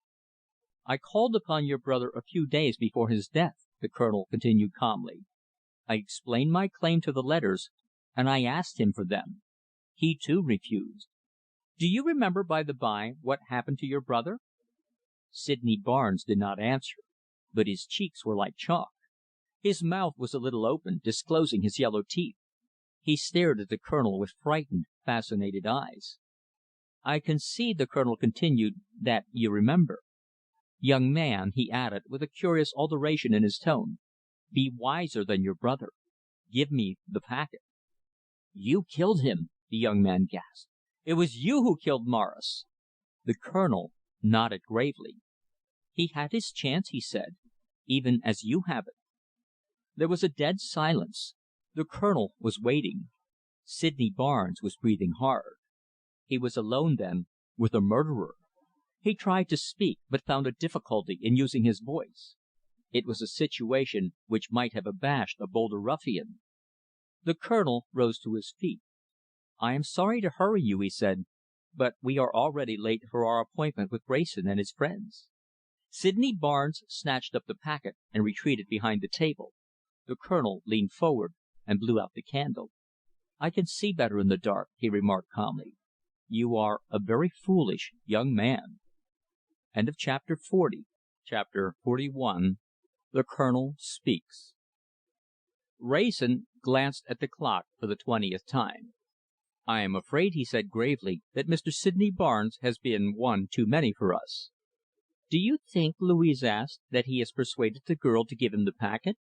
"I called upon your brother a few days before his death," the Colonel continued calmly. "I explained my claim to the letters, and I asked him for them. He, too, refused. Do you remember, by the by, what happened to your brother?" Sydney Barnes did not answer, but his cheeks were like chalk. His mouth was a little open, disclosing his yellow teeth. He stared at the Colonel with frightened, fascinated eyes. "I can see," the Colonel continued, "that you remember. Young man," he added, with a curious alteration in his tone, "be wiser than your brother. Give me the packet." "You killed him!" the young man gasped. "It was you who killed Morris." The Colonel nodded gravely. "He had his chance," he said, "even as you have it." There was a dead silence. The Colonel was waiting. Sydney Barnes was breathing hard. He was alone, then, with a murderer. He tried to speak, but found a difficulty in using his voice. It was a situation which might have abashed a bolder ruffian. The Colonel rose to his feet. "I am sorry to hurry you," he said, "but we are already late for our appointment with Wrayson and his friends." Sydney Barnes snatched up the packet and retreated behind the table. The Colonel leaned forward and blew out the candle. "I can see better in the dark," he remarked calmly. "You are a very foolish young man." Chapter 41. The Colonel Speaks. Wrayson glanced at the clock for the 20th time. "I am afraid," he said gravely, "that Mr. Sydney Barnes has been one too many for us." "Do you think," Louise asked, "that he has persuaded the girl to give him the packet?"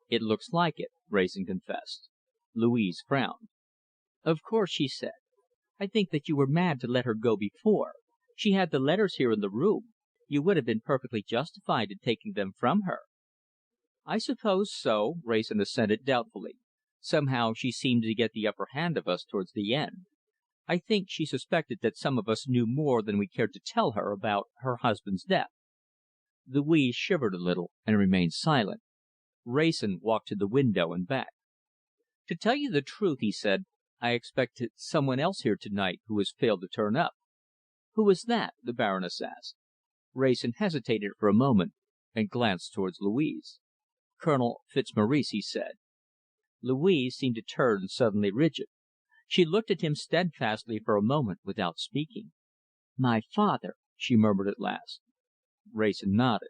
"It looks like it," Wrayson confessed. Louise frowned. "Of course," she said, "I think that you were mad to let her go before. She had the letters here in the room. You would have been perfectly justified in taking them from her." "I suppose so," Wrayson assented doubtfully. "Somehow she seemed to get the upper hand of us towards the end. I think she suspected that some of us knew more than we cared to tell her about her husband's death." Louise shivered a little and remained silent. Wrayson walked to the window and back. "To tell you the truth," he said, "I expected some one else here to night who has failed to turn up." "Who is that?" the Baroness asked. Wrayson hesitated for a moment and glanced towards Louise. "Colonel Fitzmaurice," he said. Louise seemed to turn suddenly rigid. She looked at him steadfastly for a moment without speaking. "My father," she murmured at last. Wrayson nodded.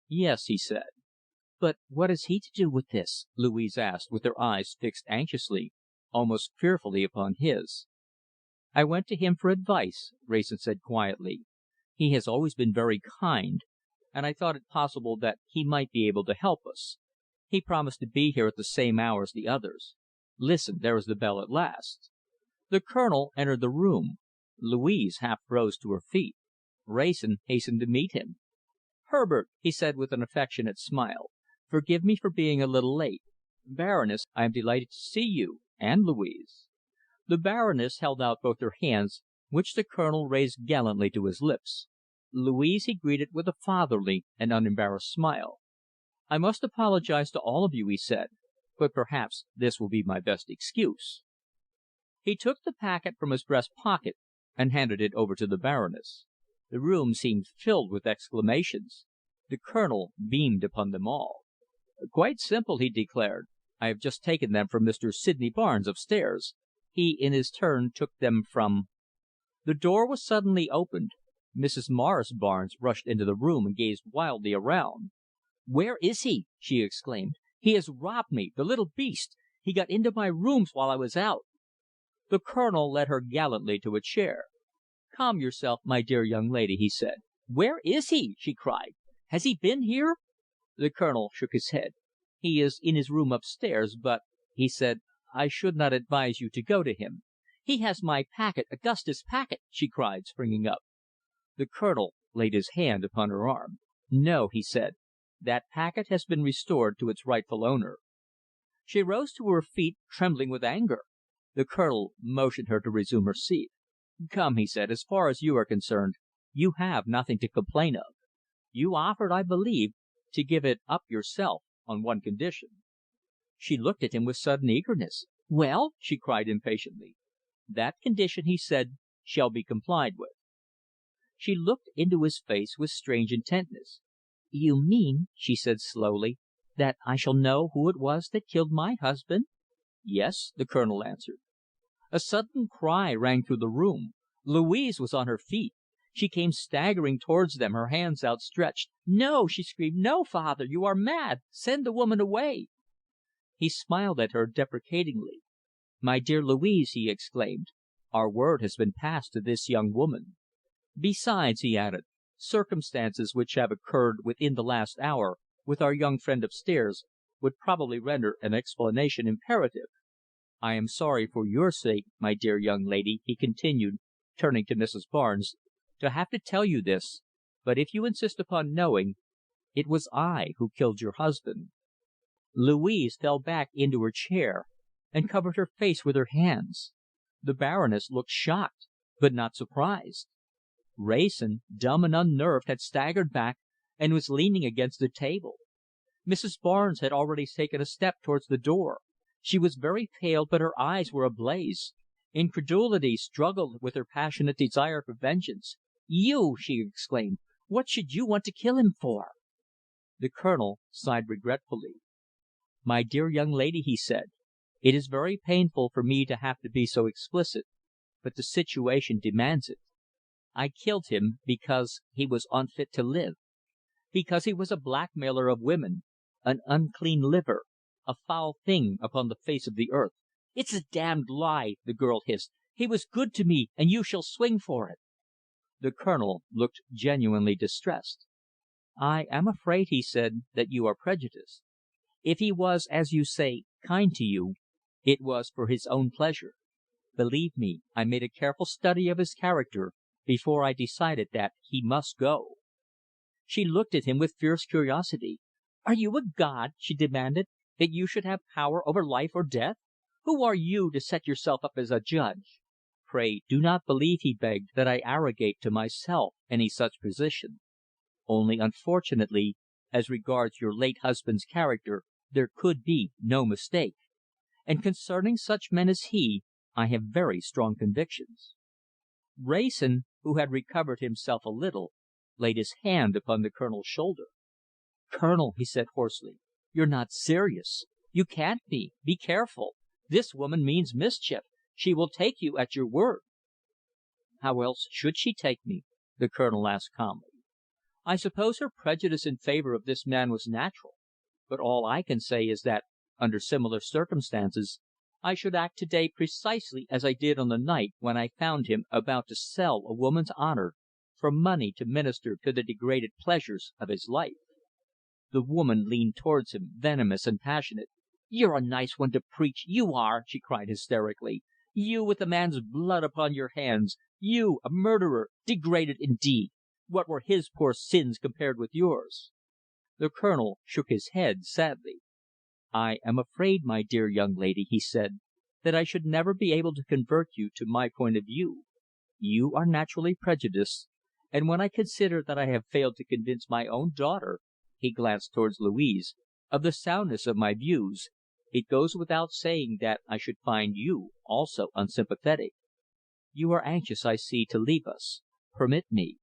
"Yes," he said. "But what has he to do with this?" Louise asked, with her eyes fixed anxiously, almost fearfully, upon his. "I went to him for advice," Wrayson said quietly. "He has always been very kind, and I thought it possible that he might be able to help us. He promised to be here at the same hour as the others. Listen, there is the bell at last." The Colonel entered the room. Louise half rose to her feet. Wrayson hastened to meet him. "Herbert," he said with an affectionate smile, "forgive me for being a little late. Baroness, I am delighted to see you and Louise." The Baroness held out both her hands, which the Colonel raised gallantly to his lips. Louise he greeted with a fatherly and unembarrassed smile. "I must apologize to all of you," he said, "but perhaps this will be my best excuse." He took the packet from his breast pocket and handed it over to the Baroness. The room seemed filled with exclamations. The Colonel beamed upon them all. "Quite simple," he declared. "I have just taken them from Mr. Sydney Barnes upstairs. He, in his turn, took them from." The door was suddenly opened. Mrs. Morris Barnes rushed into the room and gazed wildly around. "Where is he?" she exclaimed. "He has robbed me, the little beast! He got into my rooms while I was out." The Colonel led her gallantly to a chair. "Calm yourself, my dear young lady," he said. "Where is he?" she cried. "Has he been here?" The Colonel shook his head. "He is in his room upstairs, but," he said, "I should not advise you to go to him." "He has my packet, Auguste's packet!" she cried, springing up. The Colonel laid his hand upon her arm. "No," he said. "That packet has been restored to its rightful owner." She rose to her feet, trembling with anger. The Colonel motioned her to resume her seat. "Come," he said, "as far as you are concerned, you have nothing to complain of. You offered, I believe, to give it up yourself on one condition." She looked at him with sudden eagerness. "Well?" she cried impatiently. "That condition," he said, "shall be complied with." She looked into his face with strange intentness. "You mean," she said slowly, "that I shall know who it was that killed my husband?" "Yes," the Colonel answered. A sudden cry rang through the room. Louise was on her feet. She came staggering towards them, her hands outstretched. "No!" she screamed. "No, father! You are mad! Send the woman away!" He smiled at her deprecatingly. "My dear Louise," he exclaimed, "our word has been passed to this young woman. Besides," he added, "circumstances which have occurred within the last hour with our young friend upstairs would probably render an explanation imperative." I am sorry for your sake, my dear young lady," he continued, turning to Mrs. Barnes, "to have to tell you this, but if you insist upon knowing, it was I who killed your husband." Louise fell back into her chair and covered her face with her hands. The Baroness looked shocked, but not surprised. Wrayson, dumb and unnerved, had staggered back and was leaning against the table. Mrs. Barnes had already taken a step towards the door. She was very pale, but her eyes were ablaze. Incredulity struggled with her passionate desire for vengeance. "You!" she exclaimed. "What should you want to kill him for?" The Colonel sighed regretfully. "My dear young lady," he said, "it is very painful for me to have to be so explicit, but the situation demands it. I killed him because he was unfit to live, because he was a blackmailer of women, an unclean liver, a foul thing upon the face of the earth." "It's a damned lie!" the girl hissed. "He was good to me, and you shall swing for it." The Colonel looked genuinely distressed. "I am afraid," he said, "that you are prejudiced. If he was, as you say, kind to you, it was for his own pleasure. Believe me, I made a careful study of his character before I decided that he must go." She looked at him with fierce curiosity. "Are you a god," she demanded, "that you should have power over life or death? Who are you to set yourself up as a judge?" "Pray do not believe," he begged, "that I arrogate to myself any such position. Only, unfortunately, as regards your late husband's character, there could be no mistake. And concerning such men as he, I have very strong convictions." Wrayson, who had recovered himself a little, laid his hand upon the Colonel's shoulder. "Colonel," he said hoarsely, "you're not serious. You can't be. Be careful. This woman means mischief. She will take you at your word." "How else should she take me?" the Colonel asked calmly. "I suppose her prejudice in favour of this man was natural, but all I can say is that, under similar circumstances, I should act to day precisely as I did on the night when I found him about to sell a woman's honour for money to minister to the degraded pleasures of his life." The woman leaned towards him, venomous and passionate. "You're a nice one to preach, you are!" she cried hysterically. "You, with a man's blood upon your hands! You, a murderer! Degraded, indeed! What were his poor sins compared with yours?" The Colonel shook his head sadly. "I am afraid, my dear young lady," he said, "that I should never be able to convert you to my point of view. You are naturally prejudiced, and when I consider that I have failed to convince my own daughter," he glanced towards Louise, "of the soundness of my views, it goes without saying that I should find you also unsympathetic. You are anxious, I see, to leave us. Permit me."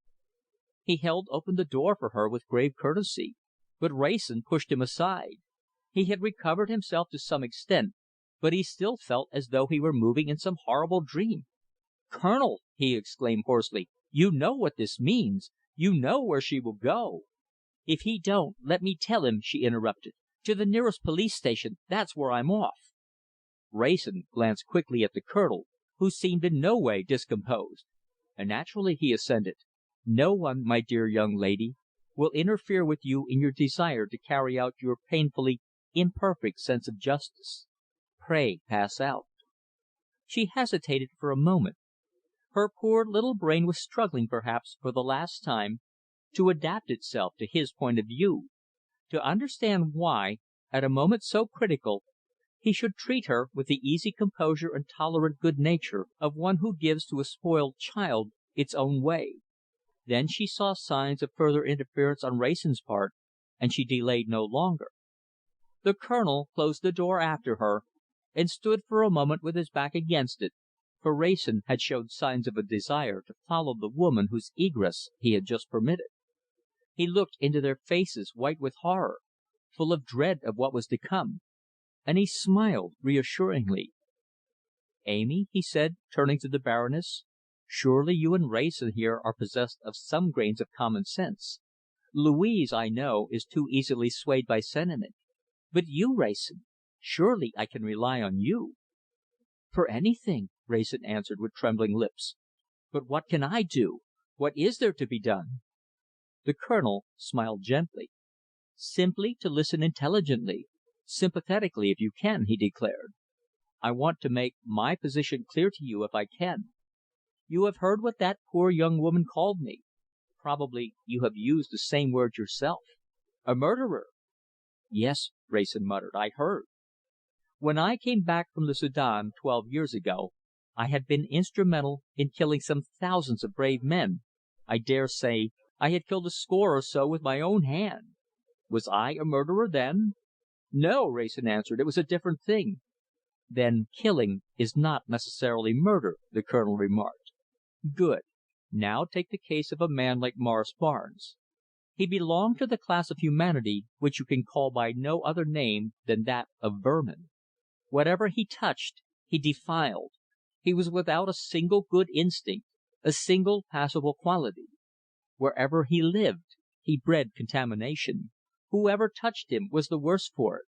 He held open the door for her with grave courtesy, but Wrayson pushed him aside. He had recovered himself to some extent, but he still felt as though he were moving in some horrible dream. "Colonel," he exclaimed hoarsely, "you know what this means. You know where she will go." "If he don't, let me tell him," she interrupted. "To the nearest police station. That's where I'm off." Wrayson glanced quickly at the Colonel, who seemed in no way discomposed. "Naturally," he assented. "No one, my dear young lady, will interfere with you in your desire to carry out your painfully imperfect sense of justice. Pray pass out." She hesitated for a moment. Her poor little brain was struggling, perhaps, for the last time, to adapt itself to his point of view, to understand why, at a moment so critical, he should treat her with the easy composure and tolerant good nature of one who gives to a spoiled child its own way. Then she saw signs of further interference on Wrayson's part, and she delayed no longer. The Colonel closed the door after her, and stood for a moment with his back against it, for Wrayson had showed signs of a desire to follow the woman whose egress he had just permitted. He looked into their faces, white with horror, full of dread of what was to come, and he smiled reassuringly. "Amy," he said, turning to the Baroness, "surely you and Wrayson here are possessed of some grains of common sense. Louise, I know, is too easily swayed by sentiment. But you, Wrayson, surely I can rely on you." "For anything," Wrayson answered with trembling lips. "But what can I do? What is there to be done?" The Colonel smiled gently. "Simply to listen intelligently, sympathetically if you can," he declared. I want to make my position clear to you if I can. You have heard what that poor young woman called me. Probably you have used the same word yourself. A murderer." "Yes," Wrayson muttered, "I heard. When I came back from the Soudan 12 years ago, I had been instrumental in killing some thousands of brave men. I dare say I had killed a score or so with my own hand. Was I a murderer then?" "No," Wrayson answered. "It was a different thing." "Then killing is not necessarily murder," the Colonel remarked. "Good. Now take the case of a man like Morris Barnes. He belonged to the class of humanity which you can call by no other name than that of vermin. Whatever he touched, he defiled. He was without a single good instinct, a single passable quality. Wherever he lived, he bred contamination. Whoever touched him was the worse for it.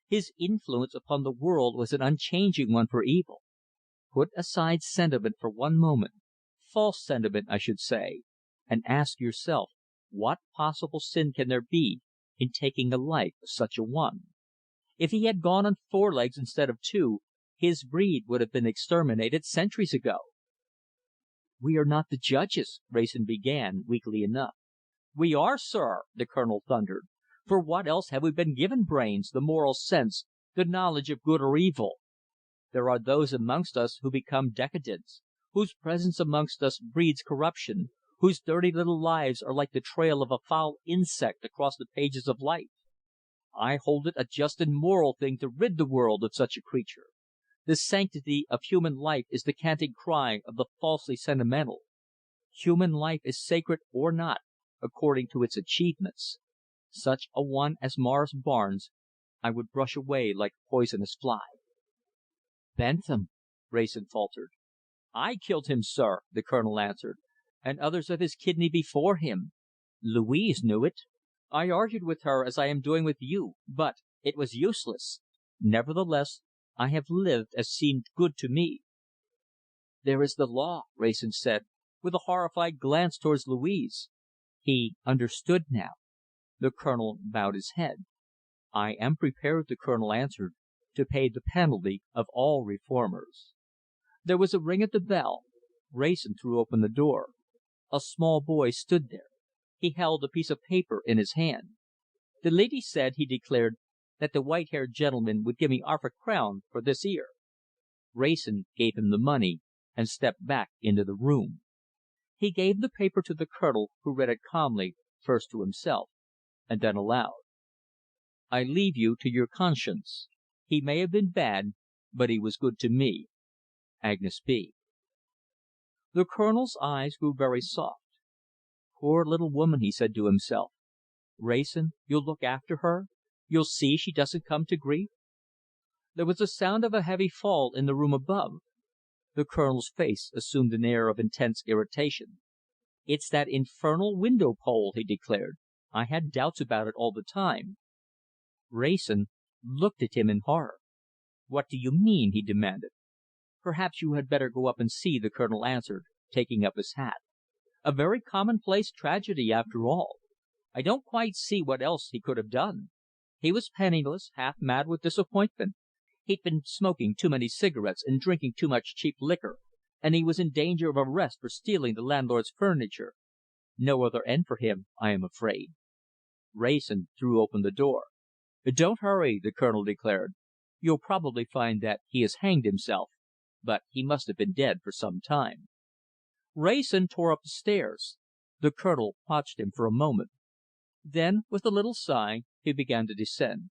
His influence upon the world was an unchanging one for evil. Put aside sentiment for one moment, false sentiment, I should say, and ask yourself what possible sin can there be in taking the life of such a one? If he had gone on 4 legs instead of 2, his breed would have been exterminated centuries ago." "We are not the judges," Wrayson began, weakly enough. "We are, sir," the Colonel thundered. "For what else have we been given brains, the moral sense, the knowledge of good or evil? There are those amongst us who become decadents, whose presence amongst us breeds corruption, whose dirty little lives are like the trail of a foul insect across the pages of life. I hold it a just and moral thing to rid the world of such a creature. The sanctity of human life is the canting cry of the falsely sentimental. Human life is sacred or not, according to its achievements. Such a one as Morris Barnes I would brush away like a poisonous fly." "Bentham," Wrayson faltered. "I killed him, sir," the Colonel answered, "and others of his kidney before him. Louise knew it. I argued with her as I am doing with you, but it was useless. Nevertheless, I have lived as seemed good to me." "There is the law," Wrayson said, with a horrified glance towards Louise. He understood now. The Colonel bowed his head. "I am prepared," the Colonel answered, "to pay the penalty of all reformers." There was a ring at the bell. Wrayson threw open the door. A small boy stood there. He held a piece of paper in his hand. "The lidy said," he declared, "that the white haired gentleman would give me 1/2 crown for this 'ere." Wrayson gave him the money and stepped back into the room. He gave the paper to the Colonel, who read it calmly, first to himself and then aloud. "I leave you to your conscience. He may have been bad, but he was good to me. Agnes B." The Colonel's eyes grew very soft. "Poor little woman," he said to himself. "Wrayson, you'll look after her? You'll see she doesn't come to grief?" There was the sound of a heavy fall in the room above. The Colonel's face assumed an air of intense irritation. "It's that infernal window pole," he declared. "I had doubts about it all the time." Wrayson looked at him in horror. "What do you mean?" he demanded. "Perhaps you had better go up and see," the Colonel answered, taking up his hat. "A very commonplace tragedy, after all. I don't quite see what else he could have done. He was penniless, half mad with disappointment. He'd been smoking too many cigarettes and drinking too much cheap liquor, and he was in danger of arrest for stealing the landlord's furniture. No other end for him, I am afraid." Wrayson threw open the door. "Don't hurry," the Colonel declared. "You'll probably find that he has hanged himself, but he must have been dead for some time." Wrayson tore up the stairs. The Colonel watched him for a moment. Then, with a little sigh, he began to descend.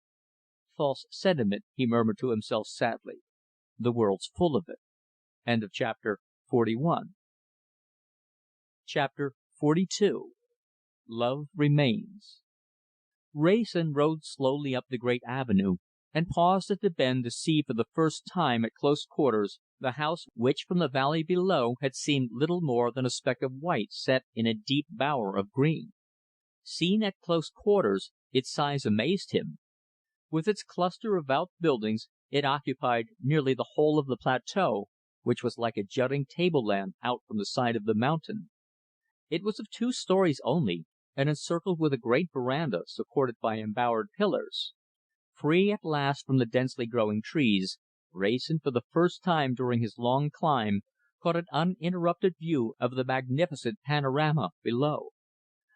"False sentiment," he murmured to himself sadly. "The world's full of it." Chapter 41. Chapter 42. Love Remains. Wrayson rode slowly up the great avenue, and paused at the bend to see for the first time at close quarters the house which from the valley below had seemed little more than a speck of white set in a deep bower of green. Seen at close quarters, its size amazed him. With its cluster of outbuildings, it occupied nearly the whole of the plateau, which was like a jutting tableland out from the side of the mountain. It was of 2 stories only, and encircled with a great verandah supported by embowered pillars. Free at last from the densely growing trees, Wrayson, for the first time during his long climb, caught an uninterrupted view of the magnificent panorama below.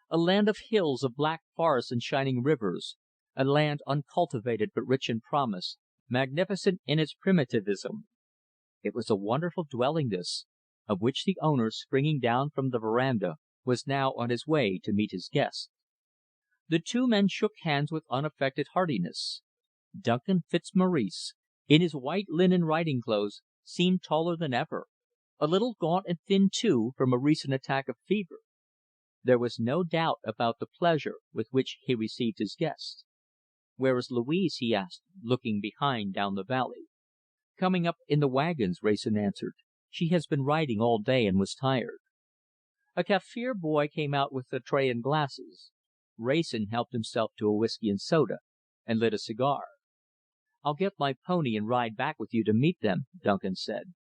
A land of hills, of black forests and shining rivers, a land uncultivated but rich in promise, magnificent in its primitivism. It was a wonderful dwelling this, of which the owner, springing down from the veranda, was now on his way to meet his guest. The two men shook hands with unaffected heartiness. Duncan Fitzmaurice, in his white linen riding clothes, seemed taller than ever, a little gaunt and thin too, from a recent attack of fever. There was no doubt about the pleasure with which he received his guest. "Where is Louise?" he asked, looking behind down the valley. "Coming up in the wagons," Wrayson answered. "She has been riding all day and was tired." A Kaffir boy came out with a tray and glasses. Wrayson helped himself to a whisky and soda, and lit a cigar. "I'll get my pony and ride back with you to meet them," Duncan said.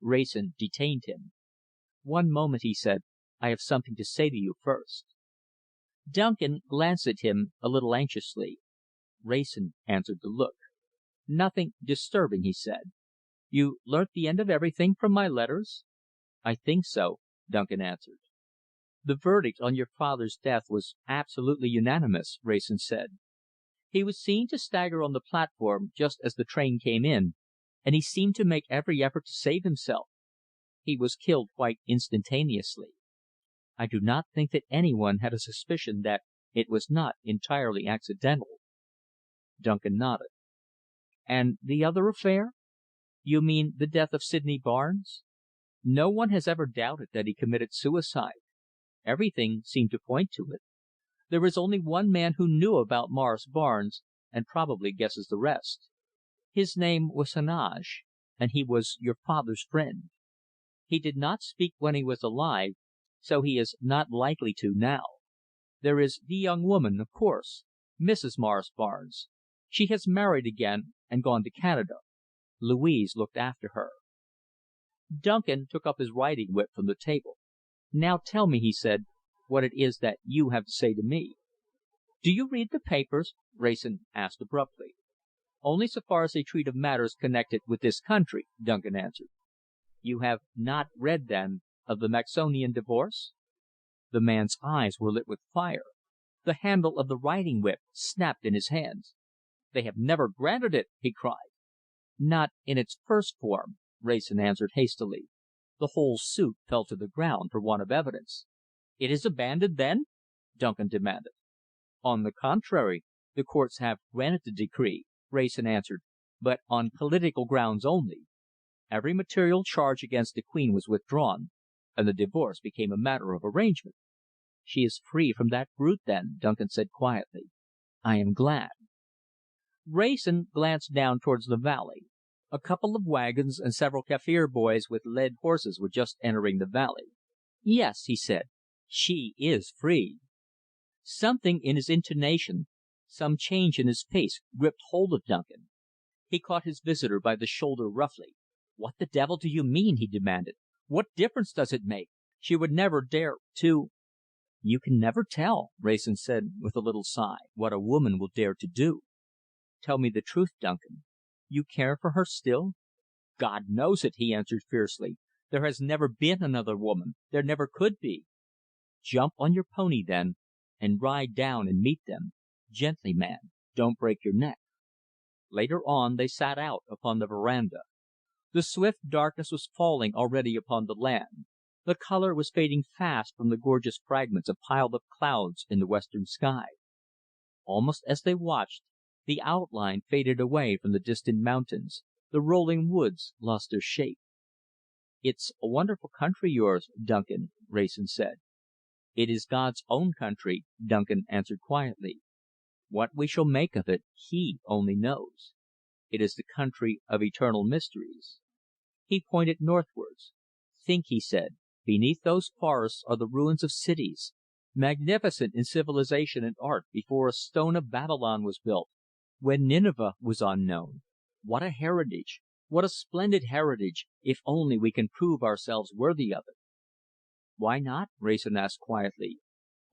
Wrayson detained him. "One moment," he said. "I have something to say to you first." Duncan glanced at him a little anxiously. Wrayson answered the look. "Nothing disturbing," he said. "You learnt the end of everything from my letters?" "I think so," Duncan answered. "The verdict on your father's death was absolutely unanimous," Wrayson said. "He was seen to stagger on the platform just as the train came in, and he seemed to make every effort to save himself. He was killed quite instantaneously. I do not think that any one had a suspicion that it was not entirely accidental." Duncan nodded. "And the other affair? You mean the death of Sydney Barnes? No one has ever doubted that he committed suicide. Everything seemed to point to it. There is only one man who knew about Morris Barnes, and probably guesses the rest. His name was Heneage, and he was your father's friend. He did not speak when he was alive, so he is not likely to now. There is the young woman, of course, Mrs. Morris Barnes. She has married again, and gone to Canada. Louise looked after her." Duncan took up his riding whip from the table. "Now tell me," he said, "what it is that you have to say to me." "Do you read the papers?" Wrayson asked abruptly. "Only so far as they treat of matters connected with this country," Duncan answered. "You have not read, then, of the Maxonian divorce?" The man's eyes were lit with fire. The handle of the riding whip snapped in his hands. "They have never granted it!" he cried. "Not in its first form," Wrayson answered hastily. "The whole suit fell to the ground for want of evidence." "It is abandoned, then?" Duncan demanded. "On the contrary, the courts have granted the decree," Wrayson answered, "but on political grounds only. Every material charge against the Queen was withdrawn, and the divorce became a matter of arrangement." "She is free from that brute, then," Duncan said quietly. "I am glad." Wrayson glanced down towards the valley. A couple of wagons and several Kaffir boys with led horses were just entering the valley. "Yes," he said, "she is free." Something in his intonation, some change in his face, gripped hold of Duncan. He caught his visitor by the shoulder roughly. "What the devil do you mean?" he demanded. "What difference does it make? She would never dare to." "You can never tell," Wrayson said with a little sigh, "what a woman will dare to do. Tell me the truth, Duncan. You care for her still?" "God knows it," he answered fiercely. "There has never been another woman. There never could be." "Jump on your pony, then, and ride down and meet them. Gently, man. Don't break your neck." Later on they sat out upon the veranda. The swift darkness was falling already upon the land. The colour was fading fast from the gorgeous fragments of piled up clouds in the western sky. Almost as they watched, the outline faded away from the distant mountains, the rolling woods lost their shape. "It's a wonderful country, yours, Duncan," Wrayson said. "It is God's own country," Duncan answered quietly. "What we shall make of it, He only knows. It is the country of eternal mysteries." He pointed northwards. "Think," he said, "beneath those forests are the ruins of cities, magnificent in civilization and art before a stone of Babylon was built, when Nineveh was unknown. What a heritage! What a splendid heritage, if only we can prove ourselves worthy of it." "Why not?" Wrayson asked quietly.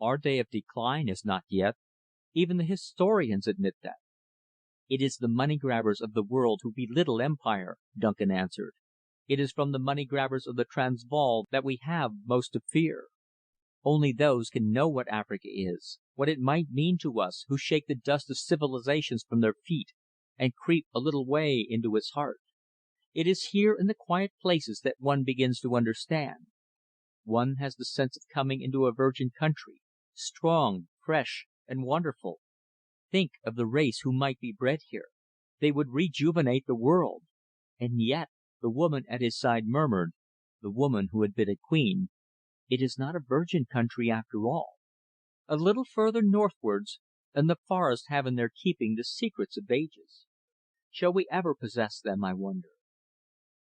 "Our day of decline is not yet. Even the historians admit that." "It is the money grabbers of the world who belittle empire," Duncan answered. "It is from the money grabbers of the Transvaal that we have most to fear. Only those can know what Africa is, what it might mean to us, who shake the dust of civilizations from their feet and creep a little way into its heart. It is here in the quiet places that one begins to understand. One has the sense of coming into a virgin country, strong, fresh, and wonderful. Think of the race who might be bred here. They would rejuvenate the world. And yet," the woman at his side murmured, the woman who had been a queen, "it is not a virgin country after all. A little further northwards, and the forests have in their keeping the secrets of ages. Shall we ever possess them, I wonder?"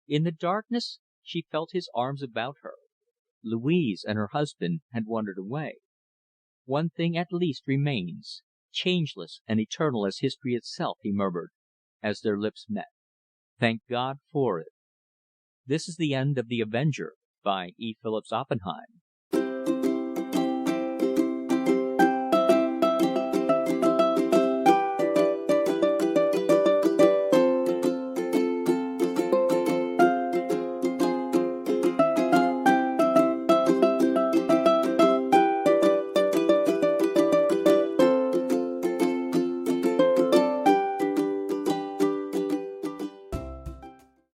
In the darkness she felt his arms about her. Louise and her husband had wandered away. "One thing at least remains, changeless and eternal as history itself," he murmured, as their lips met. "Thank God for it." This is the end of The Avenger, by E. Phillips Oppenheim.